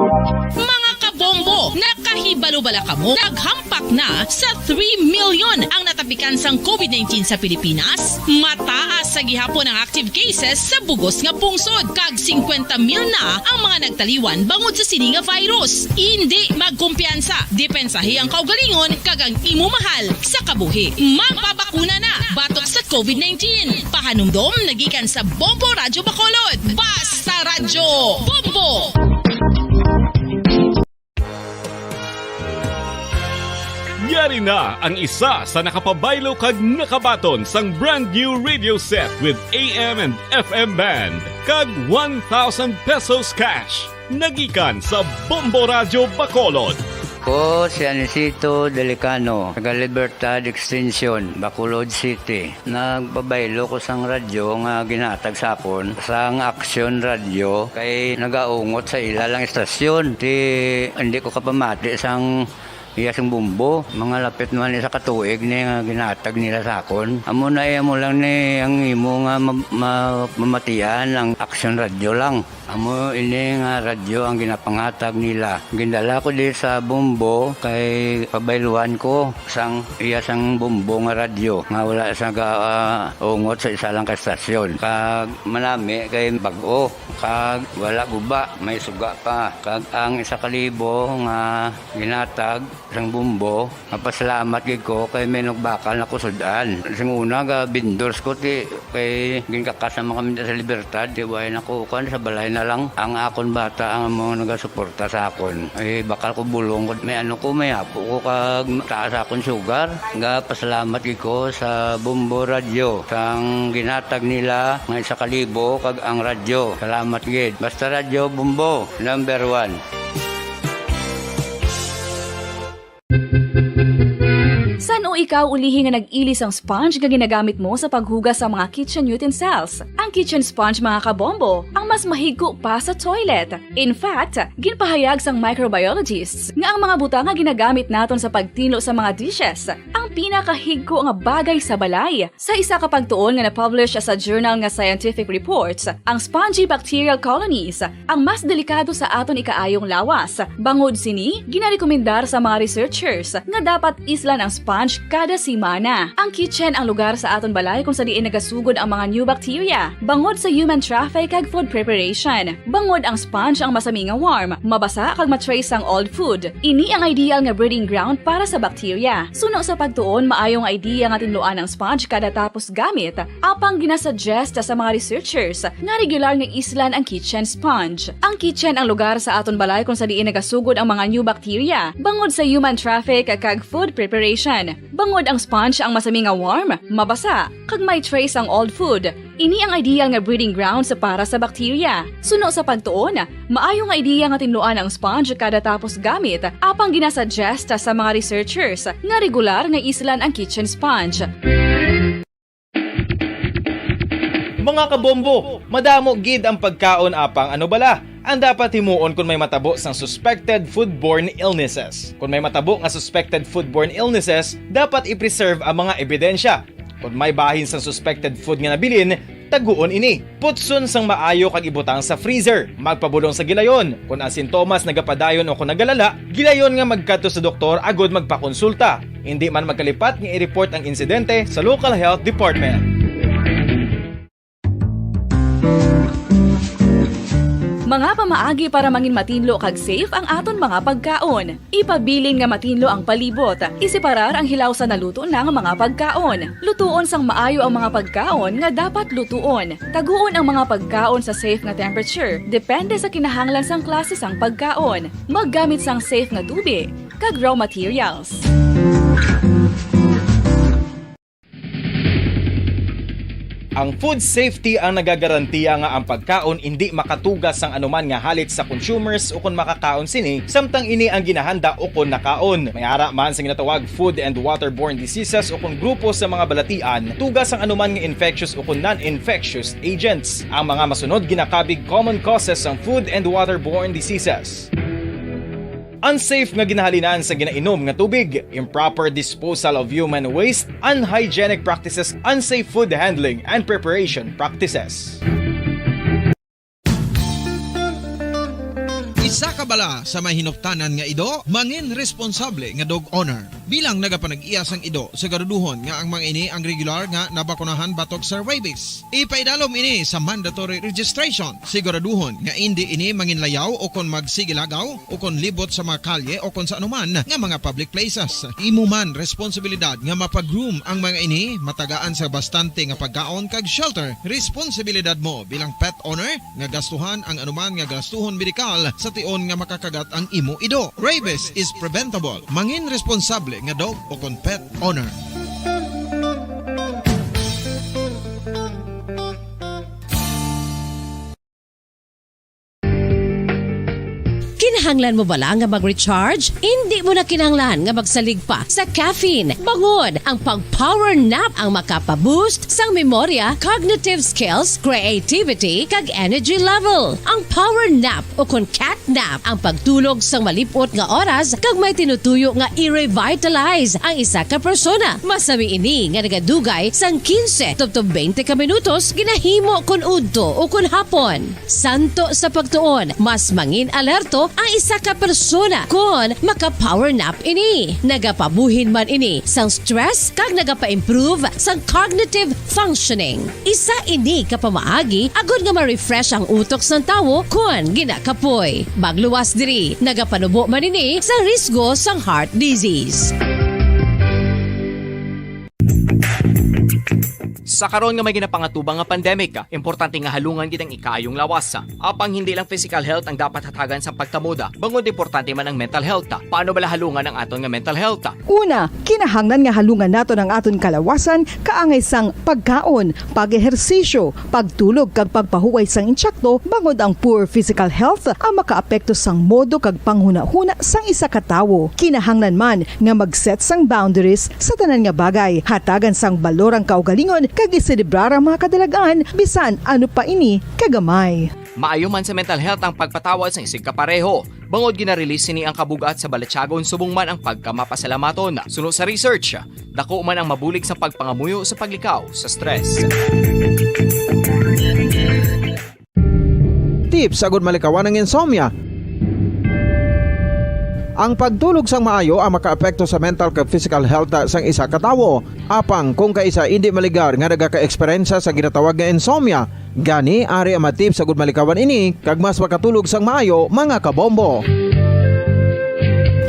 Mga kabombo, nakahibalo-bala ka mo? Naghampak na sa 3 million ang natapikan sang COVID-19 sa Pilipinas. Mataas sa gihapon ang active cases sa bugos nga pungsod. Kag 50 mil na ang mga nagtaliwan bangod sa sini nga virus. Hindi magkumpiyansa. Depensahi ang kaugalingon kag ang imo mahal sa kabuhi. Magpabakuna na batok sa COVID-19. Pahanumdom nagikan sa Bombo Radyo Bacolod. Basta Radyo Bombo! Yari na ang isa sa nakapabaylo kag nakabaton sang brand new radio set with AM and FM band kag 1,000 pesos cash. Nagikan sa Bombo Radyo Bacolod. Ko si Anisito Delicano, taga Libertad Extension, Bacolod City. Nagbabaylo ko sang radyo nga ginatag sapon sang Action Radio kay nagaungot sa ilalang estasyon. Hindi ko kapamati sang iyasang bumbo, mga lapit naman sa katuig ni nga ginatag nila sakon. Amo na mo lang ni ang imo nga mamatian ang Action Radio lang. Amo ini nga radyo ang ginapangatag nila. Gindala ko di sa bumbo kay pabayluan ko sang iyasang bumbo nga radyo nga wala sa ungot sa isa lang ka estasyon. Kag manami kay bag-o, kag wala guba, may suga pa. Kag ang 1,000 nga ginatag sang bumbo, mapasalamat gid ko kay may nagbakal na kusudan. Sing una ga bindors ko ti kay ginkakasama kami sa Libertad, di way nako kan sa balay na lang ang akon bata ang mga nagasuporta sa akon. Ay bakal ko bulong ko may ano ko may apo ko kag taas akon sugar. Nga pasalamat gid ko sa Bombo Radio sang ginatag nila nga 1,000 kag ang radyo. Salamat gid. Basta Radyo Bombo number 1. San o ikaw ulihi nga nag-ilis ang sponge nga ginagamit mo sa paghugas sa mga kitchen utensils? Ang kitchen sponge mga kabombo, ang mas mahigko pa sa toilet. In fact, ginpahayag sang microbiologists nga ang mga butang nga ginagamit naton sa pagtino sa mga dishes ang pinakahigko nga bagay sa balay. Sa isa ka pagtuon nga na-publish sa journal nga Scientific Reports, ang spongy bacterial colonies ang mas delikado sa aton ikaayong lawas. Bangod sini, ginarekomendar sa mga researchers nga dapat islan ang sponge kada semana. Ang kitchen ang lugar sa aton balay kung sa diin nagasugod ang mga new bacteria. Bangod sa human traffic kag food preparation. Bangod ang sponge ang masami nga warm, mabasa kag matrace ang old food. Ini ang ideal nga breeding ground para sa bacteria. Suno sa pagtuon, maayong idea nga tinluan ang sponge kada tapos gamit. Apang ginasuggest sa mga researchers nga regular nga islan ang kitchen sponge. Ang kitchen ang lugar sa aton balay kung sa diin nagasugod ang mga new bacteria. Bangod sa human traffic kag food preparation. Bangod ang sponge ang masami nga warm, mabasa, kag may trace ang old food. Ini ang ideal nga breeding ground sa para sa bacteria. Suno sa pagtuon, maayong idea nga tinluan ang sponge kada tapos gamit, apang ginasuggest sa mga researchers nga regular nga islan ang kitchen sponge. Mga kabombo, madamo gid ang pagkaon apang ano bala. Ang dapat himuon kung may matabo sang suspected foodborne illnesses. Kung may matabo nga suspected foodborne illnesses, dapat i-preserve ang mga ebidensya. Kung may bahin sang suspected food nga nabilin, taguon ini. Putson sang maayo kag ibutang sa freezer. Magpabulong sa gilayon. Kung ang sintomas nagapadayon o kung nagalala, gilayon nga magkadto sa doktor agod magpakonsulta. Hindi man magkalipat nga i-report ang insidente sa local health department. Mga pamaagi para mangin matinlo kag safe ang aton mga pagkaon. Ipabilin nga matinlo ang palibot. Isiparar ang hilaw sa naluto na nga mga pagkaon. Lutuon sang maayo ang mga pagkaon nga dapat lutuon. Taguon ang mga pagkaon sa safe nga temperature. Depende sa kinahanglan sang klase sang pagkaon. Maggamit sang safe nga tubig kag raw materials. Ang food safety ang nagagarantiya nga ang pagkaon hindi makatugas sang anuman nga halit sa consumers o kung makakaon sini, samtang ini ang ginahanda o kung nakaon. May ara man sa ginatawag food and waterborne diseases o kung grupo sa mga balatian, tugas ang anuman nga infectious o kung non-infectious agents. Ang mga masunod ginakabig common causes ng food and waterborne diseases. Unsafe nga ginahalinan sa ginainom nga tubig, improper disposal of human waste, unhygienic practices, unsafe food handling and preparation practices. Isa ka bala sa mahinuptanan nga ido, mangin responsable nga dog owner. Bilang nagapanag-iyas ang ido, siguraduhon nga ang mga ini ang regular nga nabakunahan batok sa rabies. Ipaidalom ini sa mandatory registration. Siguraduhon nga hindi ini manginlayaw o kon magsigilagaw o kon libot sa mga kalye o kon sa anuman nga mga public places. Imo man responsibilidad nga mapag-groom ang mga ini, matagaan sa bastante nga pagkaon kag shelter. Responsibilidad mo bilang pet owner nga gastuhan ang anuman nga gastuhon medikal sa tion nga makakagat ang imo ido. Rabies is preventable. Mangin responsable nga dog o kon pet owner. Kinahanglan mo bala nga mag-recharge? Hindi mo na kinahanglan nga magsalig pa sa caffeine. Bangod, ang pag-power nap ang makapaboost sang memorya, cognitive skills, creativity, kag energy level. Ang power nap o kon cat nap ang pagtulog sang malipot nga oras kag may tinutuyo nga i-revitalize ang isa ka persona. Masami ini nga nagadugay sang 15 tubtob 20 ka minutos ginahimo kun udto o kun hapon. Santo sa pagtuon, mas mangin alerto ang isa ka persona kung maka-power nap ini. Nagapabuhin man ini sang stress kag nagapa-improve sang cognitive functioning. Isa ini kapamaagi agud nga ma-refresh ang utok sang tawo kung ginakapoy. Magluwas diri, nagapanubo man ini sa risgo sang heart disease. Sa karon nga may ginapangatubang nga pandemic, importante nga halungan kitang ikayong lawas. Apang hindi lang physical health ang dapat hatagan sa pagtamuda, bangod importante man ang mental health. Paano bala halungan ang aton nga mental health? Una, kinahanglan nga halungan nato ang aton kalawasan kaangay sang pagkaon, pag-ehersisyo, pagtulog kag pagpahuway sang insyakto, bangod ang poor physical health ang makaapekto sang modo kag panghuna-huna sang isa ka tawo. Kinahanglan man nga mag-set sang boundaries sa tanan nga bagay, hatagan sang balorang kaugalingon kag iselebrar ang mga kadalagaan bisan ano pa ini kagamay. Maayo man sa mental health ang pagpatawad sa isig kapareho. Bangod ginarelease ni ang kabugat sa Balatyagon subong man ang pagkamapasalamaton. Suno sa research, dako man ang mabulig sa pagpangamuyo sa paglikaw sa stress. Tips agud malikawan ng insomnia. Ang pagtulog sang maayo ang makaapekto sa mental kag physical health sang isa ka tawo. Apang kung kaisa hindi maligar nga nagaka-eksperyensya sa ginatawag nga insomnia, gani ari ang matip sa gud malikawan ini kag mas makatulog sang maayo mga kabombo.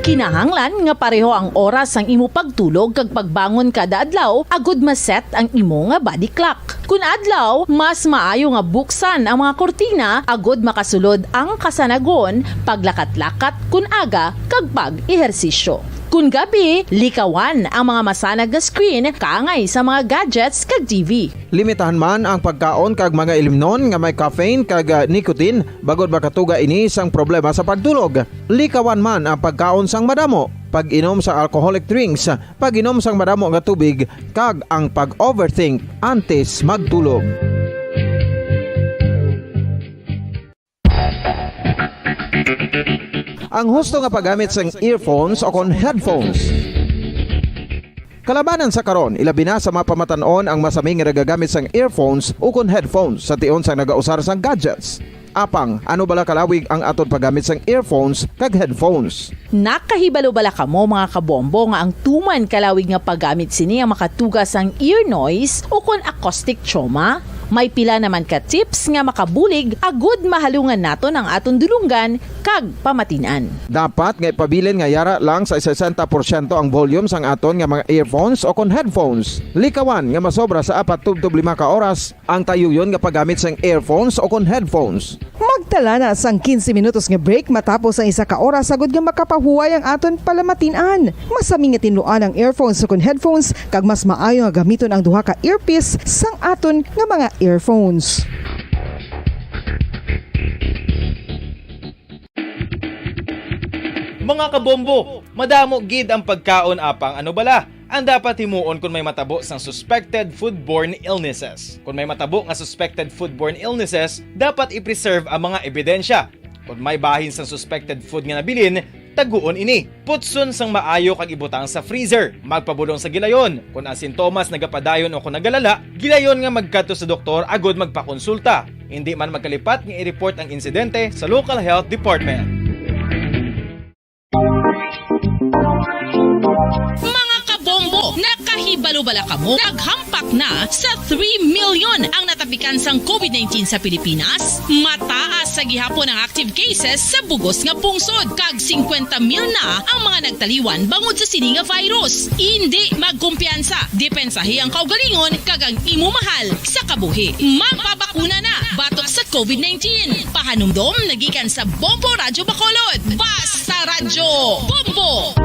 Kinahanglan nga pareho ang oras ang imo pagtulog kag pagbangon kada adlaw agud maset ang imo nga body clock. Kun adlaw, mas maayo nga buksan ang mga kortina agud makasulod ang kasanagon, paglakat-lakat kun aga kag pag-ehersisyo. Kun gabi, likawan ang mga masanag na screen kaangay sa mga gadgets kag TV. Limitahan man ang pagkaon kag mga ilimnon nga may caffeine kag nicotine bagod makatuga ini sang problema sa pagtulog. Likawan man ang pagkaon sang madamo, pag-inom sa alcoholic drinks, pag-inom sang madamo nga tubig kag ang pag-overthink antes magtulog. Ang husto nga paggamit sang earphones o kon headphones. Kalabanan sa karon, ilabi na sa mapamatanon ang masaming nga nagagamit sang earphones o kon headphones sa tion sang nagausar sang gadgets. Apang, ano bala kalawig ang aton paggamit sang earphones kag headphones? Nakahibalo bala kamo mga kabombo nga ang tuman kalawig nga paggamit sini ang makatugas ang ear noise o kon acoustic trauma? May pila naman ka tips nga makabulig agud mahalungan naton ang aton dulunggan kag pamatinan. Dapat nga ipabilin nga yara lang sa 60% ang volume sang aton nga mga earphones o kon headphones. Likawan nga masobra sa 4 to 5 ka oras ang tayuyon nga paggamit sang earphones o kon headphones. Magtala na sang 15 minutos nga break matapos ang isa ka oras agud nga makapahuway ang aton palamatinan. Masami nga tinluan ang earphones o kon headphones kag mas maayo nga gamiton ang duha ka earpiece sang aton nga mga earphones. Mga kabombo, madamo gid ang pagkaon apang ano bala. Ang dapat himuon kung may matabo sang suspected foodborne illnesses. Kung may matabo nga suspected foodborne illnesses, dapat i-preserve ang mga ebidensya. Kung may bahin sang suspected food nga nabilin, taguon ini. Putson sang maayo kag ibutang sa freezer. Magpabulong sa gilayon. Kung ang sintomas nagapadayon o kung nagalala, gilayon nga magkadto sa doktor agud magpakonsulta. Hindi man magkalipat nga i-report ang insidente sa local health department. kamo. Naghampak na sa 3 million ang natapikan sang COVID-19 sa Pilipinas. Mataas sa gihapon ang active cases sa bugos nga pungsod. Kag 50 mil na ang mga nagtaliwan bangod sa sini nga virus. Hindi magkumpiyansa. Depensahe ang kaugalingon kag ang imo mahal sa kabuhi. Magpabakuna na batok sa COVID-19. Pahanumdom nagikan sa Bombo Radyo Bacolod. Basta Radyo Bombo!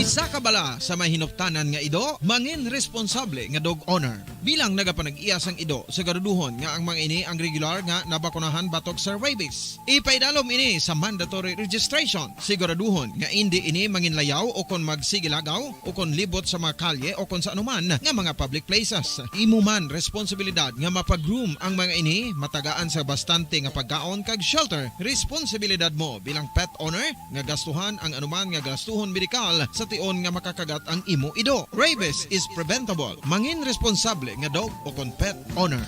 Isa ka bala sa mahinuptanan nga ido, mangin responsable nga dog owner. Bilang nagapanag-iyas ang ido, siguraduhon nga ang mga ini ang regular nga nabakunahan batok sa rabies. Ipaidalom ini sa mandatory registration. Siguraduhon nga hindi ini manginlayaw o kon magsigilagaw o kon libot sa mga kalye o kon sa anuman nga mga public places. Imo man responsibilidad nga mapag-groom ang mga ini, matagaan sa bastante nga pagkaon kag shelter. Responsibilidad mo bilang pet owner nga gastuhan ang anuman nga gastuhon medikal sa tion nga makakagat ang imo ido. Rabies is preventable. Mangin responsable nga dog o kon pet owner.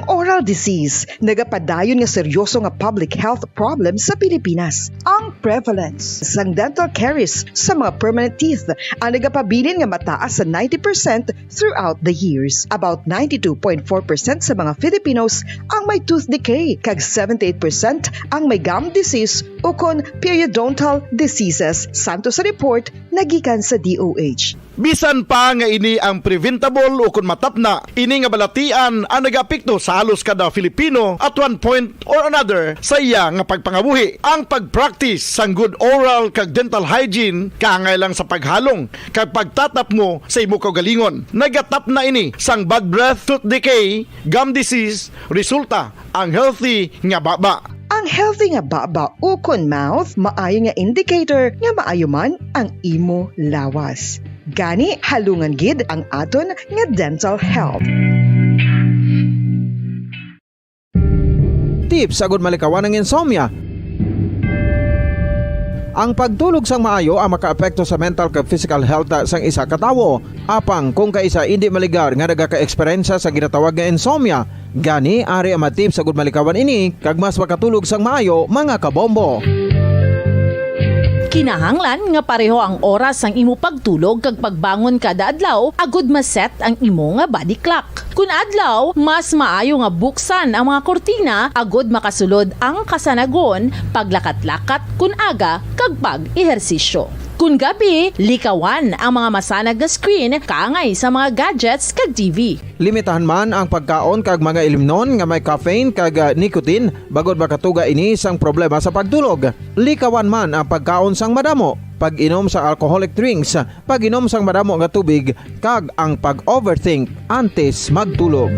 Oral disease, nagapadayon nga seryoso nga public health problem sa Pilipinas. Ang prevalence sang dental caries sa mga permanent teeth ang nagapabilin nga mataas sa 90% throughout the years. About 92.4% sa mga Filipinos ang may tooth decay, kag 78% ang may gum disease o kon periodontal diseases, santo sa report nagikan sa DOH. Bisan pa nga ini ang preventable o kung matapna, ini nga balatian ang nag-apekto sa halos kada Filipino at one point or another sa iya nga pagpangabuhi. Ang pag-practice sang good oral kag dental hygiene kaangay lang sa paghalong kag pagtatap mo sa imo kaugalingon. Nagatap na ini sang bad breath, tooth decay, gum disease, resulta ang healthy nga baba. Ang healthy nga baba o kon mouth, maayo nga indicator nga maayo man ang imo lawas. Gani halungan gid ang aton nga dental health. Tips agud malikawan ng insomnia. Ang pagtulog sang maayo ang makaapekto sa mental kag physical health sang isa ka tawo. Apang kung kaisa hindi maligar nga nagaka-eksperyensya sa ginatawag nga insomnia, gani ari ang tips agud malikawan ini kag mas makatulog sang maayo mga kabombo. Kinahanglan nga pareho ang oras sang imo pagtulog kag pagbangon kada adlaw agud maset ang imo nga body clock. Kun adlaw, mas maayo nga buksan ang mga kortina agud makasulod ang kasanagon, paglakat-lakat kun aga kag pag-ehersisyo. Kun gabi, likawan ang mga masanag nga screen kaangay sa mga gadgets kag TV. Limitahan man ang pagkaon kag mga ilimnon nga may caffeine kag nicotine bagod makatuga ini sang problema sa pagtulog. Likawan man ang pagkaon sang madamo, pag-inom sa alcoholic drinks, pag-inom sang madamo nga tubig kag ang pag-overthink antes magtulog.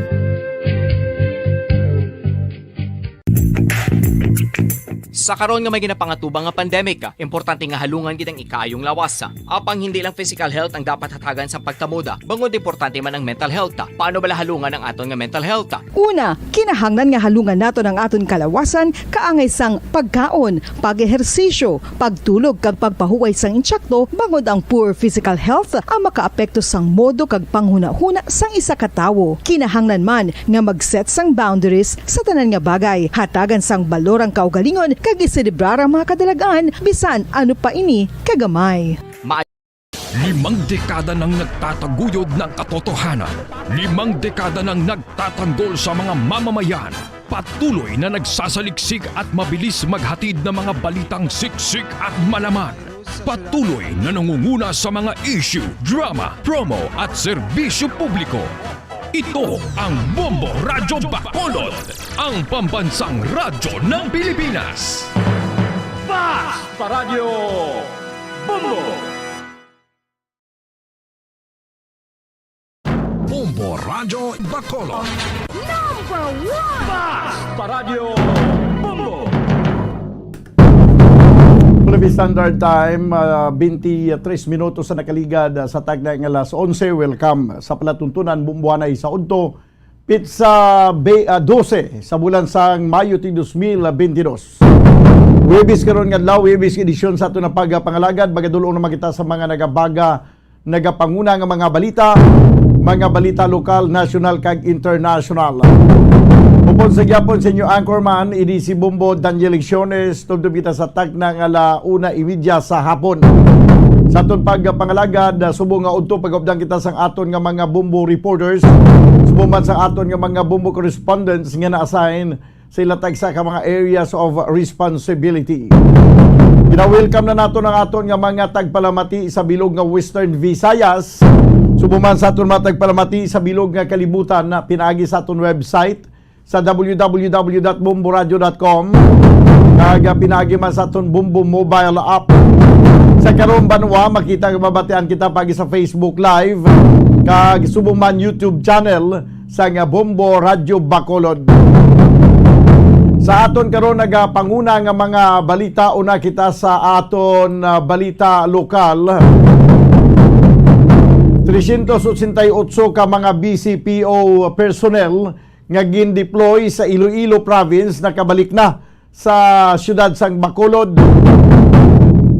Sa karon nga may ginapangatubang nga pandemic, importante nga halungan gid ang ikayong lawas. Apang hindi lang physical health ang dapat hatagan sa pagtamuda, bangod importante man ang mental health. Paano bala halungan ang aton nga mental health? Una, kinahanglan nga halungan nato ang aton kalawasan kaangay sang pagkaon, pag-ehersisyo, pagtulog kag pagpahuway sang insyakto bangod ang poor physical health ang makaapekto sang modo kag panghuna-huna sang isa ka tawo. Kinahanglan man nga mag-set sang boundaries sa tanan nga bagay, hatagan sang balorang kaugalingon kag iselebrar ang mga kadalagaan bisan ano pa ini kagamay. 5 dekada nang nagtataguyod ng katotohanan. 5 dekada nang nagtatanggol sa mga mamamayan. Patuloy na nagsasaliksik at mabilis maghatid ng mga balitang siksik at malaman. Patuloy na nangunguna sa mga issue, drama, promo at serbisyo publiko. Ito ang Bombo Radyo Bacolod, ang pambansang radyo ng Pilipinas. Basta Radyo Bombo! Bombo Radyo Bacolod. Number 1! Basta Radyo Bombo! Philippine Standard Time, 23 minutos sa nakaligad sa tagna ng alas 11. Welcome sa palatuntunan bumbuanay sa Udto. Pizza 12 sa bulan sang Mayo 2022. Webis karon nga adlaw, Webis edisyon sa ato na pagpangalagad. Bagadulong na makita sa mga nagapanguna nga mga balita. mga balita lokal, national kag international. Upon sa gyapon sa inyo anchorman, idi si Bombo Daniel Lecciones, tugtog kita sa tag ng 1:30 sa hapon. Sa aton pagpangalagad, subong nga udto pag-updang kita sa aton nga mga Bombo reporters, subong man sa aton nga mga Bombo correspondents nga na-assign sa ilatag sa mga areas of responsibility. Gina-welcome na nato ng aton nga mga tagpalamati sa bilog nga Western Visayas. Subuman sa aton mga tagpalamati sa bilog nga kalibutan na pinaagi sa aton website sa www.bomboradio.com. Kag pinaagi man sa aton Bombo mobile app. Sa karon banwa makita nga mabatean kita pagi sa Facebook Live kag subuman YouTube channel sa nga Bombo Radio Bacolod. Sa aton karon nagapanguna nga mga balita, una kita sa aton balita lokal. 388 ka mga BCPO personnel nga gin-deploy sa Iloilo Province nakabalik na sa siyudad sang Bacolod.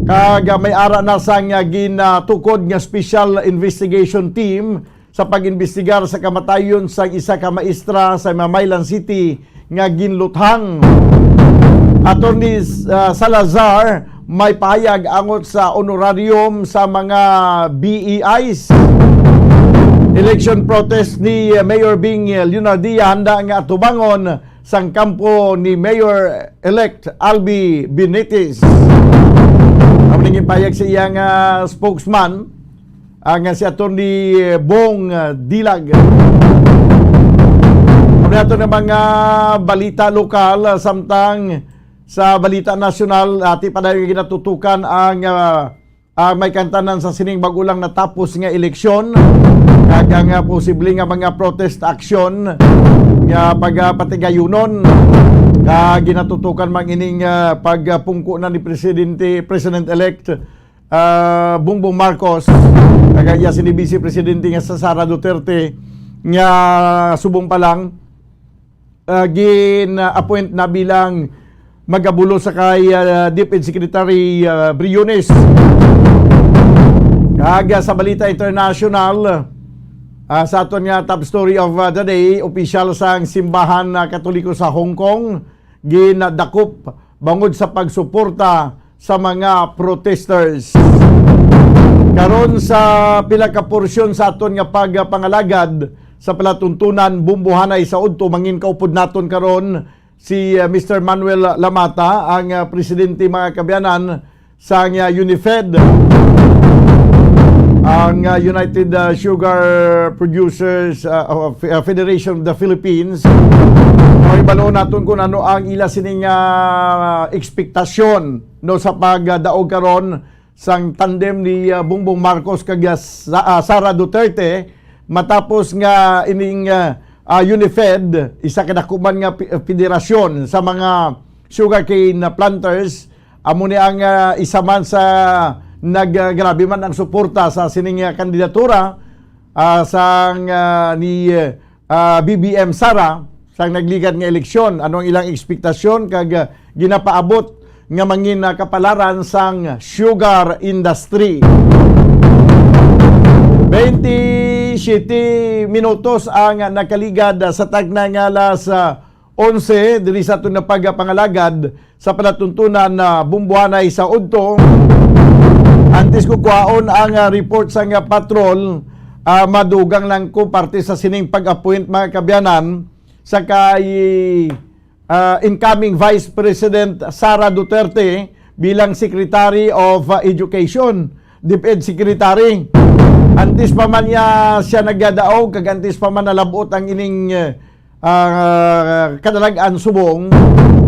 Kag may ara na sang ginatukod nga Special Investigation Team sa pag-imbestigar sa kamatayon sa isa ka maestra sa Mamaylan City nga ginluthang. Attorney Salazar may pahayag angot sa honorarium sa mga BEIs. Election protest ni Mayor Bing Leonardia handa nga atubangon sang kampo ni Mayor-elect Albi Benitez. Ang naging pahayag sa iyang spokesman ang si Attorney Bong Dilag. Nato ng mga balita lokal samtang sa balita nasyonal ati pa dahil ginatutukan ang may kantanan sa sining bagulang natapos nga eleksyon kag ang posible nga mga protest action nga pagpatigayunon kag ginatutukan mang ining pagpungko na ni President-elect Bongbong Marcos kag iya si Vice Presidente nga sa Sara Duterte nga subong pa lang gin-appoint na bilang magabulo sa kay DepEd Secretary Briones. Kaga sa balita international, sa aton nga top story of the day, opisyal sang simbahan Katoliko sa Hong Kong ginadakop bangod sa pagsuporta sa mga protesters. Karon sa pila ka porsyon sa aton nga pagpangalagad sa palatuntunan bumbuhanay sa udto mangin kaupod naton karon si Mr. Manuel Lamata, ang presidente mga kabyanan sa UNIFED, ang United Sugar Producers Federation of the Philippines. Ay balo naton kung ano ang ila sining ekspektasyon no sa pagdaog karon sang tandem ni Bongbong Marcos kag Sara Duterte matapos nga ining UNIFED, isa kadakuman nga federasyon sa mga sugarcane planters, amo ni ang isa man sa naggrabe man ang suporta sa sining kandidatura sang ni BBM Sara sang nagligad nga eleksyon. Ano ang ilang ekspektasyon kag ginapaabot nga mangin kapalaran sang sugar industry. 27 minutos ang nakaligad sa tagna nga alas 11 diri sa aton pagpangalagad sa palatuntunan na bumbuhanay sa udto. Antes ko kuhaon ang report sa nga patrol, madugang lang ko parte sa sining pag-appoint mga kabyanan sa kay incoming Vice President Sara Duterte bilang Secretary of Education, DepEd Secretary. Antes pa man siya nagdadaog, kagantis pa man nalabot ang ining kadalagan subong,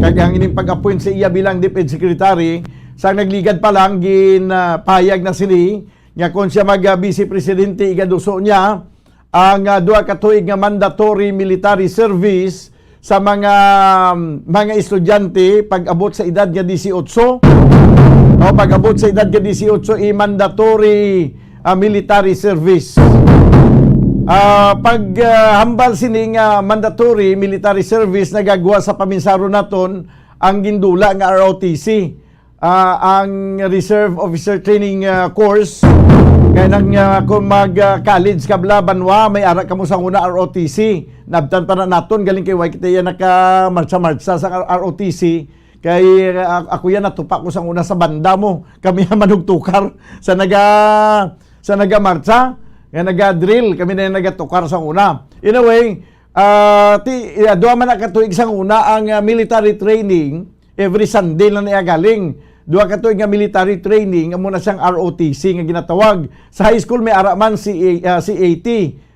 kag ang ining pag-appoint sa iya bilang DepEd Secretary, sa nagligad pa lang, ginpahayag na sini, nga kung siya mag-Vice Presidente, igaduso niya, ang duha ka tuig nga mandatory military service sa mga estudyante pag-abot sa edad nga 18, o pag-abot sa edad nga 18, mandatory military service. Paghambal sining mandatory military service nagagawa sa paminsaro naton ang gindula nga ROTC, ang Reserve Officer Training Course Kaya nang kung mag-college ka bla banwa, may ara ka mo sa una ROTC. Nabtan pa na naton, galing kay Waikite yan naka-marcha-marcha sa ROTC. Kay ako yan natupa ko sa una sa banda mo. Kami ang manugtukar sa naga-marcha, naga-drill, kami na yung nagatukar sa una. In a way, duwa man nakatuig sa una ang military training, every Sunday lang niya galing. Duwa ka nga military training, amo na siyang ROTC nga ginatawag. Sa high school may araman si CAT,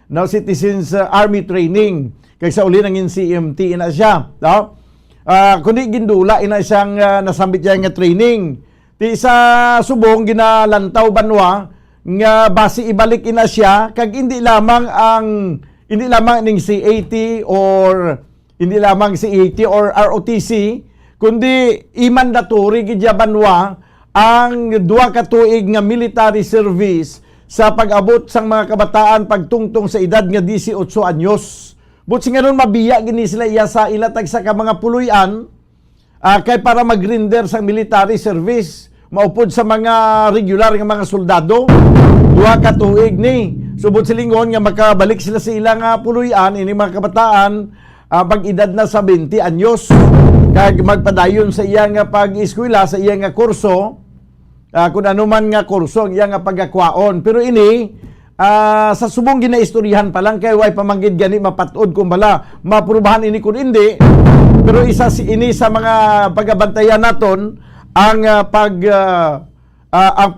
no, Citizens Army Training. Kaysa uli nangin CMT ina siya, no? Kundi gindula ina siyang nasambit niya nga training. Ti sa subong ginalantaw banwa nga base ibalik ina siya kag hindi lamang ning CAT or hindi lamang CAT or ROTC, kundi i-mandatory gidya banwa ang duwa ka tuig nga military service sa pag-abot sang mga kabataan pagtungtong sa edad nga 18 anyos. But nga nun mabiya gini sila iya sa ilatag sa ka mga puluyan kay para mag-render sa military service, maupod sa mga regular nga mga soldado, duwa ka tuig ni. Subot silingon nga makabalik sila sa ilang puluyan ini mga kabataan pag edad na sa 20 anyos. Kag magpadayon sa iyang pag-eskwela, sa iyang kurso, kung ano man nga kurso, ang iyang pagkakwaon. Pero ini, sa subong ginaistoryahan pa lang, kay way pamanggid gani mapatod kung bala, maprubahan ini kung hindi. Pero isa ini sa mga pagabantayan naton, ang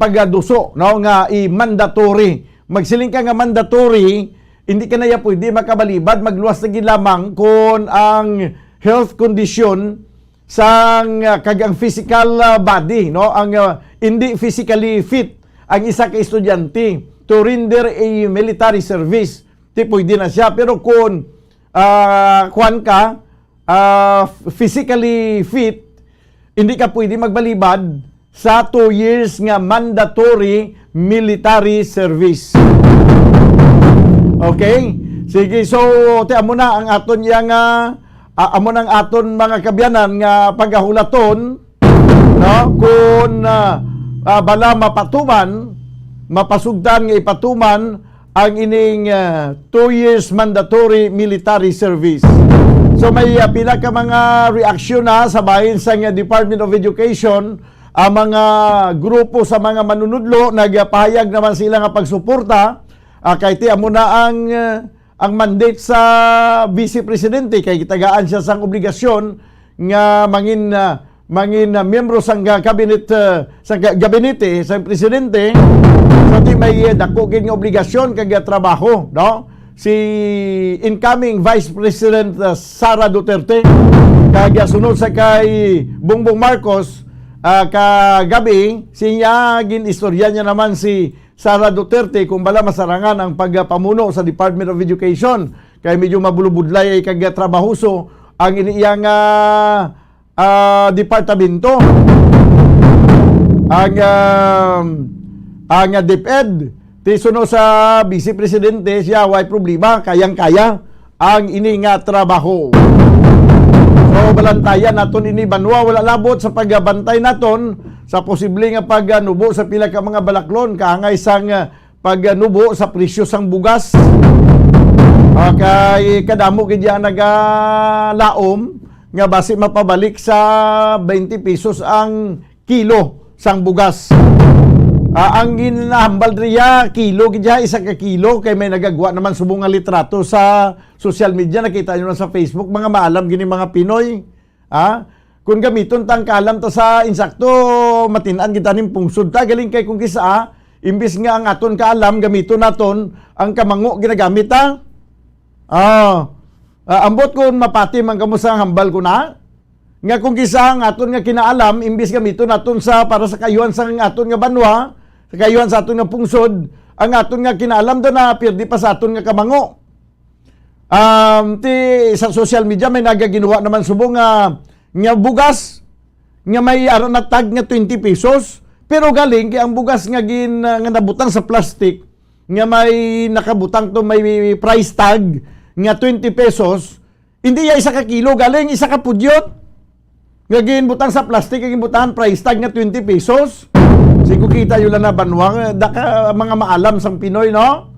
pagduso, no, nga i-mandatory. Magsiling ka nga mandatory, hindi ka na pwede makabalibad, magluwas na lamang kung ang health condition sang kagang physical body, no, ang hindi physically fit ang isa ka estudyante to render a military service, ti pwede na siya. Pero kung kuan ka physically fit, hindi ka pwede magbalibad sa 2 years nga mandatory military service. Okay? Sige, so amo na ang aton yang amo nang aton mga kabyanan nga pagahulaton, no, kung bala mapatuman, mapasugdan nga ipatuman ang ining 2 years mandatory military service. So may pila ka mga reaksyon na sa bahin sa Department of Education, ang mga grupo sa mga manunudlo nagpahayag naman sila nga pagsuporta kay ti amo na ang mandate sa Vice Presidente kay gitagaan siya sang obligasyon nga mangin miyembro sang cabinet sang gabinete sang presidente. So di may dako gid nga obligasyon kag trabaho, no, si incoming Vice President Sara Duterte kag sunod sa kay Bongbong Marcos. Kagabi siya ginistorya niya naman si Sara Duterte kung bala masarangan ang pagpamuno sa Department of Education kay medyo mabulubudlay ay kagatrabahuso ang iniyang departamento. Ang DepEd tisuno sa Vice Presidente siya way problema, kayang-kaya ang ini nga trabaho. So balantayan naton ini banwa, wala labot sa pagbantay naton sa posible nga pagnubo sa pila ka mga balaklon, kaangay sang pagnubo sa presyo sang bugas. Kay kadamo gid ya nagalaom nga base mapabalik sa 20 pesos ang kilo sang bugas. Ang ginahambal riya kilo gid ya, isa ka kilo, kay may nagagwa naman subong nga litrato sa social media, nakita nyo na sa Facebook, mga maalam gini mga Pinoy. Kung gamiton tang kalam ta sa insakto, matinan kita ning pungsod ta, galing kay kung kisa, imbis nga ang aton kaalam, gamiton naton, ang kamango ginagamit ta. Ambot kung mapati man kamo sa hambal ko na, nga kung kisa ang aton nga kinaalam, imbis gamiton naton sa para sa kayuhan sa aton nga banwa, sa kayuhan sa aton nga pungsod, ang aton nga kinaalam do na pirdi pa sa aton nga kamango. Sa social media may nagaginawa naman subong nga bugas nga may aron na tag nga 20 pesos, pero galing kay ang bugas nga nga nabutang sa plastic nga may nakabutang to may price tag nga 20 pesos, hindi ya isa ka kilo, galing isa ka pudyot nga ginbutang sa plastic, ginbutahan price tag nga 20 pesos. Sigo kita yun lang na banwang, daka mga maalam sang Pinoy, no?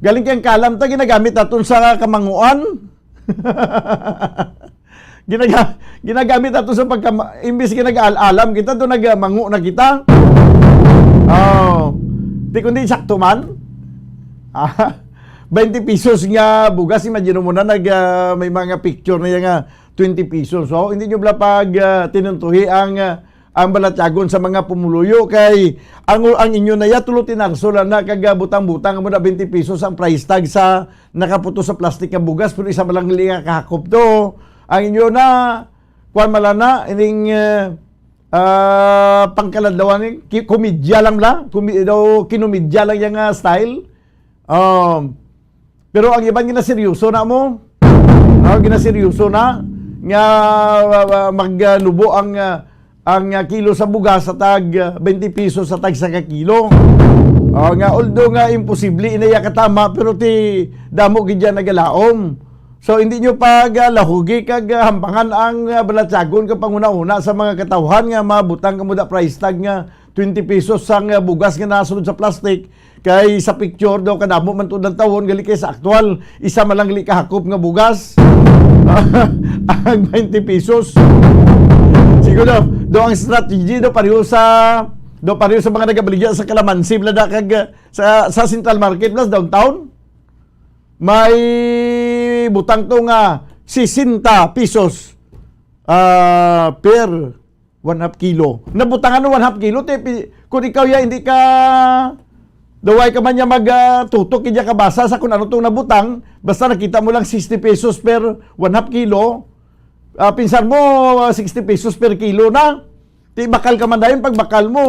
Galing kang kalam ta, ginagamit natin sa kamanguan. Ginagamit natin sa imbis ginag-alam kita, doon nagmangu na kita. Oh, di kundi sakto man. 20 pesos nga bugas, imagine mo na may mga picture na yung 20 pesos. So, hindi nyo bala pag tinuntuhi ang balatyagon sa mga pumuluyo kay ang inyo na ya tulo tinarsolan na butang-butang mo na 20 pesos ang price tag sa nakaputo sa plastic nga bugas pero isa malang liya kahakop to. Ang inyo na kuan malana ining pangkaladlawan komedya lang kinumedya lang yung style. Pero ang iban ginaseryoso na mo. Ginaseryoso na nga magnubo ang kilo sa bugas sa tag 20 pesos sa tag sa kilo. Nga although nga imposible inaya katama pero ti damo gid nagalaom. So hindi nyo pag lahugi kag hampangan ang balatyagon ka panguna-una sa mga katawhan nga mabutang kamuda price tag nga 20 pesos sang bugas nga nasulod sa plastic kay sa picture daw kadamo man tud tawon gali kay sa aktual isa man lang gali kahakop nga bugas. Ang 20 pesos. Siguro do ang strategy do pareho sa mga nagabaligya sa kalamansi blada kag sa Central Market plus downtown. May butang to nga 60 pesos per 1/2 kilo. Nabutangan ng 1/2 kilo kung ikaw ya hindi ka daway ka man niya magtutok kaya ka basa sa kung ano itong nabutang basta nakita mo lang 60 pesos per 1/2 kilo. Pinsan mo 60 pesos per kilo na. Ti bakal ka man dayon pag bakal mo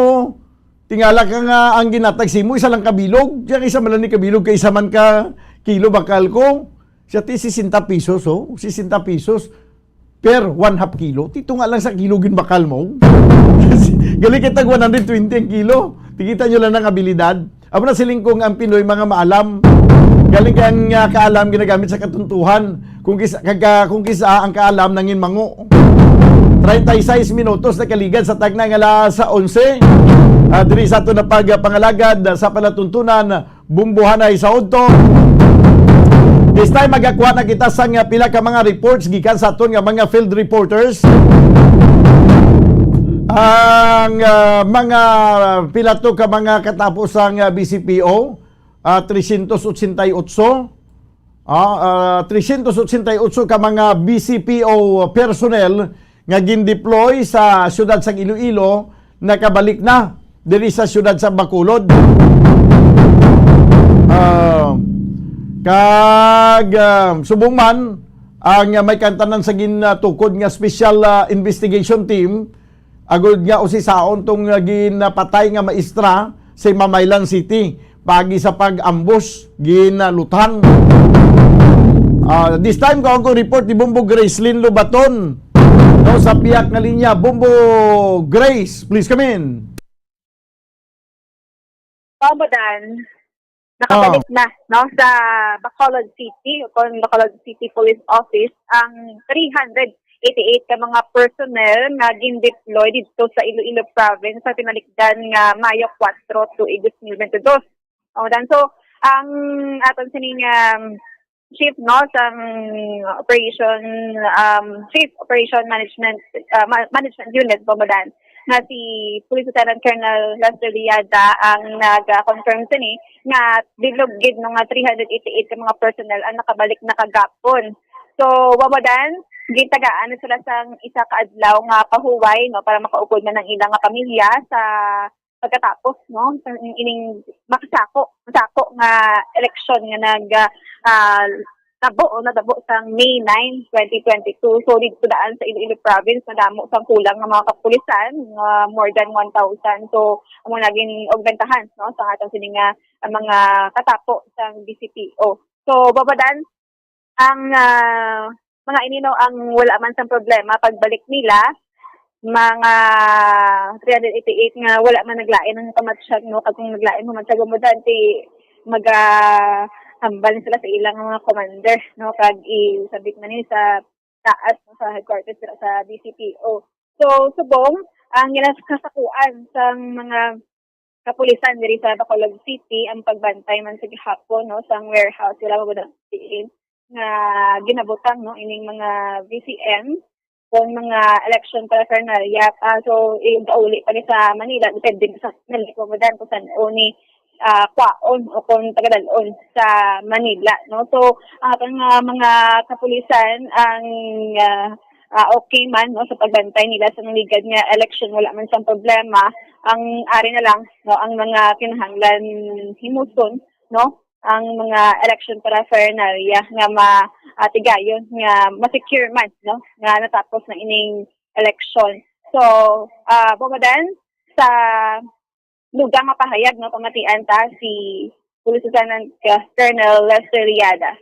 tingala ka nga ang ginatagsi mo isa lang kabilog. Diyan isa man lang ni kabilog kay isa man ka kilo bakal ko. Siya ti 60 pesos 60 pesos per 1/2 kilo. Tito nga lang sa kilo ginbakal mo. Gali kitag 120 ang kilo. Tikita nyo lang ng abilidad. Amo na silingkong ang Pinoy mga maalam. Galing kang kaalam ginagamit sa katuntuhan. Kung kisa ang kaalam nangin mango. 36 minutos na kaligad sa tag na nga alas 11. Diri sa ito na pagpangalagad sa palatuntunan bumbuhanay sa udto. This time magakuha na kita sa pila ka mga reports gikan sa aton nga mga field reporters. Ang mga pila to ka mga katapos ang BCPO 388 388 ka mga BCPO personnel nga gin-deploy sa siyudad sa Iloilo nakabalik na diri sa siyudad sa Bacolod. Subong man ang may kantanan sa gintukod nga special investigation team agud nga usisaon tong ginapatay nga maestra sa Mamaylan City pagi sa pag-ambush ginalutang. This time ko report ni Bombo Gracelyn Lobaton sa piyak nga linya. Bombo Grace, please come in. Ramadan, nakabalik na sa Bacolod City, o Bacolod City Police Office, ang 388 ka mga personnel nga gin-deploy dito sa Iloilo Province sa pinalikdan nga Mayo 4 to Igos 22. So, ang aton sining chief sang operation chief operation management unit Bomodan na si Police Lieutenant Colonel Lester Liada ang nag-confirm sini nga bilog gid nga 388 ka mga personnel ang nakabalik na kagapon. So, Bomodan gitagaan sila sang isa ka adlaw nga pahuway para makaupod na ng ilang nga pamilya sa pagkatapos ining makasako nga eleksyon nga nadabo sang May 9, 2022. So dito daan sa Iloilo Province nadamo sang kulang nga mga kapulisan more than 1,000. So amo naging augmentahan sa atong sining mga katapo sang BCPO. So babadan ang mga inino ang wala man sang problema pagbalik nila mga 388 nga wala man naglain ng kamatsyag kung naglain mo man sa gumudan ti hambal sila sa ilang mga commander kag isabit man ni sa taas sa headquarters sa BCPO. So subong ang ginasakuan sa mga kapulisan diri sa Bacolod City ang pagbantay man sa gihapon no sa warehouse sila magudang nga ginabutang no ining mga VCM kung mga election paraphernalia so igauli pa ni sa Manila depende sa nalikumadan kung saan ni kwaon o kung tagadalon sa Manila no so ang mga kapulisan ang okay man no sa pagbantay nila sa ligad nga election wala man sang problema ang ari na lang no ang mga kinahanglan himuson no ang mga election paraphernalia nga matigayon nga ma-secure man no nga natapos na ining election so bumadan sa lugar mapahayag no pamatian ta si Police Lieutenant Colonel Lester Riada.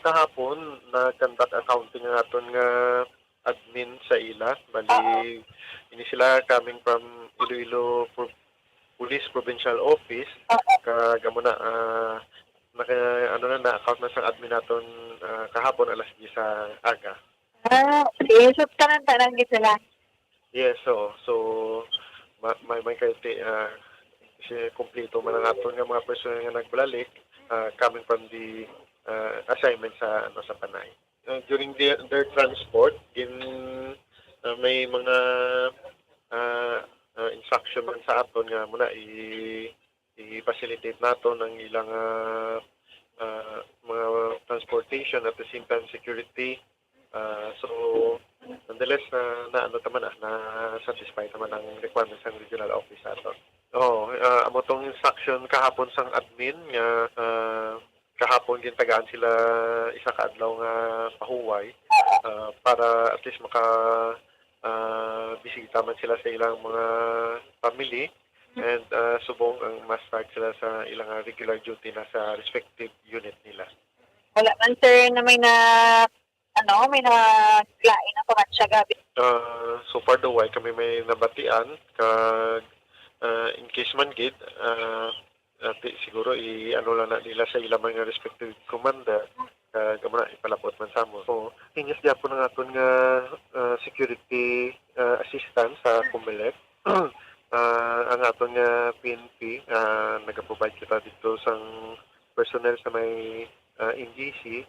Kahapon nag-conduct accounting naton nga admin sa ila bali ini sila coming from Iloilo Police Provincial Office kagamo na na-account na sa admin naton kahapon alas 10 sa aga. Okay. So, tanan-tanan sila. Yes, so may kaiti kompleto man ang aton nga mga personel nga nagbalik coming from the assignment sa sa Panay. During their transport may mga instruction man sa aton nga muna i-facilitate nato ng ilang mga transportation at the same time security. So nonetheless na satisfy naman ang requirements ng regional office ato. Amo tong instruction kahapon sang admin nga kahapon gintagaan sila isa ka adlaw nga pahuway para at least bisita man sila sa ilang mga family and subong ang ma-start sila sa ilang regular duty na sa respective unit nila. Wala man sir na may naglain na pamatsya gabi. So far the way kami may nabatian kag in case man gid siguro lang na nila sa ilang mga respective commander kag na ipalapot man sa mo. So ingis gyapon ang aton nga security assistance sa Comelec. Ang aton nga PNP nagaprovide kita dito sang personnel sa may NGC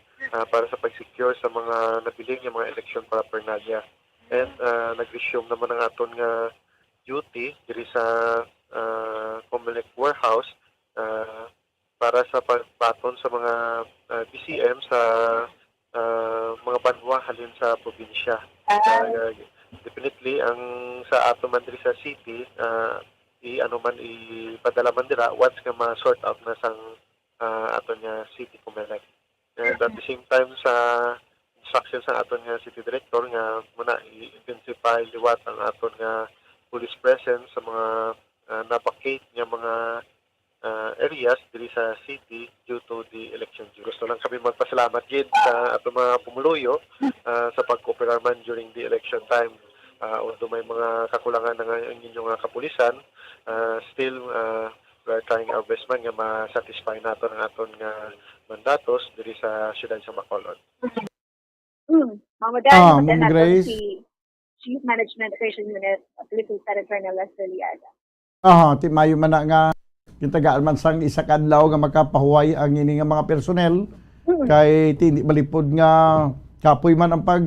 para sa pag-secure sa mga nabiling nga mga election paraphernalia. And nag-resume naman ang aton nga duty diri sa Comelec warehouse para sa pagbaton sa mga BCM sa mga banwa halin sa probinsya. Definitely ang sa ato man diri sa city ipadala man dira once nga ma-sort out na sang aton nga city Comelec. And at the same time sa instruction sa aton nga city director nga muna i-intensify liwat ang aton nga police presence sa mga na-vacate nga mga areas diri sa city due to the election. Gusto lang kami magpasalamat gid sa ato mga pumuluyo sa pag-cooperate man during the election time. Although may mga kakulangan na ang inyong kapulisan, still we are trying our best man nga ma-satisfy nato ang aton nga mandatos diri sa siyudad sa Bacolod. Ma'am Grace. Si Chief Management Operation Unit of Police Lieutenant Colonel Lester Liada. Timayo man na nga kintagaan man sang isa ka adlaw nga makapahuway ang ini nga mga personnel kay tindi malipod nga kapoy man ang pag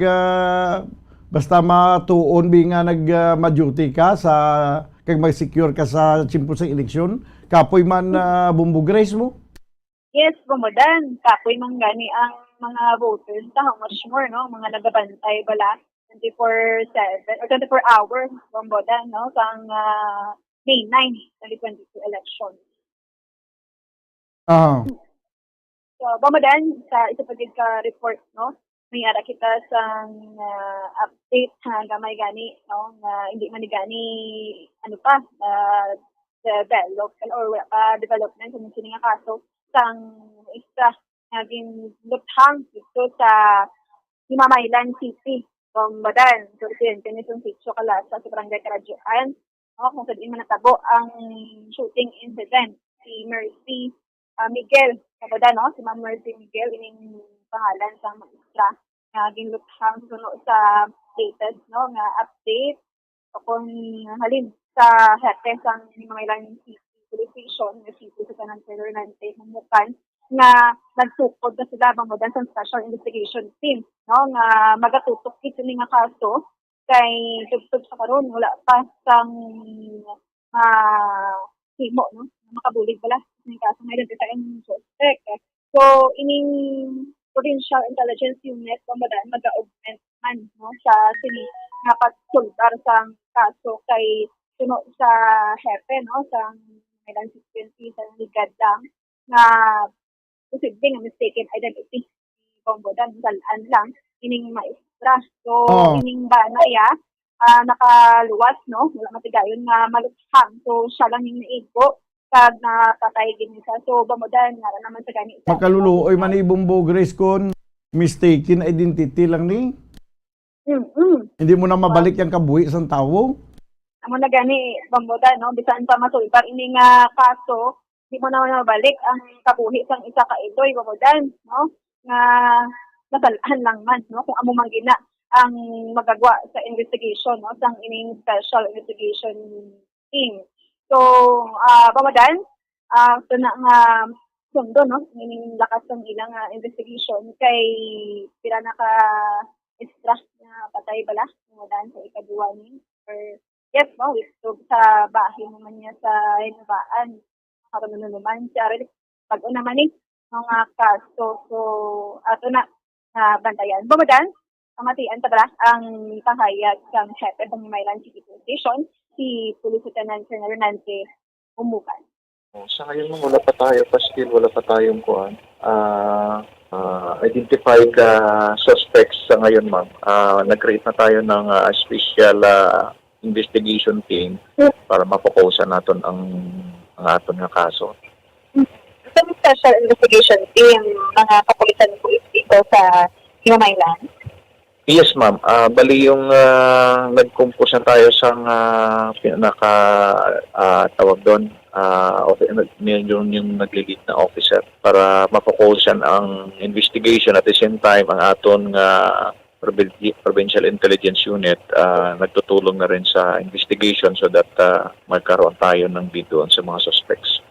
basta matuon bi nga nag-duty ka sa kag mag-secure ka sa simple sa eleksyon kapoy man Bumbo Grace mo. Yes, bumodan. Kapoy man gani ang mga voters how much more no mga nagabantay bala 24/7 or 24 hours bumodan no sang May 9 2022 election. So bumodan sa isa pagid ka report no may ara kita sang update gamay gani no nga hindi man gani develop or wala pa development sa mga nga kaso sang isa naging luthang dito sa Himamaylan City Bambadan. So yun kanisong sitio Kalasa sa Barangay Karadyoan kung saan man natabo ang shooting incident si Mercy Miguel Bambadan si Ma'am Mercy Miguel ining pangalan sa maestra naging luthang suno sa latest nga update kung halin sa hete sa Maylan City Police Station, na City sa Tanan Fernante, Humukan, nga nagtukod na sila bangodan sa Special Investigation Team, no, nga magatutok kit nga kaso kay tugtog sa karon wala pa sang himo, no, makabulig pala ng kaso nga identify ang suspect. So ining Provincial Intelligence Unit bangodan mag-augment man, no, sa sini nga pagsultar sa kaso kay tuno sa hepe, no, sa Maylan City sa ligad lang na posibleng nga mistaken identity ni Bombodan salaan lang ining maestra. So ining banaya nakaluwas, no, wala matigayon nga malukhang. So siya lang yung naigo kag napatay din siya. So Bombodan nga naman sa gani Makaluluoy man ni Bombo Grace kon mistaken identity lang ni. Hindi mo na mabalik yung kabuhi sa tao. Amo na gani Bombodan, no, bisan pa masulbar ining kaso di mo na mabalik ang kabuhi sang isa ka idoy Bombodan, no, nga nasalaan lang man, no, kung amo man gina ang magagawa sa investigation, no, sang ining Special Investigation Team. So Bombodan so na nga sundo, no, ining lakas ng ilang investigation kay pila na ka extra na patay bala Bombodan sa ikaduwa ni or yes, no, witog sa bahay naman niya sa Hinabaan. Karoon na naman siya rin pag-o naman mga kaso. So, ato na bantayan. Bombodan, pamatian pa ang kahayag ng hepe ng Maylan City Police Station, si Police Lieutenant Colonel Hernante Humukan. Sa ngayon wala pa tayo, wala pa tayong identified suspects sa ngayon, ma'am. Nag-create na tayo ng special investigation team para mapokusan natin ang aton nga kaso. Sa Special Investigation Team, mga kapulisan po dito sa Maylan? Yes, ma'am. Bali yung nag-compose na tayo sa tawag doon, yung nag-lead na officer para mapokusan ang investigation at the same time ang aton Provincial Intelligence Unit nagtutulong na rin sa investigation so that magkaroon tayo ng video sa mga suspects.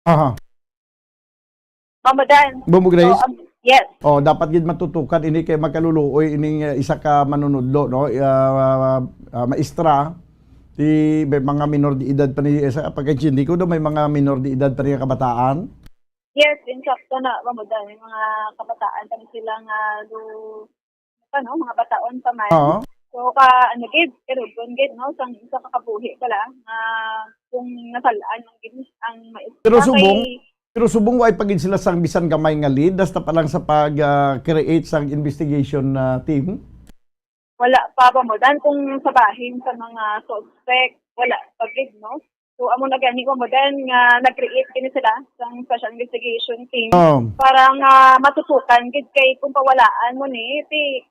Aha. Bombodan. Bombo Grace? So, yes. Dapat gid matutukan ini kay makaluluoy ining isa ka manunudlo, no, maestra di may mga minor de edad pa ni pagkaintindi ko do may mga minor de edad pa rin kabataan. Yes, in fact, na Bombodan, may mga kabataan pa sila nga mga bataon pa man. So, gid, no, sang isa ka kabuhi pala, kung nasalaan ng gid ang maestra. Pero subong way pagin sila sang bisan gamay nga lead, basta pa lang sa pag-create sang investigation team? Wala pa Bombodan, kung sabahin sa mga suspect, wala pa gid, no? So, amo na gani Bombodan nga nag-create kini sila sang Special Investigation Team para nga matutukan gid kay kung pawalaan mo ni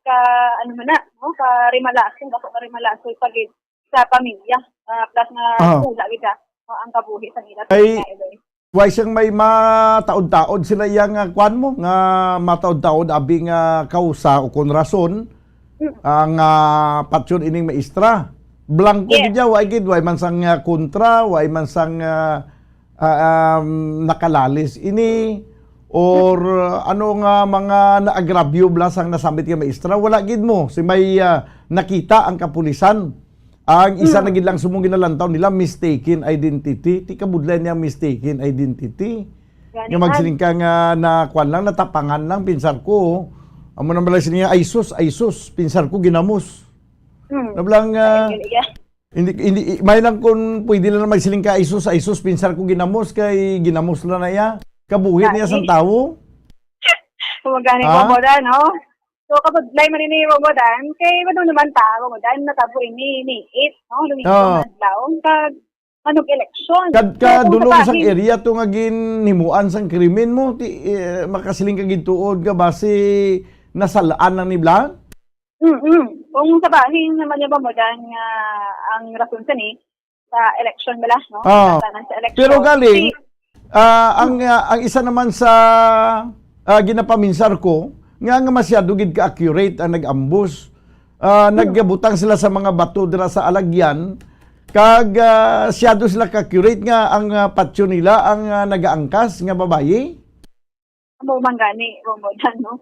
ka ano man na, no, ka rimalason pagid sa pamilya plus nga wala gid ang kabuhi sa nila. Why siyang may mataod-taod sila yang kwan mo nga mataod-taod abi nga kausa o kon rason ang patsyon ining maestra. Blanco gid way gid way man sang kontra, way man sang nakalalis ini or ano nga mga naagravyo blasang nasambit nga maestra, wala gid mo si may nakita ang kapulisan. Ang isa na gid lang sumong ginalantaw nila mistaken identity. Ti kabudlan niya mistaken identity. Nga magsiling ka nga na kwan lang natapangan lang pinsar ko. Amo na malay niya Aisus pinsar ko ginamos. Nablang hindi may lang kun pwede lang magsiling ka Aisus pinsar ko ginamos kay ginamos la na ya. Kabuhi niya sang tawo. Kumagani ko no? So, kapag lay man ni Bombodan, kay ano naman Bombodan, natabo ni 8, no? Lumikong adlaw, kag anong eleksyon. Kadka dulong sang area to nga ginhimuan sang krimen mo, makasiling ka gintuod ka base nasalaan lang ni Blan? Kung sabahin naman niya Bombodan nga ang rason sa election bala, no? Sa election. Pero galing, ang isa naman sa ginapaminsar ko, nga masyado gid ka-accurate ang nag-ambush. nagbutang sila sa mga bato dira sa alagyan, kag siyado sila ka-curate nga ang patio nila ang nagaangkas nga babayi. Amo man gani mo no.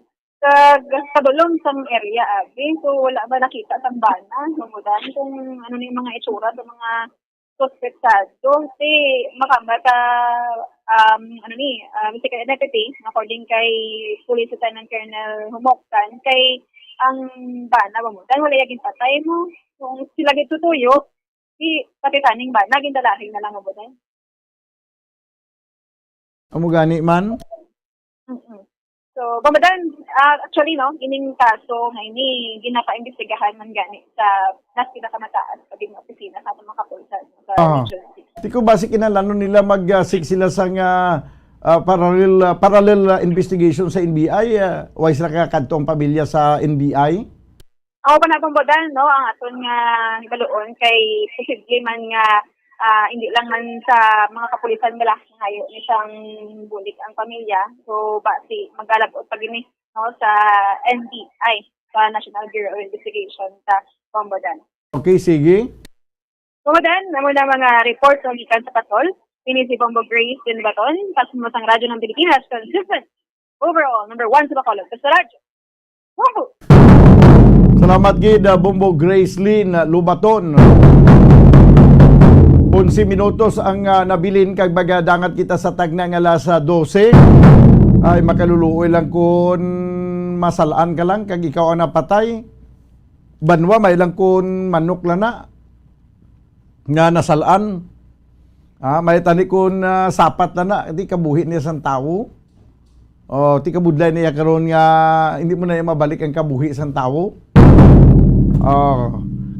Kadulong sang area abi, so wala ba nakita sang bana mudan kung ano ni mga itsura sa mga suspectado si makamata Mr. Deputy according kay Police Lieutenant Colonel Humoktan kay ang bana bamudan wala yaging patay mo kung sila gitutuyo si patitaning bana gindalahin na lang mabudan. Amo gani man. So, bamadan, actually, no, ining kaso nga ini ginapa-imbestigahan man gani sa nas pinakamataas pag yung opisina sa mga kapulisan sa Region 6. Di ko basic kinalano nila mag-seek sila sa parallel investigation sa NBI. Why sila kakadto ang pamilya sa NBI? Ako pa na pambodan, no, ang aton nga baloon kay posible man nga hindi lang man sa mga kapulisan nila ngayon isang bulik ang pamilya. So, basi maglalabot pag ini no, sa NBI, sa National Bureau of Investigation sa Pambodan. Okay, sige. Pambodan, naman na mga report ng ikan sa Patol. Ini si Bombo Grace din Baton, pasunod ang radyo ng Pilipinas, consistent. Overall, number 1 sa Bacolod. Sa radyo. Bombo! Salamat gid Bombo Grace Lynn Lubaton. 11 minutos ang nabilin kag magadangat kita sa tagna nga alas 12. Ay makaluluoy lang kun masalaan ka lang kag ikaw ang napatay. Banwa may lang kun manok lang na nga nasalaan. May tani kun sapat na di kabuhi niya sang tawo. O ti kabudlay niya karon nga hindi mo na mabalik ang kabuhi sang tawo.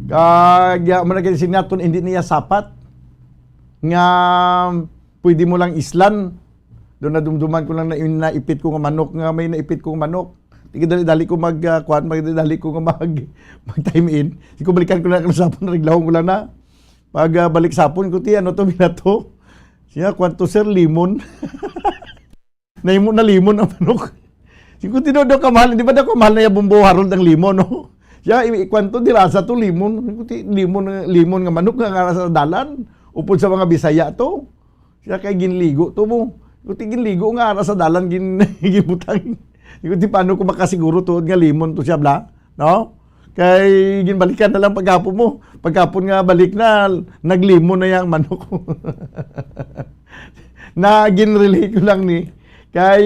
Kaya mo na sinaton hindi niya sapat nga pwede mo lang islan. Doon na dumduman ko lang na naipit ko nga manok nga may naipit ko nga manok. Dali ko magdali ko nga mag-time in. Di ko balikan ko na sapon, reglahon ko lang na. Pag balik sapon ko, ano to, binato. Siya, kwanto sir, limon. Naimon na limon ang manok. Siya, tinodo kamahal, di ba na kamahal na yung Bombo Harold ang limon, no? Siya, kwanto dirasa to, limon. Limon nga manok nga sa dalan. Upod sa mga Bisaya to. Siya kay ginligo to mo. Kuti ginligo nga ara sa dalan ginbutang. Kuti paano ko makasiguro to nga limon to siya bla, no? Kay ginbalikan na lang paghapon mo. Paghapon nga balik na naglimon na yang manok. Na ginrelate ko lang ni kay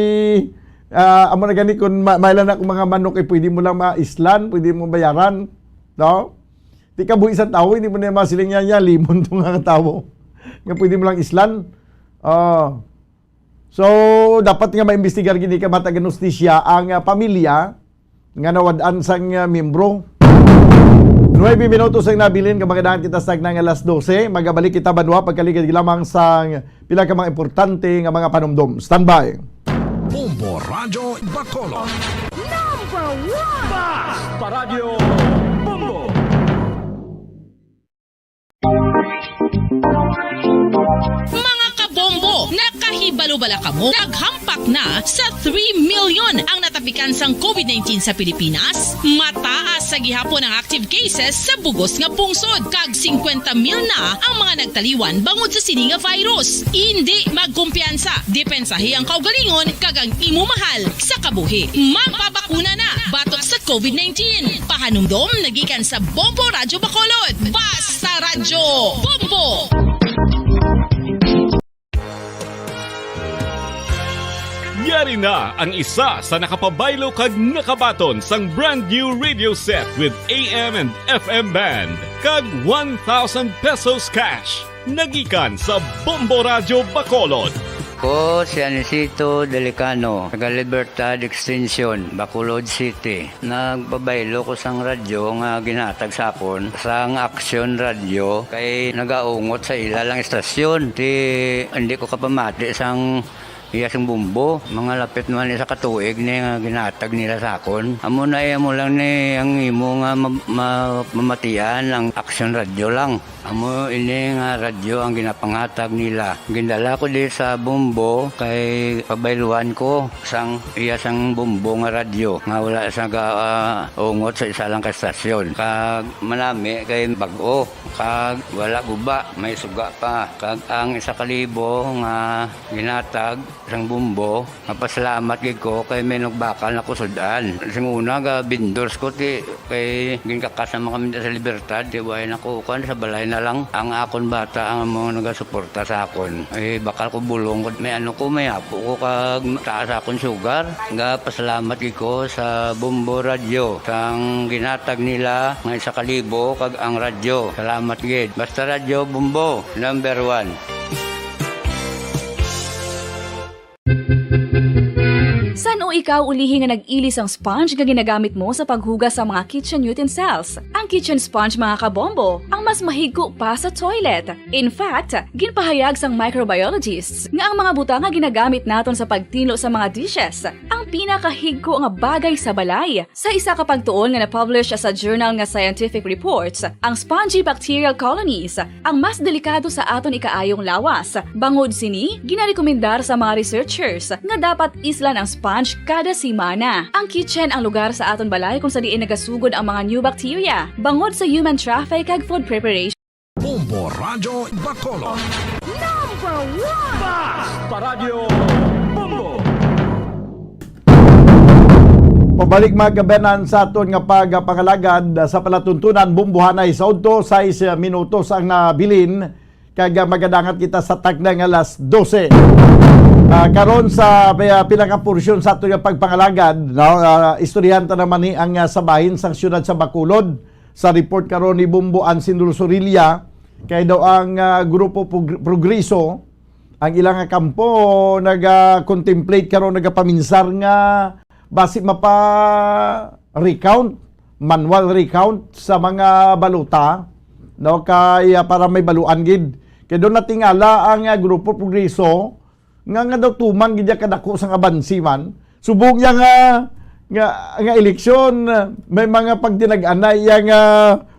amo na gani kun mailan ako mga manok ay pwede mo lang maislan, pwede mo bayaran, no? Di ka buhi sa tao, hindi mo na masiling niya, limon itong nga tao. Nga pwede mo lang islan. So, dapat nga maimbestigar gini ka matagan hustisya ang pamilya nga nawadaan sang membro. 9 minutos ang nabilin kamagandaan kita sa tagnang alas 12. Magabalik kita banwa pagkaligid lamang sa pila ka mga importante nga mga panumdom. Standby. Bombo Radio Bacolod. Number 1! Basta Radio Bombo! Mga kabombo, nakahibalo bala ka mo? Naghampak na sa 3 million ang natapikan sang COVID-19 sa Pilipinas. Mataas sa gihapon ang active cases sa bugos nga pungsod. Kag 50 mil na ang mga nagtaliwan bangod sa sini nga virus. Hindi magkumpiyansa. Depensahi ang kaugalingon kag ang imo mahal sa kabuhi. Magpabakuna na batok sa COVID-19. Pahanumdom nagikan sa Bombo Radio Bacolod. Basta Radio Bombo! Yari na ang isa sa nakapabaylo kag nakabaton sang brand new radio set with AM and FM band kag 1,000 pesos cash. Nagikan sa Bombo Radio Bacolod. Ko si Anisito Delicano, taga Libertad Extension, Bacolod City. Nagpabaylo ko sang radyo nga ginatag sapon sang Action Radio kay nagaungot sa ilalang estasyon. Hindi ko kapamati sang iyasang bumbo, mga lapit naman sa katuig ni nga ginatag nila sakon. Amo na mo lang ni ang imo nga mamatian ang Action Radio lang. Amo ini nga radyo ang ginapangatag nila. Gindala ko di sa bumbo kay pabailuan ko sang bumbo nga radyo nga wala sa ungot sa isa lang ka estasyon. Kag manami kay bag-o kag wala guba, may suga pa. Kag ang 1,000 nga ginatag sang bumbo, mapasalamat gid ko kay may nagbakal na kusudan. Sing una ga vendors ko ti kay ginkakasama kami sa Libertad, di way nakukuan sa balay na lang ang akon bata ang mga nagasuporta sa akon. Bakal ko bulong may may apo ko kag taas akon sugar. Nga pasalamat gid ko sa Bumbo Radio sang ginatag nila nga 1,000 kag ang radyo. Salamat gid. Basta Radio Bumbo number 1. San o ikaw ulihi nga nag-ilis ang sponge nga ginagamit mo sa paghugas sa mga kitchen utensils? Ang kitchen sponge mga kabombo, ang mas mahigko pa sa toilet. In fact, ginpahayag sang microbiologists nga ang mga butang nga ginagamit naton sa pagtilo sa mga dishes ang pinakahigko nga bagay sa balay. Sa isa ka pagtuon nga na-publish sa journal nga Scientific Reports, ang spongy bacterial colonies ang mas delikado sa aton ikaayong lawas. Bangod sini, ginarekomendar sa mga researchers nga dapat islan ang sponge kada simana. Ang kitchen ang lugar sa aton balay kung sa diin nagasugod ang mga new bacteria, bangod sa human traffic kag food preparation. Bumbo Radio Bacolod. Number 1! Basta Radio Bumbo. Pabalik mga kabanan sa aton nga pagpangalagad sa palatuntunan bumbuhanay sa udto 6 minutos ang nabilin kag magadangat kita sa tagna nga alas 12. Karon sa pinaka-porsyon sa ato nga pagpangalagad, no, istoryahan ta naman ni ang sabahin sang siyudad sa Bacolod. Sa report karon ni Bumbo Ansin Dulsorilla, kay daw ang grupo Progreso ang ilang kampo naga-contemplate karon nagapaminsar nga basi mapa-recount, manual recount sa mga baluta, no, kay para may baluan gid. Kay doon natingala ang grupo Progreso nga daw tuman gid kadako sang abansi man. Subong nga eleksyon may mga pagdinag-anay yang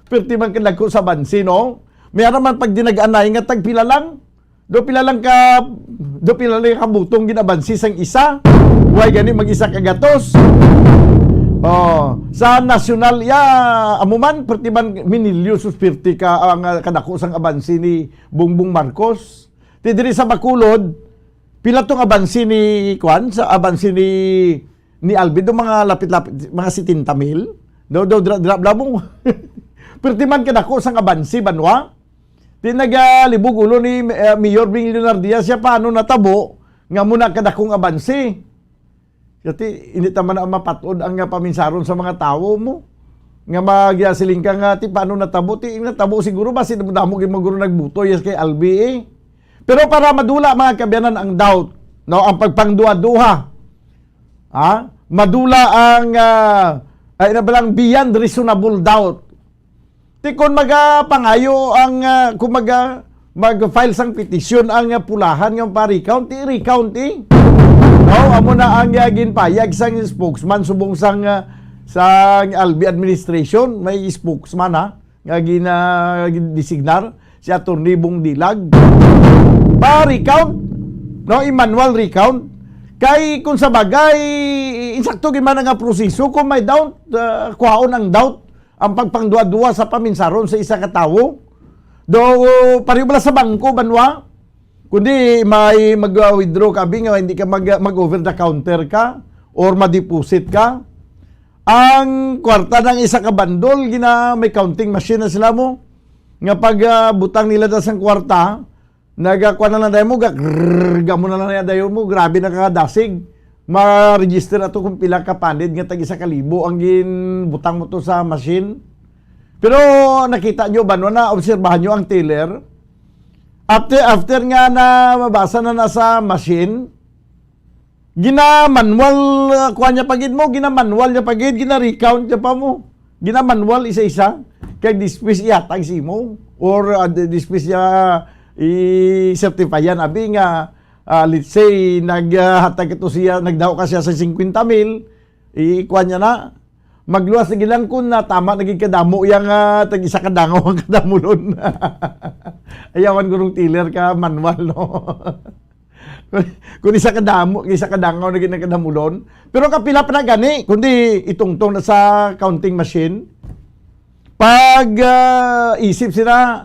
perti man kadako sa abansi, no. May man pagdinag-anay nga tagpila lang. Do pila lang ka butong ginabansi sang isa. Way gani mag-isa ka gatos. Sa nasyonal amuman perti man minilyo suspirti ka ang kadako sang abansi ni Bongbong Marcos. Ti diri sa Bacolod pila tong abansi ni Kwan sa abansi ni Alvin do mga lapit-lapit mga 70,000 do drop labong perti man kadako sang abansi banwa tinagalibog ulo ni Mayor Bing Leonardia siya paano natabo nga muna kadakong abansi kasi hindi taman na mapatod ang paminsaron sa mga tao mo nga magyasiling ka nga ti paano natabo siguro basi damo gyud maguro nagbuto yes kay Albi Pero para madula mga kabyanan ang doubt, no, ang pagpangduha-duha. Madula ang beyond reasonable doubt. Ti kon magapangayo ang mag-file sang petisyon ang pulahan ng pa-recount, i-recount No, amo na ang ginpayag sang spokesman subong sang Albi administration, may spokesman nga ginadesignar si Atty. Bong Dilag. Pa-recount, no, i-manual recount. Kay kung sa bagay, insakto gimana nga proseso, kung may doubt, kuhaon ang doubt, ang pagpangduwa-duwa sa paminsaron sa isa ka tawo. Do, pariyo bala sa bangko, banwa, kundi may mag-withdraw ka, hindi ka mag-over the counter ka, or ma-deposit ka. Ang kwarta ng isa ka bandol, may counting machine na sila mo, nga pag butang nila da sang kwarta, nagakuha na lang dayo mo, gamo na lang dayo mo, grabe na kakadasig. Ma-register ato kung pila ka panid, nga tag-1,000 ang ginbutang mo to sa machine. Pero nakita nyo ba, na obserbahan nyo ang teller, after nga na mabasa na nasa machine, gina-manual, kuha niya pagid mo, gina-manual niya pagid, gina-recount niya pa mo, gina-manual isa-isa, kaya dispatch ihatag si mo, or dispatch niya i-certify yan, abi nga, let's say, naghatag ito siya, nagdaw ka siya sa 50,000, ikuha niya na, magluwas na gilang kun na tama naging kadamo yang tag isa kadangaw ang kadamulon. Ayawan ko nung tiller ka manual no. Kung isa kadangaw naging kadamulon. Pero kapila pa na gani kundi itungtong na sa counting machine. Pag isip sila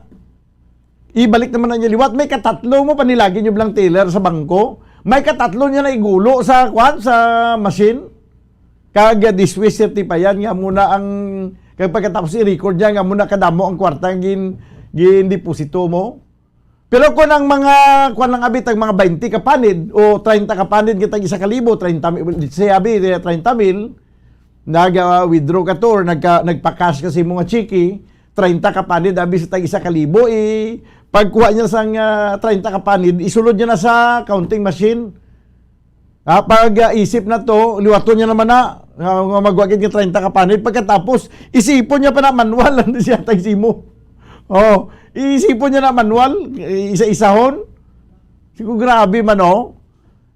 ibalik naman na niya liwat, may katatlo mo panilagi niyo blang tiller sa bangko. May katatlo niya na igulo sa machine. Kag diswisher ti pa yan nga muna ang kag pagkatapos i-record niya nga muna kadamo ang kwarta gin deposito mo. Pero kung ang mga kuan lang abit ang mga 20 ka panid o 30 ka panid kitang 1,000 30 mil nag-withdraw ka to or nagpa-cash kasi mga chiki 30 ka panid abi sa tag 1,000 pagkuha niya sang 30 ka panid isulod niya na sa counting machine. Pag isip na to, liwato niya naman na magwagin ka 30 ka panid. Pagkatapos, isipon niya pa na manual. Ano siya tagsimo? Oh, isipon niya na manual. Isa-isahon. Siguro grabe man oh.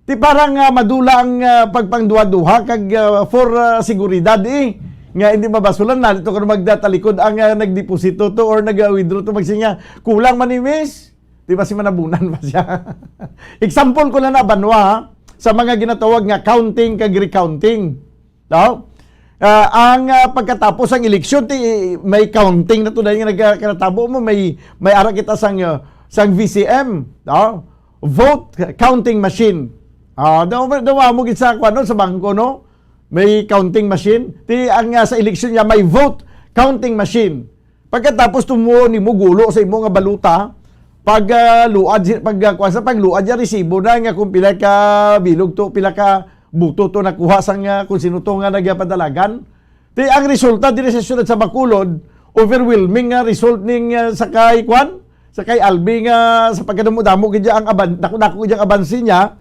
Ti parang madula ang pagpangduha-duha kag for seguridad eh. Nga hindi mabasulan na dito kung magdatalikod ang nagdeposito to or nag-withdraw to magsinya. Kulang man ni miss. Di ba si manabunan pa siya? Example ko lang na banwa sa mga ginatawag nga counting kag recounting. No? Ang pagkatapos ang eleksyon may counting na to dahil nga nagkatabo mo may ara kita sang VCM, no? Vote counting machine. Dawa mo gid sa kuno sa bangko no. May counting machine. Ang sa eleksyon niya may vote counting machine. Pagkatapos tumuo ni mo gulo sa imo nga baluta pagluad ya resibo na nga kung pila ka bilog to pila ka buto to nakuha sang kung sino to nga nagyapadalagan. Ang resulta diri sa syudad sa Bacolod overwhelming nga result ning sakay Albi nga sa pagkadamo-damo gid ang dako gid ang abansi niya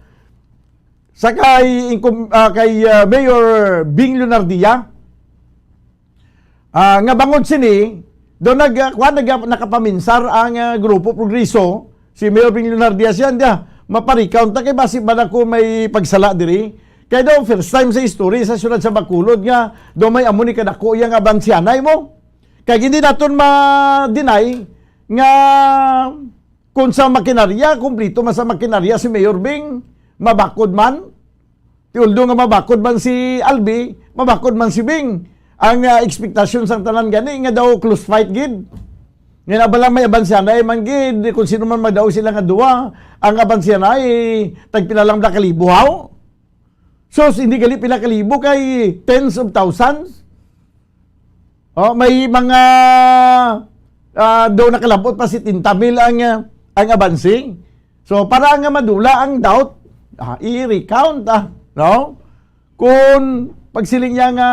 sakay kay Mayor Bing Leonardia nga bangod sini doon nakapaminsar ang Grupo Progreso, si Mayor Bing Leonardia siya, maparicount na kay basi ba na ko may pagsala diri. Kaya daw, first time sa history sa syudad sa Bacolod nga, daw may amo ni kadako yung abansyanay mo. Kaya hindi natin ma-deny nga kung sa makinarya, kumplito man sa makinarya si Mayor Bing, mabakod man. Tiuldo nga mabakod man si Albi, mabakod man si Bing. Ang expectation sang tanan gani nga daw close fight gid. Nga nabalang may abansyanay man gid kung sino man magdaw sila nga duwa, ang abansyanay tagpila lang da kalibo haw. So hindi gali pila kalibo kay tens of thousands. May mga daw nakalabot pa si 70,000 ang abansing. So para nga madula ang doubt, i-recount no? Kung pagsiling niya nga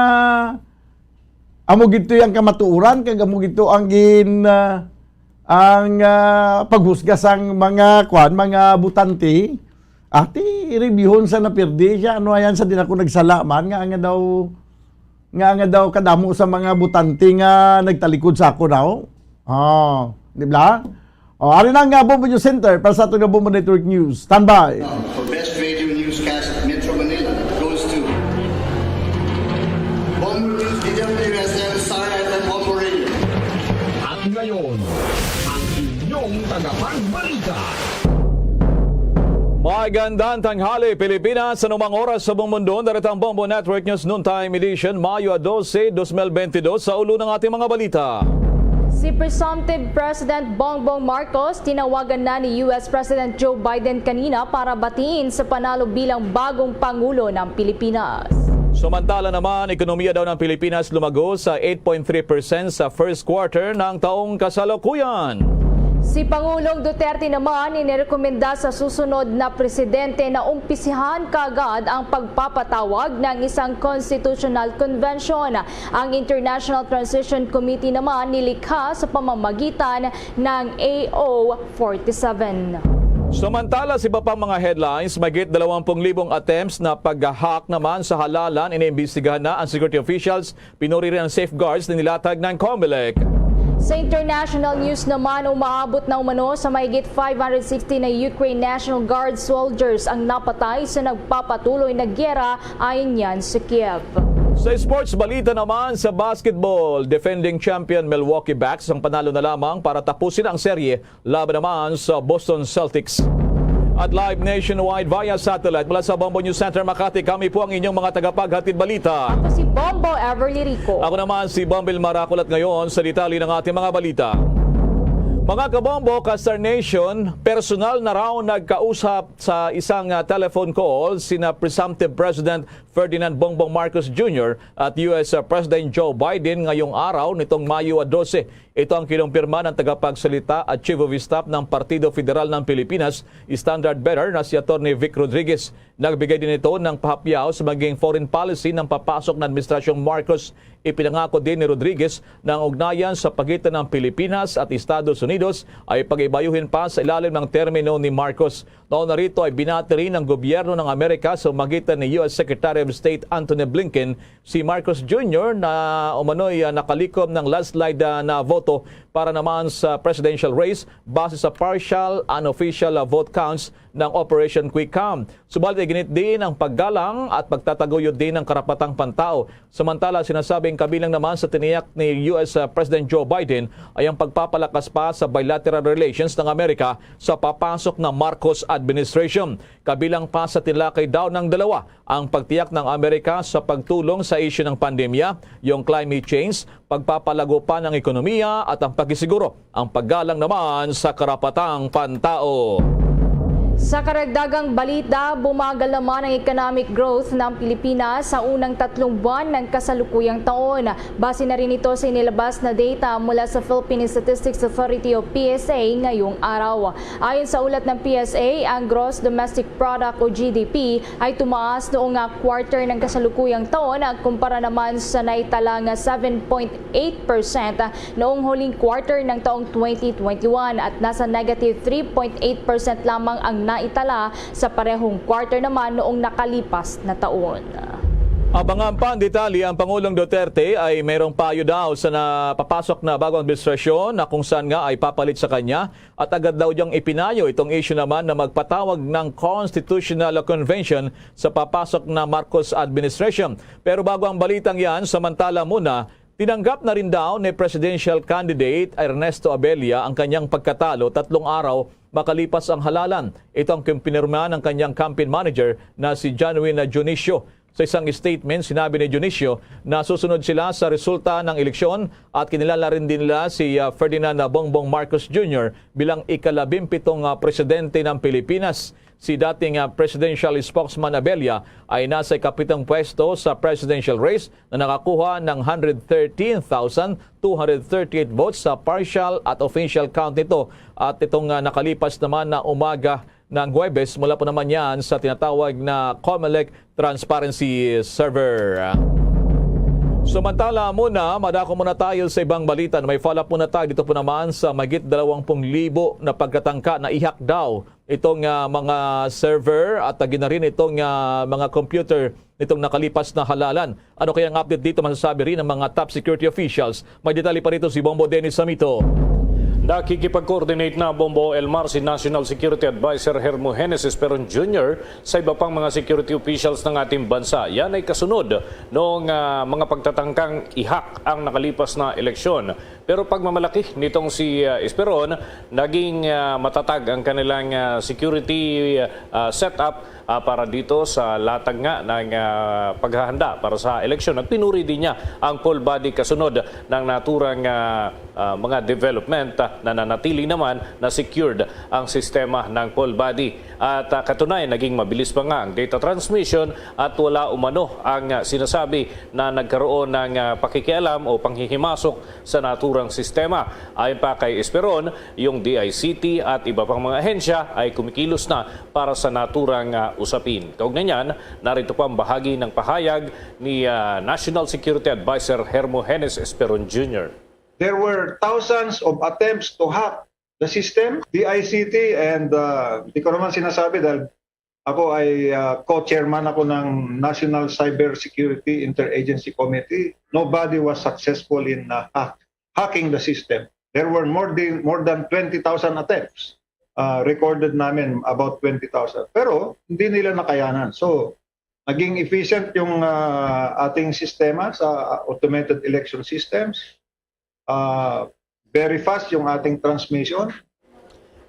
amo gito yang kamatuuran kag amo gito ang paghusga sang mga butante reviewon sa napirdi siya ano ayan sa din ako nagsala man nga daw kadamo sa mga butante nga nagtalikod sa ako daw di ba ari na nga Bombo News Center para sa atong Bombo Network News standby. For best radio newscast at Metro Manila goes to Bombo News DWSM Star FM Bombo Radio. At ngayon, ang inyong tagapagbalita. Magandang tanghali Pilipinas, anumang oras sa buong mundo, daratang Bombo Network News Noontime Edition, Mayo 12, 2022 sa ulo ng ating mga balita. Si Presumptive President Bongbong Marcos tinawagan na ni US President Joe Biden kanina para batiin sa panalo bilang bagong Pangulo ng Pilipinas. Samantala naman, ekonomiya daw ng Pilipinas lumago sa 8.3% sa first quarter ng taong kasalukuyan. Si Pangulong Duterte naman inirekomenda sa susunod na presidente na umpisihan kaagad ang pagpapatawag ng isang constitutional convention. Ang International Transition Committee naman nilikha sa pamamagitan ng AO 47. Samantala, sa iba pang mga headlines, mahigit 20,000 attempts na pag-hack naman sa halalan, iniimbestigahan na ang security officials, pinuri rin ang safeguards na nilatag ng COMELEC. Sa international news naman, umaabot na umano sa mahigit 560 na Ukraine National Guard soldiers ang napatay sa nagpapatuloy na gyera ayon yan sa Kiev. Sa sports balita naman sa basketball, defending champion Milwaukee Bucks ang panalo na lamang para tapusin ang serye laban naman sa Boston Celtics. At live nationwide via satellite mula sa Bombo News Center Makati, kami po ang inyong mga tagapaghatid balita. Ako si Bombo Everly Rico. Ako naman si Bombil Maraculat ngayon sa detalye ng ating mga balita. Mga kabombo, ka-Star Nation, personal na raw nagkausap sa isang telephone call sina presumptive President Ferdinand Bongbong Marcos Jr. at US President Joe Biden ngayong araw nitong Mayo 12. Ito ang kinumpirma ng tagapagsalita at Chief of Staff ng Partido Federal ng Pilipinas, Standard Bearer na si Atty. Vic Rodriguez. Nagbigay din ito ng pahapyaw sa maging foreign policy ng papasok na Administrasyong Marcos. Ipinangako din ni Rodriguez na ang ugnayan sa pagitan ng Pilipinas at Estados Unidos ay pag-ibayuhin pa sa ilalim ng termino ni Marcos. Noon na rito ay binati rin ng gobyerno ng Amerika sa magitan ni US Secretary of State Antony Blinken si Marcos Jr. na umano'y nakalikom ng landslide na voto para naman sa presidential race base sa partial unofficial vote counts ng Operation Quick Count. Subalit iginit din ang paggalang at pagtataguyod din ng karapatang pantao. Samantala, sinasabing kabilang naman sa tiniyak ni US President Joe Biden ay ang pagpapalakas pa sa bilateral relations ng Amerika sa papasok ng Marcos administration. Kabilang pa sa tinilakay daw ng dalawa ang pagtiyak ng Amerika sa pagtulong sa issue ng pandemya, yung climate change, pagpapalago pa ng ekonomiya at ang pagsisiguro ang paggalang naman sa karapatang pantao. Sa karagdagang balita, bumagal naman ang economic growth ng Pilipinas sa unang 3 buwan ng kasalukuyang taon. Base na rin ito sa inilabas na data mula sa Philippine Statistics Authority o PSA ngayong araw. Ayon sa ulat ng PSA, ang Gross Domestic Product o GDP ay tumaas noong quarter ng kasalukuyang taon kumpara naman sa naitalang 7.8% noong huling quarter ng taong 2021 at nasa negative 3.8% lamang ang naitala sa parehong quarter naman noong nakalipas na taon. Abangan pa ang detalye, ang Pangulong Duterte ay mayroong payo daw sa napapasok na bagong administrasyon na kung saan nga ay papalit sa kanya at agad daw diyang ipinayo itong issue naman na magpatawag ng Constitutional Convention sa papasok na Marcos administration. Pero bago ang balitang yan, samantala muna, tinanggap na rin daw ni presidential candidate Ernesto Abella ang kanyang pagkatalo 3 araw makalipas ang halalan. Ito ang pinirma ng kanyang campaign manager na si Januina Dionisio. Sa isang statement, sinabi ni Dionisio na susunod sila sa resulta ng eleksyon at kinilala rin din nila si Ferdinand Bongbong Marcos Jr. bilang ika-17 presidente ng Pilipinas. Si dating presidential spokesman Abella ay nasa ikapitong pwesto sa presidential race na nakakuha ng 113,238 votes sa partial at official count nito. At itong nakalipas naman na umaga ng Huwebes, mula po naman yan sa tinatawag na COMELEC Transparency Server. Samantala muna, madako muna tayo sa ibang balita. May follow-up muna tayo dito po naman sa mahigit 20,000 na pagkatangka na ihak daw itong mga server at na rin itong mga computer nitong nakalipas na halalan. Ano kaya ang update dito masasabi rin ng mga top security officials? May detalye pa rito si Bombo Dennis Samito. Nakikipag-coordinate na Bombo Elmar si National Security Advisor Hermogenes Esperon Jr. sa iba pang mga security officials ng ating bansa. Yan ay kasunod noong mga pagtatangkang ihak ang nakalipas na eleksyon. Pero pagmamalaki nitong si Esperon, naging matatag ang kanilang security setup para dito sa latag nga ng paghahanda para sa eleksyon. At pinuri din niya ang poll body kasunod ng naturang mga development na nanatili naman na secured ang sistema ng poll body. At katunayan, naging mabilis pa nga ang data transmission at wala umano ang sinasabi na nagkaroon ng pakikialam o panghihimasok sa naturang sistema. Ayon pa kay Esperon, yung DICT at iba pang mga ahensya ay kumikilos na para sa naturang usapin. Kaugnay niyan, narito pa ang bahagi ng pahayag ni National Security Advisor Hermogenes Esperon Jr. There were thousands of attempts to hack the system, the ICT, and di ko naman sinasabi dahil ako ay co-chairman ako ng National Cybersecurity Interagency Committee. Nobody was successful in hacking the system. There were more than 20,000 attempts. Recorded namin about 20,000. Pero hindi nila nakayanan. So, naging efficient yung ating sistema sa automated election systems. Very fast yung ating transmission.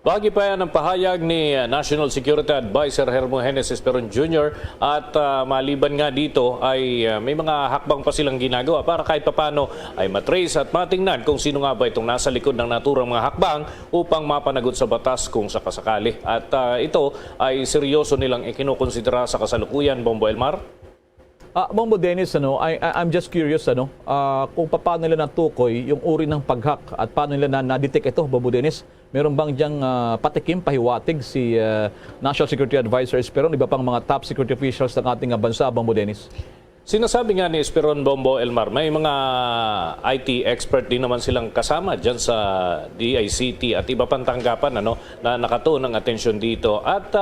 Bahagi pa yan ang pahayag ni National Security Advisor Hermo Heneses Peron Jr. At maliban nga dito ay may mga hakbang pa silang ginagawa para kahit papano ay matrace at matingnan kung sino nga ba itong nasa likod ng naturang mga hakbang upang mapanagot sa batas kung sakasakali. At ito ay seryoso nilang ikinukonsidera sa kasalukuyan, Bombo Elmar. Bombo Dennis, I'm just curious kung paano nila natukoy yung uri ng pag-hack at paano nila na-detect ito, Bombo Dennis. Meron bang diyang patikim, pahiwatig si National Security Advisor Esperon, iba pang mga top security officials ng ating bansa, Bombo Dennis? Sinasabi nga ni Esperon, Bombo Elmar, may mga IT expert din naman silang kasama dyan sa DICT at iba pang tanggapan na nakatuon ng atensyon dito. At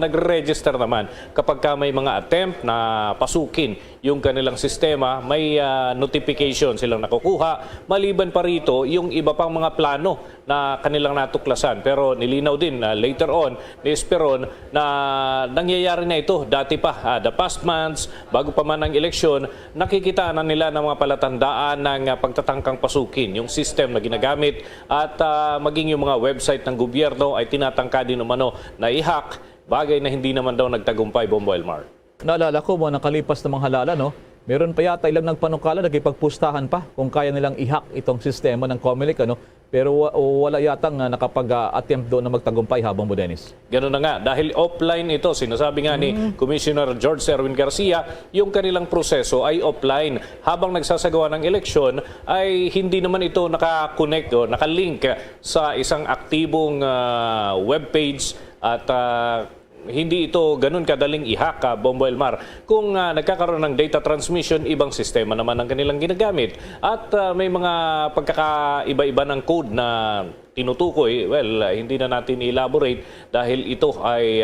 nagre-register naman kapag may mga attempt na pasukin yung kanilang sistema, may notification silang nakukuha. Maliban pa rito, yung iba pang mga plano na kanilang natuklasan. Pero nilinaw din later on ni Esperon na nangyayari na ito dati pa, the past months, bago pa man ang eleksyon, nakikita na nila ng mga palatandaan ng pagtatangkang pasukin yung system na ginagamit at maging yung mga website ng gobyerno ay tinatangka din umano na i-hack, bagay na hindi naman daw nagtagumpay, Bombo Elmar. Naalala ko, mga nakalipas na mga halala, meron pa yata ilang nagpanukala, nagipagpustahan pa kung kaya nilang i-hack itong sistema ng COMELEC, pero wala yatang nakapag-attempt doon na magtagumpay, habang mo, Dennis. Ganun na nga, dahil offline ito, sinasabi nga ni Commissioner George Erwin Garcia, yung kanilang proseso ay offline. Habang nagsasagawa ng eleksyon, ay hindi naman ito nakakonect o nakalink sa isang aktibong webpage at hindi ito ganun kadaling i-hack, Bombo Elmar. Kung nagkakaroon ng data transmission, ibang sistema naman ang kanilang ginagamit. At may mga pagkakaiba-iba ng code na tinutukoy, hindi na natin elaborate dahil ito ay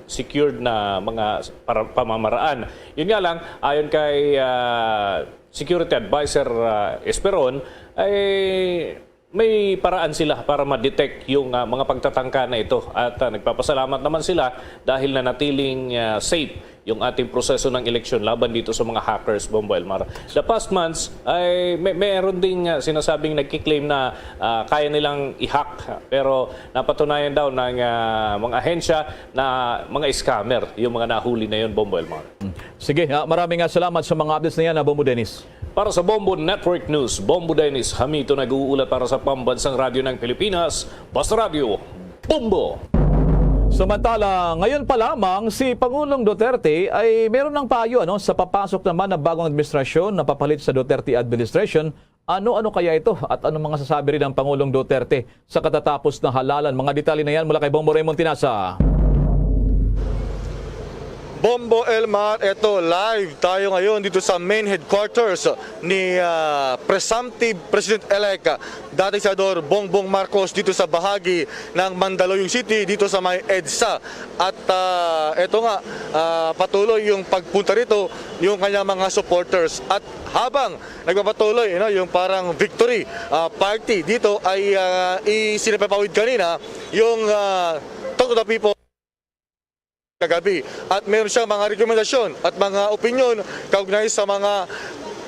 secured na mga pamamaraan. Yun nga lang, ayon kay Security Advisor Esperon, ay may paraan sila para ma-detect yung mga pagtatangka na ito at nagpapasalamat naman sila dahil nanatiling safe yung ating proseso ng eleksyon laban dito sa mga hackers, Bombo Elmar. The past months ay mayroon ding sinasabing nagkiklaim na kaya nilang i-hack pero napatunayan daw ng mga ahensya na mga scammer yung mga nahuli na yun, Bombo Elmar. Sige, maraming salamat sa mga updates na yan, Bombo Dennis. Para sa Bombo Network News, Bombo Dennis Hamito nag-uulat para sa Pambansang Radyo ng Pilipinas, Basta Radio, Bombo! Samantala, ngayon pa lamang si Pangulong Duterte ay meron ng payo sa papasok naman na bagong administrasyon na papalit sa Duterte administration. Ano-ano kaya ito at anong mga sasabi rin ng Pangulong Duterte sa katatapos na halalan? Mga detalye na yan mula kay Bombo Raymond Tinasa. Bombo Elmar, eto live tayo ngayon dito sa main headquarters ni presumptive President-elect dating Senador Bongbong Marcos dito sa bahagi ng Mandaluyong City dito sa may EDSA. At eto nga, patuloy yung pagpunta rito yung kanyang mga supporters. At habang nagpapatuloy yung parang victory party dito ay isinapapawid kanina yung Talk to the People kagabi. At meron siyang mga rekomendasyon at mga opinyon kaugnay sa mga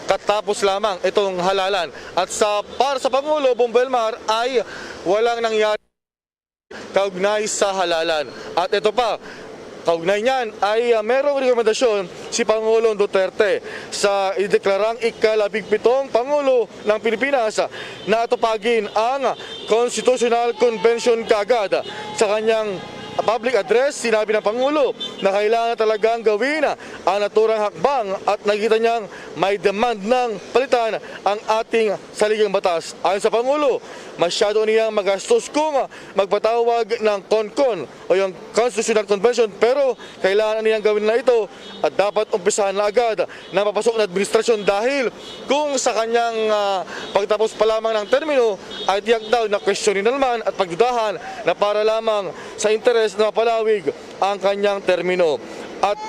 katapos lamang itong halalan. At para sa Pangulo, Bombo Elmar, ay walang nangyari kaugnay sa halalan. At ito pa, kaugnay niyan ay merong rekomendasyon si Pangulong Duterte sa ideklarang ika-17 Pangulo ng Pilipinas na atupagin ang Constitutional Convention kagad. Sa kanyang public address, sinabi ng Pangulo na kailangan talagang gawin ang naturang hakbang at nakita niyang may demand ng palitan ang ating saligang batas. Ayon sa Pangulo, masyado niyang magastos kung magpatawag ng CONCON o yung Constitutional Convention, pero kailangan niyang gawin na ito at dapat umpisahan na agad na papasok na administrasyon dahil kung sa kanyang pagtapos pa lamang ng termino ay tiyak daw na questionin na naman at pagdudahan na para lamang sa interes na mapalawig ang kanyang termino. At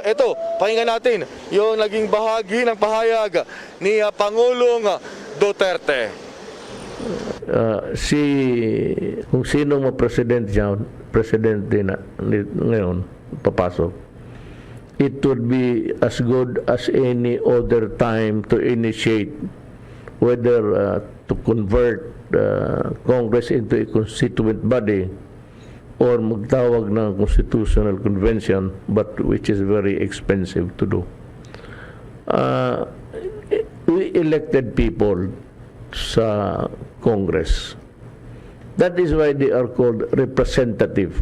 ito, pakinggan natin yung naging bahagi ng pahayag ni Pangulong Duterte. Kung sino mo presidente na ngayon papasok, it would be as good as any other time to initiate whether to convert Congress into a constituent body or magtawag ng constitutional convention, but which is very expensive to do. We elected people sa Congress. That is why they are called representative,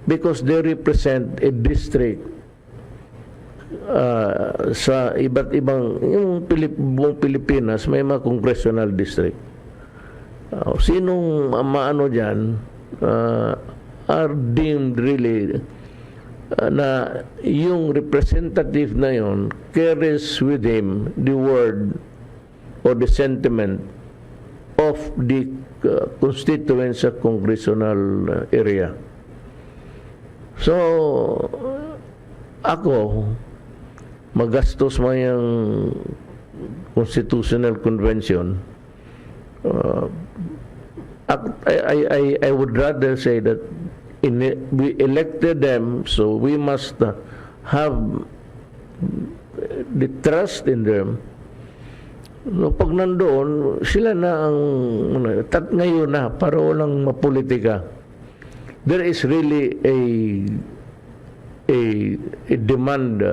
because they represent a district sa iba't ibang, yung buong Pilipinas may mga congressional district. Sinong maano dyan are deemed really na yung representative na yon carries with him the word or the sentiment of the constituents sa congressional area. So, ako, magastos mo yung constitutional convention. I would rather say that we elected them, so we must have the trust in them. No, pag nandoon, sila na ang ngayon na para walang mapolitika. There is really a demand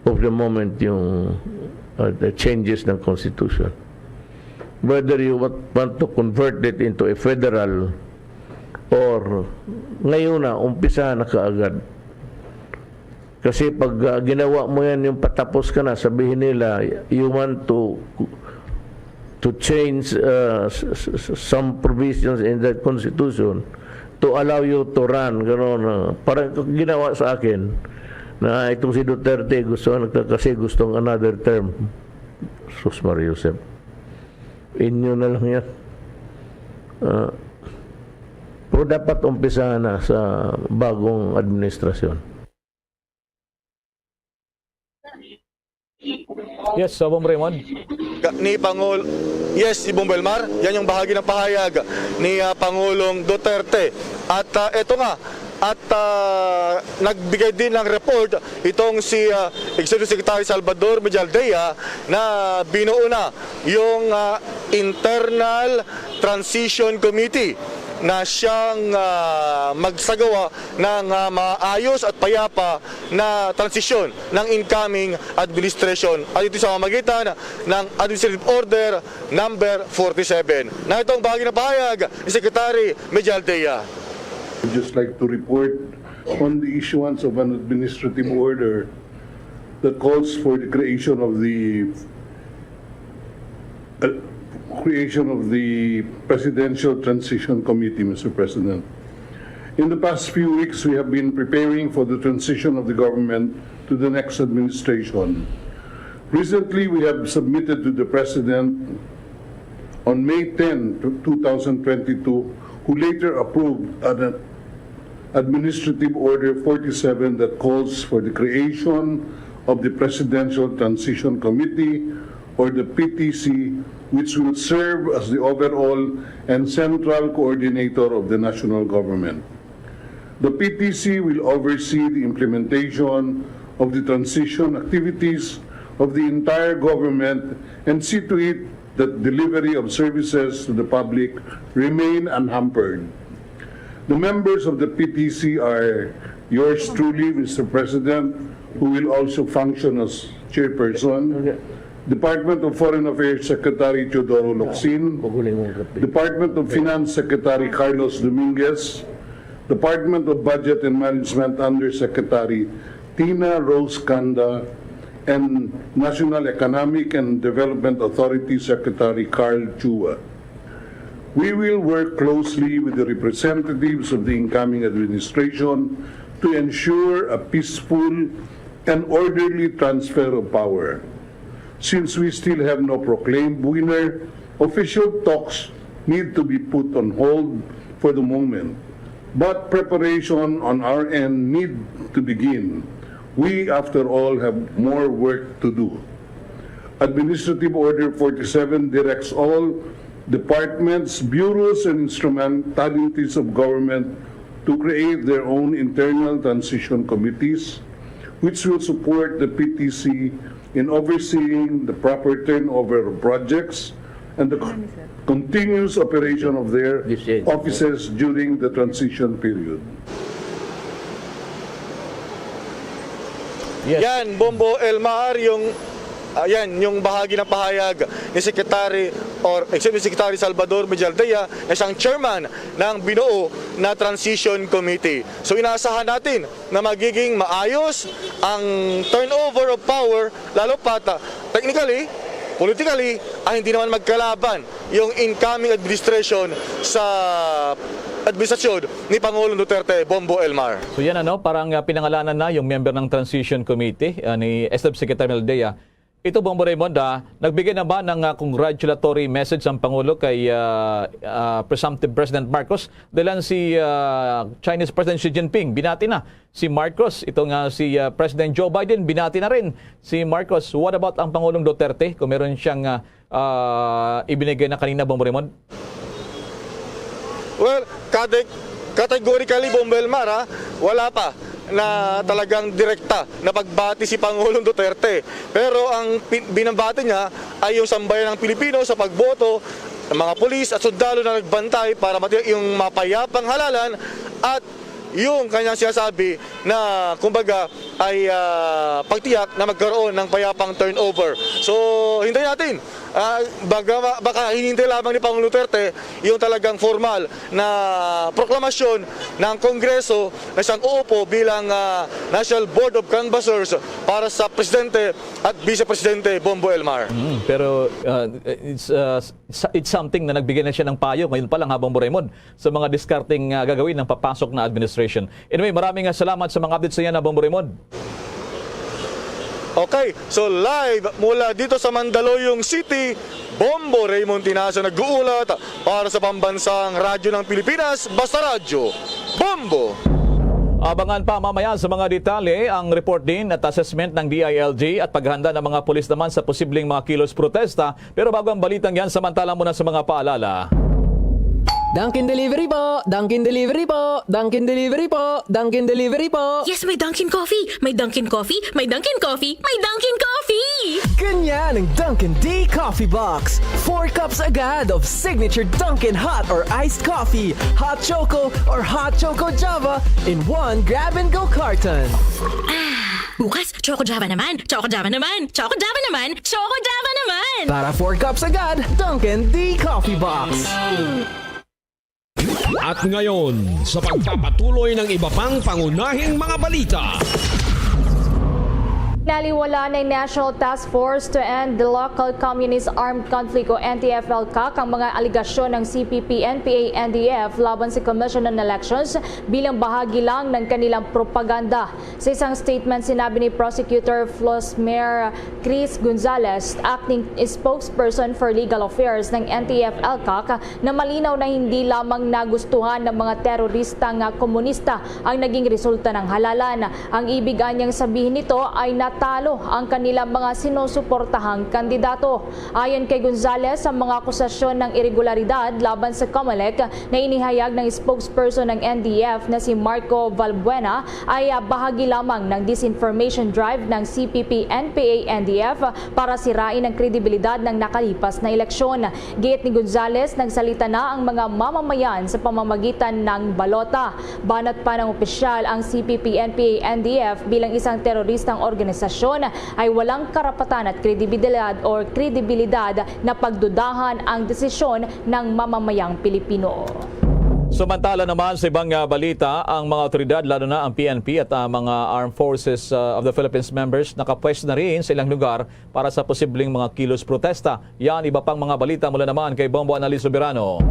of the moment yung the changes ng constitution. Whether you want to convert it into a federal or ngayon na umpisa na kaagad. Kasi pag ginawa mo yan yung patapos ka na, sabihin nila you want to change some provisions in the constitution to allow you to run, gano'n. Parang ginawa sa akin na itong si Duterte kasi gustong another term. Sus Maria Josep, inyo na lang yan. Pero dapat umpisa na sa bagong administrasyon. Yes, Bong Raymond. Ni Yes, Ibong Belmar, yan yung bahagi ng pahayag ni Pangulong Duterte. At ito nga, nagbigay din ng report itong si Executive Secretary Salvador Medialdea na binuo na yung Internal Transition Committee na siyang magsagawa ng maayos at payapa na transisyon ng incoming administration at ito sa pamamagitan ng Administrative Order number 47. Na itong bahagi ng pahayag ni Secretary Medialdea. I'd just like to report on the issuance of an administrative order that calls for the creation of the Presidential Transition Committee, Mr. President. In the past few weeks, we have been preparing for the transition of the government to the next administration. Recently, we have submitted to the President on May 10, 2022, who later approved an Administrative Order 47 that calls for the creation of the Presidential Transition Committee, or the PTC, which will serve as the overall and central coordinator of the national government. The PTC will oversee the implementation of the transition activities of the entire government and see to it that delivery of services to the public remain unhampered. The members of the PTC are yours truly, Mr. President, who will also function as chairperson, Department of Foreign Affairs Secretary Teodoro Locsin, Department of Finance Secretary Carlos Dominguez, Department of Budget and Management Undersecretary Tina Rose Canda, and National Economic and Development Authority Secretary Carl Chua. We will work closely with the representatives of the incoming administration to ensure a peaceful and orderly transfer of power. Since we still have no proclaimed winner, official talks need to be put on hold for the moment. But preparation on our end need to begin. We, after all, have more work to do. Administrative Order 47 directs all departments, bureaus, and instrumentalities of government to create their own internal transition committees, which will support the PTC in overseeing the proper turnover of projects and the continuous operation of their offices during the transition period. Yan, Bombo Elmar, yung bahagi ng pahayag ni Secretary Salvador Mejaldea na siyang chairman ng binuo na Transition Committee. So inaasahan natin na magiging maayos ang turnover of power, lalo pat technically, politically, ay hindi naman magkalaban yung incoming administration sa administrasyon ni Pangulong Duterte, Bombo Elmar. So yan parang pinangalanan na yung member ng Transition Committee ni SF Secretary Mejaldea. Ito, Bombo Raymond, nagbigay na ba ng congratulatory message ang Pangulo kay presumptive President Marcos? Dahil si Chinese President Xi Jinping, binati na si Marcos. Ito nga si President Joe Biden, binati na rin si Marcos. What about ang Pangulong Duterte? Kung meron siyang ibinigay na kanina, Bombo Raymond? Well, categorically, Bombo Elmar, wala pa na talagang direkta na pagbati si Pangulong Duterte. Pero ang binabati niya ay yung sambayan ng Pilipino sa pagboto, ng mga pulis at sundalo na nagbantay para matiyak yung mapayapang halalan at yung kanyang sinasabi na kumbaga ay pagtiyak na magkaroon ng payapang turnover. So, hintayin natin. Baka hinintay lamang ni Pangulong Duterte yung talagang formal na proklamasyon ng Kongreso na siyang uupo bilang National Board of Canvassers para sa Presidente at Vice-Presidente Bombo Elmar. Pero it's something na nagbigay na siya ng payo ngayon pa lang, Bombo Raymond, sa mga discarding gagawin ng papasok na administration. Anyway, maraming salamat sa mga updates na yan, Bombo Raymond. Okay, so live mula dito sa Mandaluyong City, Bombo Raymond Tinaso nag-uulat para sa pambansang radyo ng Pilipinas, Basta Radyo, Bombo! Abangan pa mamaya sa mga detalye ang report din at assessment ng DILG at paghanda ng mga pulis naman sa posibleng mga kilos protesta. Pero bago ang balitang yan, samantala muna sa mga paalala. Dunkin' Delivery po! Dunkin' Delivery po! Dunkin' Delivery po! Dunkin' Delivery po! Yes, may Dunkin' Coffee! May Dunkin' Coffee! May Dunkin' Coffee! May Dunkin' Coffee! Ganyan ang Dunkin' Day Coffee Box! 4 cups agad of signature Dunkin' hot or iced coffee, hot choco or hot choco java in one grab-and-go carton. Bukas, Choco Java naman! Choco Java naman! Choco Java naman! Choco Java naman! Para 4 cups agad, Dunkin' Day Coffee Box! At ngayon, sa pagpapatuloy ng iba pang pangunahing mga balita. Naliwala ng National Task Force to End the Local Communist Armed Conflict o NTF-ELCAC ang mga aligasyon ng CPP, NPA, NDF laban sa Commission on Elections bilang bahagi lang ng kanilang propaganda. Sa isang statement, sinabi ni Prosecutor Flosmer Chris Gonzalez, acting spokesperson for legal affairs ng NTF-ELCAC, na malinaw na hindi lamang nagustuhan ng mga teroristang komunista ang naging resulta ng halalan. Ang ibig niyang sabihin nito ay natalo ang kanilang mga sinusuportahang kandidato. Ayon kay Gonzales, ang mga akusasyon ng irregularidad laban sa COMELEC na inihayag ng spokesperson ng NDF na si Marco Valbuena ay bahagi lamang ng disinformation drive ng CPP, NPA, NDF para sirain ang kredibilidad ng nakalipas na eleksyon. Giit ni Gonzales, nagsalita na ang mga mamamayan sa pamamagitan ng balota. Banat pa ng opisyal ang CPP, NPA, NDF bilang isang teroristang organisasyon ay walang karapatan at kredibilidad na pagdudahan ang desisyon ng mamamayang Pilipino. Samantala naman sa ibang balita, ang mga otoridad, lalo na ang PNP at mga Armed Forces of the Philippines members, nakapwesto na rin sa ilang lugar para sa posibleng mga kilos protesta. Yan, iba pang mga balita mula naman kay Bombo Annalise Soberano.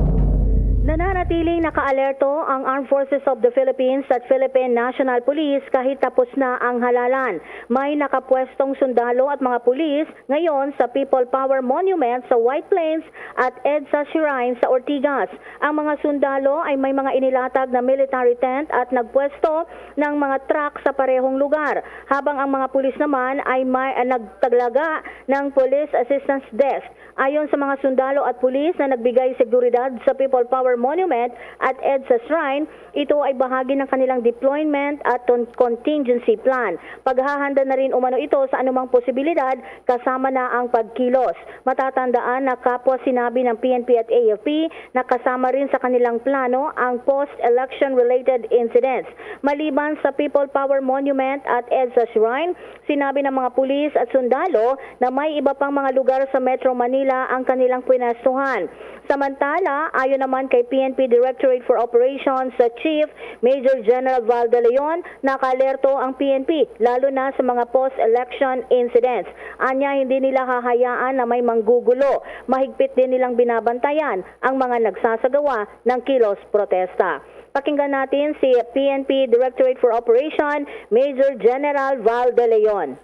Nananatiling naka-alerto ang Armed Forces of the Philippines at Philippine National Police kahit tapos na ang halalan. May nakapwestong sundalo at mga pulis ngayon sa People Power Monument sa White Plains at EDSA Shrine sa Ortigas. Ang mga sundalo ay may mga inilatag na military tent at nagpwesto ng mga truck sa parehong lugar. Habang ang mga pulis naman ay may nagtaglaga ng Police Assistance Desk. Ayon sa mga sundalo at pulis na nagbigay seguridad sa People Power Power Monument at EDSA Shrine. Ito ay bahagi ng kanilang deployment at contingency plan. Paghahanda na rin umano ito sa anumang posibilidad kasama na ang pagkilos. Matatandaan na kapwa sinabi ng PNP at AFP na kasama rin sa kanilang plano ang post-election related incidents. Maliban sa People Power Monument at EDSA Shrine, sinabi ng mga pulis at sundalo na may iba pang mga lugar sa Metro Manila ang kanilang pwestuhan. Samantala, ayon naman kay PNP Directorate for Operations sa Chief Major General Val de Leon, nakalerto ang PNP lalo na sa mga post-election incidents. Anya, hindi nila hahayaan na may manggugulo. Mahigpit din nilang binabantayan ang mga nagsasagawa ng kilos protesta. Pakinggan natin si PNP Directorate for Operation Major General Val de Leon.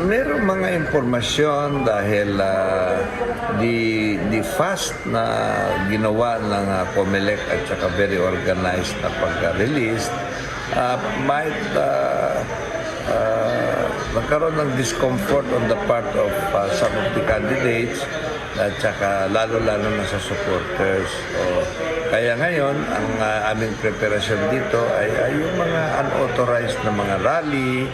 Merong mga impormasyon dahil the fast na ginawa ng COMELEC at saka very organized na pag-release might magkaroon ng discomfort on the part of some of the candidates at saka lalo-lalo na sa supporters. Kaya ngayon, ang aming preparasyon dito ay yung mga unauthorized na mga rally,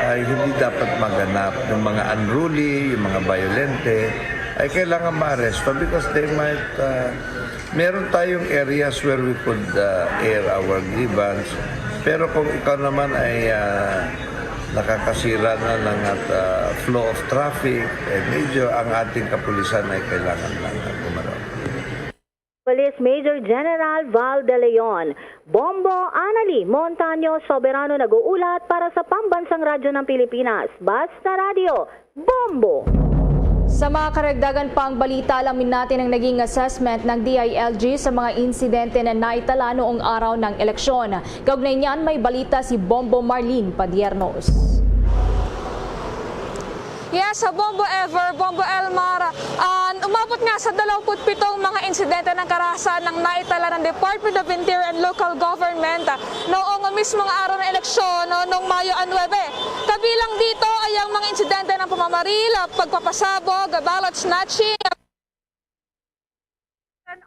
ay hindi dapat maganap. Yung mga unruly, yung mga violente, ay kailangan ma-arresto because they might, meron tayong areas where we could air our grievance. Pero kung ikaw naman ay nakakasira na ng flow of traffic, medyo ang ating kapulisan ay kailangan lang gumalaw. Police Major General Val de Leon. Bombo Anali Montaño Soberano nag-uulat para sa Pambansang Radyo ng Pilipinas. Basta Radio, Bombo! Sa mga karagdagan pang balita, alamin natin ang naging assessment ng DILG sa mga insidente na naitala noong araw ng eleksyon. Kaugnay niyan, may balita si Bombo Marlene Padiernos. Yes, sa Bombo Ever, Bombo Elmar, umabot nga sa 27 mga insidente ng karahasan ng naitala ng Department of Interior and Local Government noong mismong araw ng eleksyon noong Mayo 9. Kabilang dito ay ang mga insidente ng pamamaril, pagpapasabog, ballot snatching,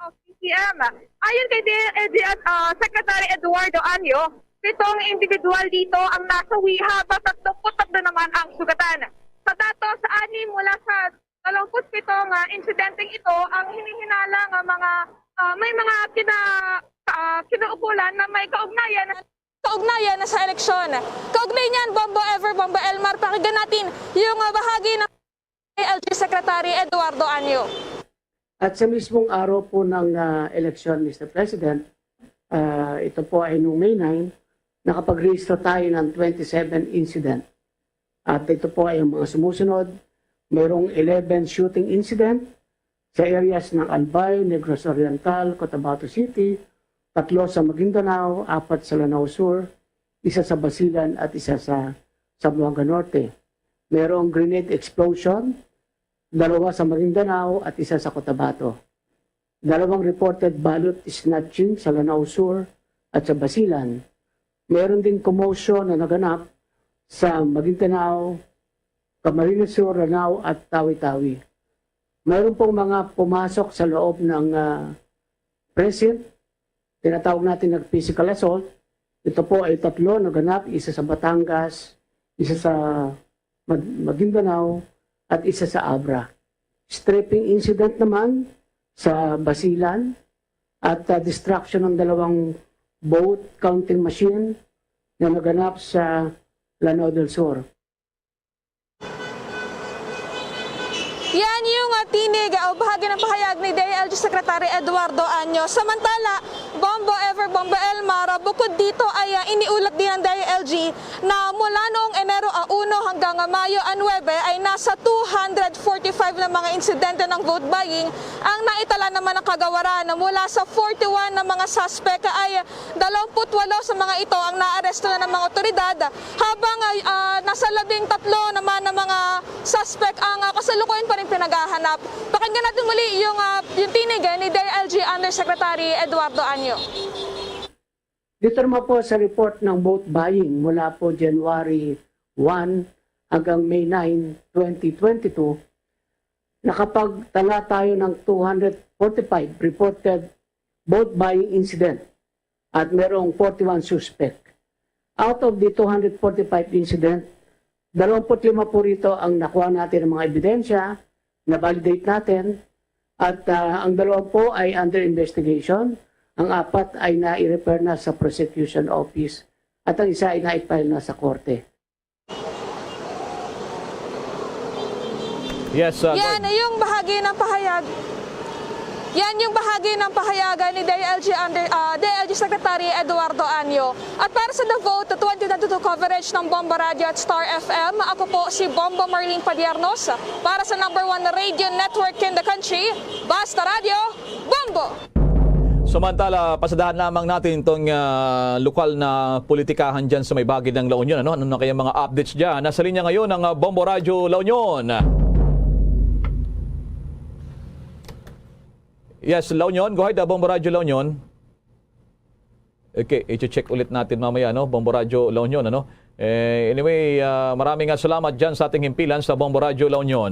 of CCM. Ayon kay Secretary Eduardo Anyo, 7 individual dito ang nasawi habang 33 naman ang sugatan. Sa datos, 6 mula sa 27 insidenteng ito ang hinihinalang may mga kinaukulan na may kaugnayan na sa eleksyon. Kaugnay niyan, Bombo Ever, Bombo Elmar, pakinggan natin yung bahagi ng DILG Secretary Eduardo Anyo. At sa mismong araw po ng eleksyon, Mr. President, ito po ay noong May 9, nakapag-register tayo ng 27 incident. At ito po ay ang mga sumusunod. Mayroong 11 shooting incident sa areas ng Albay, Negros Oriental, Cotabato City, 3 sa Maguindanao, 4 sa Lanao Sur, 1 sa Basilan at 1 sa Zamboanga Norte. Mayroong grenade explosion, 2 sa Maguindanao at 1 sa Cotabato. 2 reported ballot snatching sa Lanao Sur at sa Basilan. Mayroon din commotion na naganap sa Maguindanao, Camarines Sur, Lanao at Tawi-Tawi. Mayroon pong mga pumasok sa loob ng precinct, tinatawag natin nag-physical assault. Ito po ay 3 naganap, 1 sa Batangas, 1 sa Maguindanao at 1 sa Abra. Stripping incident naman sa Basilan at destruction ng 2 vote counting machine na naganap sa Lanao del Sur. Yan yung tinig o bahagi ng pahayag ni DILG Secretary Eduardo Anyo. Samantala, Bombo Ever, Bombo Elmar, bukod dito ay iniulat din ng DILG na mula noong Enero 1 hanggang Mayo 9 ay nasa 245 na mga insidente ng vote buying ang naitala naman ng kagawaran. Mula sa 41 na mga suspect ay 28 sa mga ito ang naaresto na ng mga otoridad, habang nasa 13 naman ng mga suspect ang kasalukuyan pa rin pinaghahanap. Pakinggan natin muli yung tinig ni DILG Undersecretary Eduardo Anyo. Dito naman po sa report ng vote buying mula po January 1 hanggang May 9, 2022, nakapagtala tayo ng 245 reported boat buying incident at merong 41 suspect. Out of the 245 incident, 25 po rito ang nakuha natin ng mga ebidensya, na-validate natin, at ang 2 po ay under investigation, ang 4 ay na-i-refer na sa prosecution office, at ang isa ay na-i-file na sa korte. Yes, Yan yung bahagi ng pahayag. Yan yung bahagi ng pahayagan ni DILG Secretary Eduardo Anyo. At para sa The Vote 2022 coverage ng Bombo Radio at Star FM, ako po si Bombo Marlene Padiernos para sa #1 radio network in the country, Basta Radio, Bombo! Samantala, pasadahan lamang natin itong lokal na politikahan dyan sa may bahagi ng La Union. Ano na kaya mga updates dyan? Nasa linya ngayon ng Bombo Radio La Union. Yes, La Union. Go ahead, Bombo Radio La Union. Okay, i-check ulit natin mamaya, no? Bombo Radio La Union, ano? Anyway, maraming salamat dyan sa ating himpilan sa Bombo Radio La Union.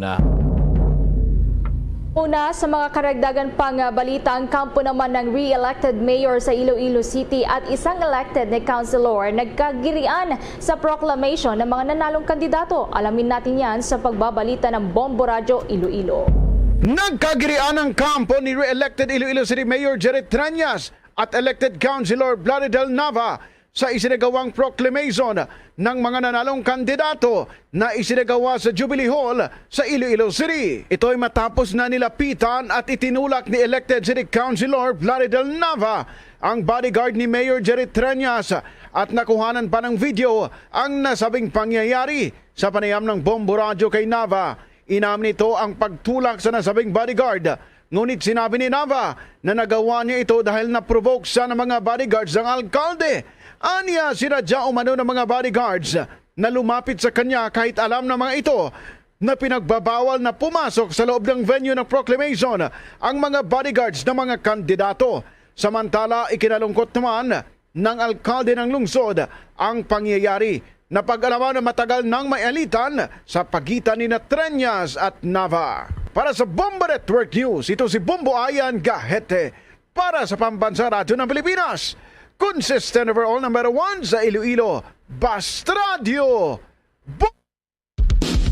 Una sa mga karagdagan pang balita, ang kampo naman ng re-elected mayor sa Iloilo City at isang elected na councilor nagkagirian sa proclamation ng mga nanalong kandidato. Alamin natin yan sa pagbabalita ng Bombo Radio Iloilo. Nagkagirian ang kampo ni re-elected Iloilo City Mayor Jerry Triñas at elected councilor Vladidel Nava sa isinagawang proclamation ng mga nanalong kandidato na isinagawa sa Jubilee Hall sa Iloilo City. Ito ay matapos na nilapitan at itinulak ni elected City Councilor Vladidel Nava ang bodyguard ni Mayor Jerry Triñas at nakuhanan pa ng video ang nasabing pangyayari. Sa panayam ng Bombo Radio kay Nava, inamin nito ang pagtulak sa nasabing bodyguard. Ngunit sinabi ni Nava na nagawa niya ito dahil na-provoke siya ng mga bodyguards ng alkalde. Aniya, sinadya umano ng mga bodyguards na lumapit sa kanya kahit alam ng mga ito na pinagbabawal na pumasok sa loob ng venue ng proclamation ang mga bodyguards ng mga kandidato. Samantala, ikinalungkot naman ng alkalde ng lungsod ang pangyayari. Napag-alaman na matagal nang may alitan sa pagitan ni Triñas at Nava. Para sa Bombo Network News, ito si Bombo Ayan Gahete para sa Pambansa Radio ng Pilipinas. Consistent overall #1 sa Iloilo, Basta Radio.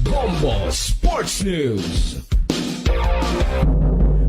Bombo Sports News.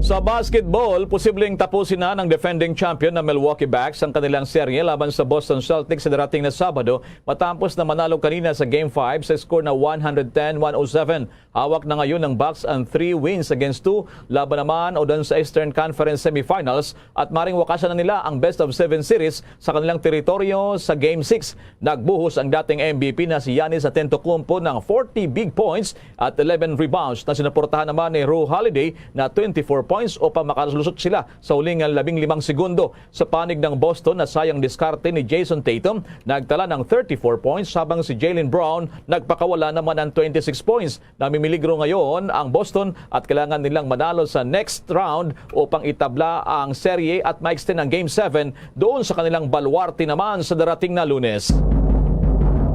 Sa basketball, posibleng tapusin na ng defending champion na Milwaukee Bucks ang kanilang serye laban sa Boston Celtics sa darating na Sabado matapos na manalo kanina sa Game 5 sa score na 110-107. Hawak na ngayon ng Bucks ang 3 wins against 2 laban naman o doon sa Eastern Conference Semifinals at maring wakasan na nila ang best of 7 series sa kanilang teritoryo sa Game 6. Nagbuhos ang dating MVP na si Giannis Antetokounmpo ng 40 big points at 11 rebounds na sinuportahan naman ni Jrue Holiday na 24 points upang makalusot sila sa huling 15 segundo. Sa panig ng Boston na sayang diskarte ni Jason Tatum, nagtala ng 34 points habang si Jaylen Brown nagpakawala naman ng 26 points. Namimiligro ngayon ang Boston at kailangan nilang manalo sa next round upang itabla ang serye at ma-extend ang Game 7 doon sa kanilang baluarte naman sa darating na Lunes.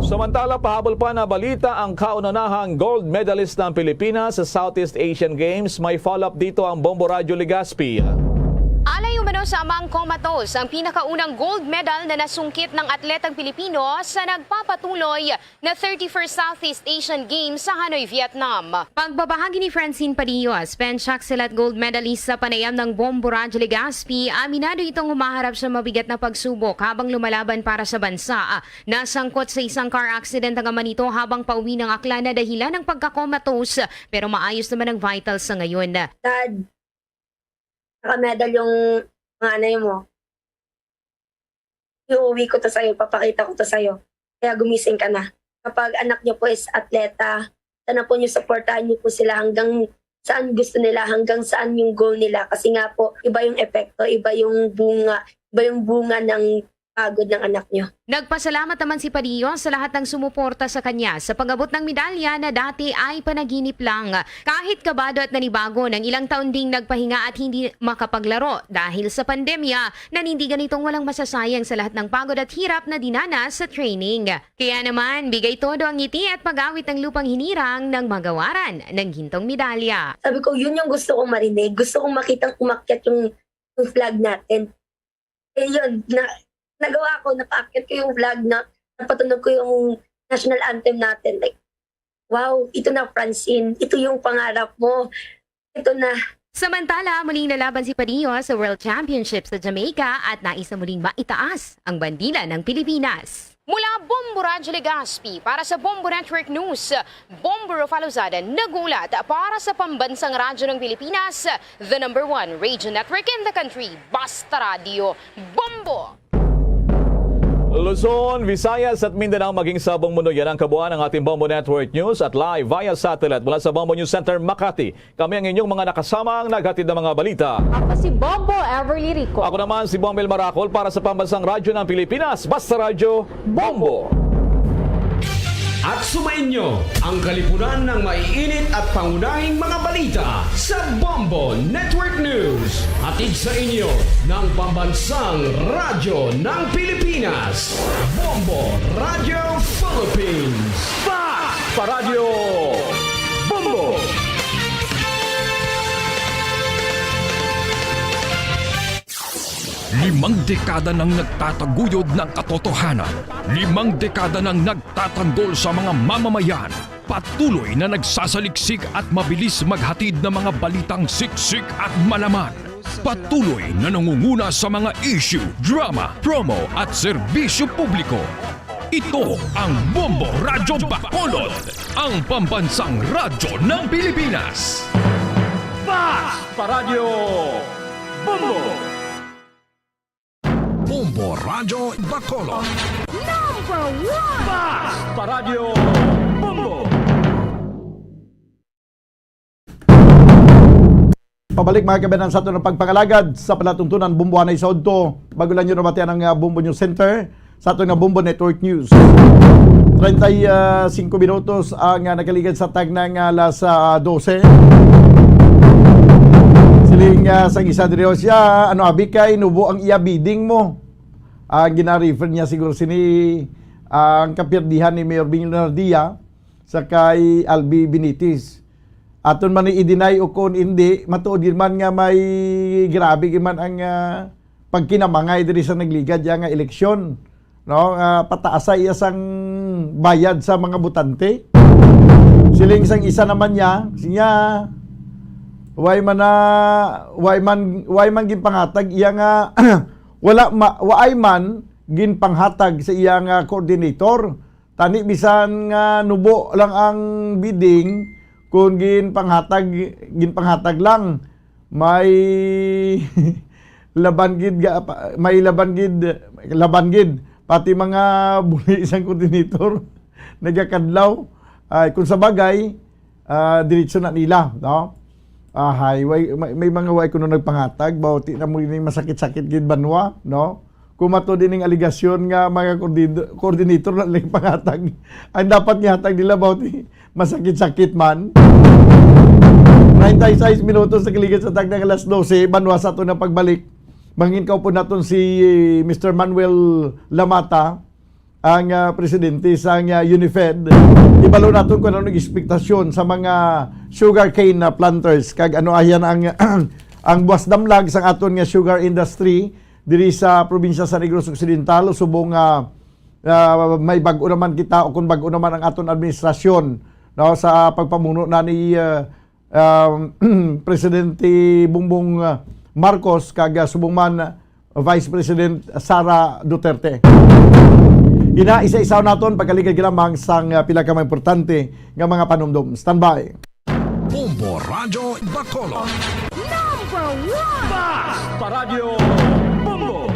Samantala, pahabol pa na balita ang kauna-nahang gold medalist ng Pilipinas sa Southeast Asian Games. May follow-up dito ang Bombo Radio Legazpi. Alay umano sa amang comatose ang pinakaunang gold medal na nasungkit ng atletang Pilipino sa nagpapatuloy na 31st Southeast Asian Games sa Hanoi, Vietnam. Pagbabahagi ni Francine Padillos, penchaksil gold medalist sa panayam ng Bombo Radio Legazpi, aminado itong humaharap sa mabigat na pagsubok habang lumalaban para sa bansa. Nasangkot sa isang car accident ang ama nito habang pauwi ng akla na dahilan ng pagkakomatose pero maayos naman ang vitals sa ngayon. Dad, naka-medal yung nanay mo. Iuwi ko to sa'yo, papakita ko to sa'yo. Kaya gumising ka na. Kapag anak niyo po is atleta, sana po niyo supportahan niyo po sila hanggang saan gusto nila, hanggang saan yung goal nila. Kasi nga po, iba yung epekto, iba yung bunga ng pagod ng anak niyo. Nagpasalamat naman si Padillo sa lahat ng sumuporta sa kanya sa pag-abot ng medalya na dati ay panaginip lang. Kahit kabado at nanibago ng ilang taon ding nagpahinga at hindi makapaglaro dahil sa pandemya, nanindigan itong walang masasayang sa lahat ng pagod at hirap na dinanas sa training. Kaya naman, bigay todo ang ngiti at pag-awit ng lupang hinirang ng magawaran ng gintong medalya. Sabi ko, yun yung gusto kong marinig. Gusto kong makitang umakyat yung flag natin. Eh yun, nagawa ko, napaakyat ko yung vlog na napatunog ko yung national anthem natin. Like, wow, ito na Francine, ito yung pangarap mo. Ito na. Samantala, muling lalaban si Padillo sa World Championship sa Jamaica at naisa muling maitaas ang bandila ng Pilipinas. Mula Bombo Radyo Legazpi para sa Bombo Network News, Bombo Rofalozada nagulat para sa pambansang radyo ng Pilipinas, the #1 radio network in the country, Basta Radio, Bombo! Luzon, Visayas at Mindanao maging sa buong mundo, yan ang kabuuan ng ating Bombo Network News at live via satellite mula sa Bombo News Center, Makati. Kami ang inyong mga nakasamang naghatid ng mga balita. Ako si Bombo Everly Rico. Ako naman si Bombel Maracol para sa pambansang radyo ng Pilipinas, Basta Radyo, Bombo! At sumainyo ang kalipunan ng maiinit at pangunahing mga balita sa Bombo Network News. Hatid sa inyo ng pambansang radyo ng Pilipinas, Bombo Radio Philippines. Basta Radio, Bombo! Limang dekada nang nagtataguyod ng katotohanan. 5 dekada nang nagtatanggol sa mga mamamayan. Patuloy na nagsasaliksik at mabilis maghatid ng mga balitang siksik at malaman. Patuloy na nangunguna sa mga issue, drama, promo at serbisyo publiko. Ito ang Bombo Radyo Bacolod, ang pambansang radyo ng Pilipinas. Basta Radio Bombo! Bombo Radyo Bacolod. #1 Basta Radio Bombo! Pabalik mga kabanan sa ito ng pagpangalagad sa palatuntunan Bumbuanay sa Odto. Bago lang nyo nabatian ng Bombo News Center sa ito ng Bombo Network News. 35 minutos ang nakaligad sa tag ng alas 12. Siling sang isa diriyo siya, abikay, nubo ang iya-bidding mo. Gina-refer niya siguro sini ang kapirdihan ni Mayor Bing Lunardia sa kay Albi Benitez. Aton man i-deny o kung hindi, matuod man nga may grabe man ang pagkinamangay diri sa nagligad yang eleksyon. No, pataasay sang bayad sa mga butante. Siling sang isa naman siya way man ginpanghatag iya nga waay man ginpanghatag sa iya nga coordinator. Tani bisan nga nubo lang ang bidding kung ginpanghatag lang may laban gid pati mga buli isang coordinator nagakadlaw kung sa bagay diretso na nila, no? May mga way kuno nagpanghatag bawti na mo ning masakit-sakit gid banwa, no? Kumato din ning aligasyon nga mga coordinator na lang panghatag. Ang dapat nihatag nila bawti masakit-sakit man. 96 minutos sa kaligid sa tag ng alas 12, banwa sa ato na pagbalik. Mangin ka po naton si Mr. Manuel Lamata, ang presidente sa UNIFED. Ibalo naton kung ano ekspektasyon sa mga sugarcane planters kag ano ayan ang buwas damlag sa aton nga sugar industry diri sa probinsya sa Negros Occidental. Subong may bag-o naman kita o kung bag-o naman ang aton administrasyon, no, sa pagpamuno na ni Presidente Bongbong Marcos kag subong man Vice President Sara Duterte. Isa-isaw naton pagkaligid lamang sang pila ka mga importante nga mga panumdum. Standby. Bombo Radyo Bacolod. #1 Basta Radio Bombo!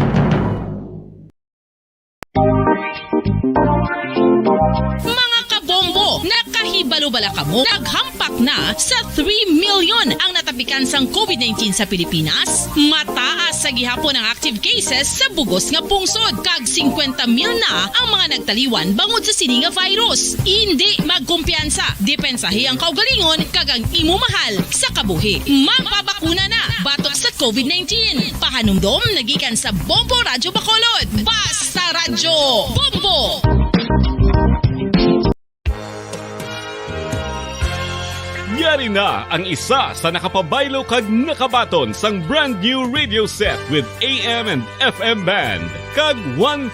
Mga kabombo, nakahibalo bala kamo? Naghampak na sa 3 million ang natapikan sang COVID-19 sa Pilipinas. Mataas sa gihapon ang active cases sa bugos nga pungsod. Kag 50 mil na ang mga nagtaliwan bangod sa sini nga virus. Hindi magkumpiyansa. Depensahi ang kaugalingon kag ang imo mahal sa kabuhi. Magpabakuna na batok sa COVID-19. Pahanumdom nagikan sa Bombo Radyo Bacolod. Basta Radyo Bombo! Yari na ang isa sa nakapabaylo kag nakabaton sang brand new radio set with AM and FM band kag 1,000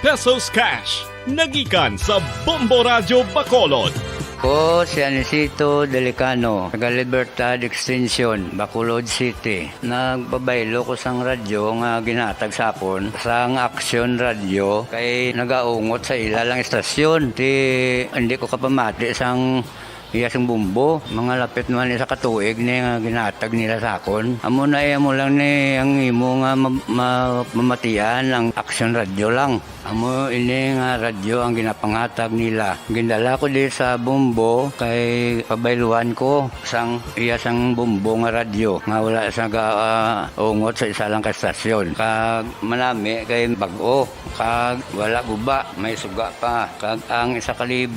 pesos cash. Nagikan sa Bombo Radio Bacolod. Ko si Anisito Delicano, taga Libertad Extension, Bacolod City. Nagpabaylo ko sang radyo nga ginatag sapon sang Action Radio kay nagaungot sa ilalang estasyon. Hindi ko kapamati sang iyasang bumbo, mga lapit naman sa katuig ni nga ginatag nila sakon. Amo na mo lang ni ang imo nga mamatian ang Action Radio lang. Amo ini nga radyo ang ginapangatag nila. Gindala ko di sa bumbo kay pabayluan ko sang iyasang bumbo nga radyo nga wala sa ungot sa isa lang ka estasyon. Kag manami kay bag-o, kag wala guba, may suga pa. Kag ang 1,000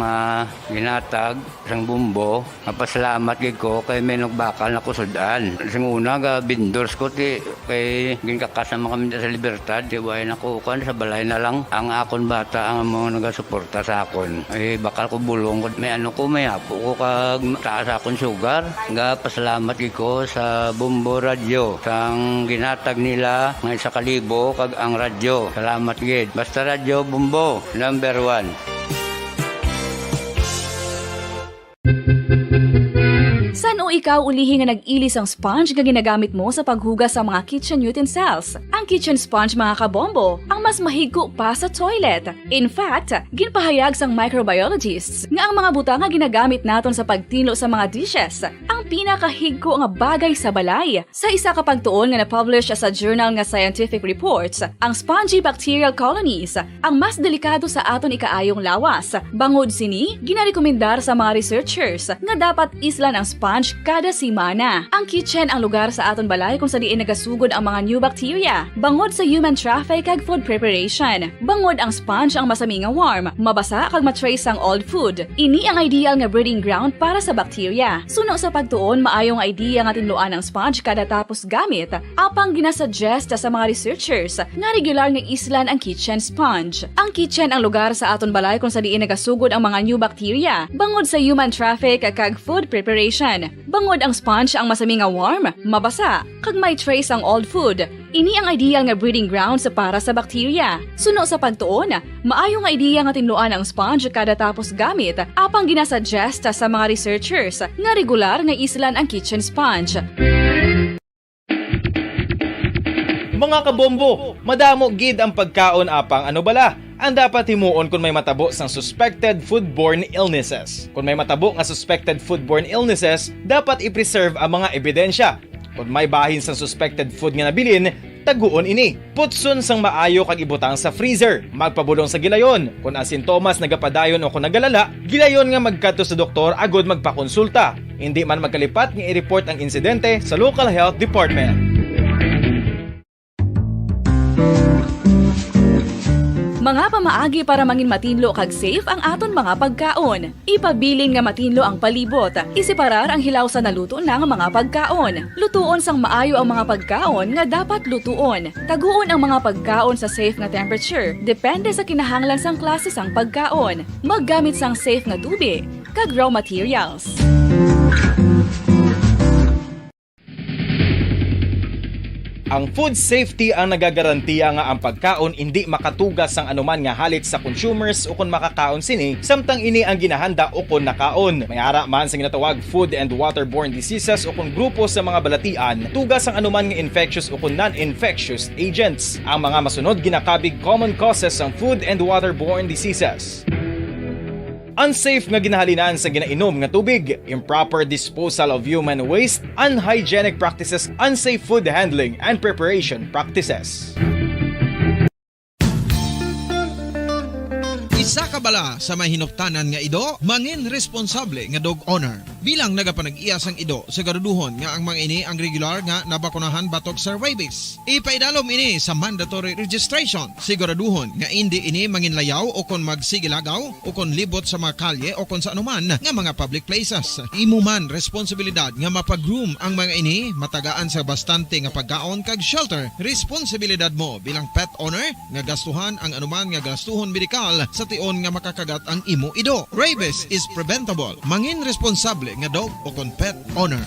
nga ginatag sang bumbo, napasalamat gid ko kay may nagbakal na kusudan. Sing una ga vendors ko ti kay ginkakasama kami sa Libertad, di way nakukan sa balay na lang ang akon bata ang mga nagasuporta sa akon. Bakal ko bulong ko may may apo ko kag taas akon sugar. Ga pasalamat gid ko sa Bumbo Radio sang ginatag nila nga 1,000 kag ang radyo. Salamat gid. Basta Radio Bumbo number 1. San o ikaw ulihi nga nag-ilis ang sponge nga ginagamit mo sa paghugas sa mga kitchen utensils? Ang kitchen sponge mga kabombo, ang mas mahigko pa sa toilet. In fact, ginpahayag sang microbiologists nga ang mga buta nga ginagamit naton sa pagtilo sa mga dishes ang pinakahigko nga bagay sa balay. Sa isa ka pagtuon nga na-publish sa journal nga Scientific Reports, ang spongy bacterial colonies ang mas delikado sa aton ikaayong lawas. Bangod sini, ginarekomendar sa mga researchers nga dapat islan ang sponge kada simana. Ang kitchen ang lugar sa aton balay kung sa diin nagasugod ang mga new bacteria. Bangod sa human traffic kag food preparation. Bangod ang sponge ang masami nga warm, mabasa kag matrace ang old food. Ini ang ideal nga breeding ground para sa bacteria. Suno sa pagtuon, maayong idea nga tinluan ang sponge kada tapos gamit. Apang ginasuggest sa mga researchers nga regular nga islan ang kitchen sponge. Ang kitchen ang lugar sa aton balay kung sa diin nagasugod ang mga new bacteria. Bangod sa human traffic kag food preparation. Bangod ang sponge ang masami nga warm, mabasa, kag may trace ang old food. Ini ang ideal nga breeding ground sa para sa bacteria. Suno sa pagtuon, maayong idea nga tinluan ang sponge kada tapos gamit, apang ginasuggest sa mga researchers nga regular nga islan ang kitchen sponge. Mga kabombo, madamo gid ang pagkaon apang ano bala ang dapat himuon kung may matabo sang suspected foodborne illnesses. Kung may matabo nga suspected foodborne illnesses, dapat i-preserve ang mga ebidensya. Kung may bahin sang suspected food nga nabilin, taguon ini. Putson sang maayo kag ibutang sa freezer. Magpabulong sa gilayon. Kung ang sintomas nagapadayon o kung nagalala, gilayon nga magkadto sa doktor agod magpakonsulta. Hindi man magkalipat nga i-report ang insidente sa local health department. Mga pamaagi para mangin matinlo kag safe ang aton mga pagkaon. Ipabilin nga matinlo ang palibot. Isiparar ang hilaw sa naluto ng mga pagkaon. Lutuon sang maayo ang mga pagkaon nga dapat lutuon. Taguon ang mga pagkaon sa safe nga temperature. Depende sa kinahanglan sang klase sang pagkaon. Maggamit sang safe nga tubig kag raw materials. Ang food safety ang nagagarantiya nga ang pagkaon hindi makatugas sang anuman nga halit sa consumers o kung makakaon sini, samtang ini ang ginahanda o kung nakaon. May ara man sa ginatawag food and waterborne diseases o kung grupo sa mga balatian, tugas ang anuman nga infectious o kung non-infectious agents. Ang mga masunod ginakabig common causes ng food and waterborne diseases. Unsafe nga ginahalinan sa ginainom nga tubig, improper disposal of human waste, unhygienic practices, unsafe food handling and preparation practices. Isa ka bala sa may hinuptanan nga ido, mangin responsable nga dog owner. Bilang nagapanag-iyas ang ido, siguraduhon nga ang mga ini ang regular nga nabakunahan batok sa rabies. Ipaidalom ini sa mandatory registration. Siguraduhon nga hindi ini manginlayaw o kon magsigilagaw o kon libot sa mga kalye o kon sa anuman nga mga public places. Imo man responsibilidad nga mapag-groom ang mga ini, matagaan sa bastante nga pagkaon kag shelter. Responsibilidad mo bilang pet owner nga gastuhan ang anuman nga gastuhon medikal sa tion nga makakagat ang imo ido. Rabies is preventable. Mangin responsable responsable nga dog o kon pet owner.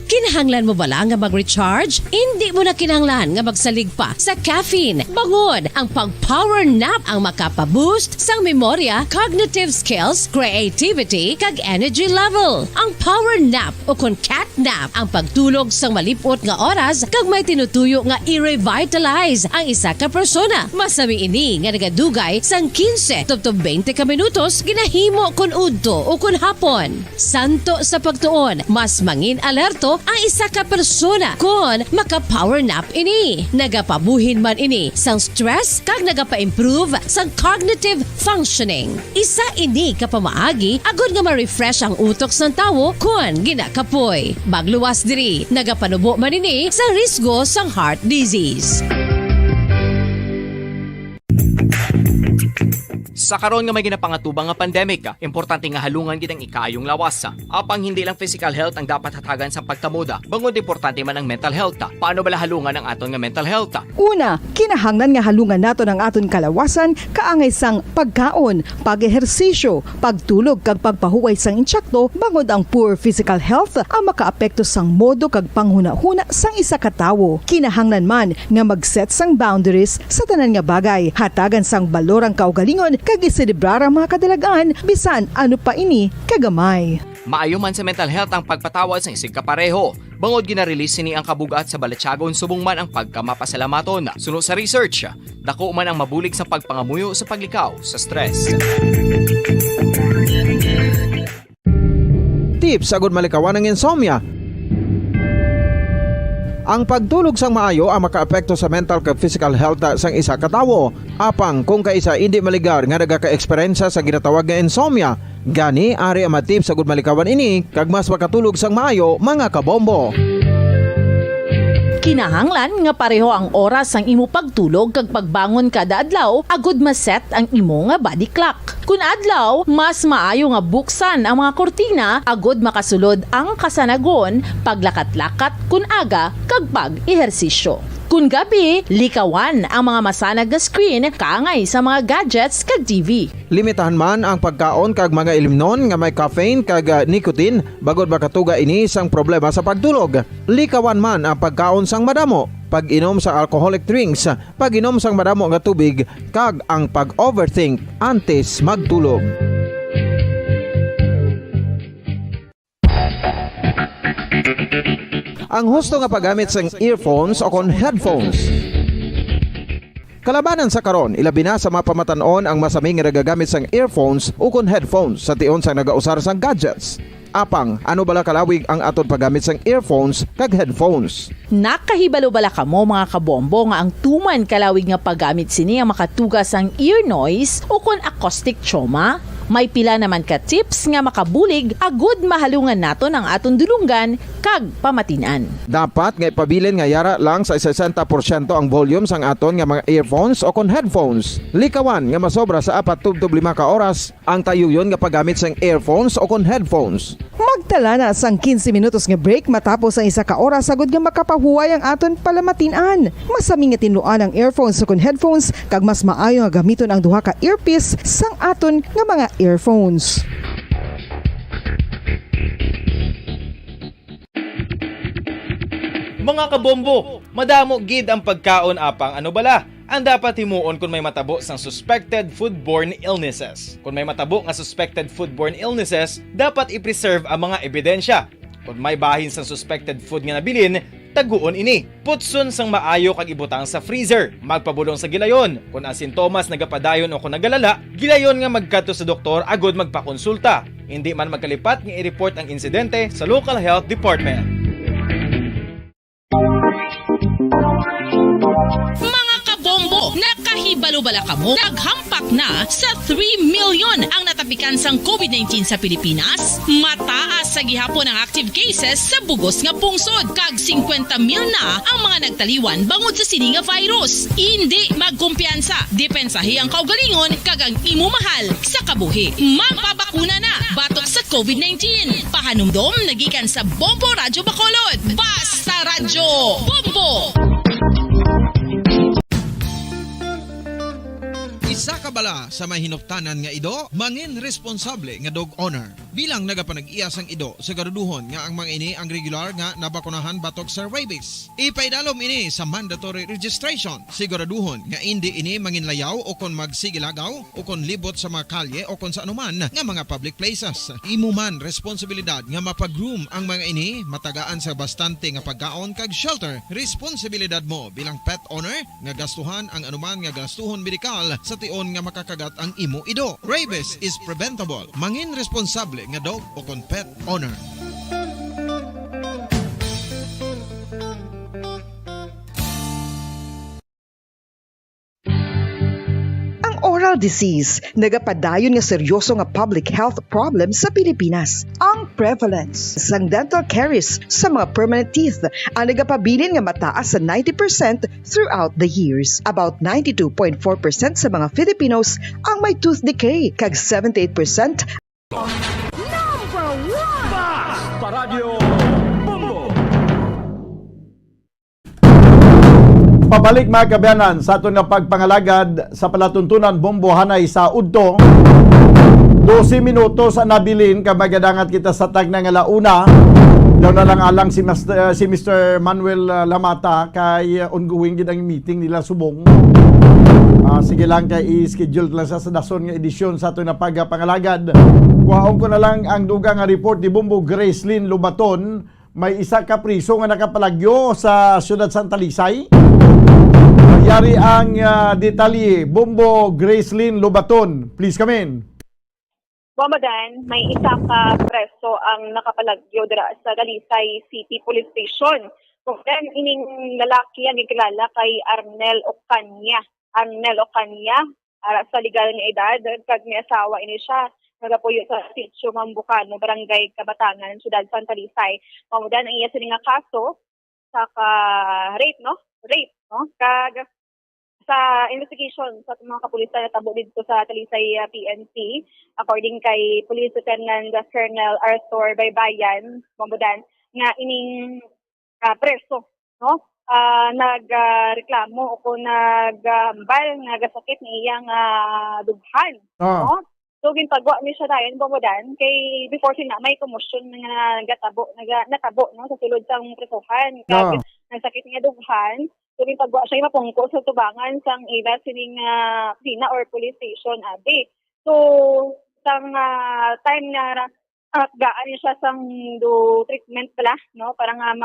Kinahanglan mo bala nga mag-recharge? Hindi mo na kinahanglan nga magsalig pa sa caffeine. Bangod ang pag-power nap ang makapaboost sang memorya, cognitive skills, creativity, kag energy level. Ang power nap o kon cat nap ang pagtulog sang malipot nga oras kag may tinutuyo nga i-revitalize ang isa ka persona. Masami ini nga nagadugay sang 15 to 20 ka minutos ginahimo kon udto o kon hapon. Santo sa pagtuon, mas mangin alerto ang isa ka persona kon maka-power nap ini. Nagapabuhin man ini sang stress kag nagapa-improve sang cognitive functioning. Isa ini kapamaagi agud nga ma-refresh ang utok sang tawo kon ginakapoy. Magluwas diri, nagapanubo man ini sa risgo sang heart disease. Sa karon nga may ginapangatubang nga pandemic, importante nga halungan gid ang ikaayong lawas. Apang hindi lang physical health ang dapat hatagan sa pagkamuda, bangod importante man ang mental health. Paano bala halungan ang aton nga mental health? Una, kinahanglan nga halungan nato ang aton kalawasan kaangay sang pagkaon, pag-ehersisyo, pagtulog kag pagpahuway sang insyakto, bangod ang poor physical health ang makaapekto sang modo kag panghuna-huna sang isa ka tawo. Kinahanglan man nga mag-set sang boundaries sa tanan nga bagay, hatagan sang balorang kaugalingon kag iselebrar ang mga kadalagaan bisan ano pa ini kagamay. Maayo man sa mental health ang pagpatawad sa isig kapareho. Bangod ginarelease ni ang kabugat sa Balatsyagon subong man ang pagkamapasalamaton. Suno sa research, dako man ang mabulig sa pagpangamuyo sa paglikaw sa stress. Tips agud malikawan ng insomnia. Ang pagtulog sang maayo ang makaapekto sa mental kag physical health sang isa ka tawo. Apang kung kaisa hindi maligar nga nagaka-eksperyensya sa ginatawag nga insomnia, gani ari ang matip sa gud malikawan ini kag mas makatulog sang maayo mga kabombo. Kinahanglan nga pareho ang oras ang imo pagtulog kag pagbangon kada adlaw agud maset ang imo nga body clock. Kun adlaw, mas maayo nga buksan ang mga kortina agud makasulod ang kasanagon, paglakat-lakat kun aga kag pag-ehersisyo. Kun gabi, likawan ang mga masanag nga screen kaangay sa mga gadgets kag TV. Limitahan man ang pagkaon kag mga ilimnon nga may caffeine kag nicotine bagod makatuga ini sang problema sa pagtulog. Likawan man ang pagkaon sang madamo, pag-inom sa alcoholic drinks, pag-inom sang madamo nga tubig kag ang pag-overthink antes magtulog. Ang husto nga paggamit sang earphones o kon headphones. Kalabanan sa karon, ilabi na sa mga pamatanon ang masaming nga nagagamit sang earphones o kon headphones sa tion sang nagausar sang gadgets. Apang, ano bala kalawig ang aton paggamit sang earphones kag headphones? Nakahibalo bala kamo mga kabombo nga ang tuman kalawig nga paggamit sini ang makatugas ang ear noise o kon acoustic trauma? May pila naman ka tips nga makabulig agud mahalungan naton ang aton dulungan kag pamatinan. Dapat nga ipabilin nga yara lang sa 60% ang volume sang aton nga mga earphones o kon headphones. Likawan nga masobra sa 4 to 5 ka oras ang tayuyon nga paggamit sang earphones o kon headphones. Magtala na sang 15 minutos nga break matapos ang 1 ka oras agud nga makapahuway ang aton palamatinan. Masami nga tinluan ang earphones o kon headphones kag mas maayo nga gamiton ang duha ka earpiece sang aton nga mga earphones. Mga kabombo, madamo gid ang pagkaon apang ano bala? Ang dapat himuon kung may matabo sang suspected foodborne illnesses. Kung may matabo nga suspected foodborne illnesses, dapat i-preserve ang mga ebidensya. Kung may bahin sang suspected food nga nabilin, taguon ini. Putson sang maayo kag ibutang sa freezer. Magpabulong sa gilayon. Kung ang sintomas nagapadayon o kung nagalala, gilayon nga magkadto sa doktor agud magpakonsulta. Hindi man magkalipat nga i-report ang insidente sa local health department. Mga kabombo, nakahibalo bala kamo? Naghampak na sa 3 million ang natapikan sang COVID-19 sa Pilipinas. Mataas sa gihapon ang active cases sa bugos nga pungsod. Kag 50 mil na ang mga nagtaliwan bangod sa sini nga virus. Hindi magkumpiyansa. Depensahi ang kaugalingon kag ang imo mahal sa kabuhi. Magpabakuna na batok sa COVID-19. Pahanumdom nagikan sa Bombo Radyo Bacolod. Basta Radyo Bombo! Sa kabala sa may hinuptanan nga ido, mangin responsable nga dog owner. Bilang nagapanag-iyas ang ido, siguraduhon nga ang mga ini ang regular nga nabakunahan batok sa rabies. Ipaidalom ini sa mandatory registration. Siguraduhon nga hindi ini manginlayaw o kon magsigilagaw o kon libot sa mga kalye o kon sa anuman nga mga public places. Imo man responsibilidad nga mapag-groom ang mga ini, matagaan sa bastante nga pagkaon kag shelter. Responsibilidad mo bilang pet owner nga gastuhan ang anuman nga gastuhon medikal sa tion nga makakagat ang imo ido. Rabies is preventable. Mangin responsable nga dog o kon pet owner. Oral disease, nagapadayon nga seryoso nga public health problem sa Pilipinas. Ang prevalence sang dental caries sa mga permanent teeth ang nagapabilin nga mataas sa 90% throughout the years. About 92.4% sa mga Filipinos ang may tooth decay, kag 78% Number 1! Basta Radio Bombo! Pabalik mga kabayanan sa ato nga pagpangalagad sa palatuntunan Bombo Hanay sa Udto. 12 minutos ang nabilin kamagadangat kita sa tag ng alauna. Daw na lang alang si Mr. Manuel Lamata kay ongoing gid ang meeting nila subong. Sige lang kay i-schedule lang sa dason nga edisyon sa ato na pagpangalagad. Kuhaon ko na lang ang dugang nga report ni Bombo Gracelyn Lubaton. May isa ka priso nga nakapalagyo sa siyudad Santa Lisay. Yari ang detalye. Bombo Gracelyn Lubaton, please come in. Bomadan, may isa ka preso ang nakapalagyo dira sa Dalisay City Police Station. Kung ining lalaki ang ikilala kay Arnel Ocania. Arnel Ocania, sa legal nga edad, kag may asawa ini siya. Nagapuyo sa Sitio Mambucano, Barangay Kabatangan, Siyudad Santa Lisay. Bomadan, ang iya nga kaso sa rape, no? Rape, no? Kag sa investigation sa mga kapulisan na tabo dito sa Talisay PNP, according kay Police Lieutenant Colonel Arthur Baybayan, Mambudan, nga ining preso, no? Nagreklamo o kung naghambal nga gasakit ni iyang dughan, no? So ginpagwa ni siya dayon Mambudan kay before sina may commotion nga natabo no sa sulod sang presohan kag nagsakit niya dughan. So, pagwa siya mapungko sa tubangan sang ila sining Pina or police station, abi. So, sang time na gaan siya sang do treatment pala, no? Para nga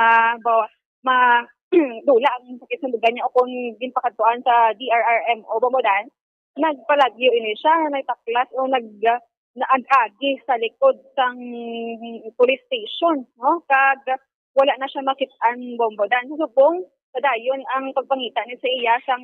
dula ang sakit sa dugan niya o kung ginpakatuan sa DRRMO Bomodan, nagpalagyo ini siya, nagtaklas o naag-agi sa likod sang police station, no? Kag wala na siya makitaan Bomodan. So, padayon ang pagpangita ni sa iya sang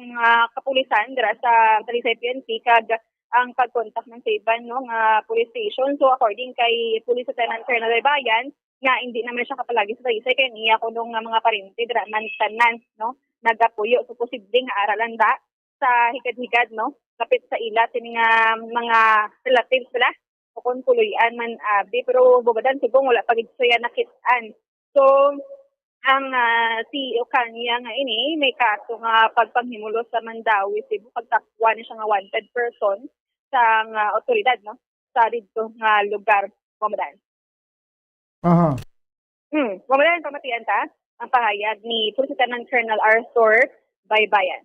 kapulisan dira sa Talisay PNP kag ang pagkontak ng Saiban no nga police station. So according kay Police Lieutenant Colonel Bayan nga hindi naman siya kapalagi sa Talisay kay niya kuno nga mga parente dira man tanan no nagapuyo so posibleng nga aralan da sa higad-higad no kapit sa ila sini nga mga relatives sila o kung puloyan man abi pero Bomadan subong wala pagid siya nakitaan. So ang si Ocania nga ini may kaso nga pagpanghimulo sa Mandawi, Cebu, pagtakwa ni siya nga wanted person sa otoridad no sa dito nga lugar Bomadan. Bomadan pamatian ta ang pahayag ni Police Lieutenant Colonel Arthur Baybayan.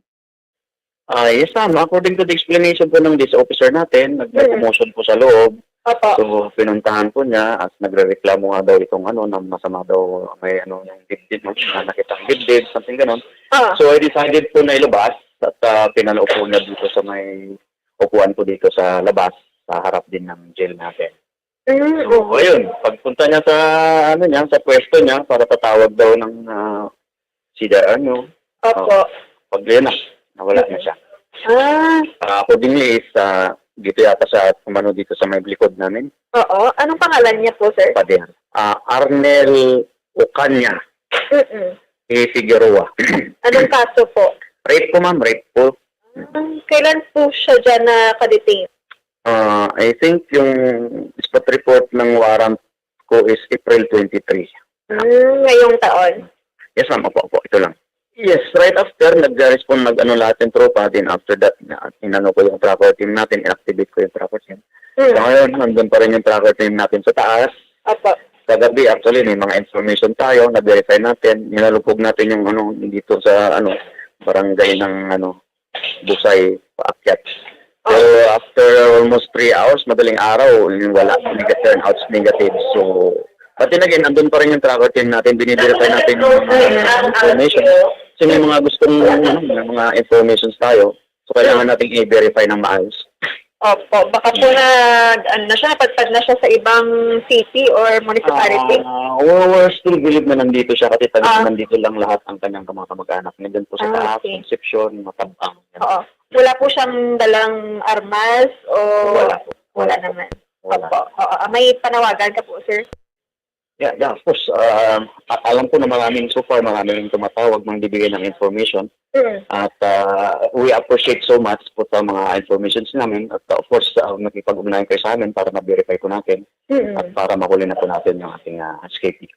Yes, tama. According to the explanation po ng this officer natin, nag-promotion po sa loob. So, pinuntahan po niya at nagre-reklamo nga daw itong na masama daw may yung dibdib, na nakitang dibdib, something ganon. So, I decided po na ilabas at pinaloob po niya dito sa may upuan po dito sa labas, sa harap din ng jail natin. So, ayun, pagpunta niya sa sa pwesto niya para tatawag daw ng pag yun nawala na siya. Accordingly is dito yata sa kumano dito sa may likod namin. Oo. Anong pangalan niya po, sir? Pader. Arnel Ocania. Figueroa. Anong kaso po? Rape po, ma'am. Rape po. Kailan po siya dyan nakadetain? I think yung spot report ng warrant ko is April 23. Ngayong taon? Yes, ma'am. Opo. Ito lang. Yes, right after, nag-respond, nag-ano lahat yung tropa. Then after that, inano ko yung tracker team natin, inactivate ko yung tracker team. So ngayon, nandun pa rin yung tracker team natin sa taas. Kagabi, actually, may mga information tayo, na-verify natin, ninalupog natin yung ano, dito sa ano, barangay ng ano, Busay, paakyat. So after almost 3 hours, madaling araw, yung wala, turnouts negative. So, pati again, andun pa rin yung tracker team natin, biniverify natin yung mga information. Kasi may mga gustong may mga informations tayo, so kailangan natin i-verify ng maayos. Opo, baka po napadpad na siya sa ibang city or municipality. We're still believe na nandito siya kasi nandito lang lahat ang kanyang mga kamag-anak. Nandun po sa taas, Concepcion, Matabang. Oo. Wala po siyang dalang armas o wala naman. Opo. May panawagan ka po, sir? Yeah, of course. Alam ko na maraming tumatawag, magbibigay ng information. At we appreciate so much po sa mga informations namin. At of course, nakipag-ugnayan kayo sa amin para ma-verify po natin at para mahuli na po natin yung ating escapee.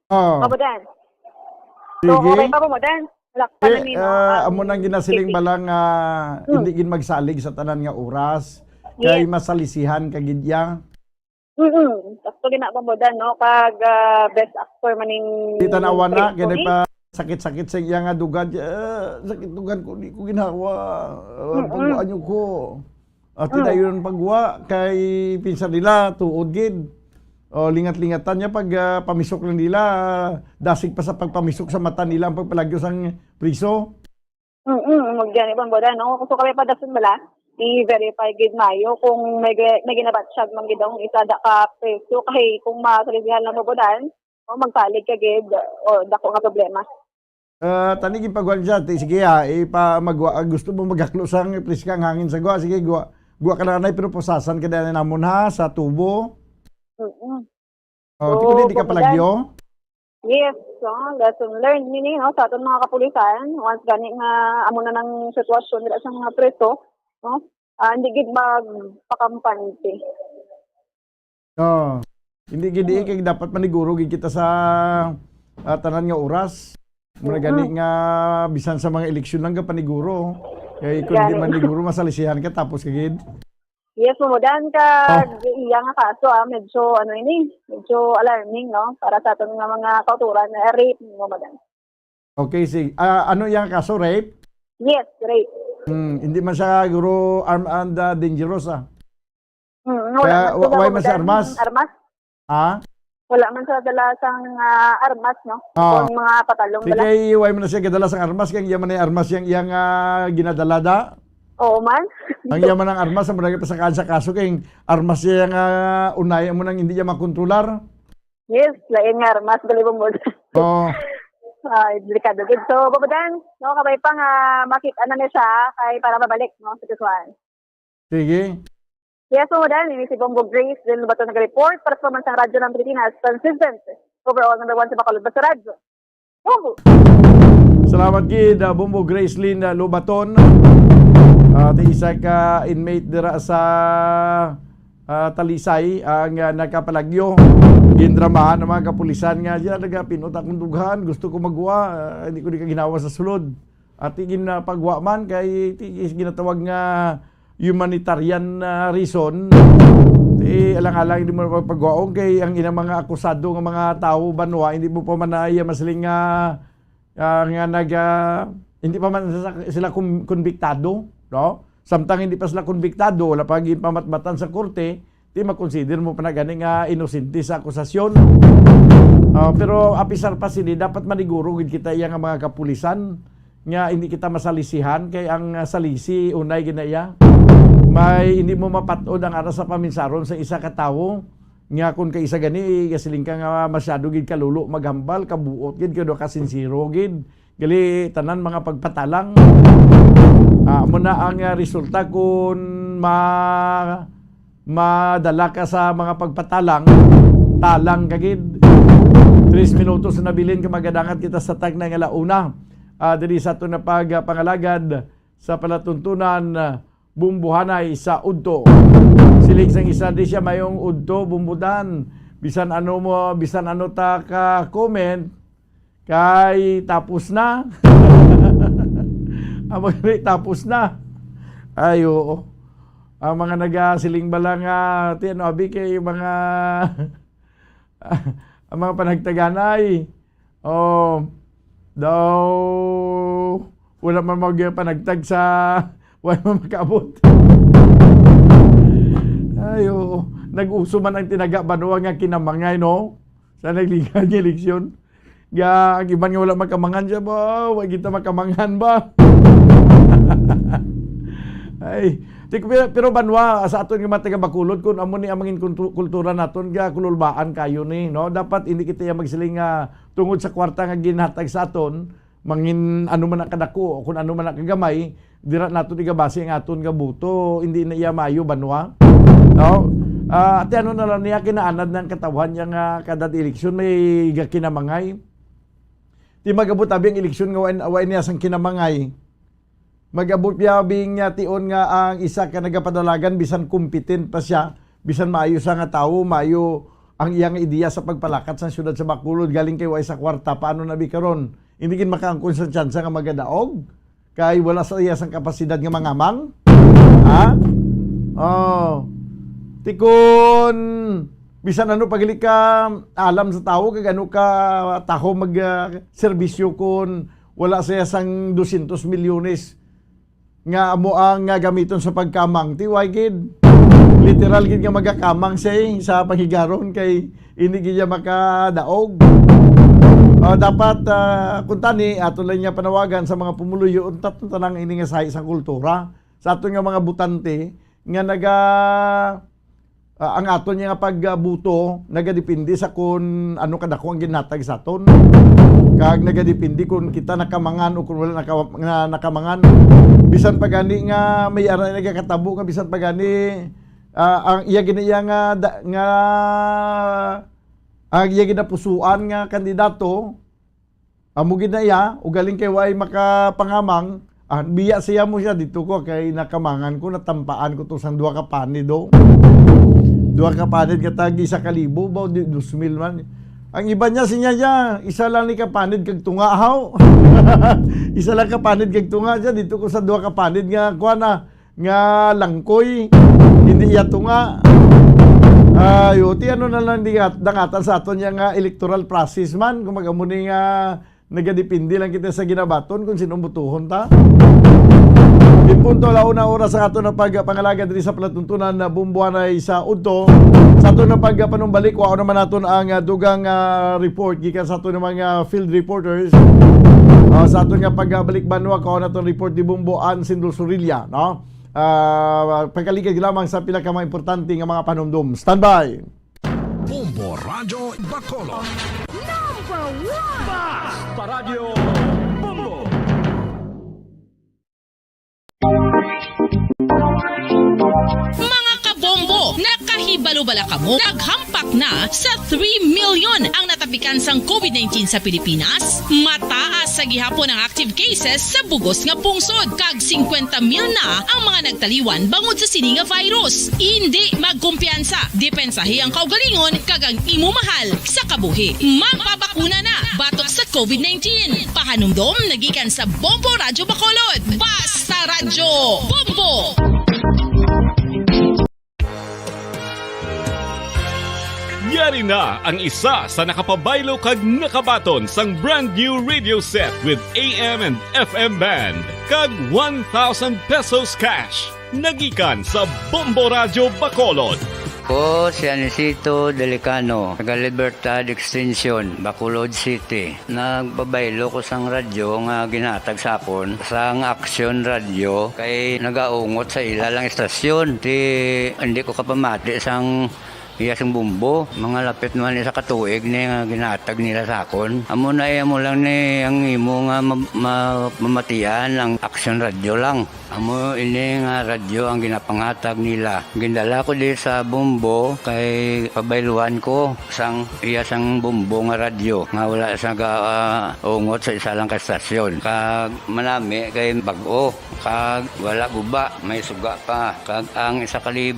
Mabudan. Sige. So, okay pa po, Mabudan? Amo nang ginasiling balang hindi gin magsalig sa tanan nga oras. Kay masalisihan kagidya. Sakto ginapambodan, no? Kag best actor maning... Di tanawa na, kaya pa sakit-sakit sa iya nga dugad. Sakit dugad ko, di ko ginawa. Pagwaan nyo ko. At tinayon pagwa, kay pinsan nila, tuod gid. O lingat-lingatan niya pag pamisok lang nila. Dasig pa sa pagpamisok sa mata nila ang pagpalagyo sang priso. Magyan ipambodan, no? Kung kami padasun bala, i-verify gid mayo kung may ginabatsyag man gid ang isa da ka preso kay kung masalisihan lang mabudan o magpalig ka gid o dako nga problema. Tanigin pagwan siya, sige magwa gusto mo magaklo sang priska ang hangin sa gwa, sige gwa ka na nay pero posasan ka na namon ha sa tubo. Di ka palagyo? Yes, so lesson learned meaning no sa aton mga kapulisan once gani nga amo na ng sitwasyon dira sa mga preso. No? Hindi gid magpakampante. Hindi gid kay dapat maniguro gid kita sa tanan nga oras. Muna gani nga bisan sa mga eleksyon lang ka paniguro. Kay kung di maniguro masalisihan ka tapos kagid. Yes, Mabudan ka iya nga kaso medyo medyo alarming no para sa aton nga mga kauturan na rape Mabudan. Okay, sige. Ano yang kaso rape? Yes, rape. Hindi man siya guro armed and dangerous Kaya why man siya armas? Armas? Wala man siya dala sang armas, no? Kung mga patalong dala. Sige, why man siya gadala sang armas kaya yaman ay armas yang iyang ginadala da? Oo man. Ang yaman ng armas ang mga pasakaan sa kaso kaya armas siya yung unay mo nang hindi niya makontrolar. Yes, lain nga armas dali mo. Delikado gid. So, Mabudan, no, kabay pa nga makita na niya siya kay para mabalik, no, sa kasuhan. Sige. Yes, Mabudan, ini si Bombo Grace din Lubaton nag-report para sa Mansang Radyo ng Pilipinas, consistent. Overall, number 1 sa Bacolod Basta Radyo. Bombo! Salamat gid, Bombo Grace Lynn Lubaton. Isa ka inmate dira sa Talisay ang nakapalagyo. Gindramahan ng mga kapulisan nga diyan nagapinot akong dughan, gusto ko magwa, hindi ko ginawa sa sulod. At igin na pagwa man kay ginatawag nga humanitarian reason. Alang-alang hindi mo pagwaong kay ang inang mga akusado nga mga tao banwa hindi mo pa man masaling hindi pa man sila konbiktado, no? Samtang hindi pa sila konbiktado, wala pa pamatmatan sa korte, di makonsider mo pa na gani nga inosente sa akusasyon. Pero apisar pa sini, dapat maniguro gid kita iya nga mga kapulisan nga hindi kita masalisihan kay ang salisi unay ginaya. May hindi mo mapatod ang aras sa paminsaron sa isa ka tawo nga kun kay isa gani gasiling ka nga masyado gid kalulo maghambal kabuot gid kado ka sinsiro gid gali tanan mga pagpatalang. Muna ang resulta kung madala ka sa mga pagpatalang, talang kagid. 3 minutos na nabilin ka magadangat kita sa tag na ngalauna. Diri sa ito na pagpangalagad sa palatuntunan bumbuhanay sa udto. Silig sang isa di siya mayong udto bumbudan. Bisan ano ta ka comment Kay tapos na. Ang mga tapos na. Ay, oo. Ang mga nagasiling bala nga, abi kay mga ang mga panagtaganay. Daw wala man magpanagtag sa wala man makaabot. Ay, oo. Nag-uso man ang tinaga Banwa nga kinamangay, no? Sa nagligan niya eleksyon. Ang iban nga wala makamangan siya ba? Wala kita makamangan ba? Ay, pero Banwa, sa aton nga mataga Bacolod, kung amo ni amangin kultura naton, ga kululbaan kayo ni, no? Dapat hindi kita magsiling tungod sa kwarta nga ginhatag sa aton, mangin ano man ang kadako, kung ano man ang kagamay, dira naton igabase ang aton nga buto, hindi na iya mayo Banwa. No? At ano na lang niya kinaanad ng katawan niya nga kada eleksyon may kinamangay. Di magabot abi ang eleksyon nga wain niya sang kinamangay. Magabot niya bing tion nga ang isa ka nagapadalagan bisan competent pa siya, bisan maayo sa nga tawo, maayo ang iyang ideya sa pagpalakat sa syudad sa Bacolod galing kay way sa kwarta, paano nabi karon? Hindi gid makaangkon sa tsansa nga magadaog kay wala sa iya sang kapasidad nga mangamang. Ha? Tikon bisan ano pagili ka alam sa tao kag ano ka taho mag serbisyo kun wala sa sang 200 milyones nga amo ang gamiton sa pagkamang tiway gid literal gid nga magakamang siya sa panghigaron kay ini gid makadaog. Dapat kung tani ato lang niya panawagan sa mga pumuluyo untat tanang ini nga sa isang kultura sa aton nga mga butante nga ang aton nga pagbuto nagadepende sa kung ano kadako ang ginatag sa aton. Kag nagadepende kung kita nakamangan o kung wala nakamangan. Bisan pagani nga may ara nagakatabo nga bisan pagani ang iya ginaya nga ang iya ginapusuan nga kandidato amo ginaya o galing kay way makapangamang biya siya mo siya dito ko kay nakamangan ko natampaan ko to sang duha ka panido. Duha ka panid nga tag 1,000 ba 2,000 man. Ang iba niya sinya isa lang ni ka panid kag tunga haw. Isa lang ka panid kag tunga siya dito ko sa duha ka panid nga kuana nga langkoy hindi iya tunga. Ti ano na lang dangatan sa aton nga electoral process man kung magamuni nga nagadepende lang kita sa ginabaton kung sinong butuhon ta. Punto launa oras sa ato na pagpangalaga diri sa palatuntunan na bumbuanay sa udto. Sa ato na pagpanumbalik wa naman naton ang dugang report gikan sa ato ng mga field reporters. Sa ato nga pagbalik Banwa ko naton report di Bumbuan Sindol Surilla, no? Pagkaligid lamang sa pila ka mga importante nga mga panumdum. Standby. Bombo Radio Bacolod. Number 1 Basta Radio Bombo. Mga kabombo, nakahibalo-bala ka mo? Naghampak na sa 3 million ang natapikan sang COVID-19 sa Pilipinas? Mataas sa gihapon ang active cases sa bugos nga pungsod. Kag 50 mil na ang mga nagtaliwan bangod sa sini nga virus. Hindi magkumpiyansa. Depensahe ang kaugalingon kag ang imo mahal sa kabuhi. Magpabakuna na batok sa COVID-19. Pahanumdom nagikan sa Bombo Radio Bacolod. Basta Radio Bombo! Yari na ang isa sa nakapabaylo kag nakabaton sang brand new radio set with AM and FM band kag 1,000 pesos cash. Nagikan sa Bombo Radio Bacolod. Ko si Anisito Delicano, taga Libertad Extension, Bacolod City. Nagbabaylo ko sang radyo nga ginatag sapon sang Action Radio kay nagaungot sa ilalang estasyon. Hindi ko kapamati sang iyasang bumbo, mga lapit naman sa katuig ni nga ginatag nila sa akon. Amo na mo lang ni ang imo nga mamatian ang Action Radio lang. Amo ini nga radyo ang ginapangatag nila. Gindala ko di sa bumbo kay pabayluan ko sang iyasang bumbo nga radyo nga wala sa ungot sa isa lang ka stasyon. Kag manami kay bag-o, kag wala guba, may suga pa. Kag ang 1,000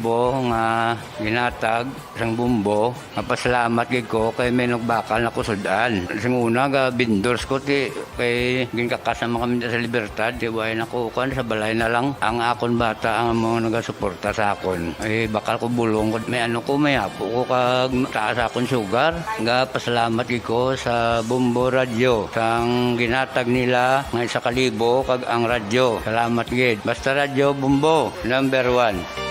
nga ginatag sang bumbo. Mapasalamat gid ko kay may nagbakal na kusudan. Sing una ga vendors ko ti kay ginkakasama kami sa Libertad, di way nakukan sa balay na lang ang akon bata ang mga nagasuporta sa akon. Bakal ko bulong ko may may apo ko kag taas akon sugar. Nga pasalamat gid ko sa Bumbo Radio sang ginatag nila nga 1,000 kag ang radyo. Salamat gid. Basta Radio Bumbo #1.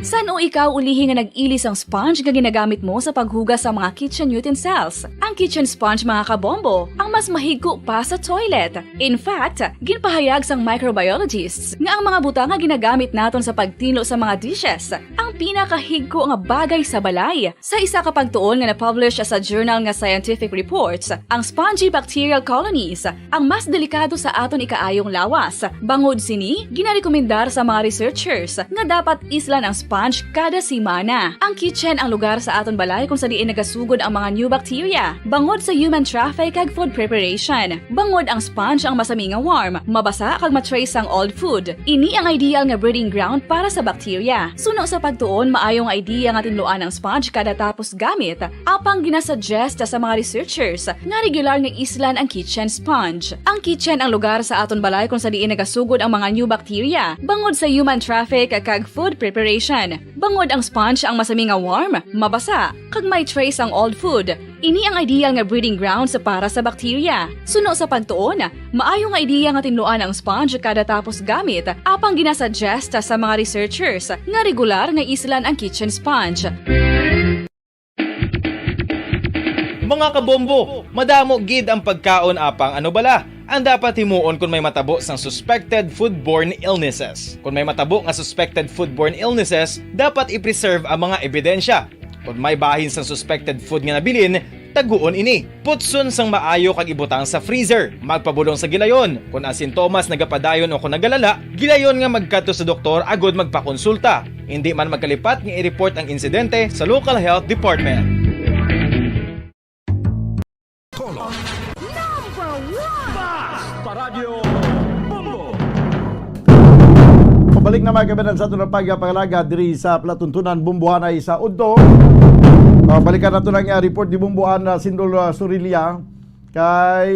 San o ikaw ulihi nga nag-ilis ang sponge nga ginagamit mo sa paghugas sa mga kitchen utensils? Ang kitchen sponge mga kabombo, ang mas mahigko pa sa toilet. In fact, ginpahayag sang microbiologists nga ang mga butang nga ginagamit naton sa pagtilo sa mga dishes ang pinakahigko nga bagay sa balay. Sa isa ka pagtuon nga na-publish sa journal nga Scientific Reports, ang spongy bacterial colonies ang mas delikado sa aton ikaayong lawas. Bangod sini, ginarekomendar sa mga researchers nga dapat islan ang sponge kada simana. Ang kitchen ang lugar sa aton balay kung sa diin nagasugod ang mga new bacteria. Bangod sa human traffic kag food preparation. Bangod ang sponge ang masami nga warm, mabasa kag matrace ang old food. Ini ang ideal nga breeding ground para sa bacteria. Suno sa pagtuon, maayong idea nga tinluan ang sponge kada tapos gamit. Apang ginasuggest sa mga researchers nga regular nga islan ang kitchen sponge. Ang kitchen ang lugar sa aton balay kung sa diin nagasugod ang mga new bacteria. Bangod sa human traffic kag food preparation. Bangod ang sponge ang masami nga warm, mabasa, kag may trace ang old food. Ini ang ideal nga breeding ground sa para sa bacteria. Suno sa pagtuon, maayong idea nga tinluan ang sponge kada tapos gamit, apang ginasuggest sa mga researchers nga regular nga islan ang kitchen sponge. Mga kabombo, madamo gid ang pagkaon apang ano bala. Ang dapat himuon kung may matabo sang suspected foodborne illnesses. Kung may matabo nga suspected foodborne illnesses, dapat i-preserve ang mga ebidensya. Kung may bahin sang suspected food nga nabilin, taguon ini. Putson sang maayo kag ibutang sa freezer. Magpabulong sa gilayon. Kung ang sintomas nagapadayon o kung nagalala, gilayon nga magkadto sa doktor agud magpakonsulta. Hindi man magkalipat nga i-report ang insidente sa local health department. Radio Bumbo. Pabalik na mga kabanan sa ito ng pagpangalaga diri sa Platuntunan Bumbuhanay sa Udto. Balikan na ito ng report di Bumbuhan na Sindol Surilia kay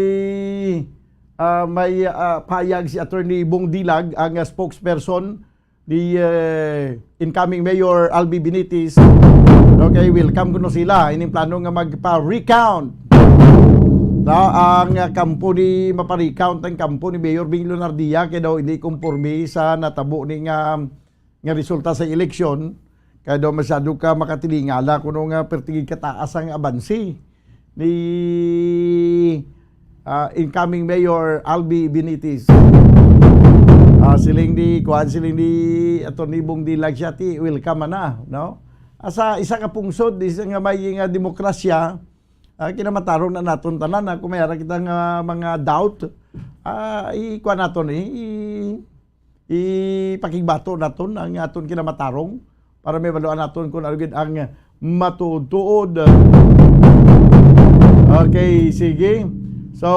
may payag si Attorney Bong Dilag ang spokesperson ni incoming Mayor Albi Benitez. Okay, welcome kuno sila. Ining plano nga magpa-recount ang kampo ni maparicount ang kampo ni Mayor Bing Lunardia kaya daw hindi kumpormi sa natabo ni nga resulta sa eleksyon kaya daw masyado ka makatilingala kuno nga pertigid kataas ang abansi ni incoming Mayor Albi Benitez. Siling di Attorney Bong Dilag siya ti welcome na, no? Asa isa ka pungsod isa nga may nga demokrasya. Kinamatarong na naton tanan kung mayara kita nga mga doubt ikuha naton ipakigbato naton ang aton kinamatarong para may baluan naton kung alugid ang matutuod. Okay, sige. So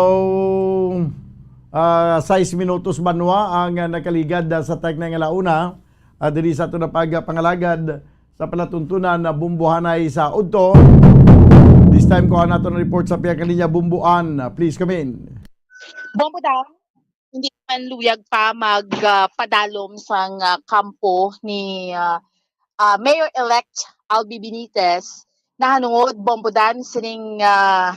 6 minutos banwa ang nakaligad sa tag ng alauna diri sa aton na pagpangalagad sa palatuntunan na Bumbuhanay sa Udto. This time ko nato na report sa Pia Kalinya Bumbuan. Please come in. Bombo daw, hindi man luyag pa magpadalom sang kampo ni Mayor-elect Albi Benitez na hanungod bombodan sining sa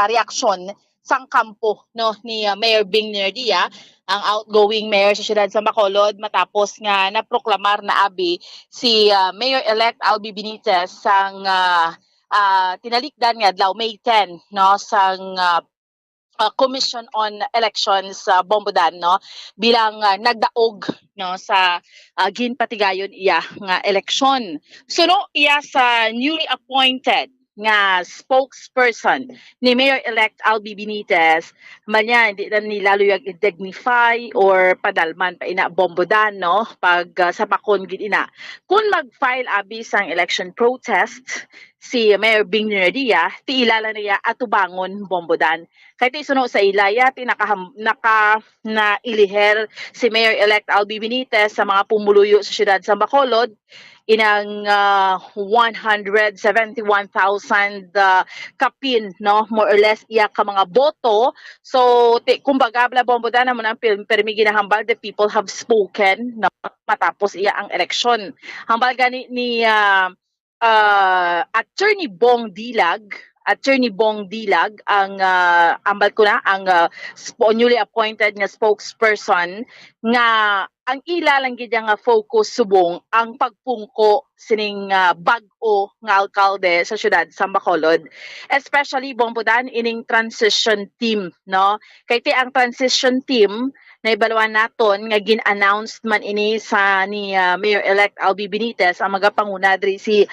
reaksyon sang kampo no ni Mayor Bing Lunardia, ang outgoing mayor sa siyudad sa Bacolod, matapos nga naproklamar na abi si Mayor-elect Albi Benitez sang tinalikdan nga adlaw May 10 no sang Commission on Elections sa Bombodan no bilang nagdaog no sa ginpatigayon iya nga eleksyon. So no iya sa newly appointed nga spokesperson ni Mayor-elect Albi Benitez, manya hindi na nilalo yung i-dignify or padalman pa ina bombodan, no? Pag sa bakon gid ina. Kung mag-file abi sang election protest, si Mayor Bing Nerdia, ti ilala niya atubangon bombodan. Kahit isuno sa ilaya, na iliher si Mayor-elect Albi Benitez sa mga pumuluyo sa siyudad sa Bacolod, inang 171,000 kapin, no, more or less iya ka mga boto. So kumbaga bla bomboda na mo nang permi ginahambal, the people have spoken, no, matapos iya ang eleksyon. Hambal gani ni Attorney Bong Dilag ang ambal ko na ang newly appointed nga spokesperson nga ang ilalang gid nga focus subong ang pagpungko sining bag-o nga alkalde sa syudad sa Bacolod, especially bombodan ining transition team, no, kay ti ang transition team na ibaluan naton nga gin-announced man ini sa ni Mayor-elect Albi Benitez ang magapanguna diri si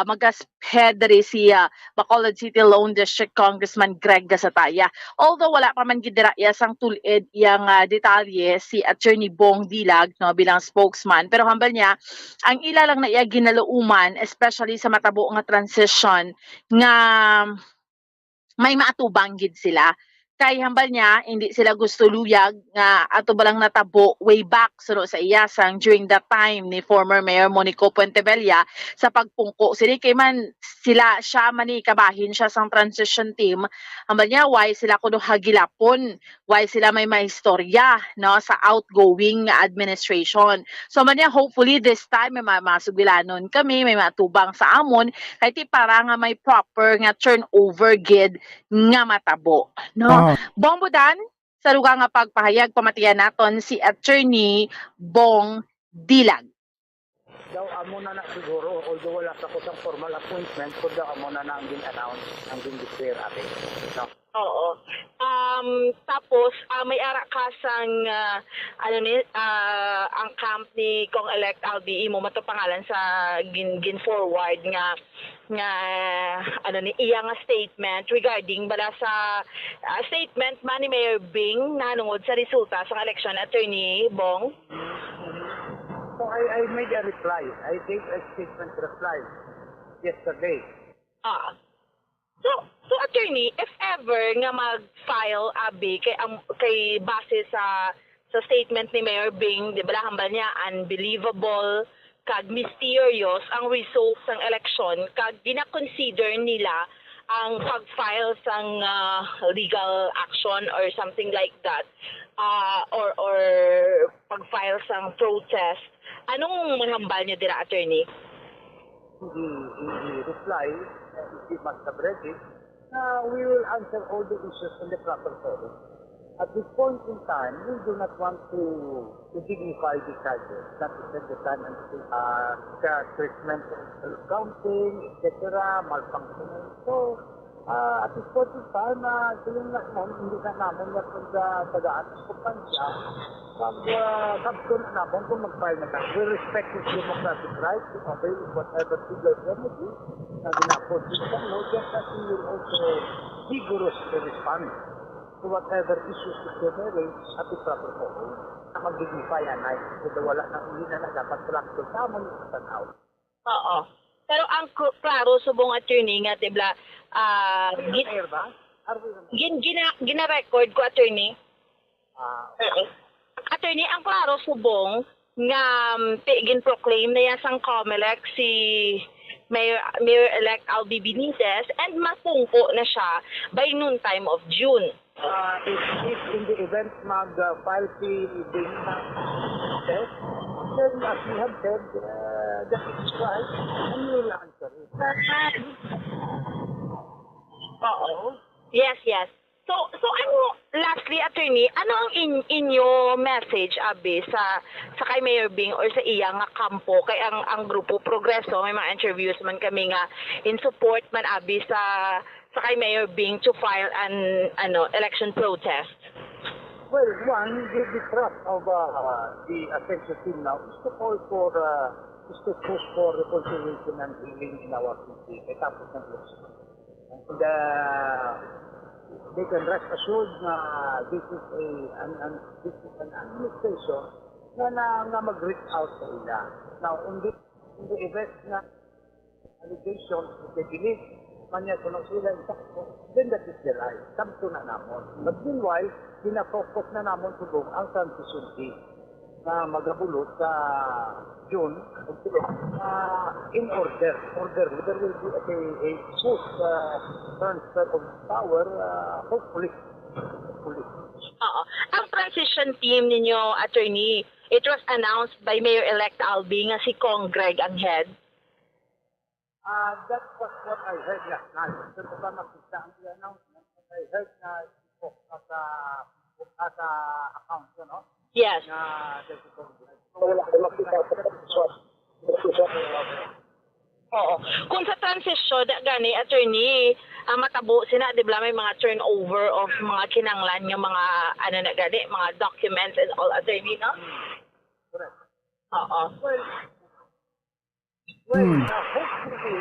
magas-head diri si Bacolod City Lone District Congressman Greg Gasataya. Although wala pa man gidiraya sang tulid yang detalye si Attorney Bong Dilag, no, bilang spokesman, pero hambal niya ang ila lang na iya ginaluuman, especially sa matabo nga transition nga may maatubang gid sila. Kay hambal niya, hindi sila gusto luyag nga ato balang natabo way back suno sa iyasang during that time ni former Mayor Monico Puentebella sa pagpungko. Sili kay man siya man kabahin siya sang transition team. Hambal niya, why sila kuno hagilapon, why sila may maistorya, no, sa outgoing administration. So man niya, hopefully this time may masugilanon kami, may matubang sa amon, kay ti para nga may proper nga turnover gid nga matabo, no. Bombodan, sa lugar nga pagpahayag, pamatiyan naton si Attorney Bong Dilag. Daw amo na siguro, although wala sa kusang formal appointment, kung daw amo na ang gin-announce, ang gin-declare atin. No? Oo. Tapos, may ara kasang, ang camp ni Kong-elect Albi, mo mato pangalan sa gin-forward nga iya nga statement regarding bala sa statement man ni Mayor Bing nanungod sa resulta sa election, Attorney Bong. So I made a reply. I gave a statement reply yesterday. So Attorney, if ever nga mag-file abi kay base sa statement ni Mayor Bing, di ba hambal niya unbelievable kag mysterious ang results ng election, kag gina-consider nila ang pag-file sang legal action or something like that, or pag-file sang protest. Anong mahambal niyo dira, Attorney? The reply, if must have read it, we will answer all the issues in the proper forum. At this point in time, we do not want to dignify the charges, not to spend the time and treatment of counting, etc., malfunctioning. So, at this point in time, hindi na namin na kung tagaan ng kumpansya, pag-substance namin kung mag-file na tayo. We respect his democratic right to avail whatever legal remedy na ginapos in the law, just as we will also vigorously respond to whatever issues is raised at the proper forum. Mag-dignify yan ay wala na hindi na dapat practice sa amon sa tanaw. Oo. Pero ang klaro subong, Attorney, nga tibla gina-record ko, Attorney. Attorney, ang klaro subong nga gin-proclaim na yan sang COMELEC si Mayor-elect Albi Benitez and mapungko na siya by noon time of June. If in the event mag-file si Bing then as we have said, that is right, and we will answer it. Oo. Yes. So lastly, Attorney, ano ang inyo message abi sa kay Mayor Bing or sa iya nga kampo, kay ang grupo Progreso, may mga interviews man kami nga in support man abi sa kay Mayor Bing to file an election protest? Well, one, the thrust of the attention team now is to call for, is to push for reconciliation and healing in our city. Tapos ng election. And they can rest assured na this is an administration na mag-reach out sa ila. Now, in the event na allegations, if they believe kanya kung sila then that is the right. Samto na namon. But meanwhile, pinafocus na namon tulong ang transition team na magabulot sa June in order. There will be a smooth transfer of power, hopefully. Oo. Ang transition team ninyo, attorney, it was announced by Mayor-elect Albi nga si Kong Greg ang head. That was what I heard last night. Pero ba nakita ang announcement? I heard na at account, no? Yes. Wala ko makita sa Oo. Kung sa transition, gani, attorney, matabo sina, di ba may mga turnover of mga kinanglan yung mga, ano na gani, mga documents and all, attorney, no? Correct. Oo. Well, hopefully,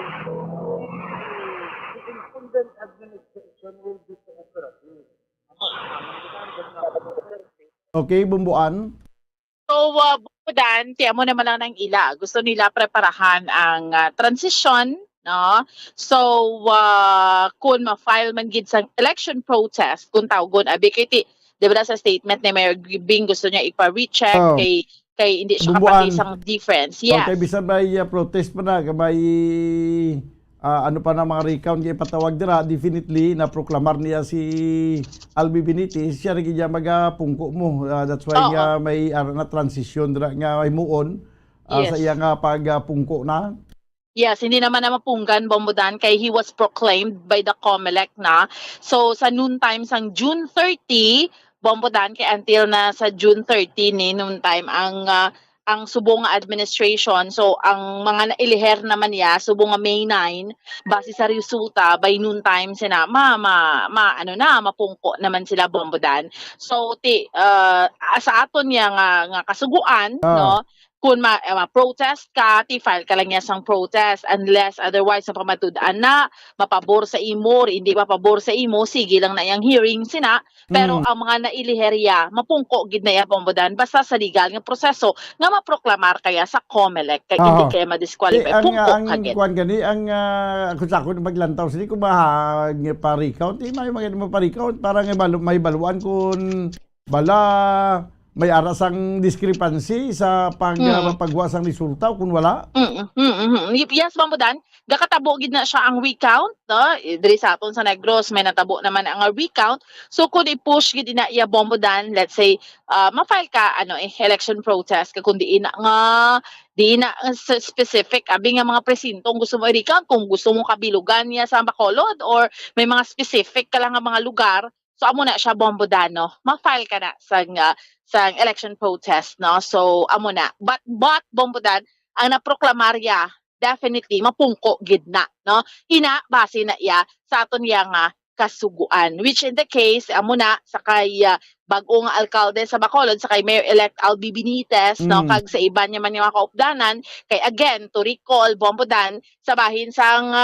the incumbent administration will be cooperative. Okay, Bumbuan. So, Bumbudan, tiyan mo naman lang ng ila. Gusto nila preparahan ang transition, no? So, kung ma-file man gid sa election protest, kung tawgon, abikiti, di ba sa statement ni Mayor Bing, gusto niya ipa-recheck kay hindi siya kapati isang difference. Yes. Okay, bisan may protest pa na, may ano pa na mga recount kay patawag dira, definitely na proklamar niya si Albi Benitez, siya rin niya magapungko mo. That's why nga may na transition dira nga may muon sa iya nga pagpungko na. Yes, hindi naman na mapunggan, Bumbudan, kay he was proclaimed by the COMELEC na. So, sa noon time, sang June 30, Bumbudan, kay until na sa June 30 ni noon time, ang subong administration. So, ang mga nailiher naman niya, subong May 9, base sa resulta, by noon time, sina, mapungko naman sila, Bumbudan. So, sa aton niya nga kasuguan, no, kung ma-protest ka, file ka lang niya sang protest unless otherwise sa pamatud-an na mapabor sa imo, hindi mapabor sa imo, sige lang na yung hearing sina. Pero ang mga nailiherya, mapungko gid na iya, Bumbudan, basta sa legal nga proseso nga maproklamar kaya sa COMELEC kay hindi kaya ma-disqualify. Pungko ka gid. Ang gani, ang kusakon maglantaw sini kung mahag pa-recount, may mga pa-recount para may baluan kung bala may arasang discrepancy sa pagwa sang resulta kung wala. Yes, Bumbudan, gakatabo gid na siya ang recount, no? Diri sa aton sa Negros may natabo naman ang recount. So kung i-push gid na iya, Bumbudan, let's say ma-file ka election protest ka kung di na specific abi nga mga presintong gusto mo i-recount, kung gusto mo kabilugan niya sa Bacolod or may mga specific ka lang nga mga lugar. So amo na siya, Bumbudan, no? Ma-file ka na sa election protest, no? So amo na. But Bumbudan, ang naproklamarya definitely mapungko gid na, no? Ina base na iya sa aton nga kasuguan, which in the case amo na sa kay bag-o nga alkalde sa Bacolod, sa kay Mayor-elect Albi Benitez, no, kag sa iba niya man yung mga kaupdanan, kay again to recall, Bumbudan, sa bahin sang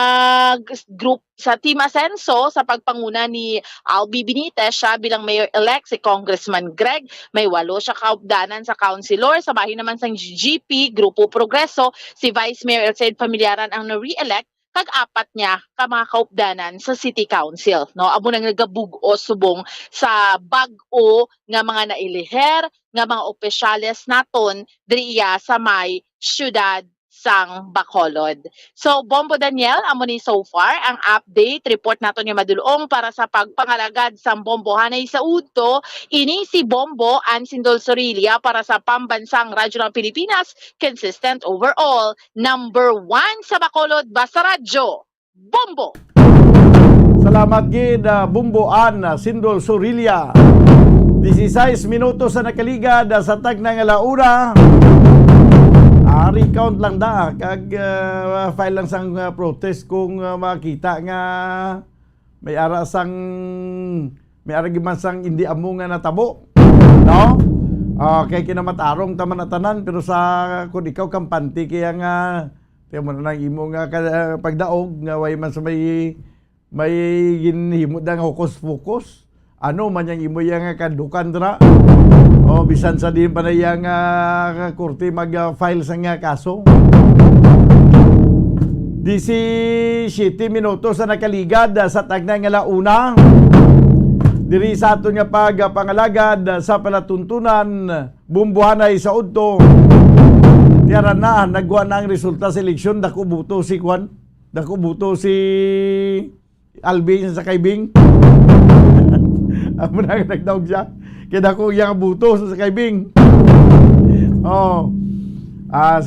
group sa Team Asenso sa pagpanguna ni Albi Benitez, siya bilang Mayor-elect, si Congressman Greg, may 8 siya kaupdanan sa councilor, sa bahin naman sang GP, Grupo Progreso, si Vice Mayor Elsaid Familiaran ang na-re-elect, kag-apat niya ka mga kaupdanan sa City Council, no? Amo nang nagabug-o subong sa bag-o nga mga nailiher nga mga opisyales naton diriya sa may syudad sang Bacolod. So, Bombo Daniel, amo ni so far ang update report nato ni madulong para sa pagpangalagad sang bombohanay sa udto. Ini si Bombo Ansindol Sorilia para sa Pambansang Radyo ng Pilipinas, consistent overall, number 1 sa Bacolod, basta radyo, Bombo! Salamat gid, Bumboan Sindol Sorilia. 16 minutos sa nakaligad sa tag ng alauna. Recount lang da, kag file lang sang protest kung makita nga may ara giman sang hindi amo nga natabo. Kay kinamatarong taman na tanan, pero sa kung ikaw kampante kaya nga tiyan mo na imo nga pagdaog nga way man sa may ginhimo da nga hukos-fukos. Ano man yang imo yang kadukan dra. Bisan sa din pa na yang korte mag-file sa nga kaso. 17 minutos na nakaligad sa tagnay nga launa. Diri sa aton nga pangalagad sa palatuntunan bumbuhanay sa udto. Tiyara na nagwa na ang resulta sa eleksyon. Dako buto si Kwan, dako buto si Alvin sa Kaibing. Amo na nagdaog siya kaya dako yang buto sa Kaibing.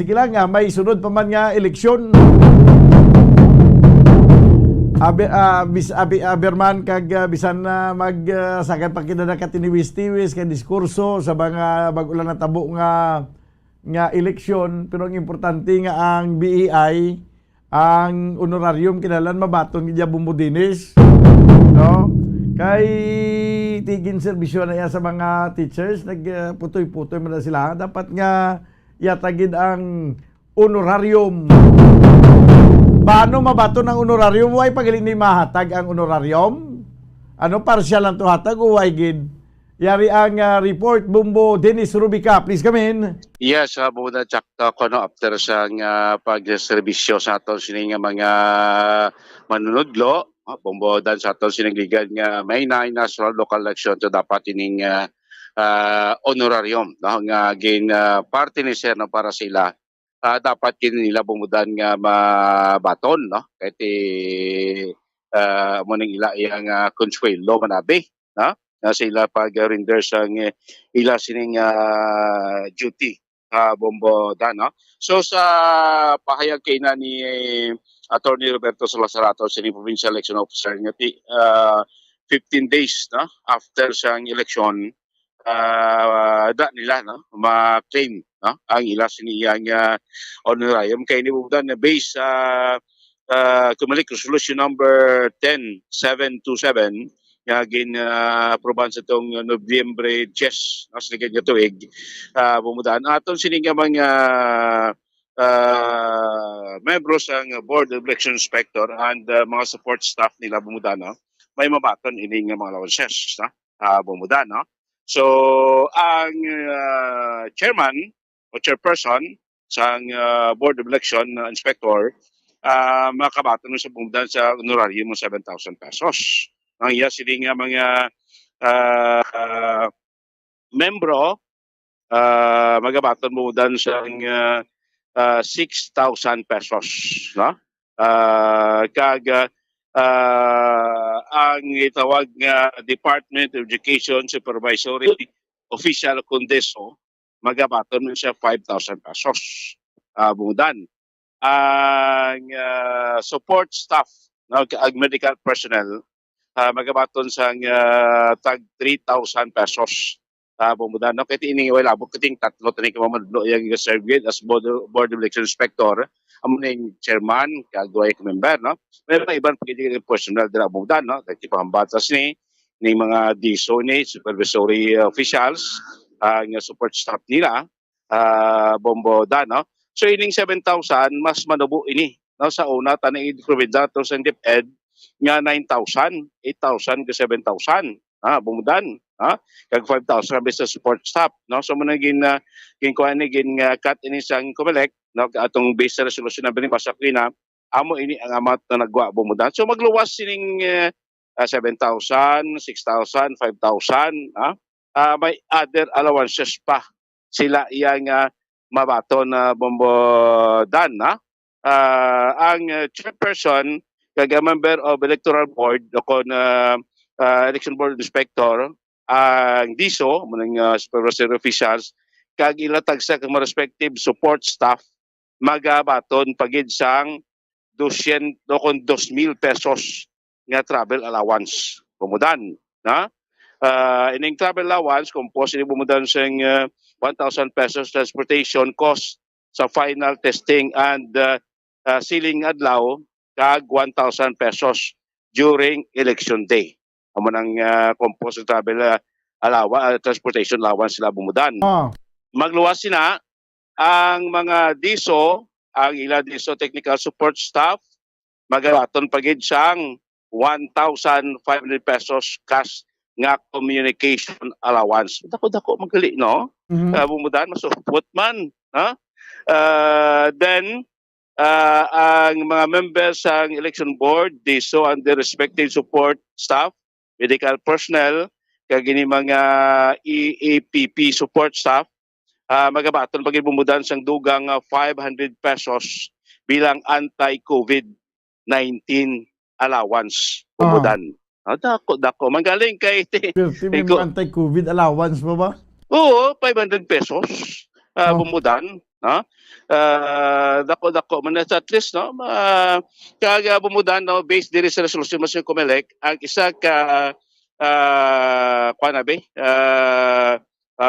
Sige lang nga may sunod pa man nga eleksyon. Aberman kag bisan na sagad pa kita na katiniwis-tiwis kay diskurso sa mga bag-ulan na tabo nga eleksyon, pero ang importante nga ang BEI ang honorarium kinalan mabaton gidya Bumbudinis, no? Kay tigin serbisyo na yan sa mga teachers, nagputoy-putoy man na sila. Dapat nga yatagid ang honorarium. Paano mabato ng honorarium? Huwag pagaling ni mahatag ang honorarium? Ano, partial lang to hatag o huwag gid? Yari ang report, Bumbo Dennis Rubica. Please come in. Yes, muna tsakta ko no, after sa pag-servisyo sa aton sining mga manunudlo, Bumbo dan sa aton sinagligan nga may national local election so dapat ining honorarium no, nga gin party ni sir no, para sila. Dapat nila bumudan nga mabaton no kahit mo nang ila yang consuelo manabi no na sila pag render sang ila sining duty Bombo dan no. So sa pahayag kay na ni Attorney Roberto Salazarato sining provincial election officer nga 15 days no after sang election nila no ma-claim no ang ila siniyang honorarium kay ni budan na based sa Kumalik Resolution number 10727 nga gin aproban sa tong Nobyembre 10 as ligad nga tuig bumudan aton sining mga members ang Board of Election Inspector and mga support staff nila bumudan no may mabaton ining mga allowances no bumudan no. So ang chairman o chairperson sa Board of Election Inspector makabaton sa bumudan sa honorarium mo 7,000 pesos. Ang iya sining mga membro magabaton bumudan sa 6,000 pesos no. Kag ang itawag nga Department of Education Supervisory Official Condeso magabaton siya 5,000 pesos bumudan. Ang support staff no, ang medical personnel magabaton sa tag 3,000 pesos bumudan no kay ini wala labot kating tatlo tani ka mamadlo yang serve as board of election inspector amo ning chairman kagway member no may pa ibang pagiging personnel dira bumudan no kay pambatas ni ning mga DSO ni supervisory officials ang support staff nila bombodan no. So ining 7,000 mas manubo ini no sa una tanay province to sa DepEd nga 9,000, 8,000 ke 7,000 bumudan kag 5,000 sa support staff no. So muna gin kuan ni gin cut ini sang COMELEC no atong base sa resolution na binibasa ko na amo ini ang amount na nagwa bumudan. So magluwas sining 7,000, 6,000, 5,000 may other allowances pa sila iyang mabato na bombodan ang chairperson kag member of electoral board o kon election board inspector ang DISO munang supervisory officials kag ilatag sa kag respective support staff magabaton pagid sang 200 o kon 2,000 pesos nga travel allowance bumudan na. Ining travel allowance composed ini bumudan sang 1,000 pesos transportation cost sa final testing and sealing adlaw kag 1,000 pesos during election day. Amo nang composed travel transportation allowance sila bumudan. Ah. Magluwas sina ang mga DISO, ang ila DISO technical support staff, magabaton pagid siyang 1,500 pesos cash nga communication allowance. Dako-dako magali, no? Bumudan, masupot man. Ha? Then, ang mga members ng election board, DISO and the respective support staff, medical personnel, kagini mga EAPP support staff, magabaton pagid bumudan sang dugang 500 pesos bilang anti-COVID-19 allowance bumudan. Dako. Manggaling kay May mga anti-COVID allowance pa ba? Oo, 500 pesos bumudan. Dako man at least, no? Kaga bumudan, no, based diri sa resolution mas yung Comelec, ang isa ka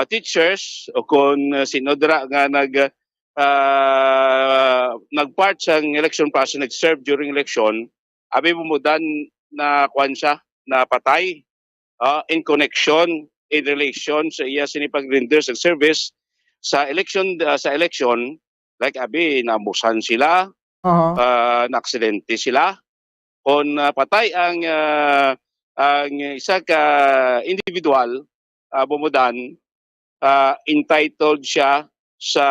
teachers o kung sino dira nga nagpart sa election process, nag-serve during election, abi bumudan na kwan siya, na patay in connection, in relation sa iya sinipag-render sa service sa election, like abi namusan sila, na-aksidente sila, kung patay ang isa ka individual, bumudan, entitled siya sa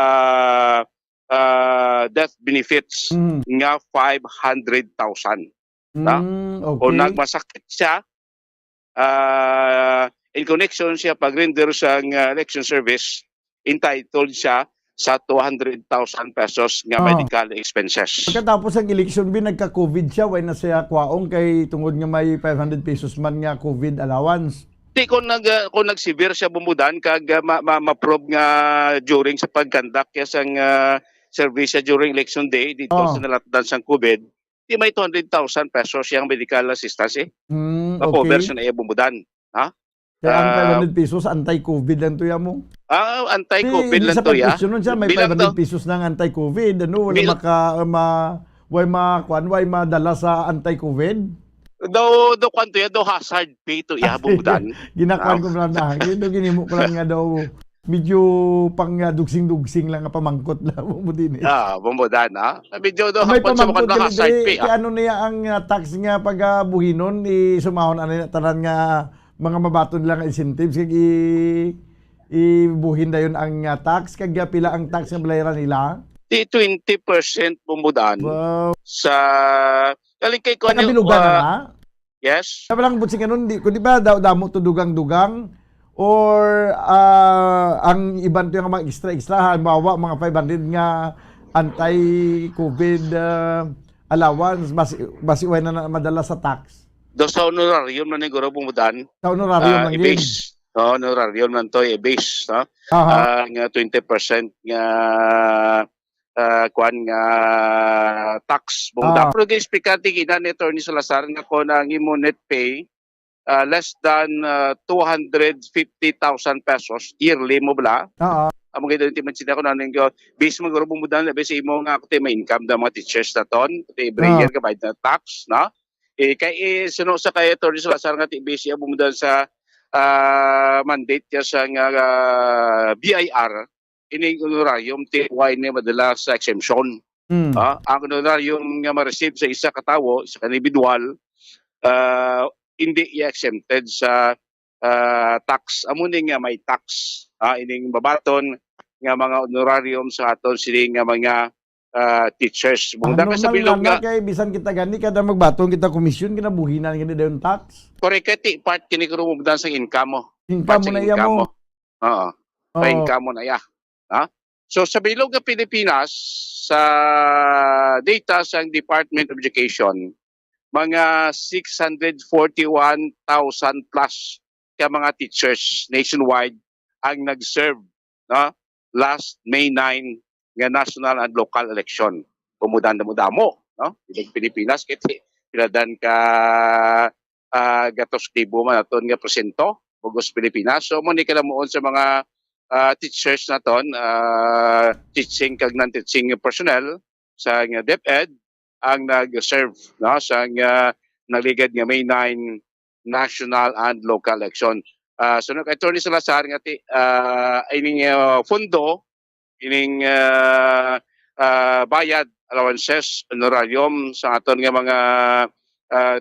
death benefits nga 500,000. Okay. Kung nagmasakit siya, in connection siya pag-render sa election service, entitled siya sa 200,000 pesos nga medical expenses. Pagkatapos ang election bin, nagka-COVID siya, way na siya kwaong kay tungod nga may 500 pesos man nga COVID allowance. Di kung nag-severe siya bumudan, kag ma-probe nga during sa pag-conduct ya sang service during election day, dito sa nalatdan sang COVID, di may 200,000 pesos siyang medical assistance Ma-cover siya na iya bumudan. Ha? Kaya ang 500 pesos, anti-COVID lang to ya mo. Anti-COVID lang to ya. Siya, may 500 pesos ng anti-COVID. Ano, wala madala sa anti-COVID? Daw kwanto ya, daw hazard pay to ya, bumudan. Ginakuan ko na. Ginimo ko lang nga daw, medyo pang dugsing-dugsing lang nga pamangkot lang mo din. Bumudan, medyo daw may hapon sa pamangkot mga hazard pay. Ano niya ang tax nga pag-buhinon, sumahon ano tanan nga mga mabaton lang incentives, kag ibuhin dayon ang tax, kag pila ang tax nga bayaran nila? 20% bumudan. Wow. Sa galing kay kuan na? Yes. Sabi lang butsing ano, di ba damo to dugang-dugang or ang iban to yung mga extra halimbawa mga 500 nga anti-COVID allowance basi way na madala sa tax. Do sa honorarium na siguro bumudan. Sa honorarium lang yun. I-base. Honorarium lang to i-base, no? Nga 20% nga kuan nga tax bumudan. Pero gi-explicate kita ni Attorney Salazar nga ko na ang imo net pay less than 250,000 pesos yearly mo bala. Amo gid ti man sila ko naning base mo guro bumudan base imo nga kuti may income da mga teachers na ton, every year ka bayad na tax, no? Kay suno sa kay Attorney Salazar nga ti base bumudan sa mandate niya sa BIR, ining honorarium TY na madala sa exemption. Ang honorarium nga ma-receive sa isa ka tawo, isa ka individual, hindi i-exempted sa tax. Amo nga may tax. Ining babaton nga mga honorarium sa aton sining nga mga teachers. Normal lang na kay bisan kita gani kada magbatong kita komisyon kinabuhinan gani dayon tax. Correct, kay part kini ko mugdan sa income mo. Income mo na iya mo. Pa-income mo na iya. So sa bilog ng Pilipinas, sa data sa Department of Education, mga 641,000 plus kaya mga teachers nationwide ang nag-serve last May 9 nga national and local election. Pumudan na mo damo, no? Bilang Pilipinas, kaya piladan ka gatos tibo man aton nga presento, Bugos Pilipinas. So, muna ka namuon sa mga teachers na ton, teaching kag non-teaching personnel sa nga DepEd ang nag-serve sa nga naligad nga May 9 national and local election. Sunod kay Attorney Salazar nga ining fundo, ining bayad allowances honorarium sa aton nga mga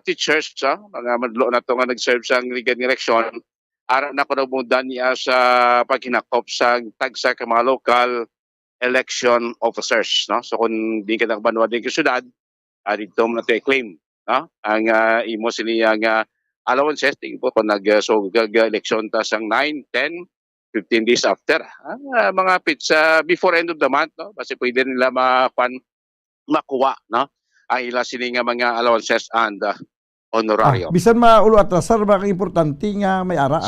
teachers, mga madlo na to nga nag-serve sa legal election, ara na ko na niya sa paghinakop sa tagsa ka mga local election officers, no? So kung di ka nakabanwa din ka syudad, dito mo na ito i-claim, no? Ang imo sila nga allowances, tingin po kung nag-election ta sang 9, 10, 15 days after. Mga pizza before end of the month, no? Kasi pwede nila makuha, no? Ang ila sila nga mga allowances and honorarium. Bisan maulo atrasar, baka importante nga may ara.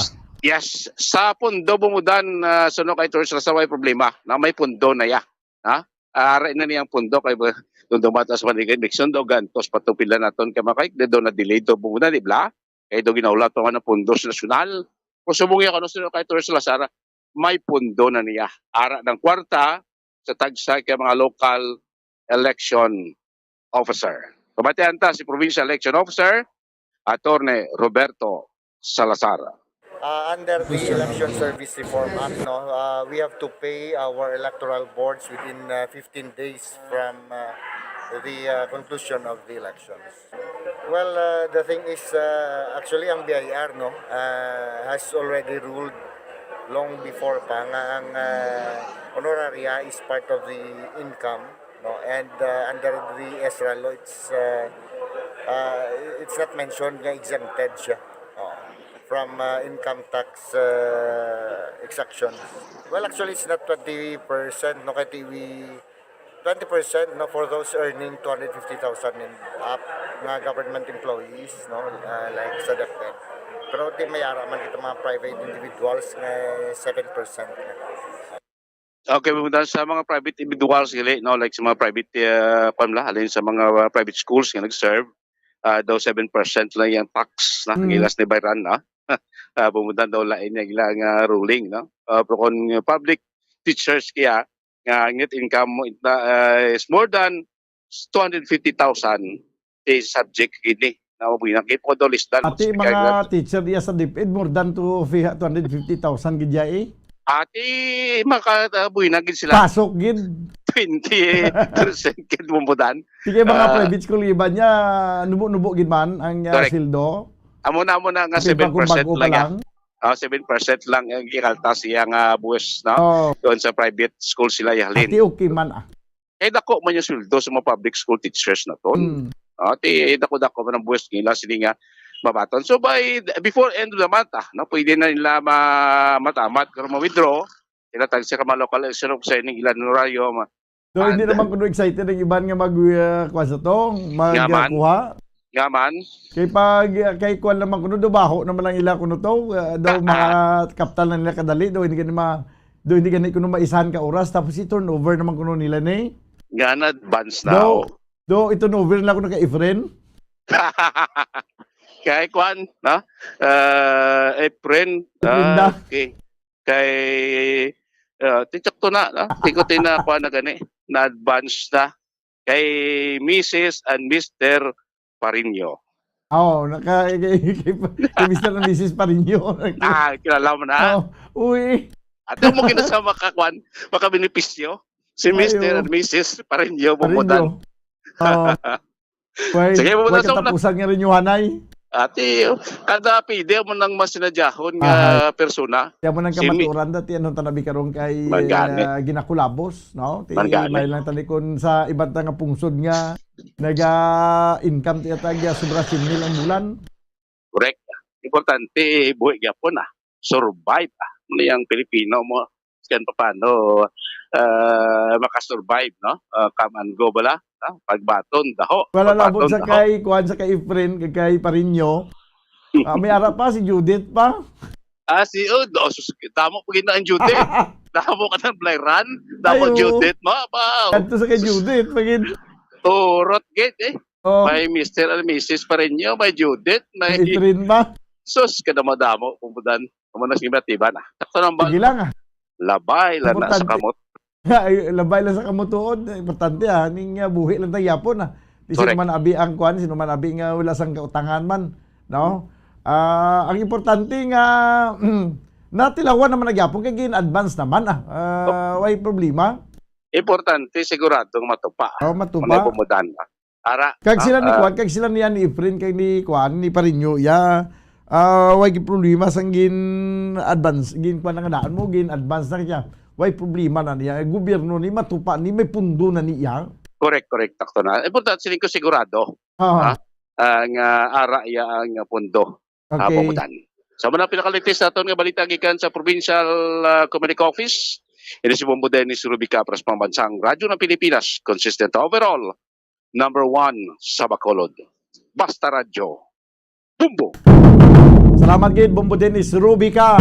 Yes, sa pundo bumudan suno kay Torres sa may problema na may pundo na ya. Ha? Ara na niyang pundo kay doon dumatas man kay election do gantos patupila naton kay makay do na delay do bumudan di bla. Kay do ginawla to nga pundo nasyonal. Kung subungi ako suno kay Torres Sara, may pundo na niya. Ara ng kwarta sa tagsa kay mga local election officer. Kabatian ta si Provincial Election Officer Attorney Roberto Salazar. Under the Election Service Reform Act, we have to pay our electoral boards within 15 days from the conclusion of the elections. Well, the thing is, actually, ang BIR has already ruled long before pa nga ang honoraria is part of the income, and under the ESRA law, it's not mentioned nga exempted siya from income tax exaction. Well, actually, it's not 20%, no, kaya 20%, no, for those earning 250,000 and up, mga government employees, no, like sa DepEd. Pero di may ara man kita mga private individuals nga 7%. Okay, pumunta sa mga private individuals, no, like sa mga private, alin sa mga private schools nga nag-serve, daw 7% lang yung tax na ilas ni Bayran, no? Pumunta daw lain yung ilang ruling, no? Pero kung public teachers kaya, net income mo is more than 250,000 is subject ini. Na binakit ko daw listan. Ati mga teacher diya sa DepEd more than 250,000 gidya eh. Ati makabuinagin sila. Pasok gid. 20% gid bumudan. Sige mga private school iba niya nubo-nubo gid man ang sildo. Amo na nga 7% lang yan. 7% lang ang ikaltas iyang buwes, no? Doon sa private school sila yahalin. Ati okay man dako man yung sweldo sa mga public school teachers na to. Ati dako man ang buwes nila sila nga mabaton. So before end of the month, no, pwede na nila matamat kung ma-withdraw. Ilatag siya ka mga local election of signing ilan honorario. So hindi naman kuno excited ang iban nga magkuha sa to, magkuha. Yaman. Kay kuan naman kuno do baho naman lang ila kuno to, daw mga kapital na nila kadali, daw hindi ganit kuno maisahan ka oras tapos i-turnover naman kuno nila ni. Gana advance now. Do i-turnover na kuno kay Efren. Kay kuan, no? Efren. Okay. Kay titok to na, no? Tikotin na kuan na gani, na advance na kay Mrs. and Mr. Parinyo. Kay Mr. and Mrs. Parinyo. Kilala mo na. Uy. At mo kinasama makabenepisyo. Si Mr. and Mrs. Parinyo bumudan. Sige, bumudan sa katapusan nga rin yung hanay. Ati, kada pide mo nang masinadyahon nga persona. Kaya mo nang kamaturan dati anong tanabi karong kay ginakulabos, no? May lang tanikon sa iba't nga pungsod nga naga-income ti atag sobra 1,000 ang bulan. Correct. Importante buhay gyapon survive ano yung Pilipino mo kan paano makasurvive, no? Come and go bala. Pagbaton daho. Wala labot sa kay kuan sa kay Efren kay Parinyo. May ara pa si Judith pa. Si tamo pagin na ang Judith. Tamo ka ng Blayran, tamo Judith mo. Kadto sa kay Judith pagin. Rot gate May Mr. and Mrs. Parinyo, may Judith, may Efren ba? Sus kada madamo pumudan. Amo na sige tiba na. Sakto nang Sige lang labay lang na sa kamot. Labay lang sa kamutuod. Importante ning buhi lang tayo yapon Di sino man abi ang kuan, sino man abi nga wala sang kautangan man, no? Ang importante nga natilawan naman nagyapon kay gin-advance naman way problema. Importante siguradong matupa. Matupa. May pumudan ba? Ara. Kag sila ni Kwan, kag sila niya ni Efren, kag ni Kwan, ni Parinyo, way problema sang gin-advance, gin-kwan na nga mo, gin-advance na kaya. Way problema na niya. Gobyerno ni matupa, ni may pundo na niya. Correct. Takto na. Importante siling ko sigurado. Ang ara ang pundo. Okay. Pumudan. Sa mga pinakaligtis natin nga balita gikan sa Provincial Community Office, ini si Bombo Dennis Ruby Capras, pambansang radyo ng Pilipinas, consistent overall, number 1 sa Bacolod. Basta Radyo. Bumbo! Salamat gid Bombo Dennis Rubica.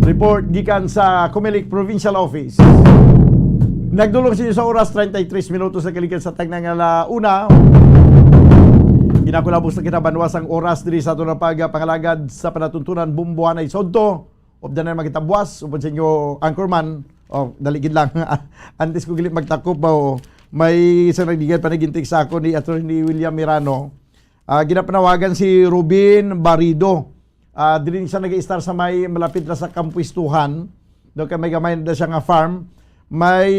Report gikan sa Comelec Provincial Office. Nagdulong siya sa oras 33 minutos sa kalikan sa tagnang una. Ginakulabos na kinabanwas ang oras diri sa aton pangalagad sa panatuntunan Bumbuanay Sodto. Obda na magitabuas upod sa inyo anchorman. Daligid lang. Antes ko gilit magtakop ba may isang nagdigad panagintik sa ako ni Attorney William Mirano. Ginapanawagan si Rubin Barido. Dili siya nag-i-star sa may malapit na sa Kampuistuhan. Doon kay may gamay na siya nga farm. May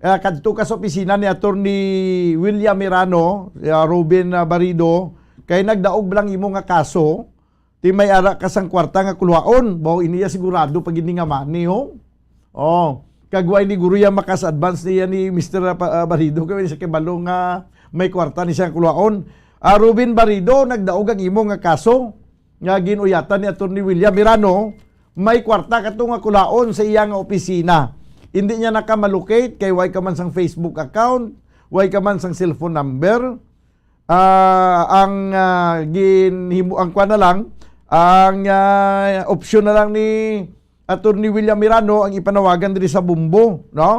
kadto ka sa opisina ni Attorney William Mirano, Rubin Barido, kay nagdaog lang imo nga kaso, ti may ara ka sang kwarta nga kulwaon. Bawo iniya sigurado pag ini nga mani ho. Kagway ni guru ya makas advance niya ni Mr. Barido kay sa kibalo nga may kwarta ni siya kulwaon. Rubin Barido nagdaog ang imo nga kaso nga ginuyatan ni Attorney William Mirano, may kwarta kato nga kulaon sa iya nga opisina. Hindi niya nakamalocate kay way ka man sang Facebook account, way ka man sang cellphone number. Ang option na lang ni Attorney William Mirano ang ipanawagan diri sa Bumbo, no?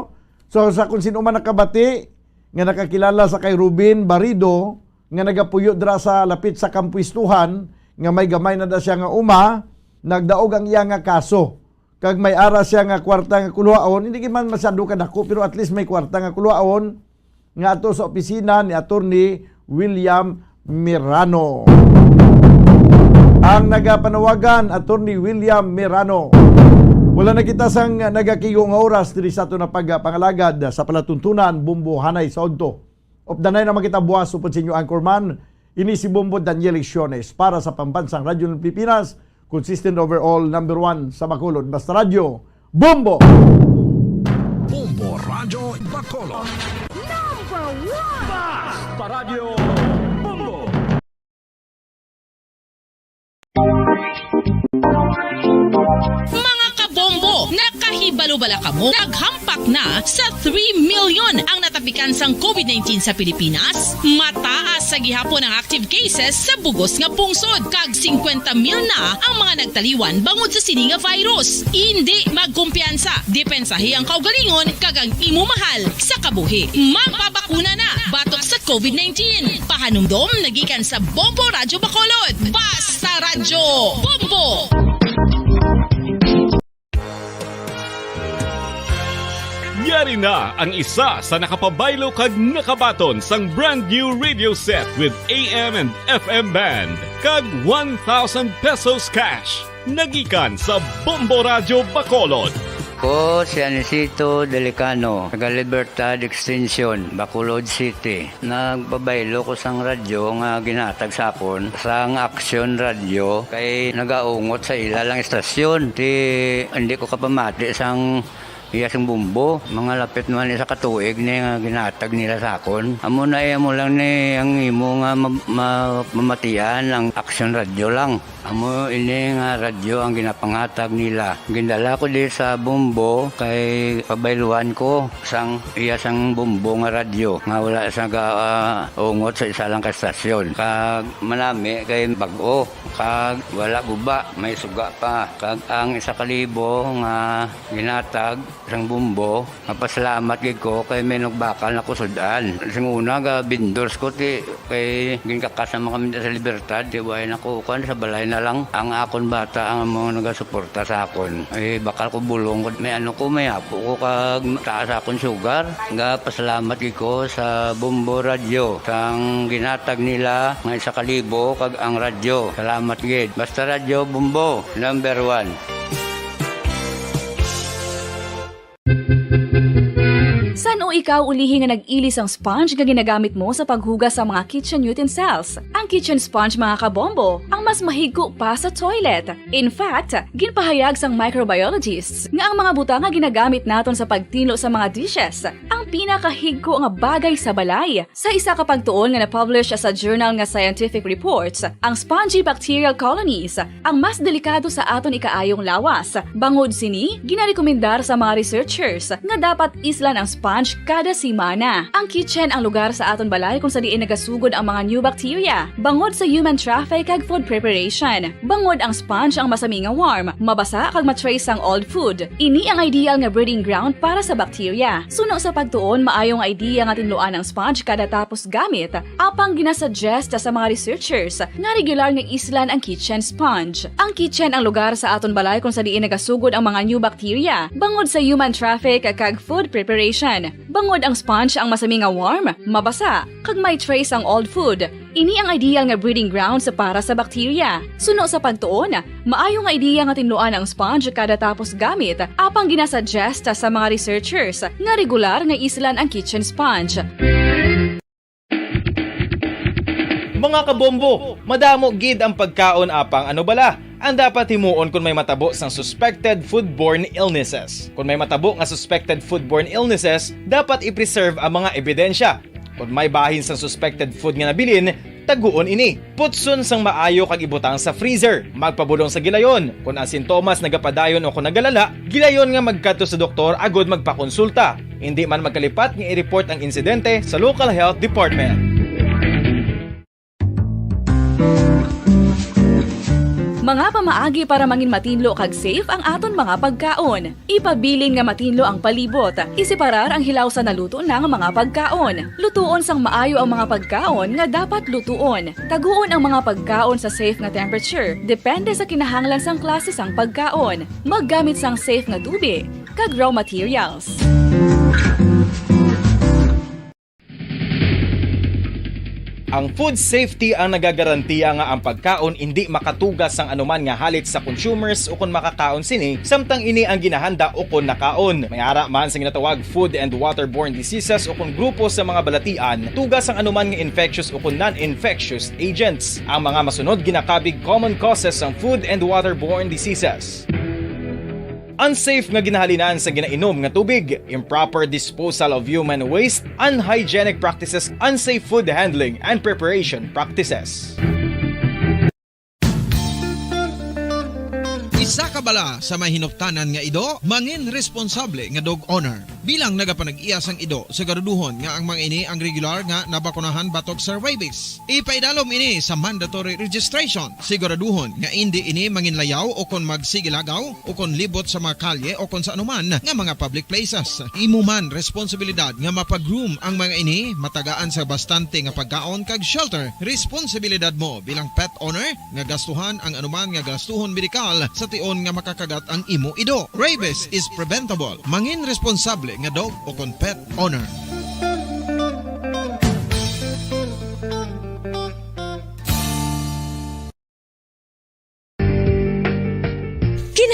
So sa kung sino man nakabati nga nakakilala sa kay Rubin Barido nga nagapuyo dira sa lapit sa Kampuistuhan nga may gamay na da siya nga nagdaog ang iya nga kaso. Kag may ara siya nga kwarta nga kulwaon, hindi man masyado kadako pero at least may kwarta nga kulwaon nga ato sa opisina ni Attorney William Mirano. Ang nagapanawagan, Attorney William Mirano. Wala na kita sang nagakiyo nga oras diri sa ato na pagpangalagad sa palatuntunan Bumbuhanay Sodto. Opdanay naman kita buwas upod sa inyo anchorman, ini si Bombo Daniel Lecciones para sa Pambansang Radyo ng Pilipinas, consistent overall number 1 sa Bacolod. Basta Radyo, Bombo! Bombo Radyo Bacolod. Number 1! Basta Radyo, Bombo! Mga kabombo, nakahibalo-bala ka mo? Naghampak na sa 3 million ang natapikan sang COVID-19 sa Pilipinas. Mataas sa gihapon ang active cases sa bugos nga pungsod. Kag 50 mil na ang mga nagtaliwan bangod sa sini nga virus. Hindi magkumpiyansa. Depensahi ang kaugalingon kag ang imo mahal sa kabuhi. Magpabakuna na batok sa COVID-19. Pahanumdom nagikan sa Bombo Radyo Bacolod. Basta Radyo Bombo! Yari na ang isa sa nakapabaylo kag nakabaton sang brand new radio set with AM and FM band kag 1,000 pesos cash. Nagikan sa Bombo Radyo Bacolod. Ko si Anisito Delicano, taga Libertad Extension, Bacolod City. Nagpabaylo ko sang radyo nga ginatag sapon sang Action Radio kay nagaungot sa ilalang estasyon. Hindi ko kapamati sang iyasang Bumbo, mga lapit naman sa katuig ni nga ginatag nila sa akon. Amo na mo lang ni ang imo nga mamatian ang Action Radio lang. Amo ini nga radyo ang ginapangatag nila. Gindala ko di sa Bumbo kay pabayluan ko sang iyasang Bumbo nga radyo nga wala sa ungot sa isa lang ka estasyon. Kag manami kay bag-o, kag wala guba, may suga pa. Kag ang 1,000 nga ginatag sang bumbo. Mapasalamat gid ko kay may nagbakal na kusudan. Sing una ga vendors ko ti kay ginkakasama kami sa Libertad, di way nakukan sa balay na lang ang akon bata ang mga nagasuporta sa akon. Ay bakal ko bulong ko may may apo ko kag taas akon sugar. Nga pasalamat gid ko sa Bumbo Radio sang ginatag nila nga 1,000 kag ang radyo. Salamat gid. Basta Radio Bumbo number 1. Saan o ikaw ulihin nga nag-ilis ang sponge nga ginagamit mo sa paghugas sa mga kitchen utensils? Ang kitchen sponge mga kabombo, ang mas mahigko pa sa toilet. In fact, ginpahayag sang microbiologists nga ang mga butang nga ginagamit naton sa pagtilo sa mga dishes ang pinakahigko nga bagay sa balay. Sa isa ka pagtuon nga na-publish sa journal nga Scientific Reports, ang spongy bacterial colonies ang mas delikado sa aton ikaayong lawas. Bangod sini, ginarekomendar sa mga researchers nga dapat islan ang sponge kada simana. Ang kitchen ang lugar sa aton balay kung sa diin nagasugod ang mga new bacteria. Bangod sa human traffic kag food preparation. Bangod ang sponge ang masami nga warm, mabasa kag matrace ang old food. Ini ang ideal nga breeding ground para sa bacteria. Suno sa pagtuon, maayong idea nga tinluan ang sponge kada tapos gamit. Apang ginasuggest sa mga researchers nga regular nga islan ang kitchen sponge. Ang kitchen ang lugar sa aton balay kung sa diin nagasugod ang mga new bacteria. Bangod sa human traffic kag food preparation. Bangod ang sponge ang masami nga warm, mabasa, kag may trace ang old food. Ini ang ideal nga breeding ground sa para sa bacteria. Suno sa pagtuon, maayo nga idea nga tinluan ang sponge kada tapos gamit, apang ginasuggest sa mga researchers nga regular nga islan ang kitchen sponge. Mga kabombo, madamo gid ang pagkaon apang ano bala ang dapat himuon kung may matabo sang suspected foodborne illnesses. Kung may matabo nga suspected foodborne illnesses, dapat i-preserve ang mga ebidensya. Kung may bahin sang suspected food nga nabilin, taguon ini. Putson sang maayo kag ibutang sa freezer. Magpabulong sa gilayon. Kung ang sintomas nagapadayon o kung nagalala, gilayon nga magkadto sa doktor agod magpakonsulta. Hindi man magkalipat nga i-report ang insidente sa local health department. Mga pamaagi para mangin matinlo kag safe ang aton mga pagkaon. Ipabilin nga matinlo ang palibot. Isiparar ang hilaw sa naluto ng mga pagkaon. Lutuon sang maayo ang mga pagkaon nga dapat lutuon. Taguon ang mga pagkaon sa safe nga temperature. Depende sa kinahanglan sang klase sang pagkaon. Maggamit sang safe nga tubig kag raw materials. Ang food safety ang nagagarantiya nga ang pagkaon hindi makatugas sang anuman nga halit sa consumers o kung makakaon sini, samtang ini ang ginahanda o kung nakaon. May ara man sa ginatawag food and waterborne diseases o kung grupo sa mga balatian, tugas ang anuman nga infectious o kung non-infectious agents. Ang mga masunod ginakabig common causes ng food and waterborne diseases. Unsafe nga ginahalinan sa ginainom nga tubig, improper disposal of human waste, unhygienic practices, unsafe food handling and preparation practices. Isa ka bala sa may hinuptanan nga ido, mangin responsable nga dog owner. Bilang nagapanag-iyas ang ido, siguraduhon nga ang mga ini ang regular nga nabakunahan batok sa rabies. Ipaidalom ini sa mandatory registration. Siguraduhon nga hindi ini manginlayaw o kon magsigilagaw o kon libot sa mga kalye o kon sa anuman nga mga public places. Imuman responsibilidad nga mapag-groom ang mga ini, matagaan sa bastante nga pagkaon kag shelter. Responsibilidad mo bilang pet owner nga gastuhan ang anuman nga gastuhon medikal sa tion nga makakagat ang imo ido. Rabies is preventable. Mangin responsable nga dog o kon pet owner.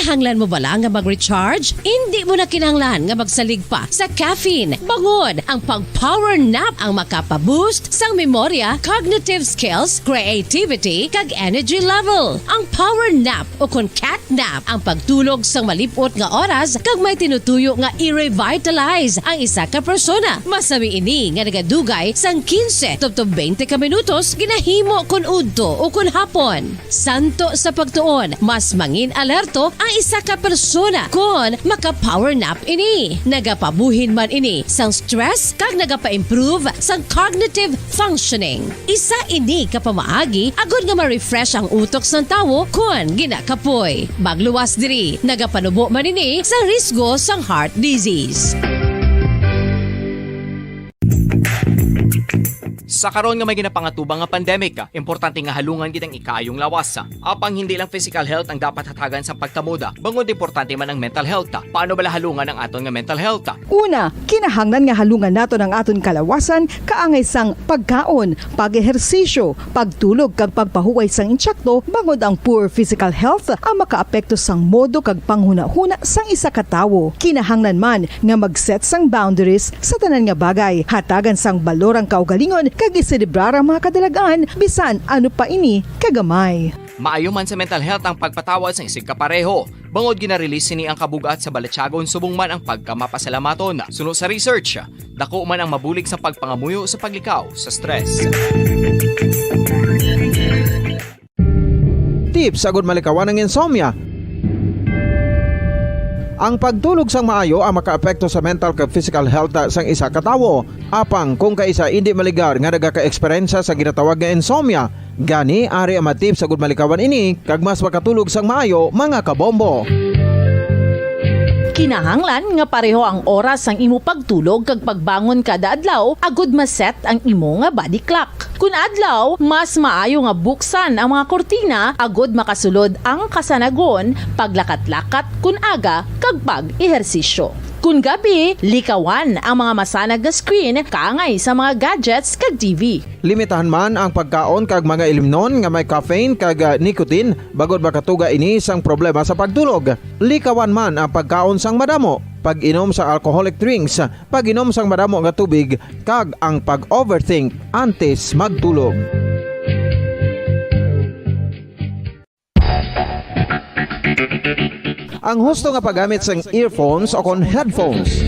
Kinahanglan mo bala nga mag-recharge? Hindi mo na kinahanglan nga magsalig pa sa caffeine. Bangod ang pag-power nap ang makapaboost sang memorya, cognitive skills, creativity, kag energy level. Ang power nap o kon cat nap ang pagtulog sang malipot nga oras kag may tinutuyo nga i-revitalize ang isa ka persona. Masami ini nga nagadugay sang 15 to 20 ka minutos ginahimo kon udto o kon hapon. Santo sa pagtuon, mas mangin alerto ang isa ka persona kon maka-power nap ini. Nagapabuhin man ini sang stress kag nagapa-improve sang cognitive functioning. Isa ini kapamaagi agud nga ma-refresh ang utok sang tawo kon ginakapoy. Bagluwas diri, nagapanubo man ini sa risgo sang heart disease. Sa karon nga may ginapangatubang nga pandemic, importante nga halungan kitang ikaayong lawas. Apang hindi lang physical health ang dapat hatagan sa pagkamuda, bangod importante man ang mental health. Paano bala halungan ang aton nga mental health? Una, kinahanglan nga halungan nato ng aton kalawasan kaangay sang pagkaon, pag-ehersisyo, pagtulog kag pagpahuway sang insyakto bangod ang poor physical health ang makaapekto sang modo kag panghuna-huna sang isa ka tawo. Kinahanglan man nga mag-set sang boundaries sa tanan nga bagay, hatagan sang balorang kaugalingon kag iselebrar ang mga kadalagaan bisan ano pa ini kagamay. Maayo man sa mental health ang pagpatawad sa isig kapareho. Bangod ginarelease ni ang kabugat sa Balatyagon subong man ang pagkamapasalamaton. Suno sa research, dako man ang mabulig sa pagpangamuyo sa paglikaw sa stress. Tips agud malikawan ng insomnia. Ang pagtulog sang maayo ang makaapekto sa mental kag physical health sang isa ka tawo. Apang kung kaisa hindi maligar nga nagaka-eksperyensya sa ginatawag nga insomnia, gani ari ang matip sa gud malikawan ini kag mas makatulog sang maayo mga kabombo. Kinahanglan nga pareho ang oras ang imo pagtulog kag pagbangon kada adlaw agud maset ang imo nga body clock. Kun adlaw, mas maayo nga buksan ang mga kortina agud makasulod ang kasanagon, paglakat-lakat kun aga kag pag-ehersisyo. Kun gabi, likawan ang mga masanag nga screen kaangay sa mga gadgets kag TV. Limitahan man ang pagkaon kag mga ilimnon nga may caffeine kag nicotine bagod makatuga ini sang problema sa pagtulog. Likawan man ang pagkaon sang madamo, pag-inom sa alcoholic drinks, pag-inom sang madamo nga tubig kag ang pag-overthink antes magtulog. Ang husto nga paggamit sang earphones o kon headphones.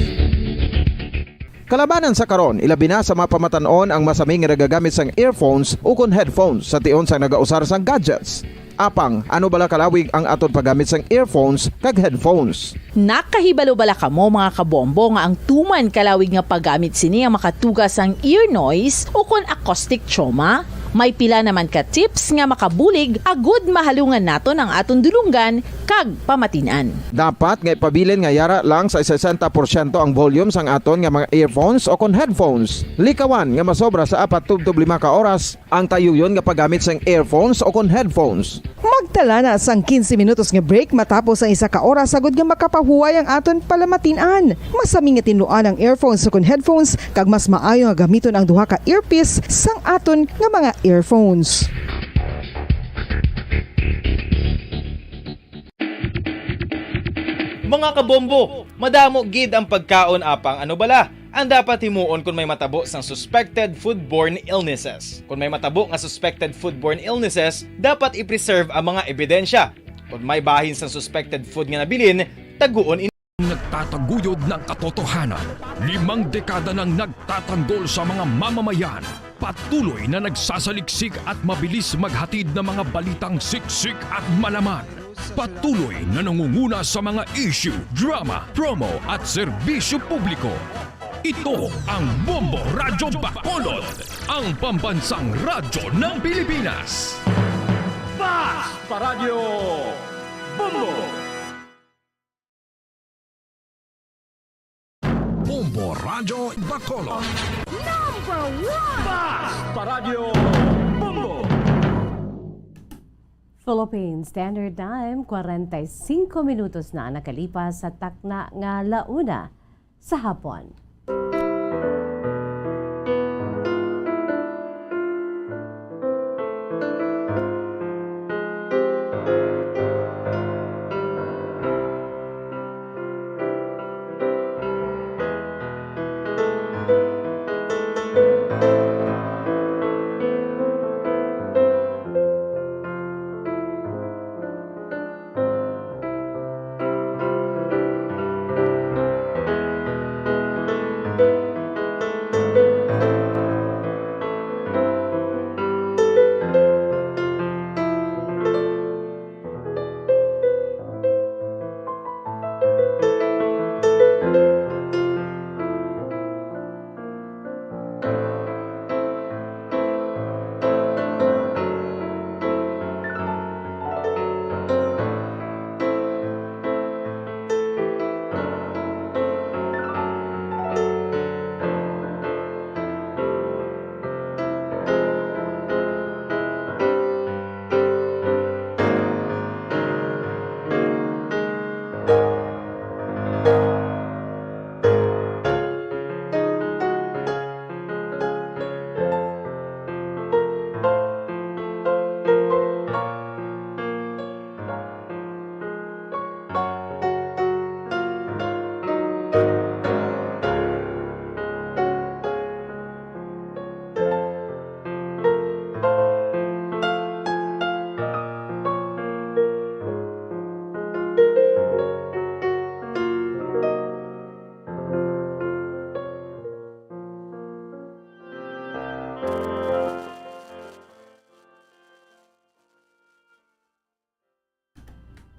Kalabanan sa karon, ilabi na sa mga pamatanon ang masaming nga nagagamit sang earphones o kon headphones sa tion sang nagausar sang gadgets. Apang, ano bala kalawig ang aton paggamit sang earphones kag headphones? Nakahibalo bala kamo mga kabombo nga ang tuman kalawig nga paggamit sini ang makatugas ang ear noise o kon acoustic trauma? May pila naman ka tips nga makabulig agud mahalungan naton ang aton dulunggan kag pamatinan. Dapat nga ipabilin nga yara lang sa 60% ang volume sang aton nga mga earphones o kon headphones. Likawan nga masobra sa 4-5 ka oras ang tayuyon nga paggamit sang earphones o kon headphones. Magtala na sang 15 minutos nga break matapos ang isa ka oras agud nga makapahuway ang aton palamatinan. Masami nga tinluan ang earphones o kon headphones kag mas maayo nga gamiton ang duha ka earpiece sang aton nga mga earphones. Mga kabombo, madamo gid ang pagkaon apang ano bala? Ang dapat himuon kung may matabo sang suspected foodborne illnesses. Kung may matabo nga suspected foodborne illnesses, dapat i-preserve ang mga ebidensya. Kung may bahin sang suspected food nga nabilin, taguon Nagtataguyod ng katotohanan, 5 dekada nang nagtatanggol sa mga mamamayan, patuloy na nagsasaliksik at mabilis maghatid ng mga balitang siksik at malaman. Patuloy na nangunguna sa mga issue, drama, promo at serbisyo publiko. Ito ang Bombo Radyo Bacolod, ang pambansang radyo ng Pilipinas. Basta Radio Bombo! Bombo Radyo Bacolod. Number 1! Basta Radio Bombo! Philippine Standard Time, 45 minutos na nakalipas sa takna nga launa sa hapon.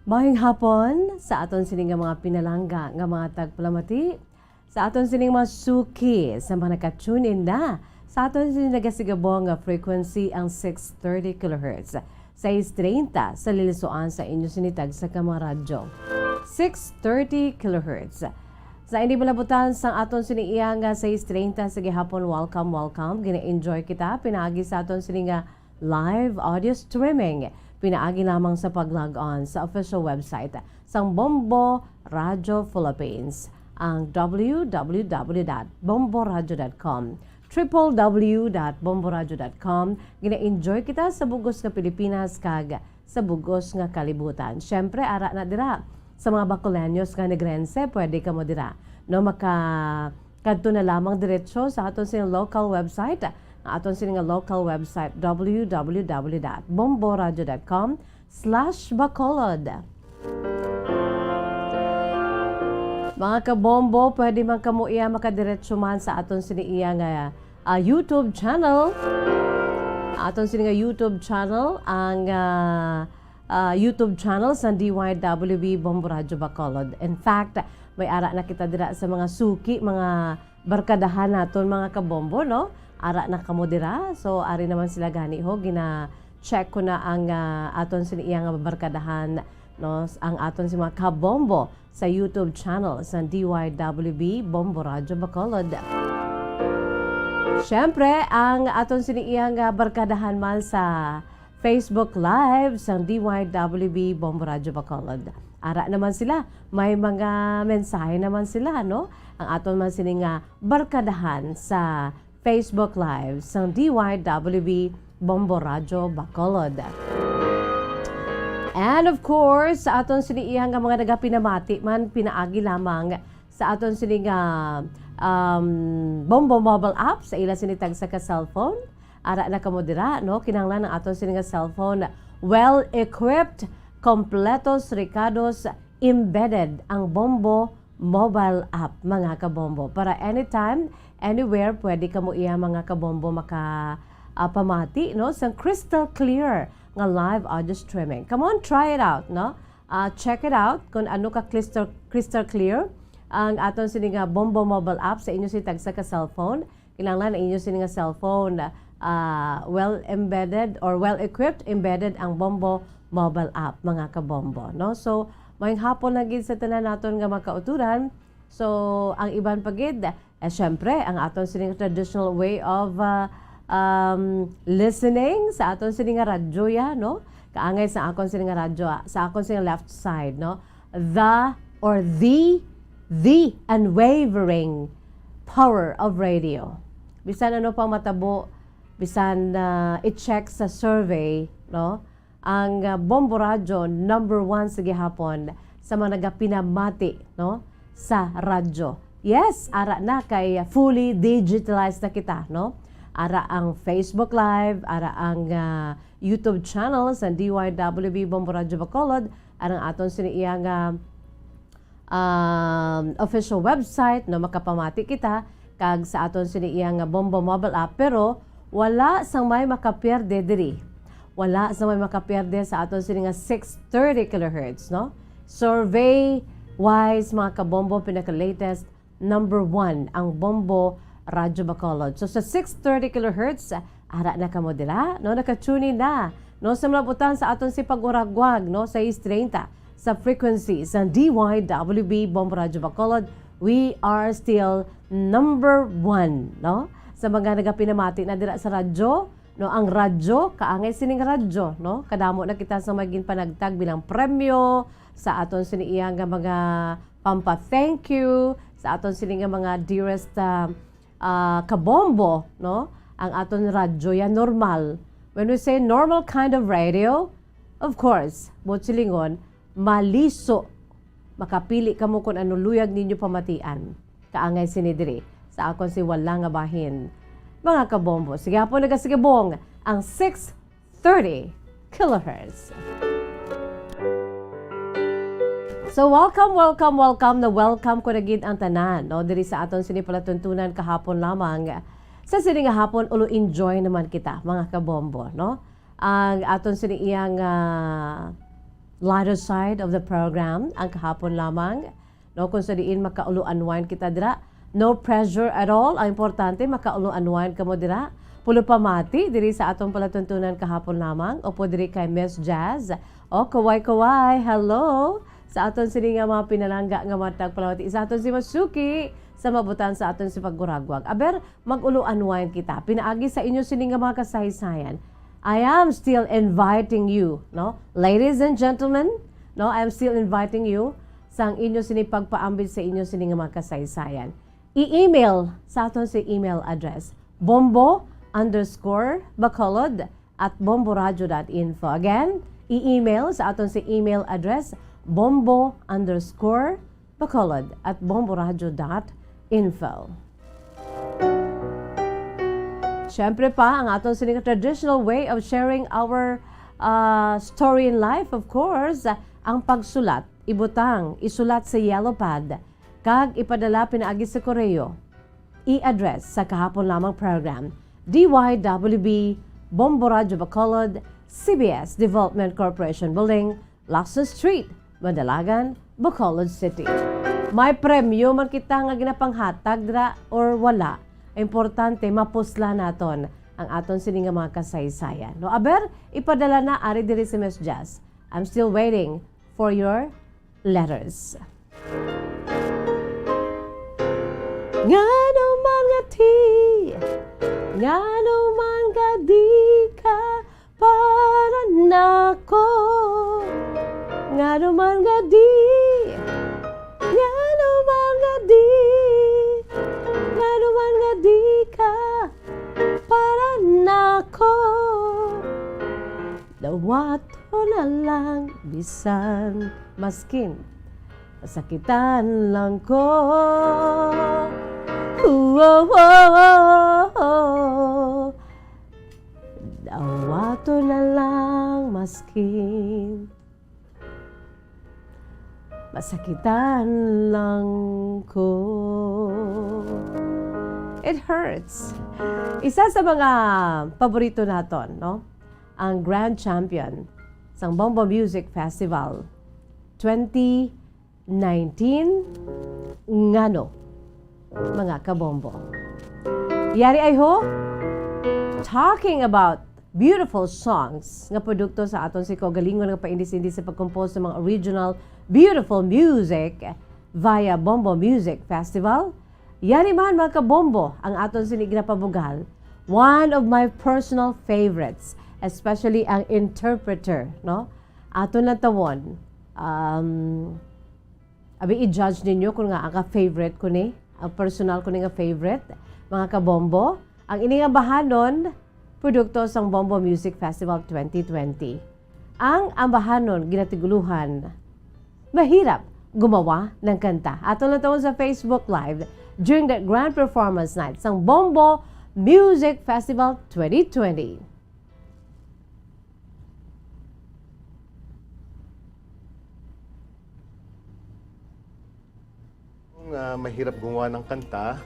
Mahing hapon sa aton sining nga mga pinalangga nga mga tagpalamati, sa aton sining mga suki sa mga naka-tune in na sa aton sining nagasigabong nga frequency ang 630 kHz. 630 sa lilisuan sa inyo sinitag sa kamaradyo. 630 kHz. Sa hindi malabutan sa aton siniiyang nga 630 sa gihapon, welcome. Gina-enjoy kita, pinaagi sa aton sining nga live audio streaming. Pinaagi lamang sa pag-log on sa official website sang Bombo Radio Philippines, ang www.bomboradio.com, www.bomboradio.com. Gina-enjoy kita sa bugos nga Pilipinas kag sa bugos nga kalibutan. Syempre, ara na dira sa mga Bacolanios nga Negrense, pwede ka mo dira. No, kadto na lamang diretso sa aton sining local website, aton sining local website www.bomboradio.com/Bacolod. Mga kabombo, pwede man kamo iya makadiretso man sa aton sining nga YouTube channel. Aton sining YouTube channel ang YouTube channel sa DYWB Bombo Radio Bacolod. In fact, may ara na kita dira sa mga suki, mga barkadahan naton mga kabombo, no? Ara na kamo dira. So, ari naman sila gani ho. Gina-check ko na ang aton siniyang barkadahan, no? Ang aton si mga kabombo sa YouTube channel sa DYWB Bombo Radio Bacolod. Siyempre, ang aton siniyang barkadahan man sa Facebook Live sa DYWB Bombo Radio Bacolod. Ara naman sila. May mga mensahe naman sila, no? Ang aton man sining barkadahan sa Facebook Live sa DYWB Bombo Radio Bacolod. And of course, sa aton siniiyang mga nagapinamati man, pinaagi lamang sa aton sining Bombo mobile app sa ila sinitag sa ka-cellphone. Ara na kamo dira, no? Kinahanglan ang aton sining cellphone well-equipped, kompletos, ricados, embedded ang Bombo mobile app, mga kabombo. Para anytime, anywhere, pwede ka mo iya mga kabombo pamati, no? Sa crystal clear nga live audio streaming. Come on, try it out, no? Check it out kung ano ka crystal clear ang aton sining Bombo mobile app sa inyo sitag sa ka-cellphone. Kinahanglan ang inyo sining cellphone well-embedded or well-equipped, embedded ang Bombo mobile app, mga kabombo, no? So, may hapon na gid sa tanan naton nga makauturan. So, ang iban pagid, syempre, ang aton sining traditional way of listening sa aton sining radyo ya, no? Kaangay sa akon sining radyo, sa akon sining left side, no? The unwavering power of radio. Bisan ano pang matabo, bisan i-check sa survey, no? Ang Bombo Radio number 1 sa gihapon sa mga nagapinamati, no? Sa radyo. Yes, ara na kay fully digitalized na kita, no? Ara ang Facebook Live, ara ang YouTube channel sa DYWB Bombo Radio Bacolod, ara ang aton siniyang official website, no? Makapamati kita kag sa aton siniyang Bombo mobile app, pero wala sang may makaperde diri. Wala sa may makaperde sa aton sining 630 kHz, no? Survey wise, mga kabombo, pinaka-latest, number 1 ang Bombo Radio Bacolod. So sa 630 kHz, ara na kamo dira, no? Naka-tune na, no? Sa malabutan sa aton si pag-uragwag, no? Sa 630 sa frequency sa DYWB Bombo Radio Bacolod, we are still number 1, no? Sa mga nagapinamati na dira sa radyo, no, ang radyo, kaangay sining radyo, no? Kadamo na kita sa maging panagtag bilang premyo sa aton siniiyang mga pampa-thank you, sa aton sining mga dearest kabombo, no? Ang aton radyo yan normal. When we say normal kind of radio, of course, botsilingon, maliso. Makapili kamo kung ano luyag ninyo pamatian. Kaangay sinidiri sa akon si wala nga bahin. Mga kabombo, sige po nagasigabong ang 630 kHz. So welcome na welcome ko na gid ang tanan, no? Diri sa aton sinipalatuntunan kahapon lamang Sa sining nga hapon, ulo enjoy naman kita, mga kabombo, no? Ang aton sining iyang lighter side of the program, ang kahapon lamang, no? Kung sa diin makaulo unwind kita dira, no pressure at all. Ang importante, makaulo unwind ka mo dira. Pulo pamati, diri sa atong palatuntunan kahapon lamang, o po diri kay Miss Jazz. O, kaway-kaway, hello! Sa aton sini nga mga pinalangga nga matag palawati. Sa aton si Masuki, sa mabutan sa aton si Paguragwag. Aber, mag-ulo unwind kita. Pinaagi sa inyo sini nga mga kasaysayan. I am still inviting you, no? Ladies and gentlemen, no, I am still inviting you sa inyo sini pagpaambil sa inyo sini nga mga kasaysayan. I-email sa aton si email address, bombo_bacolod@bomboradio.info. Again, i-email sa aton si email address, bombo_bacolod@bomboradio.info. Siyempre pa, ang aton sining traditional way of sharing our story in life, of course, ang pagsulat, ibutang, isulat sa yellow pad, kag ipadala pinaagi sa koreo. I-address sa kahapon lamang program, DYWB, Bombo Radio Bacolod, CBS Development Corporation Building, Lacson Street, Madalagan, Bacolod City. May premyo man kita nga ginapanghatag dra or wala. Importante mapusla naton ang aton sini nga mga kasaysayan. No, aber ipadala na ari diri si Miss Jazz. I'm still waiting for your letters. Ngano man nga ti, ngano man nga di ka para nako, ngano man nga di, ngano man nga di, ngano man nga di ka para nako, dawato na lang bisan maskin, masakitan lang ko. Dawato na lang maskin, masakitan lang ko. It hurts. Isa sa mga paborito naton, no? Ang Grand Champion sa Bombo Music Festival 2019, ngano? Mga kabombo. Yari ay ho, talking about beautiful songs nga produkto sa aton si Kogalingon nga paindis-indis sa pag-compose ng mga original beautiful music via Bombo Music Festival. Yari man mga kabombo ang aton sinig na pabugal. One of my personal favorites, especially ang interpreter, no? Aton lang tawon. Abi i-judge ninyo kung nga ang ka-favorite ko ni. Ang personal ko nga favorite, mga kabombo, ang ini nga bahanon, produkto sang Bombo Music Festival 2020. Ang ambahanon, ginatiguluhan, mahirap gumawa ng kanta. Ato na taon sa Facebook Live during the grand performance night sang Bombo Music Festival 2020. Mahirap gumawa ng kanta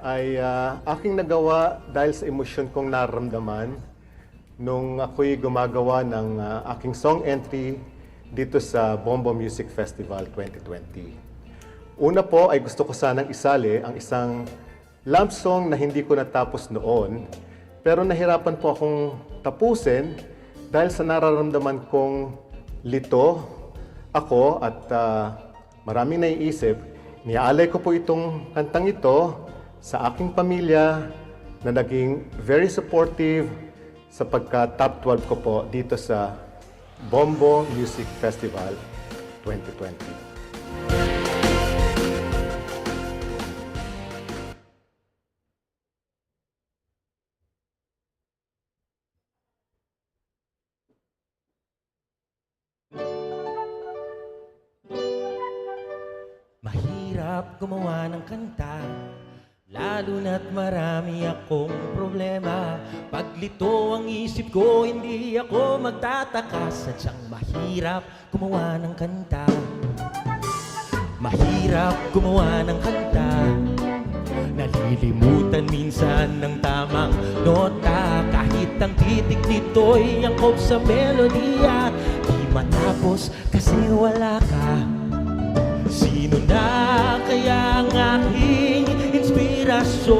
ay aking nagawa dahil sa emosyon kong nararamdaman nung ako'y gumagawa ng aking song entry dito sa Bombo Music Festival 2020. Una po ay gusto ko sanang isali ang isang love song na hindi ko natapos noon, pero nahirapan po akong tapusin dahil sa nararamdaman kong lito ako at maraming naiisip. Niaalay ko po itong kantang ito sa aking pamilya na naging very supportive sa pagka-top 12 ko po dito sa Bombo Music Festival 2020. Mahirap gumawa ng kanta, lalo na't marami akong problema. Paglito ang isip ko, hindi ako magtataka. Sadyang mahirap gumawa ng kanta. Mahirap gumawa ng kanta, Nalilimutan minsan ng tamang nota, kahit ang titik nito'y angkop sa melodiya. Di matapos kasi wala ka. Sino na kaya ang aking inspirasyon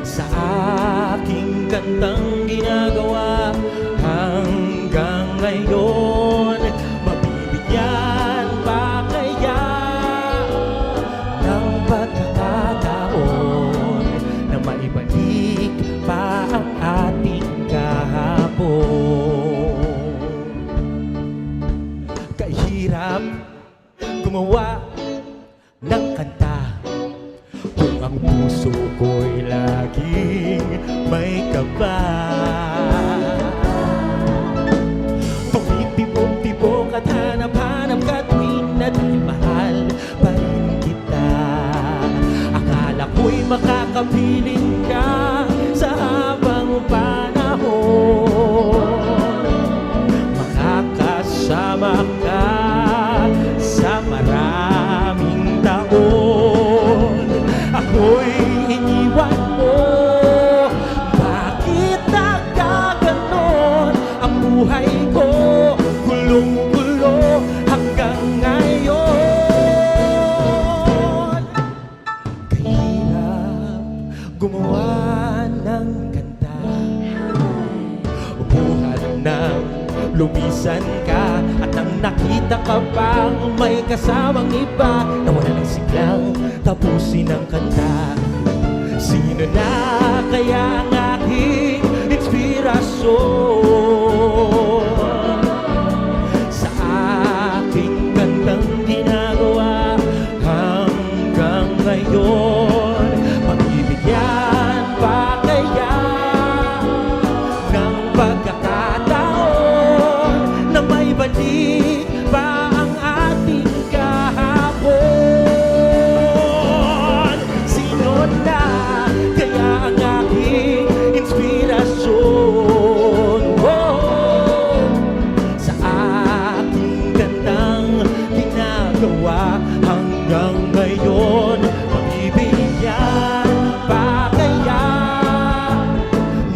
sa aking kantang ginagawa hanggang ngayon? Mabibigyan ba kaya ng pagkakataon na maibalik pa ang ating kahapon? Kahirap gumawa ng kanta kung ang puso ko'y laging may kaba. Tumitibok-tibok at hanap-hanap ka tuwing na di mahal pa rin kita. Akala ko'y makakapiling ka sa habang panahon, makakasama ka sa maraming taon. Ako'y iniwan mo, bakit nagkaganon ang buhay ko? Gulong-gulo hanggang ngayon. Kahirap gumawa ng kanta, buhat ng lumisan ka, at nang nakita ka bang may kasamang iba, nawala ng siglang tapusin ang kanta. Sino na kaya ang aking inspirasyon sa aking kantang ginagawa hanggang ngayon? Magbibigyan pa kaya ng pagkakataon na may balik pa ang ating kahapon? Sino na kaya ang aking inspirasyon sa aking gandang ginagawa hanggang ngayon? Magbibigyan pa kaya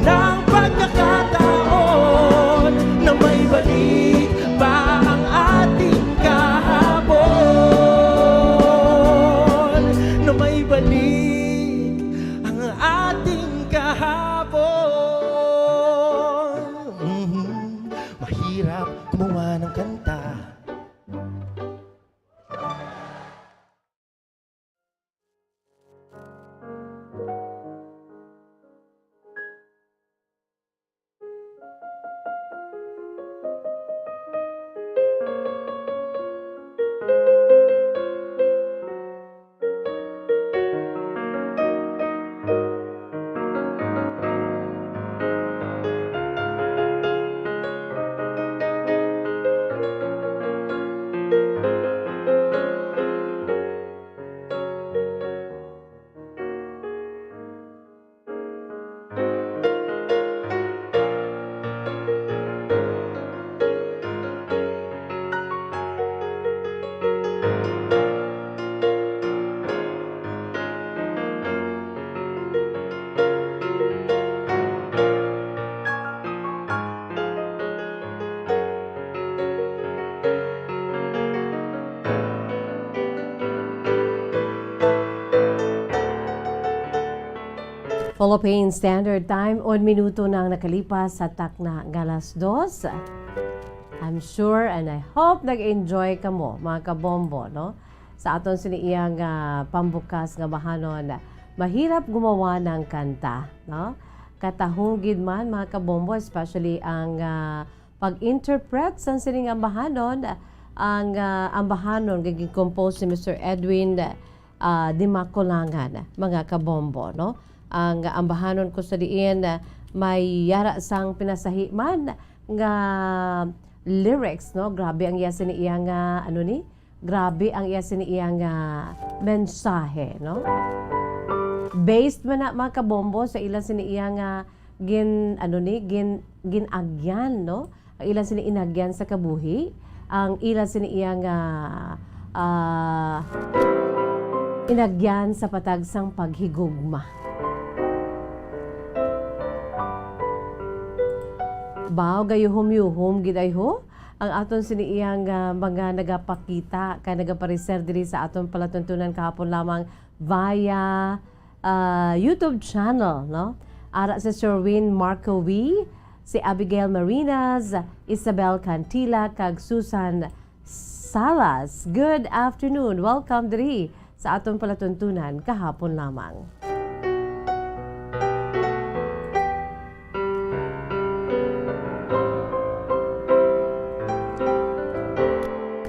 ng pagkakataon na may balik pa ang ating kahapon? Na may balik ang ating kahapon. Mahirap gumawa ng kanta. Philippine Standard Time, 1 minuto nang nakalipas sa takna galas 2. I'm sure and I hope nag-enjoy ka mo, mga kabombo, no? Sa aton siniiyang pambukas nga bahanon, mahirap gumawa ng kanta, no? Katahugid man, mga kabombo, especially ang pag-interpret sa siningang bahanon, ang bahanon gaging compose ni Mr. Edwin Dimacolangan, mga kabombo, no? Ang ambahanon ko sa diin may yara sang pinasahi man nga lyrics, no? Grabe ang iya siniyang grabe ang iya siniyang mensahe, no? Based man na, mga kabombo, sa ilang siniyang ginagyan, no? Ang ilang siniinagyan sa kabuhi, ang ilang siniyang inagyan sa patagsang paghigugma. Bao gayuhom-yuhom giday ho ang aton siniiyang mga nagapakita kay nagapareser diri sa aton palatuntunan kahapon lamang via YouTube channel, no? Ara si Sherwin Marcowi, si Abigail Marinas, Isabel Cantila, kag Susan Salas. Good afternoon. Welcome diri sa aton palatuntunan kahapon lamang.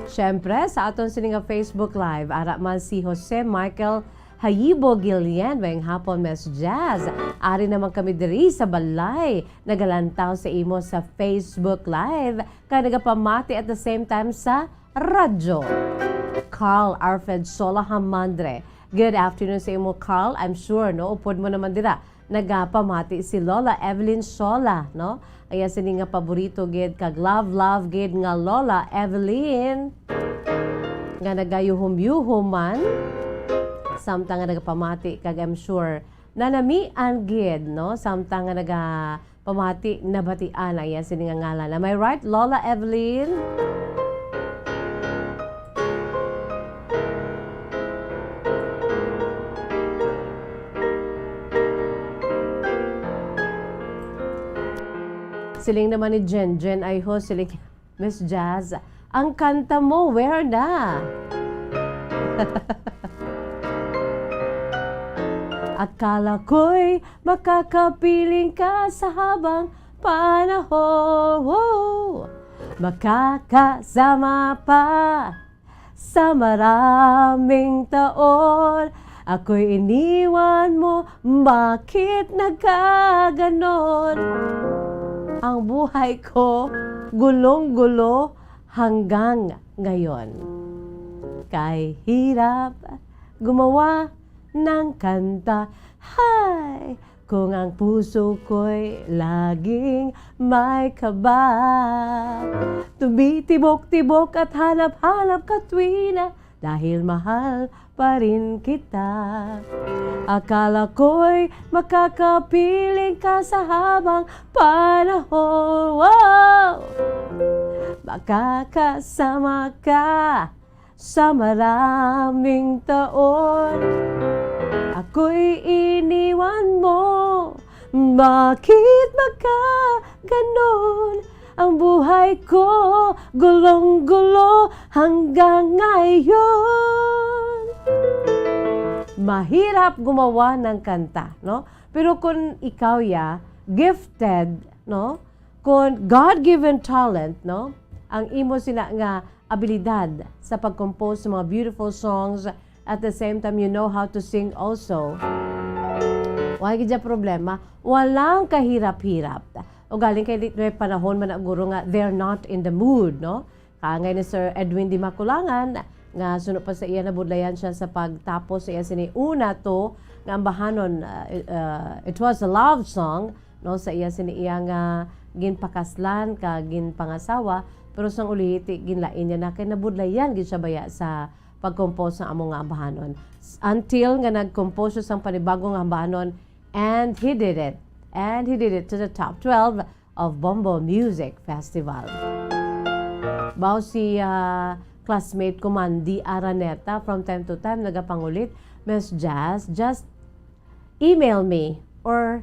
Siyempre, sa aton sininga Facebook Live, ara man si Jose Michael Hayibo Gillian, weng hapon Mes Jazz. Ari naman kami diri sa balay, nagalantaw sa imo sa Facebook Live, kaya nagapamati at the same time sa radyo. Carl Arfed Sola Hamandre. Good afternoon sa imo, Carl. I'm sure, no, upod mo naman dira. Nagapamati si Lola Evelyn Sola, no? Ayan sini nga paborito gid kag love gid nga Lola Evelyn. Nga nagayuhom-yuhom man. Samtang nga nagapamati kag I'm sure nanamian gid, no? Samtang nga nagapamati nabatian ayan sini nga ngalan. Am I right, Lola Evelyn? Siling naman ni Jen ay ho, siling Miss Jazz. Ang kanta mo, where na? Akala ko'y makakapiling ka sa habang panahon. Makakasama pa sa maraming taon. Ako'y iniwan mo, bakit nagkaganon? Ang buhay ko, gulong-gulo hanggang ngayon. Kay hirap gumawa ng kanta, hay, kung ang puso ko'y laging may kaba. Tumitibok-tibok at hanap-hanap ka tuwina, dahil mahal pa rin kita. Akala ko'y makakapiling ka sa habang panahon. Wow! Makakasama ka sa maraming taon. Ako'y iniwan mo, bakit magkaganon? Ang buhay ko, gulong-gulo hanggang ngayon. Mahirap gumawa ng kanta, no? Pero kung ikaw gifted, no? Kung God-given talent, no? Ang imo sina nga abilidad sa pag-compose ng mga beautiful songs, at the same time you know how to sing also. Wala gid problema, walang kahirap-hirap. O galing kay may panahon man ang guro nga they're not in the mood, no? Kaangay ni Sir Edwin Di Maculangan nga sunod pa sa iya nabudlayan siya sa pagtapos sa iya siniuna to nga ambahanon it was a love song, no, sa iya siniya nga ginpakaslan ka ginpangasawa, pero sang ulihiti ginlain niya na kay nabudlayan gid siya baya sa pag-compose ng among nga ambahanon until nga nag-compose siya sang panibagong ambahanon, and he did it to the top 12 of Bombo Music Festival. Bao si classmate ko Mandy Araneta from time to time nagapangulit, Miss Jazz, just email me or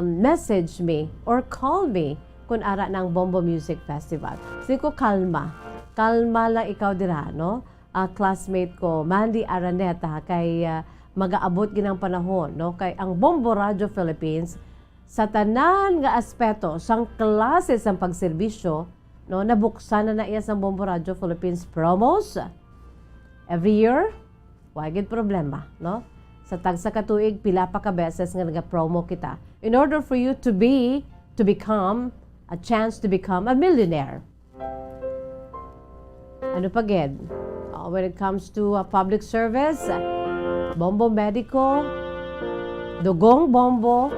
message me or call me kung ara ng Bombo Music Festival. Sige ko kalma lang ikaw dira, no? Classmate ko Mandy Araneta kay mag-aabot ginang panahon, no, kay ang Bombo Radio Philippines sa tanan nga aspeto sang klase sang pagserbisyo, no, nabuksan na iya sang Bombo Radio Philippines promos every year. Wagid problema, no, sa tagsa ka tuig pila pa ka beses nga naga-promo kita in order for you to become a chance to become a millionaire. Ano pa gid? When it comes to public service, Bombo Medico, Dugong Bombo,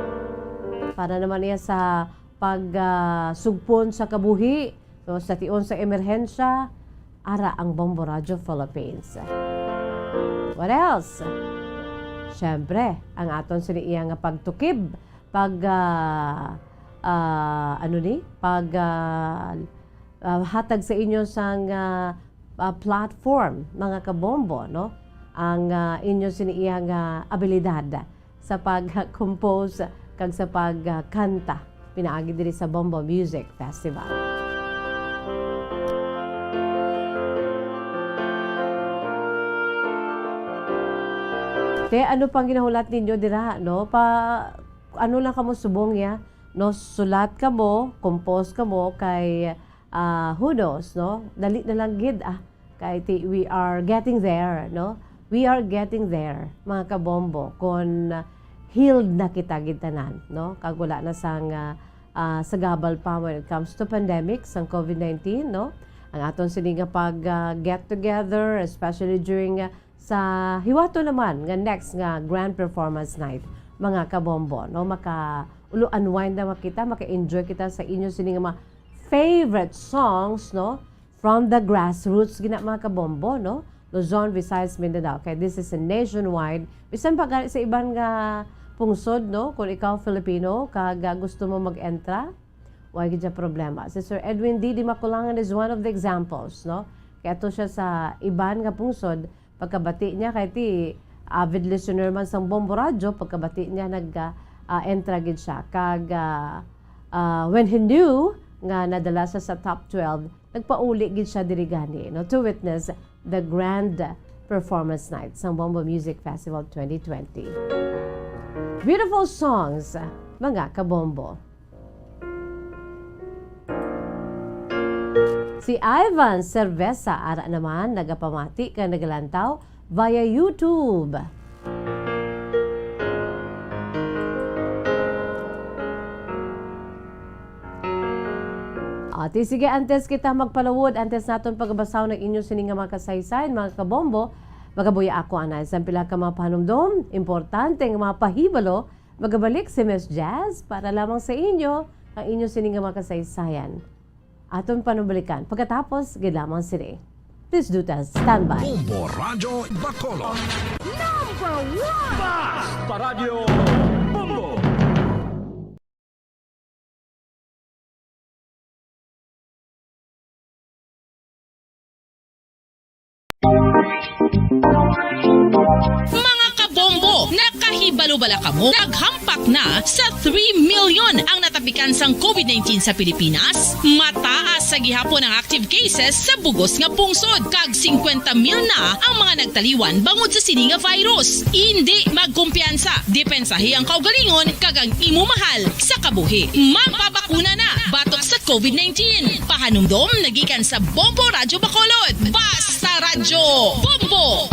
para naman niya sa pagsugpon sa kabuhi, no, sa tion sa emerhensya, ara ang Bombo Radio Philippines. What else? Siyempre, ang aton siniya nga pagtukib, hatag sa inyo sang platform, mga kabombo, no? Ang inyo siniya nga abilidad sa pag-compose kag sa pagkanta pinaagi diri sa Bombo Music Festival. Ano pang ginahulat ninyo dira, no? Ano lang kamo subong ya, no? Sulat ka mo, compose ka mo kay who knows, no? Dali na lang gid kay we are getting there, no? We are getting there, mga kabombo, kung healed na kita gitanan, no? Kag wala na sang sagabal pa when it comes to pandemic sang COVID-19, no? Ang aton sininga pag get together, especially during sa hiwato naman nga next nga grand performance night, mga kabombo, no? Unwind na makita, maka-enjoy kita sa inyo sini nga mga favorite songs, no? From the grassroots gina, mga kabombo, no? Luzon, Visayas, Mindanao. Okay, this is a nationwide. Bisan pa sa ibang nga pungsod, no? Kung ikaw Filipino, kag gusto mo mag-entra, wala gid problema. Si Sir Edwin D. Makulangan is one of the examples, no? Kaya to siya sa iban nga pungsod, pagkabati niya kay ti avid listener man sang Bombo Radio, pagkabati niya nag-entra gid siya. Kag when he knew nga nadala sa top 12, nagpauli gid siya diri gani, no, to witness the grand performance night sang Bombo Music Festival 2020. Beautiful songs, mga kabombo. Si Ivan Cerveza ara naman nagapamati ka nagalantaw via YouTube. Sige, antes kita magpalawod, antes naton pagbasaw ng inyo sininga mga kasaysayan, mga kabombo, magabuya ako anay sa pila ka mga panumdom, importante nga mga pahibalo, magabalik si Miss Jazz para lamang sa inyo ang inyo sininga mga kasaysayan. Aton panubalikan. Pagkatapos, gilamang sila. Please do that. Stand by. Bombo Radio Bacolod. Number 1! Basta Radio Bombo! Mga kabombo, nakahibalo bala kamo? Naghampak na sa 3 million ang natapikan sang COVID-19 sa Pilipinas. Mataas sa gihapon ang active cases sa bugos nga pungsod. Kag 50 mil na ang mga nagtaliwan bangod sa sini nga virus. Hindi magkumpiyansa. Depensahi ang kaugalingon kag ang imo mahal sa kabuhi. Magpabakuna na batok sa COVID-19. Pahanumdom nagikan sa Bombo Radio Bacolod. Basta Radio Bombo!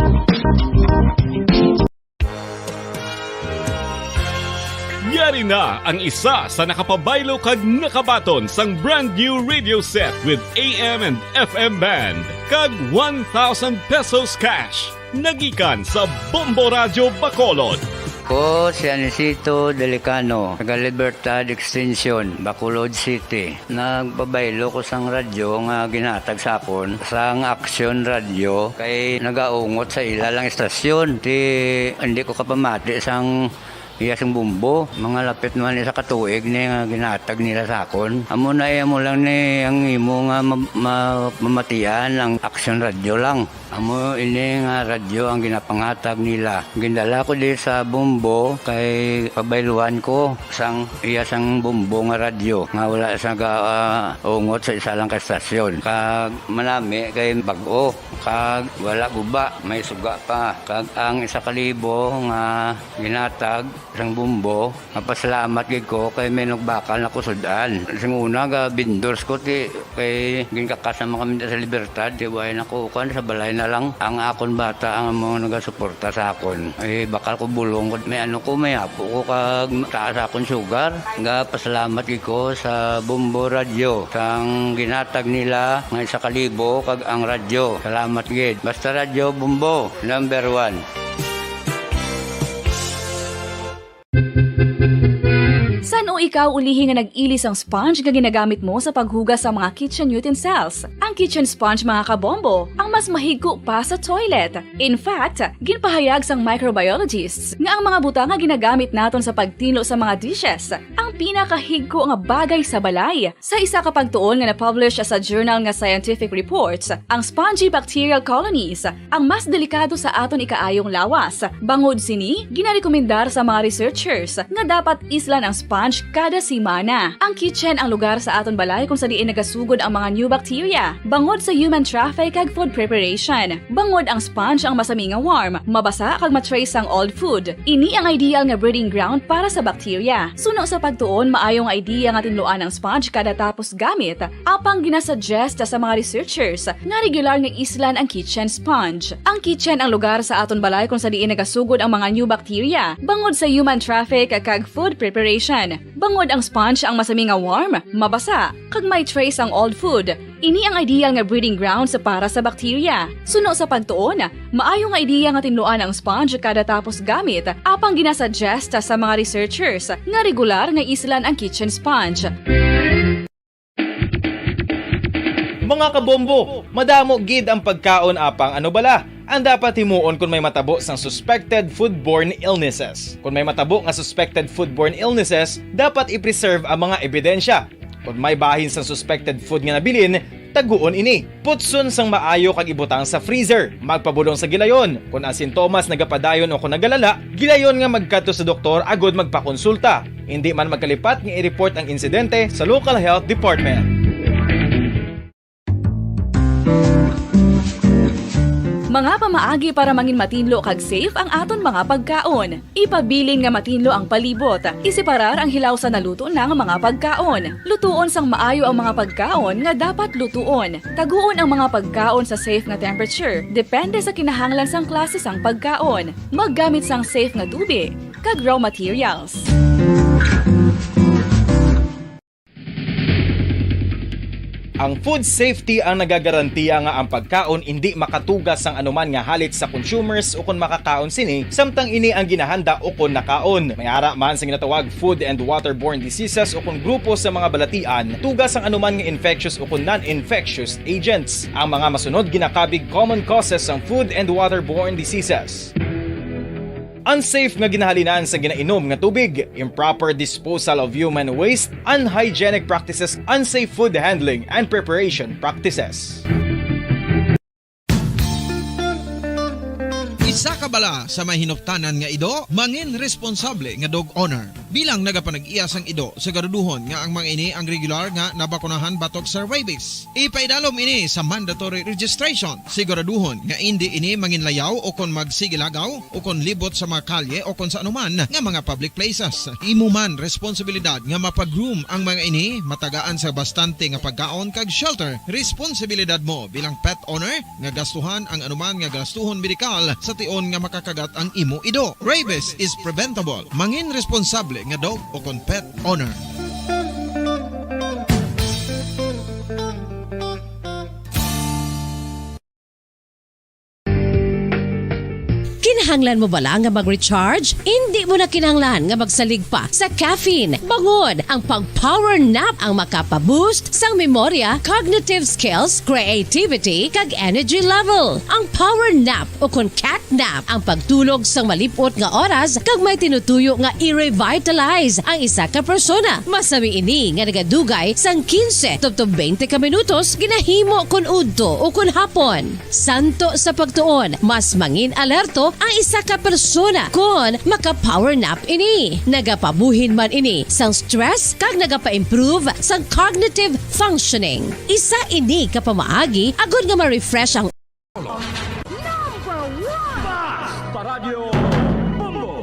Yari na ang isa sa nakapabaylo kag nakabaton sang brand new radio set with AM and FM band kag 1,000 pesos cash. Nagikan sa Bombo Radio Bacolod. Ko si Anisito Delicano, taga Libertad Extension, Bacolod City. Nagpabaylo ko sang radyo nga ginatag sapon sang Action Radio kay nagaungot sa ilalang estasyon. Hindi ko kapamati sang iyasang bumbo, mga lapit naman sa katuig ni nga ginatag nila sa akon. Amo na mo lang ni ang imo nga mamatian ang Action Radio lang. Amo ini nga radyo ang ginapangatag nila. Gindala ko di sa bumbo kay pabayluan ko sang iyasang bumbo nga radyo nga wala sa ungot sa isa lang ka estasyon. Kag manami kay bag-o, kag wala guba, may suga pa. Kag ang 1,000 nga ginatag sang bumbo, mapasalamat gid ko kay may nagbakal na kusudan. Sing una ga vendors ko ti kay ginkakasama kami sa Libertad, di way nako kan sa balay na lang ang akon bata ang mga nagasuporta sa akon. Bakal ko bulong ko may may apo ko kag taas akon sugar. Nga pasalamat gid ko sa Bombo Radio sang ginatag nila nga 1,000 kag ang radyo. Salamat gid. Basta Radio Bombo number 1. Sa Kano ikaw ulihi nga nag-ilis ang sponge nga ginagamit mo sa paghugas sa mga kitchen utensils? Ang kitchen sponge mga kabombo, ang mas mahigko pa sa toilet. In fact, ginpahayag sang microbiologists nga ang mga butang nga ginagamit naton sa pagtilo sa mga dishes ang pinakahigko nga bagay sa balay. Sa isa ka pagtuon nga na-publish sa journal nga Scientific Reports, ang spongy bacterial colonies ang mas delikado sa aton ikaayong lawas. Bangod sini, ginarekomendar sa mga researchers nga dapat islan ang sponge kada simana. Ang kitchen ang lugar sa aton balay kung sa diin nagasugod ang mga new bacteria. Bangod sa human traffic kag food preparation. Bangod ang sponge ang masami nga warm, mabasa kag matrace ang old food. Ini ang ideal nga breeding ground para sa bacteria. Suno sa pagtuon, maayong idea nga tinluan ang sponge kada tapos gamit. Apang ginasuggest sa mga researchers nga regular nga islan ang kitchen sponge. Ang kitchen ang lugar sa aton balay kung sa diin nagasugod ang mga new bacteria. Bangod sa human traffic kag food preparation. Bangod ang sponge ang masami nga warm, mabasa, kag may trace ang old food. Ini ang ideal nga breeding ground sa para sa bacteria. Suno sa pagtuon, maayo nga idea nga tinluan ang sponge kada tapos gamit, apang ginasuggest sa mga researchers nga regular nga islan ang kitchen sponge. Mga kabombo, madamo gid ang pagkaon apang ano bala. Ang dapat himuon kung may matabo sang suspected foodborne illnesses. Kung may matabo nga suspected foodborne illnesses, dapat i-preserve ang mga ebidensya. Kung may bahin sang suspected food nga nabilin, taguon ini. Putson sang maayo kag ibutang sa freezer. Magpabulong sa gilayon. Kung ang sintomas nagapadayon o kung nagalala, gilayon nga magkadto sa doktor agod magpakonsulta. Hindi man magkalipat nga i-report ang insidente sa local health department. Mga pamaagi para mangin matinlo kag safe ang aton mga pagkaon. Ipabilin nga matinlo ang palibot. Isiparar ang hilaw sa naluto ng mga pagkaon. Lutuon sang maayo ang mga pagkaon nga dapat lutuon. Taguon ang mga pagkaon sa safe nga temperature. Depende sa kinahanglan sang klase sang pagkaon. Maggamit sang safe nga tubig kag raw materials. Ang food safety ang nagagarantiya nga ang pagkaon hindi makatugas sang anuman nga halit sa consumers o kung makakaon sini, samtang ini ang ginahanda o kung nakaon. May ara man sa ginatawag food and waterborne diseases o kung grupo sa mga balatian, tugas ang anuman nga infectious o kung non-infectious agents. Ang mga masunod ginakabig common causes ng food and waterborne diseases. Unsafe nga ginahalinan sa ginainom nga tubig, improper disposal of human waste, unhygienic practices, unsafe food handling and preparation practices. Isa ka bala sa may hinuptanan nga ido, mangin responsable nga dog owner. Bilang nagapanag-iyas ang ido, siguraduhon nga ang mga ini ang regular nga nabakunahan batok sa rabies. Ipaidalom ini sa mandatory registration. Siguraduhon nga hindi ini manginlayaw o kon magsigilagaw o kon libot sa mga kalye o kon sa anuman nga mga public places. Imuman responsibilidad nga mapag-groom ang mga ini, matagaan sa bastante nga pagkaon kag shelter. Responsibilidad mo bilang pet owner nga gastuhan ang anuman nga gastuhon medikal sa tion nga makakagat ang imo ido. Rabies is preventable. Mangin responsable nga dog o kon pet owner. Kinahanglan mo bala nga mag-recharge? Hindi mo na kinahanglan nga magsalig pa sa caffeine. Bangod ang pag-power nap ang makapaboost sang memorya, cognitive skills, creativity, kag energy level. Ang power nap o kon cat nap ang pagtulog sang malipot nga oras kag may tinutuyo nga i-revitalize ang isa ka persona. Masami ini nga nagadugay sang 15 to 20 ka minutos ginahimo kon udto o kon hapon. Santo sa pagtuon, mas mangin alerto ang isa ka persona kon maka-power nap ini. Nagapabuhin man ini sang stress kag nagapa-improve sang cognitive functioning. Isa ini ka pamaagi agud nga ma-refresh ang Basta Radio Bombo!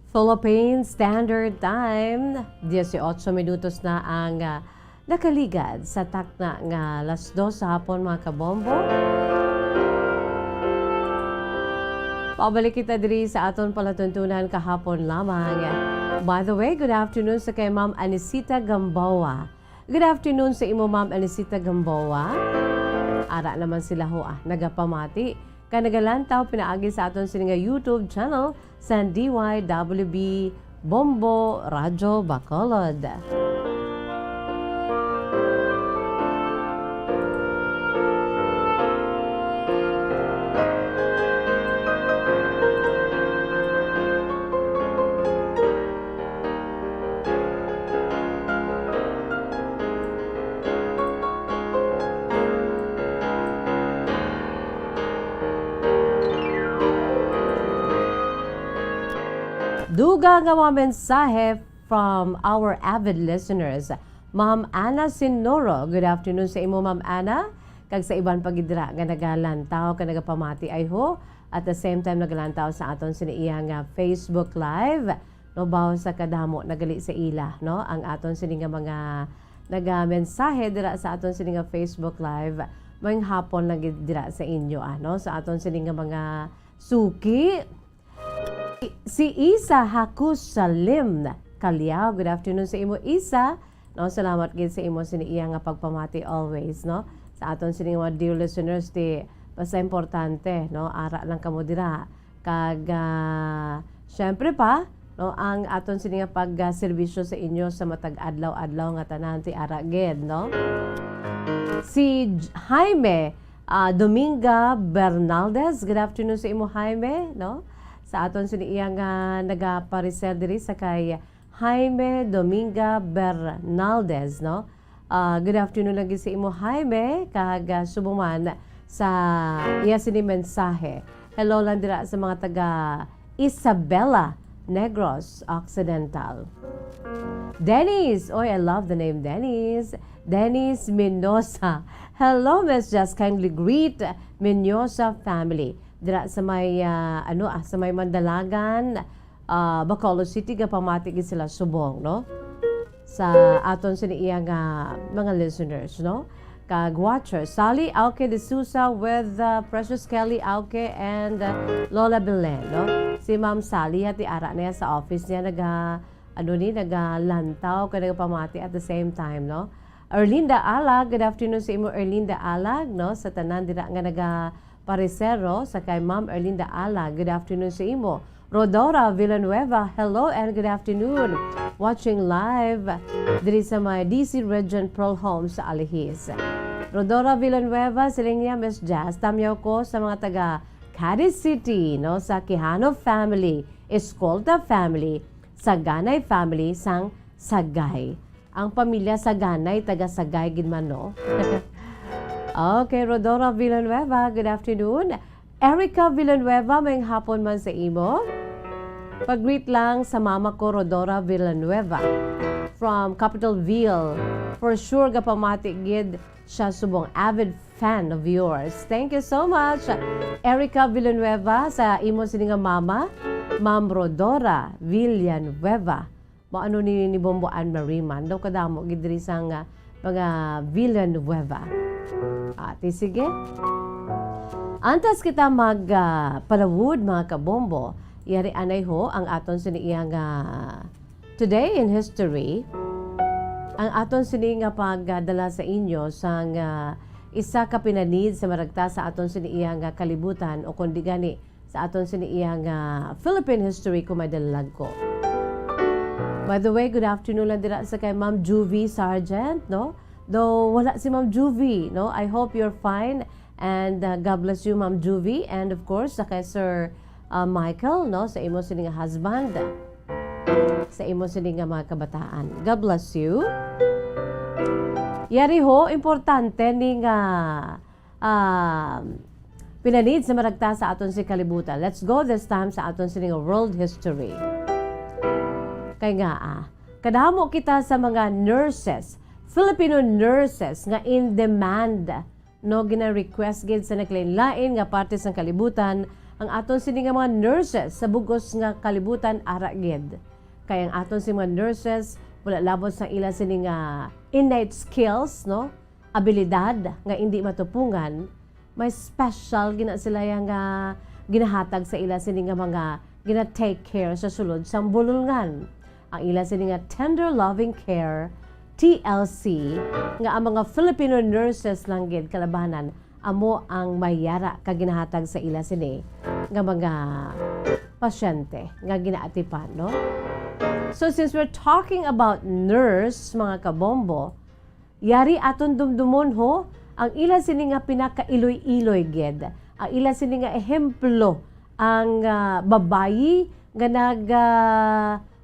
Philippine Standard Time, 18 minutos na ang nakaligad sa takna nga alas 2 sa hapon mga kabombo. Pabalik kita diri sa aton palatuntunan kahapon lamang. By the way, good afternoon sa kay Ma'am Anisita Gamboa. Good afternoon sa imo Ma'am Anisita Gamboa. Ara naman sila ho nagapamati. Kanagalantaw pinaagi sa aton sininga YouTube channel sa DYWB Bombo Radyo Bacolod. Duga nga mga mensahe from our avid listeners. Ma'am Ana Sinoro, good afternoon sa imo Ma'am Ana. Kag sa iban pagidra nga nagalantaw ka nagapamati ay ho. At the same time nagalantaw sa aton siniiya nga Facebook Live. No bawo sa kadamo nagali sa ila, no? Ang aton sini nga mga nagamensahe dira sa aton sini nga Facebook Live. Mayong hapon lagi dira sa inyo no? Sa aton sini nga mga suki. Si Isa Hakus Salim Kalyaw, good afternoon sa imo Isa. No, salamat gid sa imo siniiya nga pagpamati always, no. Sa aton sini mga dear listeners di basta importante, no, ara lang kamo dira. Kag syempre pa, no, ang aton sini nga pagserbisyo sa inyo sa matag adlaw-adlaw nga tanan ti ara gid, no. Si Jaime Dominga Bernaldez, good afternoon sa imo Jaime, no. Sa aton siniiya nga nagaparisel diri sa kay Jaime Dominga Bernaldez, no? Good afternoon lagi sa imo Jaime, kag subuman sa iya sini mensahe. Hello lang dira sa mga taga Isabela Negros Occidental. Dennis, I love the name Dennis. Dennis Mendoza. Hello, Miss Just kindly greet Mendoza family. Dira sa may sa may Mandalagan, Bacolod City ga pamati gid sila subong, no? Sa aton siniiya nga mga listeners, no? Kag watchers, Sally Auke de Sousa with Precious Kelly Auke and Lola Belen, no? Si Ma'am Sally hati ara niya sa office niya nagalantaw ka nagapamati at the same time, no? Erlinda Alag, good afternoon sa imo Erlinda Alag, no? Sa tanan dira nga Parisero sa kay Ma'am Erlinda Ala. Good afternoon sa imo. Rodora Villanueva, hello and good afternoon. Watching live diri sa may DC Region Pearl Home sa Alihis. Rodora Villanueva, siling niya Miss Jazz. Tamyaw ko sa mga taga Cadiz City, no, sa Quijano family, Escolta family, Saganay family, sang Sagay. Ang pamilya Saganay, taga Sagay gid man, no. Okay, Rodora Villanueva, good afternoon. Erica Villanueva, may hapon man sa imo. Pag-greet lang sa mama ko, Rodora Villanueva from Capitalville. For sure, gapamati gid siya subong avid fan of yours. Thank you so much, Erica Villanueva, sa imo sininga mama, Ma'am Rodora Villanueva. Maano ni Bombo Ann Mariman, daw kadamo gid diri sang mga Villanueva. Ate, sige. Antas kita palawod mga kabombo. Yari anay ho ang aton siniiyang Today in History. Ang aton sini nga pagdala sa inyo sang isa ka pinanid sa maragta sa aton siniiyang kalibutan o kundi gani sa aton siniiyang Philippine history kung may dalalag ko. By the way, good afternoon lang dira sa kay Ma'am Juvie Sargent, no? Though wala si Ma'am Juvie, no? I hope you're fine and God bless you Ma'am Juvie, and of course sa kay Sir Michael, no? Sa imo sining husband, sa imo sining mga kabataan. God bless you. Yari ho, importante ni nga pinanid sa maragta sa aton si kalibutan. Let's go this time sa aton sining world history. Kay nga kadamo kita sa mga nurses, Filipino nurses nga in demand, no, gina-request gid sa naglain-lain nga parte sa kalibutan ang aton sini nga mga nurses sa bugos nga kalibutan ara gid. Kay ang aton si mga nurses wala labot sa ila sini nga innate skills, no? Abilidad nga hindi matupungan, may special gina sila yang ginahatag sa ila sini nga mga gina-take care sa sulod sang bulungan. Ang ila sini nga tender loving care, TLC, nga ang mga Filipino nurses lang gid kalabanan amo ang mayara kag ginahatag sa ila sini nga mga pasyente nga ginaatipan, no? So since we're talking about nurse, mga kabombo, yari aton dumdumon ho, ang ila sini nga pinakailoy-iloy ged. Ang ila sini nga ehemplo ang babayi nga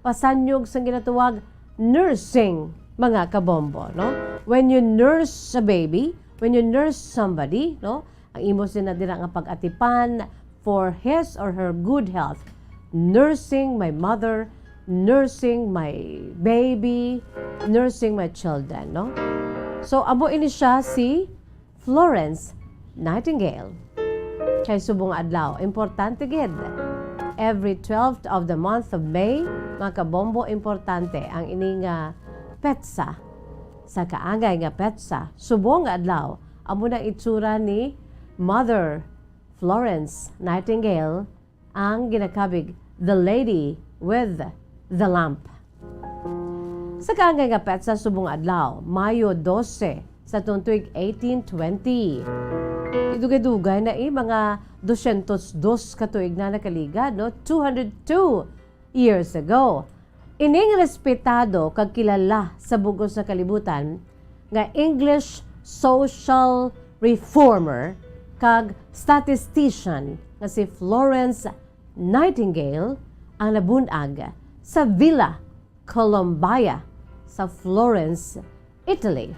pasanyog sa ginatuwag nursing, mga kabombo, no? When you nurse a baby, when you nurse somebody, no? Ang imo sina dira nga pag-atipan for his or her good health. Nursing my mother, nursing my baby, nursing my children, no? So, amo ini siya si Florence Nightingale. Kay subong adlaw, importante gid. Every 12th of the month of May, mga kabombo, importante ang ini nga petsa. Sa kaangay nga petsa, subong adlaw, amo na itsura ni Mother Florence Nightingale ang ginakabig the lady with the lamp. Sa kaangay nga petsa subong adlaw, Mayo 12 sa tuig 1820. Idugay-dugay na mga 202 katuig na nakaligad, no? 202 years ago. Ining respetado kag kilala sa bugos na kalibutan nga English social reformer kag statistician nga si Florence Nightingale ang nabunag sa Villa Colombaia sa Florence, Italy.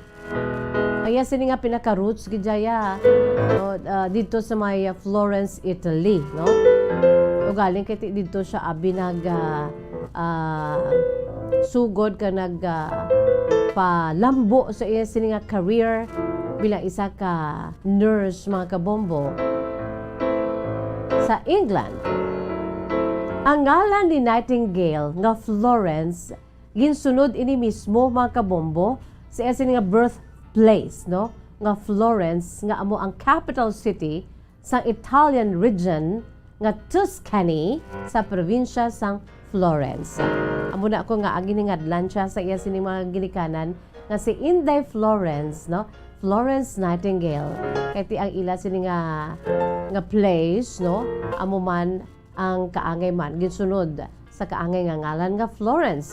Kaya sini nga pinaka-roots gidaya, no, dito sa may Florence, Italy, no? O galing kay dito siya abi sugod ka palambo sa iya sini nga career bilang isa ka nurse, mga kabombo, sa England. Ang ngalan ni Nightingale nga Florence ginsunod ini mismo, mga kabombo, sa iya sini nga birthplace, no? Nga Florence nga amo ang capital city sa Italian region nga Tuscany sa probinsya sang Florence. Amo na ako nga giningadlan siya sa iya sini mga ginikanan nga si Inday Florence, no? Florence Nightingale. Kaya ang ila sini nga place, no? Amo man ang kaangay man ginsunod sa kaangay nga ngalan nga Florence.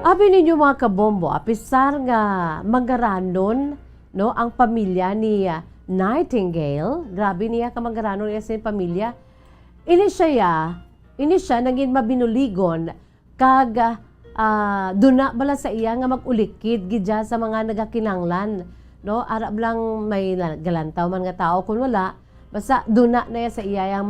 Abi ninyo, mga kabombo, apisar nga mangaranon, no, ang pamilya ni Nightingale, grabe niya ka mangaranon niya sa pamilya. Ini siya naging mabinuligon kag duna bala sa iya nga magulikid gidya sa mga nagakinanglan, no? Arab lang may galantaw man nga tao kun wala, basta duna na sa iya yang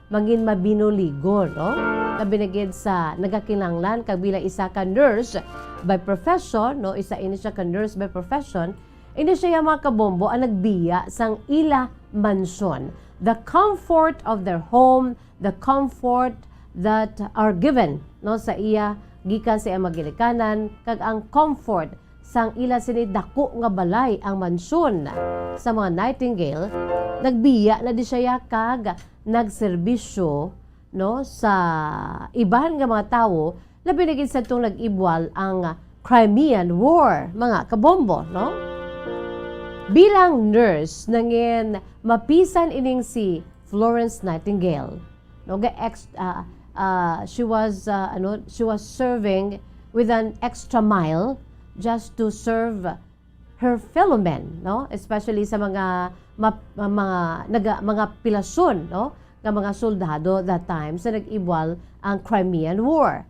mangin mabinuligon, no? Kabinagid sa nagakinanglan kag bila isa ka nurse by profession, no? Isa ini siya ka nurse by profession. Ini siya mga kabombo ang nagbiya sang ila mansion. The comfort of their home, the comfort that are given, no, sa iya gikan sa iya magilikanan, kag ang comfort sang ila sini dako nga balay ang mansyon sa mga Nightingale. Nagbiya na di siya kag nagserbisyo, no, sa iban nga mga tawo, labi na gid sa itong nag-ibwal ang Crimean War, mga kabombo, no? Bilang nurse, nangin mapisan ining si Florence Nightingale, no, she was serving with an extra mile just to serve her fellow men, no, especially sa mga pilasyon, no, ng mga soldado that time sa nag-ibwal ang Crimean War.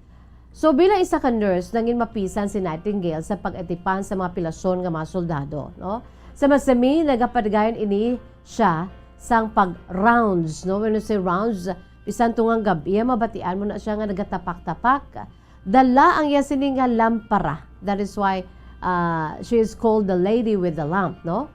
So bilang isa ka nurse, nangin mapisan si Nightingale sa pag-atipan sa mga pilasyon ng mga soldado, no? Sa masami, nagapadgayon ini siya sang pag-rounds, no? When you say rounds, bisan tungang gabi, mabatian mo na siya nga nagatapak-tapak. Dala ang yasini nga lampara. That is why she is called the lady with the lamp, no?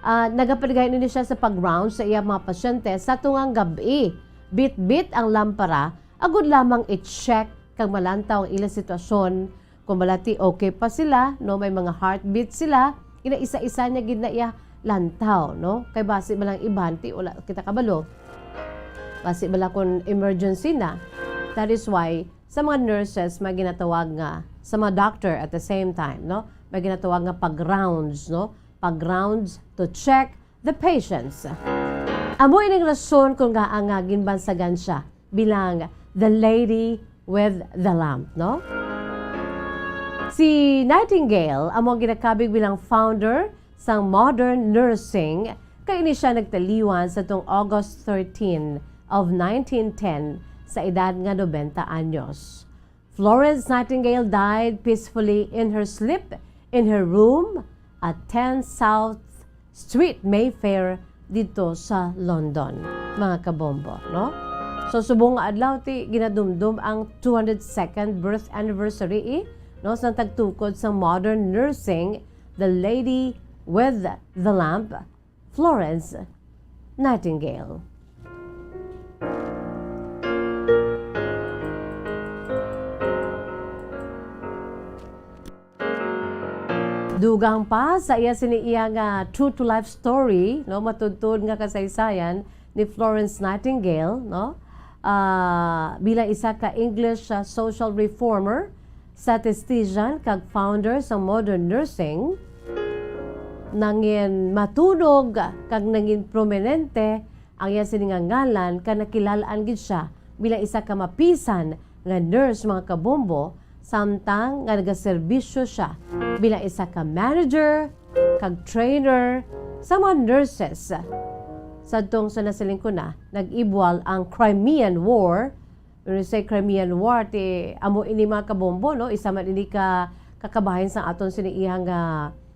Nagapadgayon ini siya sa pag-rounds sa iya mga pasyente sa tungang gabi. Bit-bit ang lampara, agud lamang i-check kag malantaw ang ilang sitwasyon kung balati okay pa sila, no, may mga heartbeat sila, isa-isa niya gid na iya lantaw, no? Kay base ba lang ibanti wala kita kabalo. Base ba lang kung emergency na. That is why sa mga nurses may ginatawag nga sa mga doctor at the same time, no? May ginatawag nga pag-rounds, no? Pag-rounds to check the patients. Amo ining rason kung nga ang ginbansagan siya bilang the lady with the lamp, no? Si Nightingale amo ginakabig bilang founder sa modern nursing kay ini siya nagtaliwan sa tong August 13 of 1910 sa edad nga 90 anyos. Florence Nightingale died peacefully in her sleep in her room at 10 South Street, Mayfair, dito sa London, mga kabombo, no? So, subong nga adlaw ti ginadumdum ang 202nd birth anniversary, no? Sa tagtukod sa modern nursing, the lady with the lamp, Florence Nightingale. Dugang pa sa iya siniiya nga true to life story, no, matudtod nga kasaysayan ni Florence Nightingale, no, bilang isa ka English social reformer, statistician kag founder sa modern nursing, nangin matunog kag nangin prominente ang iya siningangalan ka nakilalaan gid siya bilang isa ka mapisan nga nurse, mga kabombo, samtang nga nagaserbisyo siya bilang isa ka manager, kag trainer sa mga nurses. Sadtong sa nasiling ko na, nag-ibwal ang Crimean War. When you say Crimean War, amo ini mga kabombo, no? Isa man ini ka kakabahin sa aton siniihang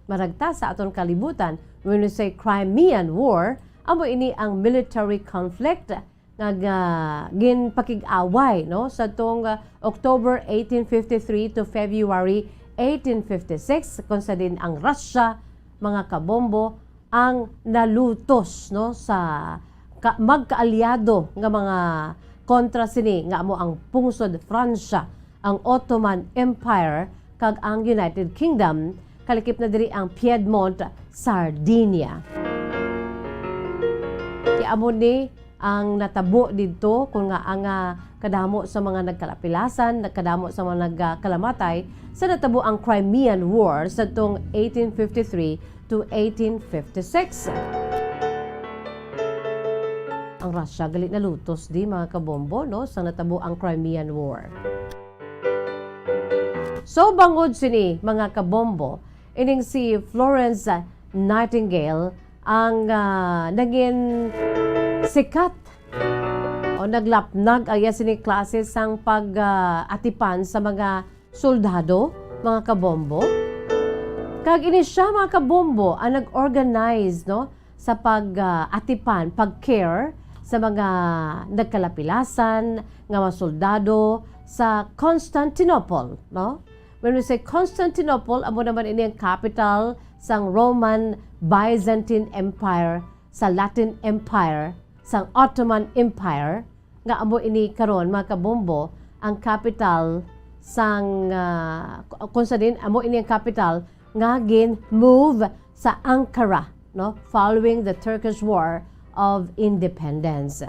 maragta sa aton kalibutan. When you say Crimean War, amo ini ang military conflict nga ginpakig-away, no, sa tong October 1853 to February 1856 kung sa din ang Russia, mga kabombo, ang nalutos, no, sa magkaalyado nga mga kontra sini nga amo ang pungsod Fransya, ang Ottoman Empire kag ang United Kingdom, kalikip na diri ang Piedmont, Sardinia. Ki amo ni ang natabo dito kung nga ang kadamo sa mga nagkalapilasan, kadamo sa mga nagkalamatay sa natabo ang Crimean War sa tong 1853 to 1856. Ang Russia galit na lutos di, mga kabombo, no, sa natabo ang Crimean War. So bangod sini, mga kabombo, ining si Florence Nightingale ang naging sikat o naglapnag ay sini klase sang pag-atipan sa mga soldado, mga kabombo. Kag ini siya, mga kabombo, ang nag-organize, no, sa pag-atipan, pag-care sa mga nagkalapilasan nga mga soldado sa Constantinople, no? When we say Constantinople, amo naman ini ang capital sang Roman Byzantine Empire, sa Latin Empire, sang Ottoman Empire, nga amo ini karon, mga kabombo, ang capital sang kung sa din amo ini ang capital nga gin move sa Ankara, no, following the Turkish War of Independence.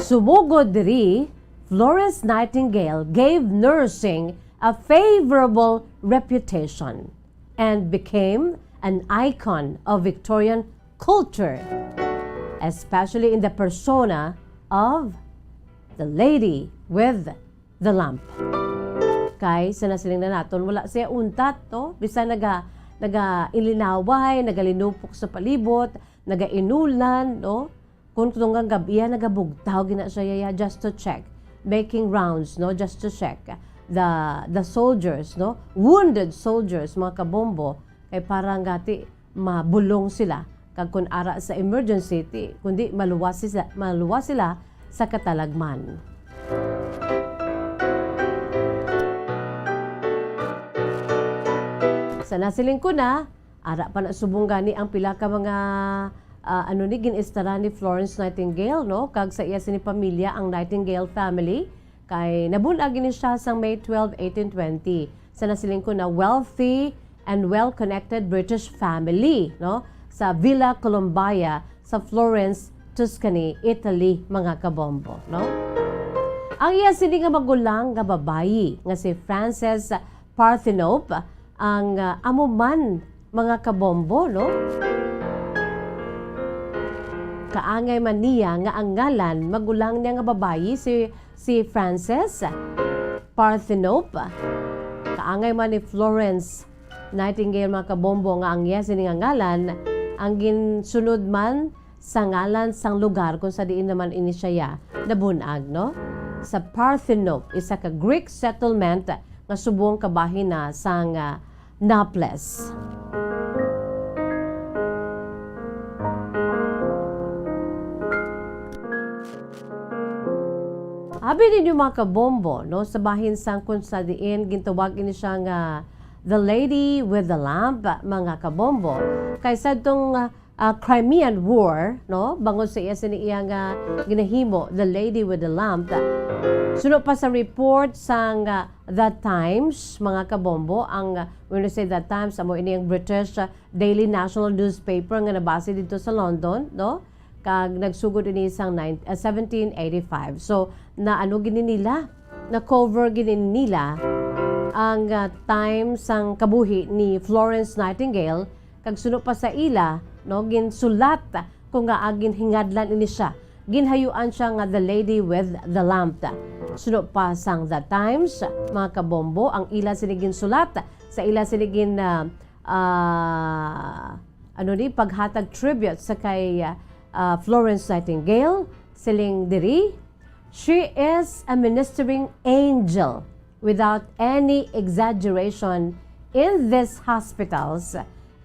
Sumugod diri, Florence Nightingale gave nursing a favorable reputation and became an icon of Victorian culture, especially in the persona of the lady with the lamp. Kay sinasiling na naton, wala siya untat, no? Bisa naga-ilinaway, nagalinupok sa palibot, naga-inulan, no? Kung tungang gabiya, nagabugtaw, gina siya just to check, making rounds, no? Just to check the soldiers, no? Wounded soldiers, mga kabombo, kay parang gati mabulong sila kag kun ara sa emergency kundi maluwas sila sa katalagman. Sa nasiling ko na ara pa na subong gani ang pila ka mga ginistara ni Florence Nightingale, no, kag sa iya sini pamilya ang Nightingale family Kay nabunag ni siya sa May 12, 1820 sa nasiling ko na wealthy and well-connected British family, no? Sa Villa Colombaia sa Florence, Tuscany, Italy, mga kabombo, no? Ang iya sini nga magulang nga babayi nga si Frances Parthenope ang amuman, mga kabombo, no? Kaangay man niya nga ang ngalan magulang niya nga babayi si Frances Parthenope. Kaangay man ni Florence Nightingale, mga kabombo, nga ang yes ini nga ngalan ang ginsunod man sa ngalan sang lugar kung sa diin naman ini siya nabunag, no? Sa Parthenope, isa ka Greek settlement nga subong kabahin na sang Naples. Abi ninyo mga kabombo, no, sa bahin sang kung sa diin gintawag ini siya nga The Lady with the Lamp, mga kabombo. Kaysa itong Crimean War, no, bangon sa iya siniya nga ginahimo, The Lady with the Lamp. Sunod pa sa report sang The Times, mga kabombo, ang when you say The Times, amo ini ang British Daily National Newspaper nga nabase dito sa London, no? Kag nagsugod ini sang 1785. So, na ano gini nila? Na cover gini nila ang time sang kabuhi ni Florence Nightingale, kag sunod pa sa ila, no, ginsulat kung nga agin hingadlan ini siya. Ginhayuan siya nga The Lady with the Lamp. Sunod pa sang The Times, mga kabombo, ang ila sinigin sulat sa ila sinigin paghatag tribute sa kay Florence Nightingale, siling diri, she is a ministering angel without any exaggeration in these hospitals,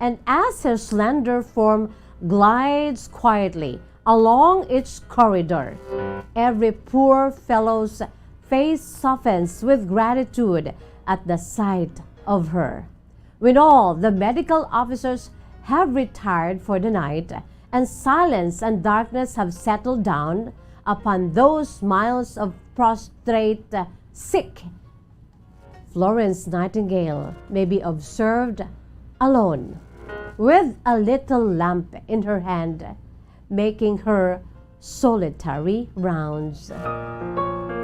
and as her slender form glides quietly along its corridor, every poor fellow's face softens with gratitude at the sight of her. When all the medical officers have retired for the night, and silence and darkness have settled down upon those miles of prostrate sick, Florence Nightingale may be observed alone, with a little lamp in her hand, making her solitary rounds.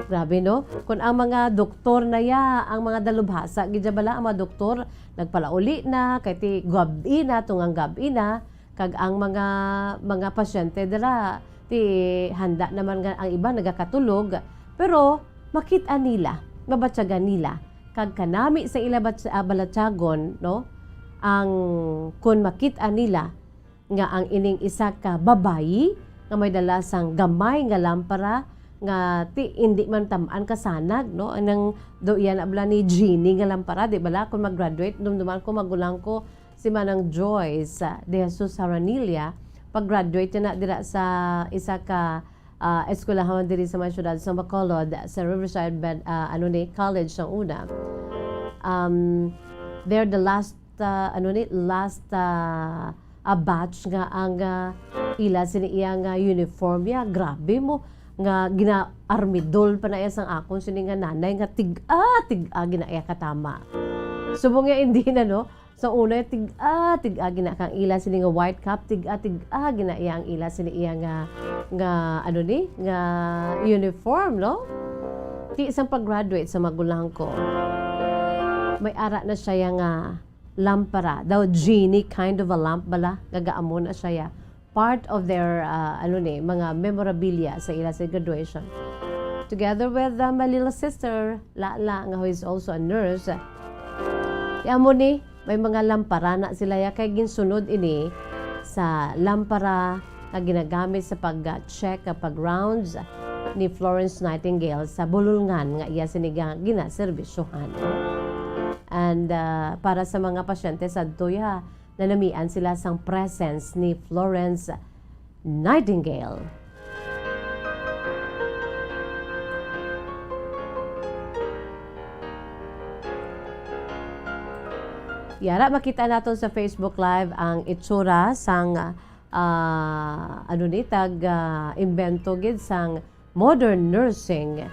Grabe, no? Kung ang mga doktor na ya, ang mga dalubhasa, gidjabala ang mga doktor, nagpalauli na, kay ti gabi na, tungang gabi na, kag ang mga pasyente dala, ti handa naman nga ang iba nagakatulog, pero makita nila, mabatyagan nila, kag kanami sa ila balatyagon, no? Ang kun makita nila nga ang ining isa ka babayi nga may dala sang gamay nga lampara nga ti hindi man tamaan kasanag, no? Anang do yan abla ni Jeannie nga lampara, di bala kun mag-graduate dumduman ko magulang ko si Manang Joyce de Jesus Haranilia, pag-graduate na dira sa isa ka eskwelahan diri sa mga syudad sa Bacolod, sa Riverside College sa una. They're the last batch nga ang ila siniya nga uniform ya. Grabe mo nga gina-armidol pa na sang akon sini nga nanay nga tiga ginaya katama. Subong nga hindi na, no? So una tiga gina kang ila sini nga white cap, tiga ginaya ang ila sini iya nga uniform, no? Ti isang pag-graduate sa magulang ko, may ara na siya nga lampara, daw genie kind of a lamp bala, gagaamon na siya. Part of their mga memorabilia sa ila sa graduation. Together with my little sister, Lala, nga who is also a nurse. Yamo ni, may mga lampara na sila ya kay ginsunod ini sa lampara na ginagamit sa pag-check, pag-rounds ni Florence Nightingale sa bulungan nga iya sinigang ginaserbisyohan. And para sa mga pasyente sa Duya, nanamian sila sang presence ni Florence Nightingale. Yara, makita natin sa Facebook Live ang itsura sang invento gid sang modern nursing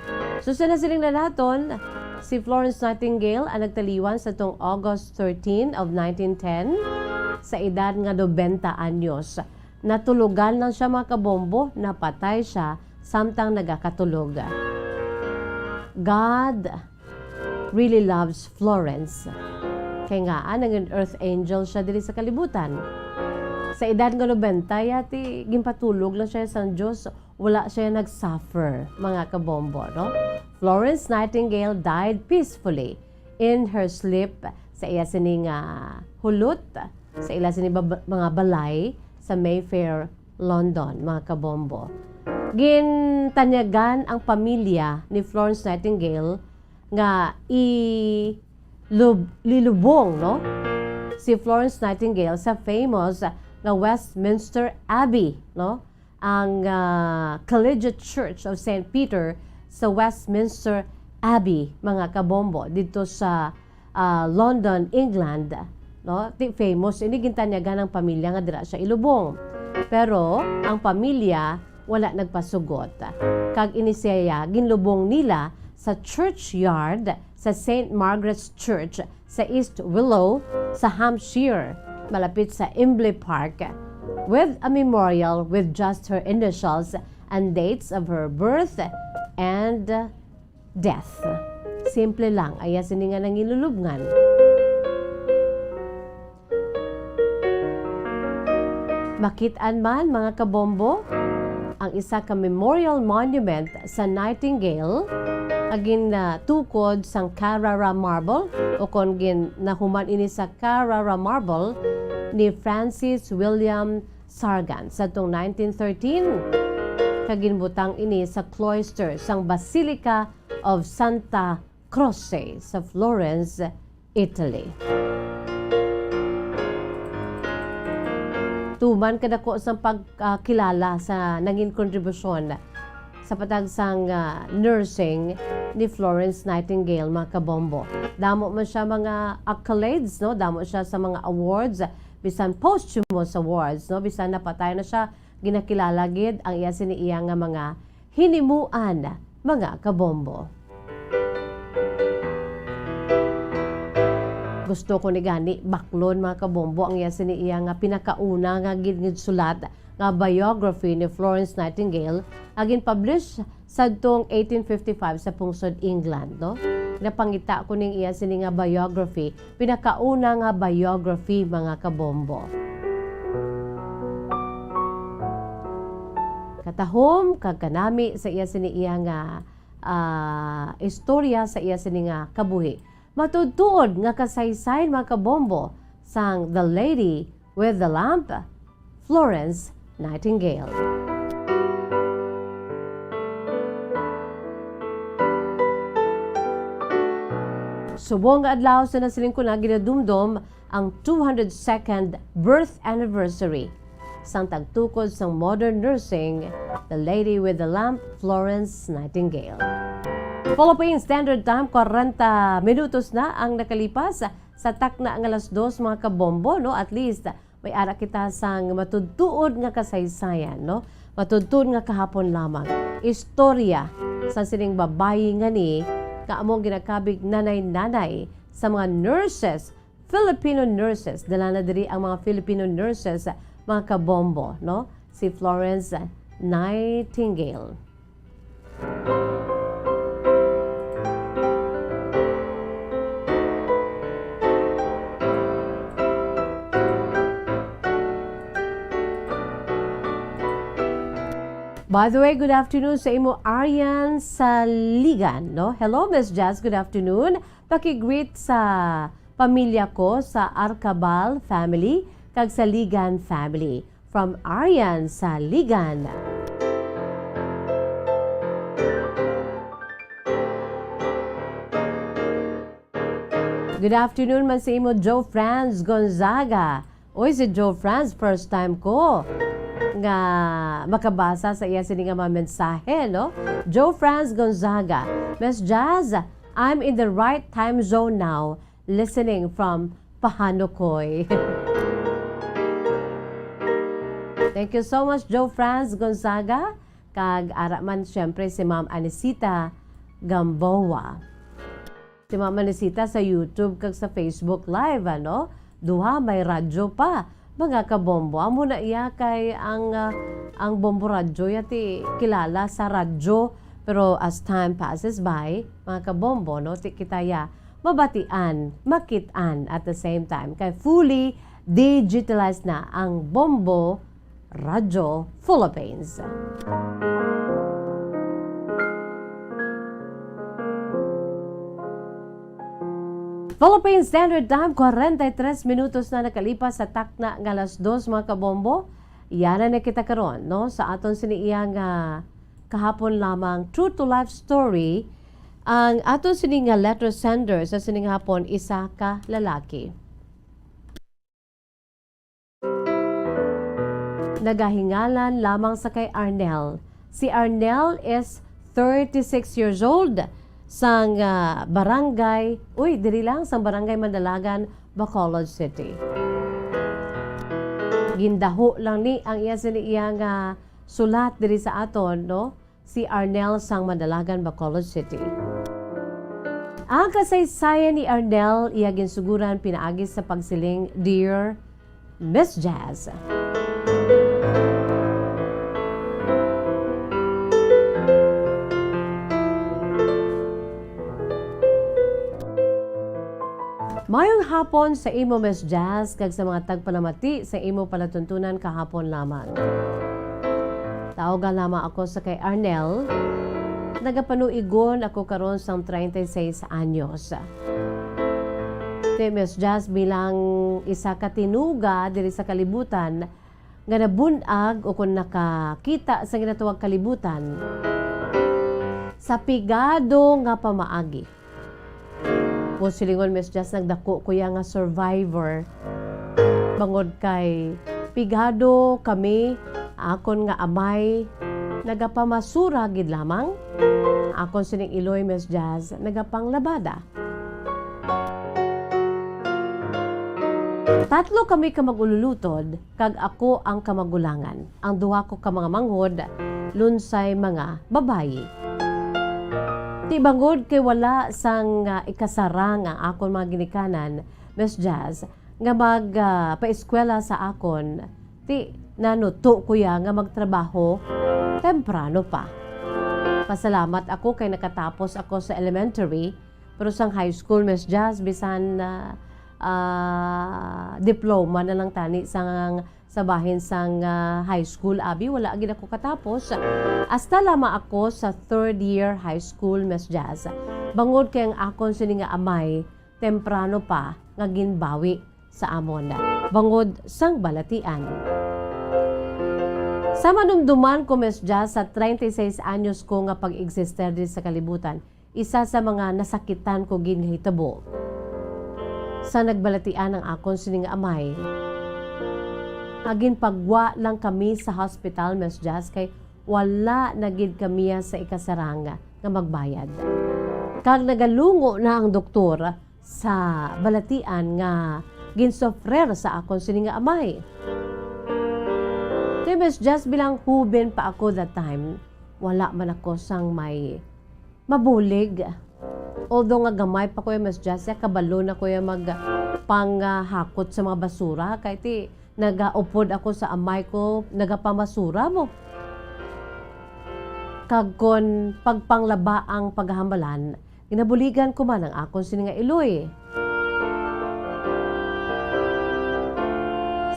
Susunod na siling na naton, si Florence Nightingale ang nagtaliwan sa tong August 13 of 1910 sa edad nga 90 anyos. Natulugan lang siya mga kabombo, napatay siya samtang nagakatulog. God really loves Florence. Kaya nga, naging earth angel siya dili sa kalibutan. Sa edad nga 90, yati, gimpatulog lang siya sa Diyos. Wala siya nagsuffer, mga kabombo, no? Florence Nightingale died peacefully in her sleep sa iya sining hulot, sa ila sining mga balay sa Mayfair, London, mga kabombo. Gintanyagan ang pamilya ni Florence Nightingale nga lilubong, no? Si Florence Nightingale sa famous na Westminster Abbey, no? Ang Collegiate Church of St. Peter sa Westminster Abbey, mga kabombo, dito sa London, England, no? Famous ini gintanyagan ng pamilya nga dira siya ilubong. Pero ang pamilya wala nagpasugot. Kag inisaya ginlubong nila sa churchyard sa St. Margaret's Church sa East Willow sa Hampshire, malapit sa Imlay Park, with a memorial with just her initials and dates of her birth and death. Simple lang, aya sininga nang ilulubngan. Makitaan man mga kabombo, ang isa ka memorial monument sa Nightingale agin tukod sang Carrara Marble o kon gin nahuman ini sa Carrara Marble ni Francis William Sargent sa tong 1913 kaginbutang ini sa cloister sang Basilica of Santa Croce sa Florence, Italy. Tuman kadako sa pagkilala sa naging kontribusyon sa patagsang nursing ni Florence Nightingale, mga kabombo. Damo man siya mga accolades, no? Damo siya sa mga awards, bisan posthumous awards, no? Bisan napatay na siya, ginakilala gid ang iya siniiya nga mga hinimuan, mga kabombo. Gusto ko ni gani baklon mga kabombo ang iya siniiya nga pinakauna nga gid sulat nga biography ni Florence Nightingale agin publish sa tong 1855 sa pungsod England, no? Napangita ko ning iya sini nga biography, pinakauna nga biography, mga kabombo. Katahom kag kanami sa iya sini iya nga istorya sa iya sini nga kabuhi. Matudtuod nga kasaysay, mga kabombo, sang The Lady with the Lamp, Florence Nightingale. Subong nga adlaw sa nasiling ko na ginadumdom ang 202nd birth anniversary sang tagtukod sang modern nursing, The Lady with the Lamp, Florence Nightingale. Philippine Standard Time, 40 minutos na ang nakalipas sa takna ng alas 2, mga kabombo, no? At least may ara kita sang matudtuod nga kasaysayan, no? Matudtuod nga kahapon lamang. Istorya sa sining babayi nga ni kaamong ginakabig nanay-nanay sa mga nurses, Filipino nurses. Dala na diri ang mga Filipino nurses, mga kabombo, no? Si Florence Nightingale. By the way, good afternoon sa imo Arian Saligan, no? Hello, Miss Jazz, good afternoon. Paki-greet sa pamilya ko sa Arcabal family kag Saligan family. From Arian Saligan. Good afternoon man sa imo Joe Franz Gonzaga. Oy, si Joe Franz, first time ko nga makabasa sa iya sini nga mga mensahe, no? Joe Franz Gonzaga. Miss Jazz, I'm in the right time zone now, listening from Pahanokoy. Thank you so much, Joe Franz Gonzaga. Kag ara man syempre si Ma'am Anisita Gamboa. Si Mama Nisita sa YouTube kag sa Facebook Live, ano? Duha, may radyo pa. Mga kabombo, amo na iya kay ang bombo radyo yati kilala sa radyo. Pero as time passes by, mga kabombo, no, kita ya mabatian, makitaan at the same time. Kay fully digitalized na ang Bombo Radyo Philippines. Philippine Standard Time, 43 minutos na nakalipas sa takna ng alas 2, mga kabombo. Yan na kita karon, no? Sa aton siniiyang kahapon lamang True to Life story, ang aton sining letter sender sa sining hapon isa ka lalaki. Nagahingalan lamang sa kay Arnel. Si Arnel is 36 years old sang barangay, diri lang sang barangay Mandalagan, Bacolod City. Gindaho lang ni ang iya siniyang sulat diri sa aton, no? Si Arnel sang Mandalagan, Bacolod City. Ang kasaysayan ni Arnel iya ginsuguran pinaagi sa pagsiling Dear Miss Jazz. Mayong hapon sa imo Miss Jazz kag sa mga tagpanamati sa imo palatuntunan kahapon lamang. Tawagan lamang ako sa kay Arnel. Nagapanuigon ako karon sang 36 anyos. Miss Jazz bilang isa ka tinuga diri sa kalibutan nga nabunag o kung nakakita sa ginatawag kalibutan sa pigado nga pamaagi. Kung silingon Miss Jazz, nagdako kuya nga survivor. Bangod kay pigado kami, akon nga amay, nagapamasura gid lamang. Akon sining iloy Miss Jazz, nagapanglabada. Tatlo kami ka magululutod, kag ako ang kamagulangan. Ang duha ko ka mga manghod, lunsay mga babayi. Ti bangod kay wala sang ikasarang ang akon mga ginikanan, Miss Jazz, nga pa-eskwela sa akon, ti nanuto kuya nga magtrabaho temprano pa. Pasalamat ako kay nakatapos ako sa elementary, pero sang high school, Miss Jazz, bisan diploma na lang tani sa bahin sang high school, abi, wala agad ako katapos. Hasta lama ako sa 3rd year high school, Miss Jazz. Bangod kay ang akon sini nga amay, temprano pa nga ginbawi sa amon. Bangod sang balatian. Sa manumduman ko, Miss Jazz, sa 36 anyos ko nga pag-exister din sa kalibutan, isa sa mga nasakitan ko ginhitabo. Sa nagbalatian ng akon sini nga amay, agin pagwa lang kami sa hospital, Miss Jazz, kay wala nagid kami sa ikasaranga nga magbayad. Kag nagalungo na ang doktor sa balatian nga ginsofrer sa akon sini nga amay. Kay Miss Jazz, bilang huben pa ako that time, wala man ako sang may mabulig. Although nga gamay pa ko yung Miss Jazz, kabalo na ko yung magpanghakot sa mga basura, kay ti nagaupod ako sa amay ko, nagapamasura mo. Kagkon pagpanglaba ang paghahambalan, ginabuligan ko man ang akon sini nga iloy.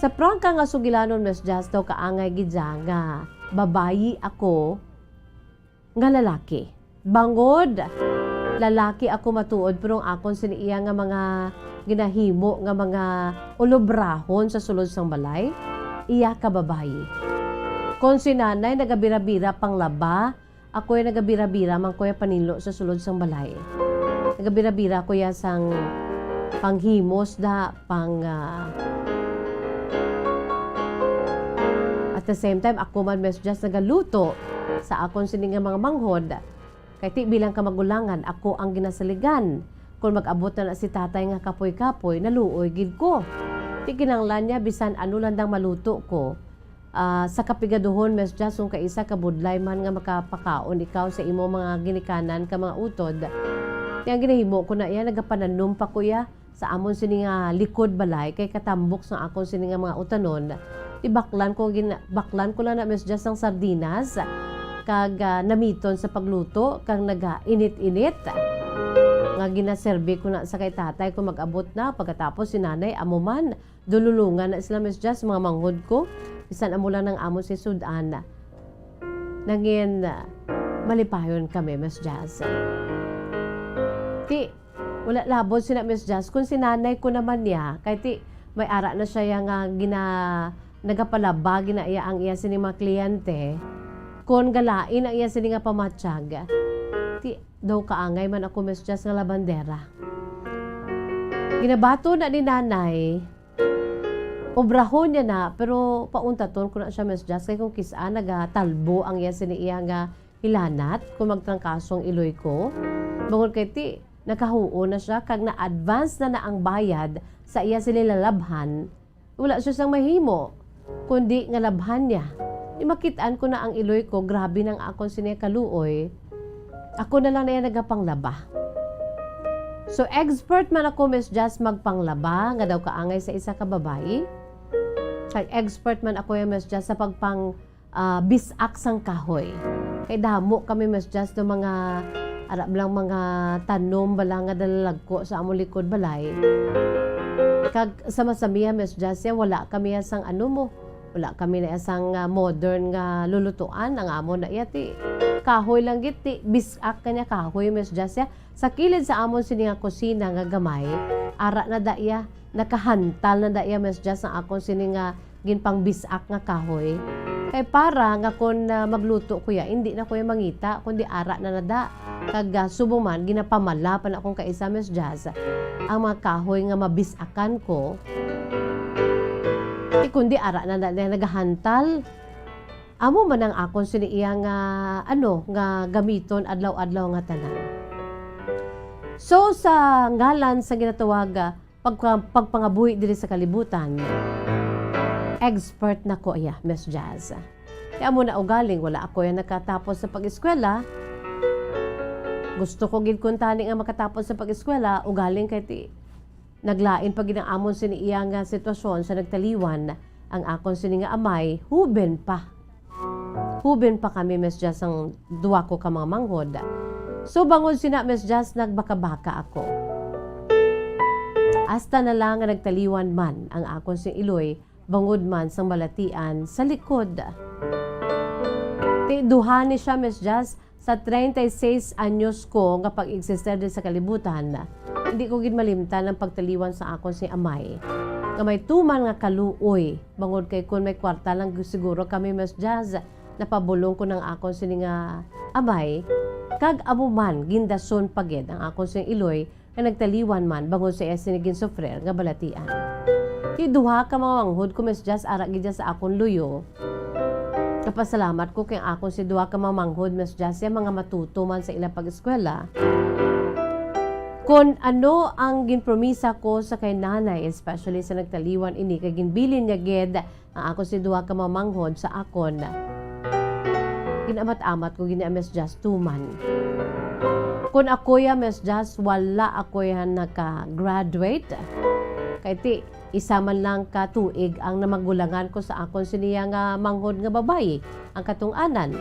Sa prangka nga sugilanon, Miss Jazz, daw kaangay gidya nga babayi ako nga lalaki. Bangod, lalaki ako matuod, pero ang akon siniiya nga mga ginahimo nga mga ulobrahon sa sulod sang balay, iya ka babayi. Kung si nanay nagabira-bira pang laba, ako ay nagabira-bira man kuya panilo sa sulod sang balay. Nagabira-bira kuya sang panghimos da pang at the same time ako man Miss Jazz nagaluto sa akon sining mga manghod. Kay ti bilang kamagulangan ako ang ginasaligan. Kung mag-abot na si tatay nga kapoy-kapoy, naluoy gid ko. Ti kinanglan niya bisan ano landang maluto ko. sa kapigaduhon Miss Jazz kung kaisa ka budlay man nga makapakaon ikaw sa imo mga ginikanan ka mga utod. Yang ginahimo ko na iya nagapananum pa kuya sa amon sini nga likod balay kay katambok sa akon sini nga mga utanon. Baklan ko lang na Miss Jazz ng sardinas kag namiton sa pagluto kag naga-init-init. Nga ginaserbi ko na sa kay tatay ko mag-abot na pagkatapos si nanay amo man dululungan na sila Miss Jazz mga manghod ko bisan amo lang ng amo si Sudan. Nangin malipayon kami Miss Jazz. Ti wala labod sina Miss Jazz kung si nanay ko naman niya kay ti may ara na siya nga nagapalaba gina iya ang iya sini mga kliyente kon galain ang iya sini nga pamatsyag. Ti daw kaangay man ako Miss Jazz nga labandera. Ginabato na ni nanay, obrahon niya na, pero pauntaton ko na siya Miss Jazz kay kung kisa nagatalbo ang iya siniiya nga hilanat kung magtrangkasong iloy ko. Bangon kay ti, nakahuo na siya kag na-advance na ang bayad sa iya sinilalabhan. Wala siya sang mahimo, kundi nga labhan niya. Makitaan ko na ang iloy ko, grabe nang akong siniya kaluoy. Ako na lang na yan nagapanglaba. So, expert man ako, Miss Jazz, magpanglaba, nga daw kaangay sa isa ka babae. Kay expert man ako yung Miss Jazz sa pagpang bisak sang kahoy. Kay damo kami, Miss Jazz, ng mga arab lang mga tanom bala nga dalalagko sa among likod balay. Kag sama-samiya, Miss Jazz, wala kami sang ano mo. Wala kami na isang modern nga lulutuan ang amon na iyati. Kahoy lang giti, bisak kanya kahoy Miss Jazz. Sa kilid sa amon sini nga kusina nga gamay, ara na daya, nakahantal na daya Miss Jazz ang akon sini nga ginpang bisak nga kahoy. Kay para nga kon magluto kuya, hindi na kuya mangita, kundi ara na nada. Kag subuman, ginapamala pa na akong kaisa Miss Jazz. Ang mga kahoy nga mabisakan ko, kundi ara na nagahantal. Amo man ang akon siniiya nga nga gamiton adlaw-adlaw nga tanan. So sa ngalan sa ginatawag pagpangabuhi diri sa kalibutan, expert na ko iya Miss Jazz. Kaya mo na ugaling wala ako yan nakatapos sa pag-eskwela. Gusto ko gid kuntani nga makatapos sa pag-eskwela, ugaling kay ti naglain pag ginaamon siniiya nga sitwasyon sa nagtaliwan ang akon sini nga amay, huben pa. Huben pa kami Miss Jazz ang duwa ko ka mga manghod. So bangon sina Miss Jazz nagbaka-baka ako. Hasta na lang nga nagtaliwan man ang akon si Iloy, bangod man sang balatian sa likod. Duha ni siya Miss Jazz sa 36 anyos ko nga pag-exister din sa kalibutan. Hindi ko gid malimtan ang pagtaliwan sa akon si amay. Nga may tuman nga kaluoy. Bangod kay kun may kwarta lang siguro kami Miss Jazz. Napabulong ko ng akon sini nga amay. Kag amo man gindason pagid ang akon si Iloy nga nagtaliwan man bangod sa sinigin sofrer nga balatian. Ti duha ka mga manghod ko Miss Jazz ara gid sa akon luyo. Kapasalamat ko kay akon si duha ka mga manghod Miss Jazz mga matuto man sa ilang pag-eskwela. Kung ano ang ginpromisa ko sa kay nanay, especially sa nagtaliwan ini, kay ginbilin niya ged ang ako si duha ka mamanghod sa akon. Ginamat-amat ko gina Miss Jazz tuman. Kung ako ya Miss Jazz, wala ako yan naka-graduate. Kay ti, isa man lang ka tuig ang namagulangan ko sa akon siniya nga manghod nga babae, ang katong-anan.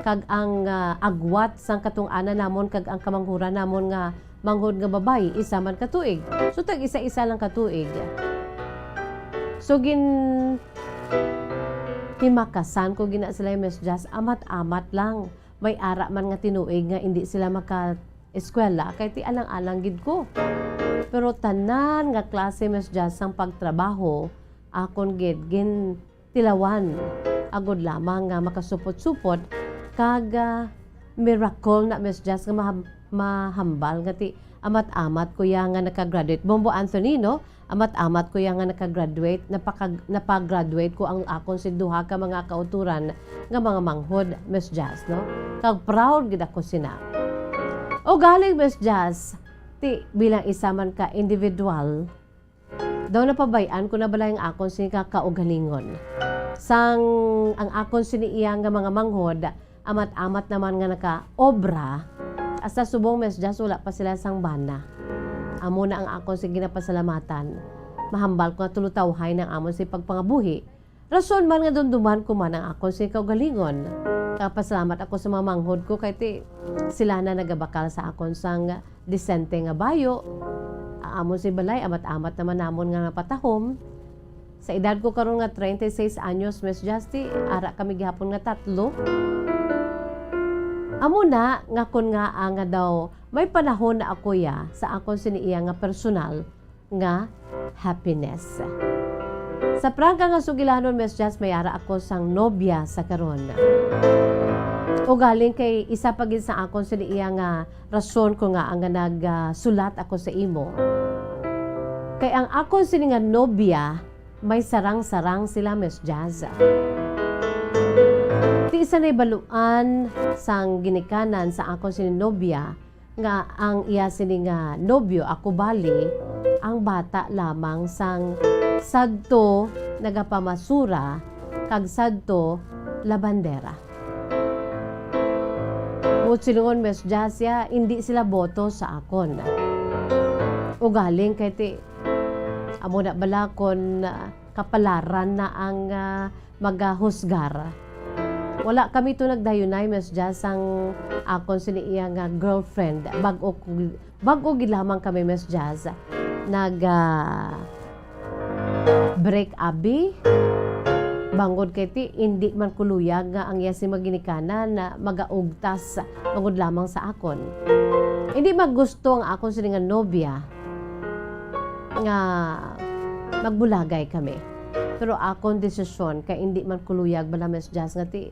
Kag ang agwat sang katong-anan namon, kag ang kamanghuran namon nga manghod nga babae, isa man katuig. So, tag isa-isa lang katuig. So, himakasan ko gina sila Miss Jazz, amat-amat lang. May ara man nga tinuig nga hindi sila maka-eskwela, kay ti alang-alang gid ko. Pero tanan nga klase Miss Jazz sang pagtrabaho, akon gid tilawan. Agod lamang nga makasupot-supot, kag miracle na Miss Jazz nga mahambal nga ti amat-amat ko ya nga nakagraduate. Bombo Anthony, no? Amat-amat ko ya nga nakagraduate, napag-graduate ko ang akon si duha ka mga kauturan nga mga manghod Miss Jazz, no? Kag proud gid ako sina. O galing Miss Jazz, ti bilang isa man ka individual, daw napabayan ko na bala yung akon si kaugalingon. sang ang akon siniiya nga mga manghod amat-amat naman nga naka-obra asa subong mesjas wala pa sila sang bana. Amo na ang akon si ginapasalamatan. Mahambal ko nga tulutawhay ng amon si pagpangabuhi. Rason man nga dunduman ko man ang akon si kaugalingon. Kapasalamat ako sa mga manghod ko kay ti sila na nagabakal sa akon sang disente nga bayo. Amon si balay amat-amat naman namon nga napatahom. Sa edad ko karon nga 36 anyos Miss Justy, ara kami gihapon nga 3. Amo na nga kun nga nga daw may panahon na ako ya sa akon siniiya nga personal nga happiness. Sa prangka nga sugilanon Miss Just may ara ako sang nobya sa karon. O galing kay isa pa gid sa akon siniiya nga rason ko nga ang nagsulat ako sa imo. Kay ang akon sini nga nobya may sarang-sarang sila Miss Jazz. Ti isa na baluan sang ginikanan sa akong sininobya nga ang iya sini nga nobyo ako bali ang bata lamang sang sadto nagapamasura kag sadto labandera. Mutsilungon Miss Jasya, hindi sila boto sa akon. Ugaling kay ti amo na balakon kapalaran na ang magahusgar. Wala kami to nagdayunay Miss Jazz ang akon siniiya nga girlfriend bag-o gid lamang kami Miss Jazz nag break abi bangod kay ti hindi man kuluyag nga ang iya si maginikanan na magaugtas bangod lamang sa akon. Hindi maggusto ang akon sini nga nobya nga magbulagay kami. Pero akon desisyon kay hindi man kuluyag bala Miss Jazz nga ti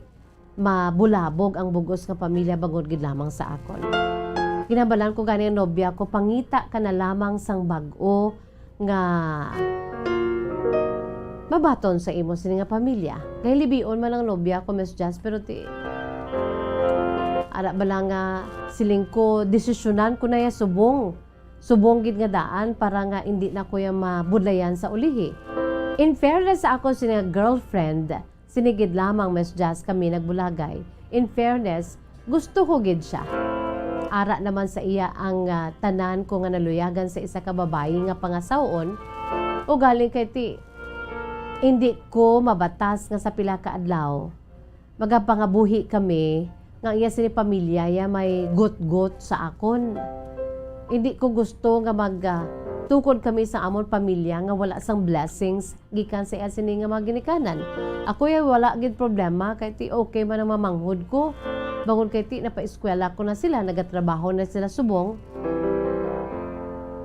mabulabog ang bugos nga pamilya bangod gid lamang sa akon. Ginabalan ko gani ang nobya ko pangita ka na lamang sang bag-o nga mabaton sa imo sini nga pamilya. Kay libion man ang nobya ko Miss Jazz pero ti ara bala nga siling ko desisyonan ko na ya subong gid nga daan para nga hindi na ko ya mabudlayan sa ulihi. In fairness sa ako sini girlfriend, sinigid lamang Miss Jazz kami nagbulagay. In fairness, gusto ko gid siya. Ara naman sa iya ang tanan ko nga naluyagan sa isa ka babae nga pangasawon. O galing kay ti, hindi ko mabatas nga sa pila ka adlaw. Magapangabuhi kami nga iya sini pamilya ya may got-got sa akon. Hindi ko gusto nga tukod kami sa amon pamilya nga wala sang blessings gikan sa iya sini nga mga ginikanan. Ako ya wala gid problema kay ti okay man ang mamanghod ko. Bangon kay ti napa-eskwela ko na sila, nagatrabaho na sila subong.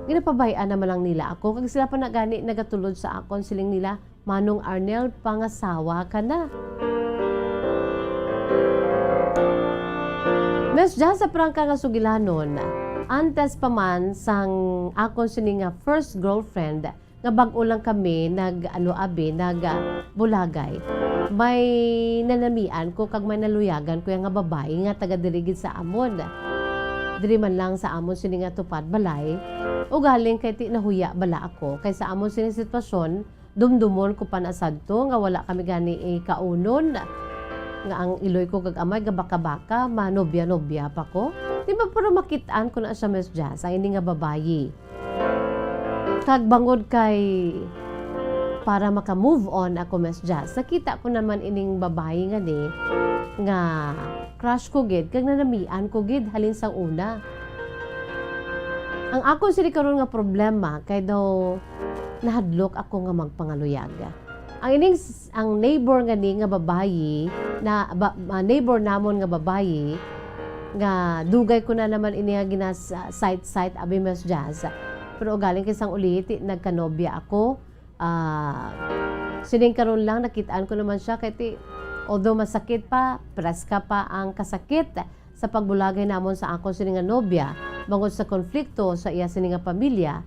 Ginapabayaan naman lang nila ako kag sila pa nagani nagatulod sa akon siling nila, Manong Arnel, pangasawa ka na. Miss Jazz sa prangka nga sugilanon, antes pa man sang akon sini nga first girlfriend nga bag-o lang kami bulagay. May nanamian ko kag may naluyagan ko nga babae nga taga dirigid sa amon. Diri man lang sa amon sini nga tupad balay. O galing kay ti nahuya bala ako kay sa amon sini sitwasyon dumdumon ko pa na sadto nga wala kami gani kaunon nga ang iloy ko kag amay gabaka-baka manobya-nobya pa ko. Di ba pero makitaan ko na siya Miss Jazz ang ini nga babayi. Kag bangod kay para maka-move on ako Miss Jazz. Nakita ko naman ining babae nga ni nga crush ko gid kag nanamian ko gid halin sang una. Ang ako sini karon nga problema kay daw nahadlok ako nga magpangaluyag. Ang neighbor nga ni nga babayi na neighbor namon nga babayi nga dugay ko na naman ini nga site abi Miss Jazz. Pero galing kisang ulit nagkanobya ako. Sining karon lang nakitaan ko naman siya kay ti although masakit pa, preska pa ang kasakit sa pagbulagay namon sa ako sining nga nobya bangod sa konflikto sa iya sining nga pamilya.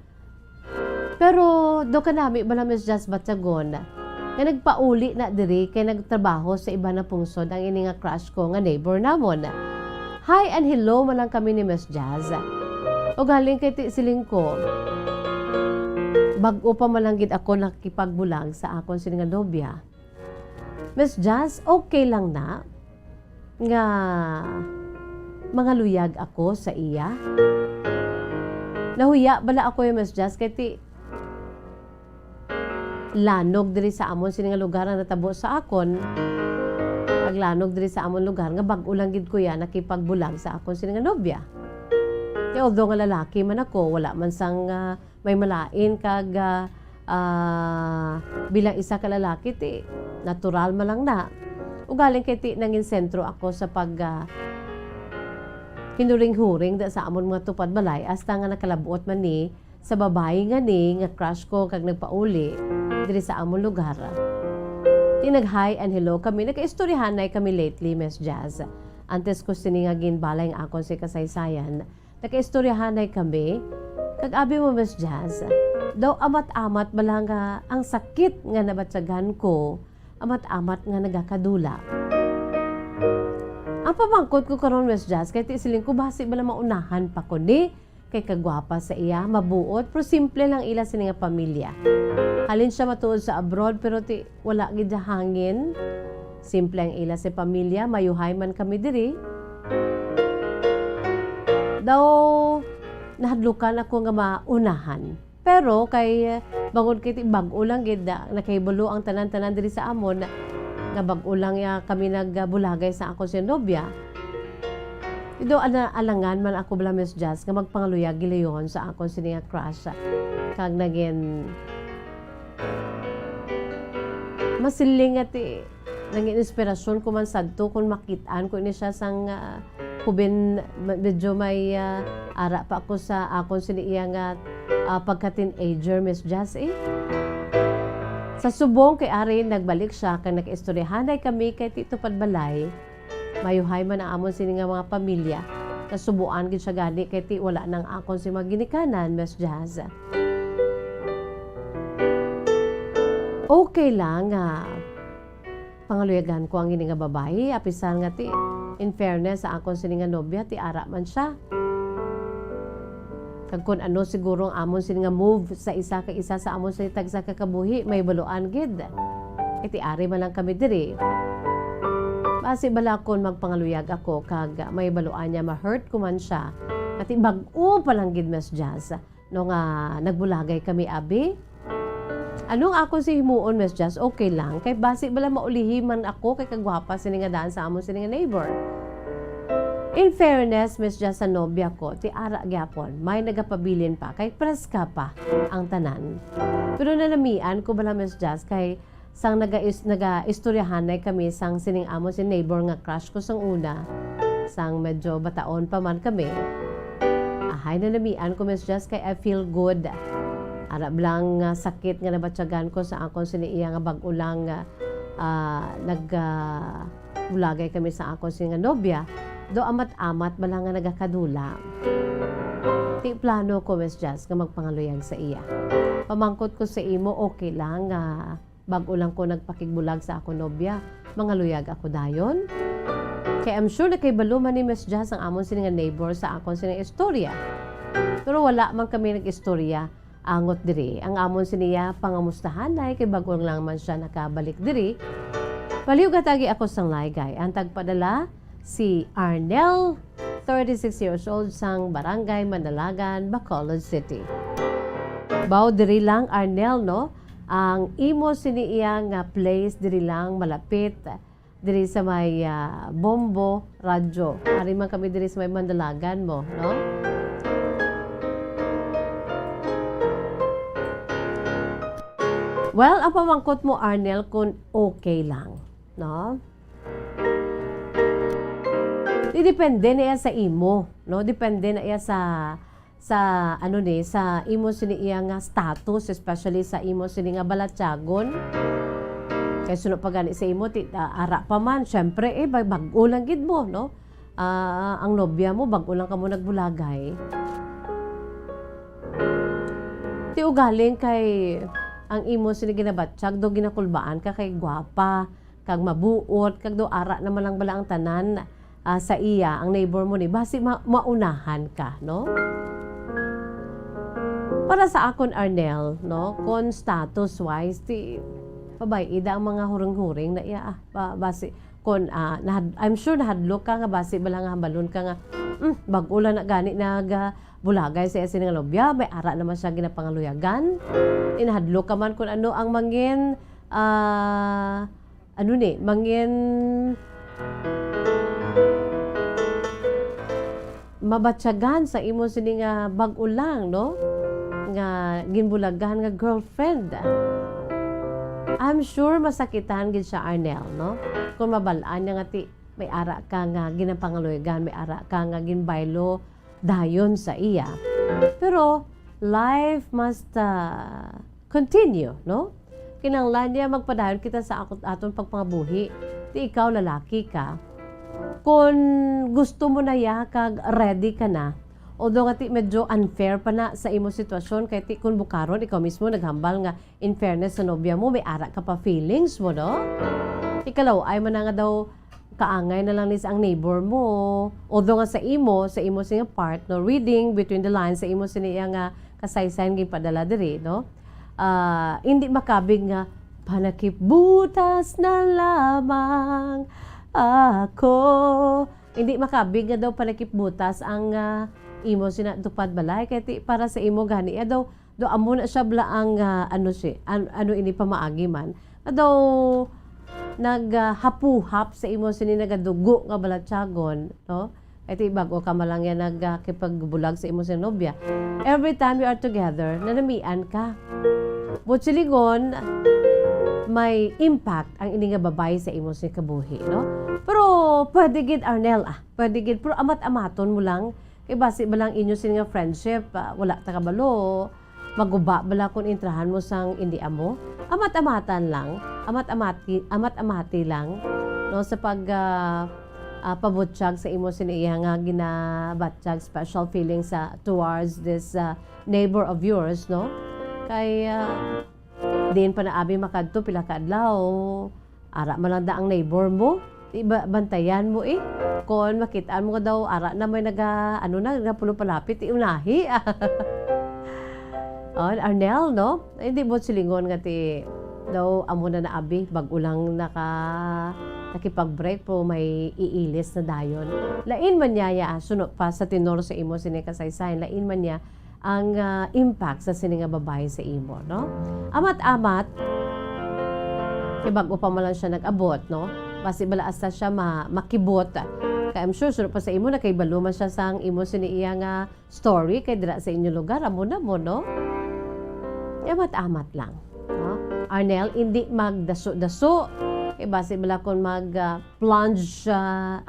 Pero do kanami bala Miss Jazz Batyagon nga nagpauli na diri kay nagtrabaho sa iba na pungsod ang ini nga crush ko nga neighbor namon. Hi and hello man lang kami ni Miss Jazz. O galing kay ti siling ko bag-o pa malanggit ako nakikipagbulag sa akon sini nga nobya. Miss Jazz, okay lang na nga mga luyag ako sa iya. Nahuya bala ako yung Miss Jazz kay ti lanog diri sa amon sini nga lugar nga natabo sa akon. Paglanog diri sa amon lugar nga bag-o lang gid ko ya nakipagbulag sa akon sini nga nobya. Kaya although nga lalaki man ako, wala man sang may malain kag bilang isa ka lalaki ti natural man lang na. Ugaling kay ti nangin sentro ako sa pag hinuring-huring da sa amon mga tupad balay hasta nga nakalabuot man ni sa babae nga ni nga crush ko kag nagpauli diri sa amon lugar. Tinag-hi and hello kami. Nagka-istoryahanay kami lately, Miss Jazz. Antes ko siningagin balay ang akon si kasaysayan. Nagka-istoryahanay kami. Kag-abi mo, Miss Jazz, daw amat-amat bala nga ang sakit nga nabatsyagan ko, amat-amat nga nagakadula. Ang pamangkot ko karon, Miss Jazz, kay ti siling ko basi bala maunahan pa ko ni kay kagwapa sa iya, mabuot, pero simple lang ila sa nga pamilya. Halin siya matuod sa abroad, pero ti wala gid hangin. Simple ang ila sa pamilya, mayuhay man kami diri. Daw nahadlukan ako nga maunahan. Pero kay bangod kay ti bag-o lang gid nakahibalo ang tanan-tanan diri sa amon nga bag-o lang ya kami nagbulagay sa ako sa nobya. Ido alangan man ako bala Miss Jazz nga magpangaluyag gilayon sa akon siniya crush kag naging masiling at naging inspirasyon ko man sadto kung makitaan ko ini siya sang kubin medyo may ara pa ako sa akon siniya nga pagka-teenager Miss Jazz Sa subong kay Ari nagbalik siya kag nag-istoryahanay kami kay Tito Padbalay. Mayuhay man ang amon sini nga mga pamilya. Nasubuan gid siya gani kay ti wala nang akon si maginikanan, Miss Jazz. Okay lang nga pangaluyagan ko ang ini nga babae, apisan nga ti in fairness sa akon sini nga nobya ti ara man siya. Kag kun ano siguro ang amon sini nga move sa isa ka isa sa amon sini tagsa ka kabuhi, may baluan gid. Iti ari man lang kami diri. Basi balakon magpangaluyag ako kag may baluan niya ma-hurt ko man siya. Pati bag-o pa lang gid Miss Jazz no nga nagbulagay kami abi. Anong ako si himuon Miss Jazz okay lang kay basi bala maulihi man ako kay kagwapa sini nga daan sa amon sini nga neighbor. In fairness Miss Jazz sa nobya ko ti ara gyapon may nagapabilin pa kay preska pa ang tanan. Pero nanamian ko bala Miss Jazz kay sang naga-istoryahanay kami sang sining amo si neighbor nga crush ko sang una sang medyo bataon pa man kami ahay na namian ko Miss Jazz kay I feel good arab lang sakit nga nabatsyagan ko sa akon siniya nga bag-o lang bulagay kami sa akon sini nga nobya do amat-amat bala nga nagakadula ti plano ko Miss Jazz nga magpangaluyag sa iya pamangkot ko sa imo okay lang bag-o lang ko nagpakigbulag sa ako nobya, mga luyag ako dayon. Kaya I'm sure na kay baluman ni Miss Jazz ang amon sini nga neighbor sa akon sini istorya. Pero wala man kami nag-istorya angot diri. Ang amon siniya pangamustahanay kay bag-o lang man siya nakabalik diri. Paliw gatagi ako sang laygay. Ang tagpadala si Arnel, 36 years old sang Barangay Mandalagan, Bacolod City. Bao diri lang Arnel no? Ang imo siniya nga place diri lang malapit diri sa may Bombo Radyo. Ari man kami diri sa may Mandalagan mo, no? Well, ang pamangkot mo Arnel kung okay lang, no? Depende na iya sa imo, no? Depende na iya sa ano ni sa imo sini iya nga status especially sa imo sini nga balatyagon kay suno pa gani sa imo ti ara pa man syempre bag-o lang gid mo no ang nobya mo bag-o lang kamo nagbulagay ti ugaling kay ang imo sini ginabatsyag do ginakulbaan ka kay gwapa kag mabuot kag do ara naman lang bala ang tanan sa iya ang neighbor mo ni basi maunahan ka no. Para sa akon Arnel, no, kung status-wise, pabayida ang mga huring-huring na iya base kon I'm sure nahadlok ka nga base bala nga hambalon ka nga bag-ulan na gani bulagay sa nga lobya, may ara naman siya ginapangaluyagan. Inahadlok ka man kung ano ang mangin mangin mabatyagan sa imo sini nga bag-ulang, no? Nga ginbulagan nga girlfriend. I'm sure masakitan gid siya, Arnel, no? Kung mabalaan niya nga may ara ka nga ginapangaluyagan, may ara ka nga ginbaylo dayon sa iya. Pero life must continue, no? Kinanglan niya magpadayon kita sa aton pagpangabuhi. Ti ikaw lalaki ka. Kung gusto mo na ya kag ready ka na, although nga ti medyo unfair pa na sa imo sitwasyon kay ti kung bukaron ikaw mismo naghambal nga in fairness sa nobya mo may ara ka pa feelings mo, no? Ikalaw ay man nga daw kaangay na lang nis ang neighbor mo. Although nga sa imo siya part, no, reading between the lines sa imo siniya nga kasaysayan gipadala diri, no? Hindi makabig nga panakipbutas na lamang ako. Hindi makabig nga daw panakipbutas ang imo sinatupad balay kay para sa imo gani daw amo na siya bla ang ini pamaagi man daw naghapuhap sa imo sini nagadugo nga balatsagon, no? Ito bago ka malang yan nagkipagbulag sa imo sin nobya. Every time you are together, nanamian ka. Butsiligon, may impact ang ini nga babay sa imo sin kabuhi, no? Pero pwede gid, Arnel, pwede gid, pero amat-amaton mo lang kay base balang inyo sin nga friendship, wala ta kabalo, maguba bala kung intrahan mo sang indi amo. Amat-amatan lang, amat-amati lang, no, sa pag pabutsyag sa imo siniya nga ginabatsyag special feelings towards this neighbor of yours, no? Kay din pa na abi makadto pila ka adlaw, ara man lang da ang neighbor mo, iba bantayan mo kon makitaan mo daw ara na may nagapulo palapit unahi. Arnel, no? Hindi mo silingon nga daw amo na abi bag-ulang nakipag-break po may iilis na dayon. Lain man niya sunod pa sa tinoro sa imo sini kasaysayan, lain man niya ang impact sa sini nga babae sa imo, no? Amat-amat kay bag-o pa man lang siya nag-abot, no? Basi bala asta siya makibot. Kay I'm sure sunod pa sa imo na kay balo man siya sang imo sini iya nga story kay dira sa inyo lugar amo na mo, no? Amat-amat lang, no? Arnel, hindi magdaso-daso. Base bala kung mag-plunge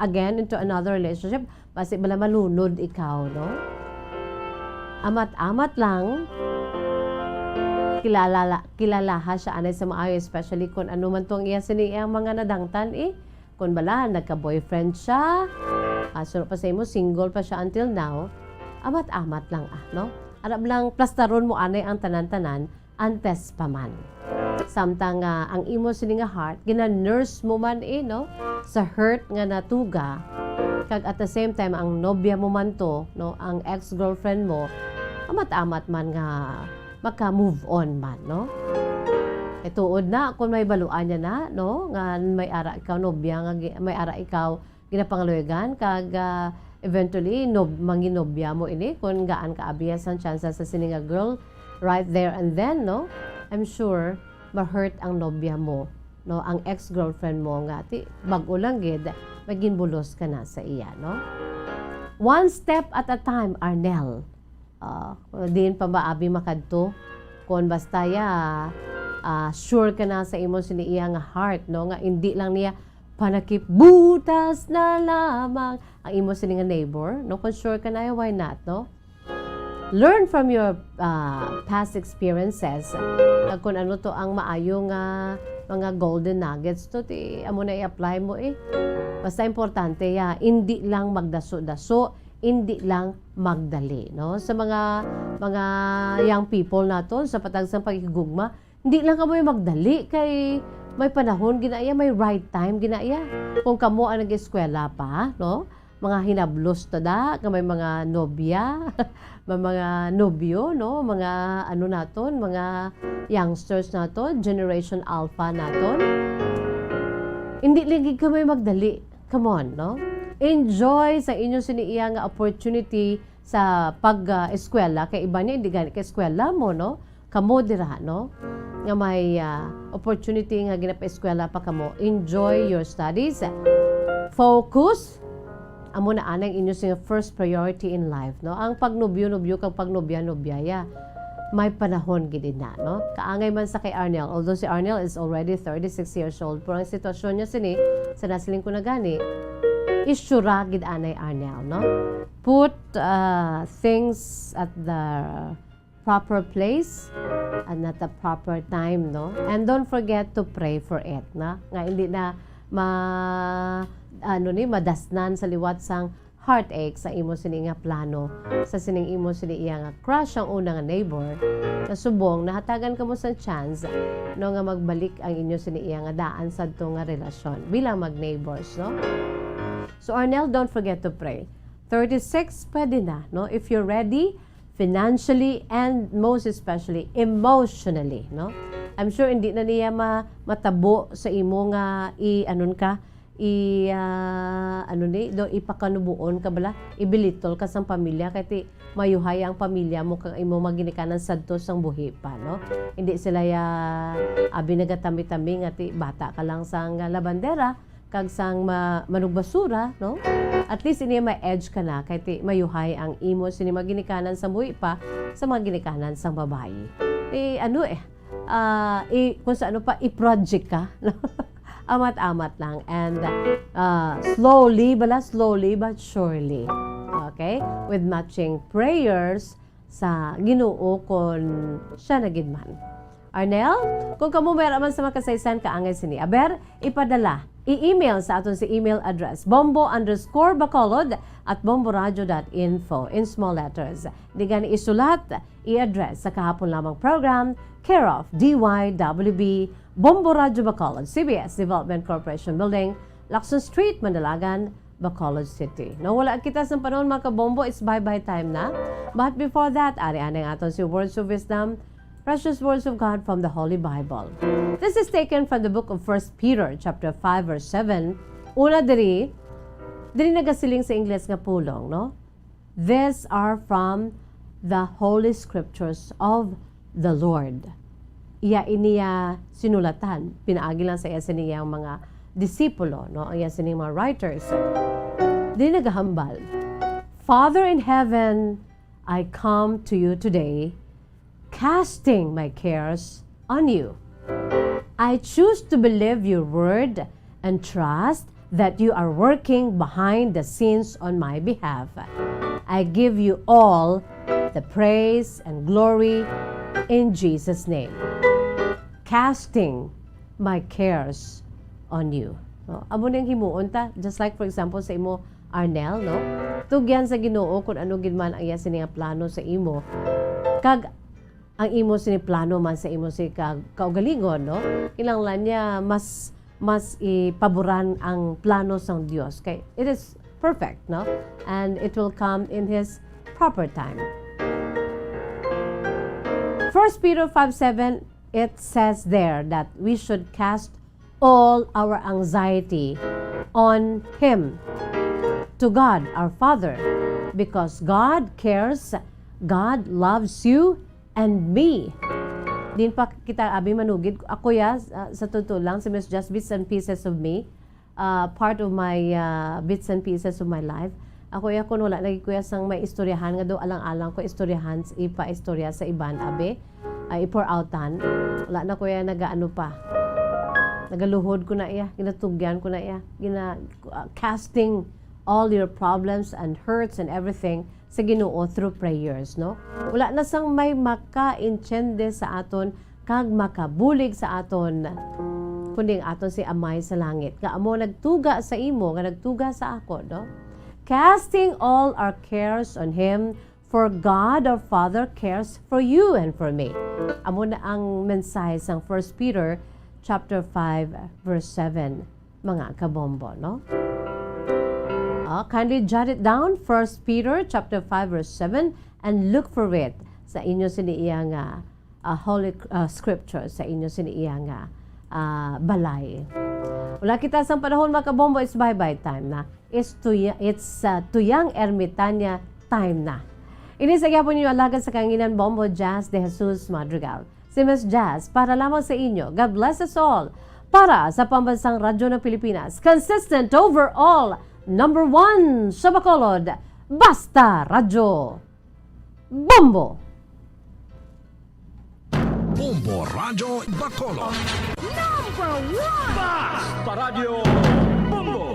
again into another relationship, base bala malunod ikaw, no? Amat-amat lang. Kilalaha siya anay sa maayo, especially kung ano man tong iya sini ang mga nadangtan Kung bala, nagka-boyfriend siya, sunod pa sa imo, single pa siya until now, amat-amat lang no? Arab lang, plastaron mo anay ang tanan-tanan, antes pa man. Samtang ang imo sini nga heart, gina-nurse mo man no? Sa hurt nga natuga, kag at the same time, ang nobya mo man to, no? Ang ex-girlfriend mo, amat-amat man nga maka-move on man, no? Tuod na kung may baluan niya na, no? Nga may ara ikaw nobya, nga may ara ikaw ginapangaluyagan, kag eventually manginobya mo ini kung gaan ka abiyas ang chance sa sininga girl right there and then, no? I'm sure ma-hurt ang nobya mo, no? Ang ex-girlfriend mo nga ti bag-o lang gid maging bulos ka na sa iya, no? One step at a time, Arnel. Din pa ba abi makadto kung basta sure ka na sa imo sini iya nga heart, no? Nga hindi lang niya panakipbutas na lamang ang imo sini nga neighbor, no? Kung sure ka na, why not, no? Learn from your past experiences. Kung ano to ang maayo nga mga golden nuggets to, amo na i-apply mo Basta importante hindi lang magdaso-daso, hindi lang magdali, no? Sa mga young people naton sa patagsang pagigugma, hindi lang kamo magdali kay may panahon ginaya, may right time ginaya. Kung kamo ang nag-eskwela pa, no? mga hinablos tada, nga may mga nobya, may mga nobyo, no? Mga ano naton, mga youngsters naton, Generation Alpha naton. Hindi lagi kamay magdali. Come on, no? Enjoy sa inyong siniiya nga opportunity sa pag-eskwela. Kay iba niya, hindi gani ka eskwela mo, no? Kamo dira, no? Nga may opportunity nga ginapa-eskwela pa kamo. Enjoy your studies. Focus. Amo na anang inyo sa first priority in life, no? Ang pagnubyo-nubyo kag pagnubya-nubyaya, may panahon gid na, no? Kaangay man sa kay Arnel, although si Arnel is already 36 years old, pero ang sitwasyon niya sini sa nasiling ko na gani, isyura gid anay Arnel, no? Put things at the proper place and at the proper time, no? And don't forget to pray for it, na? Nga hindi na madasnan sa liwat sang heartache sa imo sini nga plano, sa sining imo sini iya nga crush ang una nga neighbor, na subong nahatagan kamo sa chance no nga magbalik ang inyo sini iya nga daan sadto nga relasyon bilang mag-neighbors, no? So Arnel, don't forget to pray. 36 pwede na, no? If you're ready financially and most especially emotionally, no? I'm sure hindi na niya matabo sa imo nga ipakanubuon ka bala, ibilitol ka sang pamilya kay mayuhay ang pamilya mo kang imo maginikanan sadto sang buhi pa, no? Hindi sila abi nagatami-tami nga ti bata ka lang sang labandera kag sang manugbasura, no? At least ini may edge ka na kay ti mayuhay ang imo sini maginikanan sa buhi pa sa maginikanan sang babayi. Kung sa ano pa i-project ka, no? Amat-amat lang and slowly but surely, okay, with matching prayers sa Ginoo kon siya nagidman. Arnel, kung kamo mayroon sa makasaysan kaangay sini aber ipadala i-email sa aton si email address bombo_bacolod@bomboradio.info in small letters. Di gani isulat i-address sa kahapon lamang program, care of DYWB Bombo Radio Bacolod, CBS Development Corporation Building, Lacson Street, Mandalagan, Bacolod City. Nawala kita sa panahon mga kabombo, it's bye-bye time na. But before that, ari-anay aton si Words of Wisdom, precious words of God from the Holy Bible. This is taken from the book of 1 Peter, chapter 5, verse 7. Una diri nagasiling sa Ingles nga pulong, no? These are from the Holy Scriptures of the Lord. Iya iniya sinulatan, pinaagi lang sa iya siniyang mga disipulo, no? Ang iya siniyang mga writers. Di nagahambal. Father in heaven, I come to you today, casting my cares on you. I choose to believe your word and trust that you are working behind the scenes on my behalf. I give you all the praise and glory in Jesus' name. Casting my cares on you. No? Amo nang himuon ta, just like for example sa imo Arnel, no? Tugyan sa Ginoo kung ano gid man ang iya sini plano sa imo. Kag ang imo sini plano man sa imo si kaugalingon, no? Kinahanglan niya mas ipaboran ang plano sang Dios kay it is perfect, no? And it will come in his proper time. 1 Peter 5:7, it says there that we should cast all our anxiety on Him, to God our Father, because God cares, God loves you and me. Din pa kita abi manugid ako sa totoo lang si Miss Just Bits and Pieces of Me, part of my bits and pieces of my life. Ako kun wala lagi kuya sang may istoryahan nga do alang-alang ko istoryahan ipa-istorya sa iban abe i-pour outan. Wala na kuya nagaano pa. Nagaluhod ko na iya, ginatugyan ko na iya, casting all your problems and hurts and everything sa Ginoo through prayers, no? Wala na sang may maka-intiende sa aton kag makabulig sa aton kundi ang aton si Amay sa langit. Nga amo nagtuga sa imo, nga nagtuga sa ako, no? Casting all our cares on Him, for God our Father cares for you and for me. Amo na ang mensahe sang 1 Peter chapter 5 verse 7, mga kabombo, no? Kindly jot it down, 1 Peter chapter 5 verse 7, and look for it sa inyo siniyang Holy Scripture, sa inyo siniyang balay. Wala kita sa panahon mga kabombo, it's bye-bye time na. It's tuyang ermitanya time na. Inisagya po ninyo alaga sa kanginan Bombo Jazz de Jesus Madrigal. Si Miss Jazz para lamang sa inyo. God bless us all. Para sa pambansang radyo ng Pilipinas, consistent overall, number 1 sa Bacolod, Basta Radyo Bombo! Bombo Radyo Bacolod. Number 1! Basta Radio Bombo!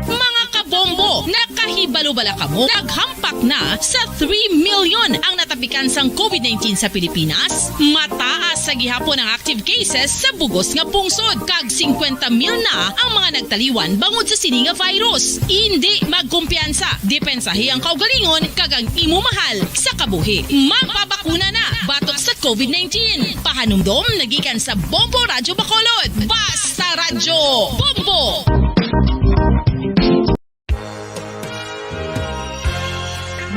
Mga kabombo, nakahibalo-bala ka mo? Naghampak na sa 3 million ang natapikan sang COVID-19 sa Pilipinas. Mataas sa gihapon ang active cases sa bugos nga pungsod. Kag 50 mil na ang mga nagtaliwan bangod sa sini nga virus. Hindi magkumpiyansa. Depensahi ang kaugalingon kag ang imo mahal sa kabuhi. Magpabakuna na batok sa COVID-19. Pahanumdom nagikan sa Bombo Radyo Bacolod. Basta Radyo Bombo!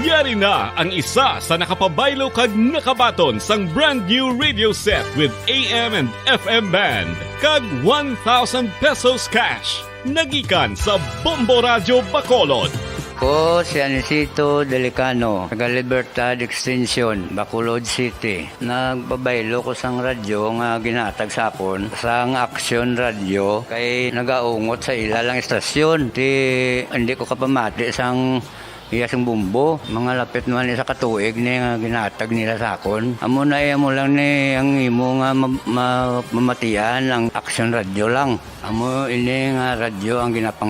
Yari na ang isa sa nakapabaylo kag nakabaton sang brand new radio set with AM and FM band kag 1,000 pesos cash. Nagikan sa Bombo Radyo Bacolod. Ko si Anisito Delicano, taga Libertad Extension, Bacolod City. Nagbabaylo ko sang radyo nga ginatag sapon sang Action Radio kay nagaungot sa ilalang estasyon. Hindi ko kapamati sang iyasang bumbo, mga lapit naman sa katuig ni nga ginatag nila sakon. Amo na mo lang ni ang imo nga mamatian ang Action Radio lang. Amo ini nga radyo ang ginapang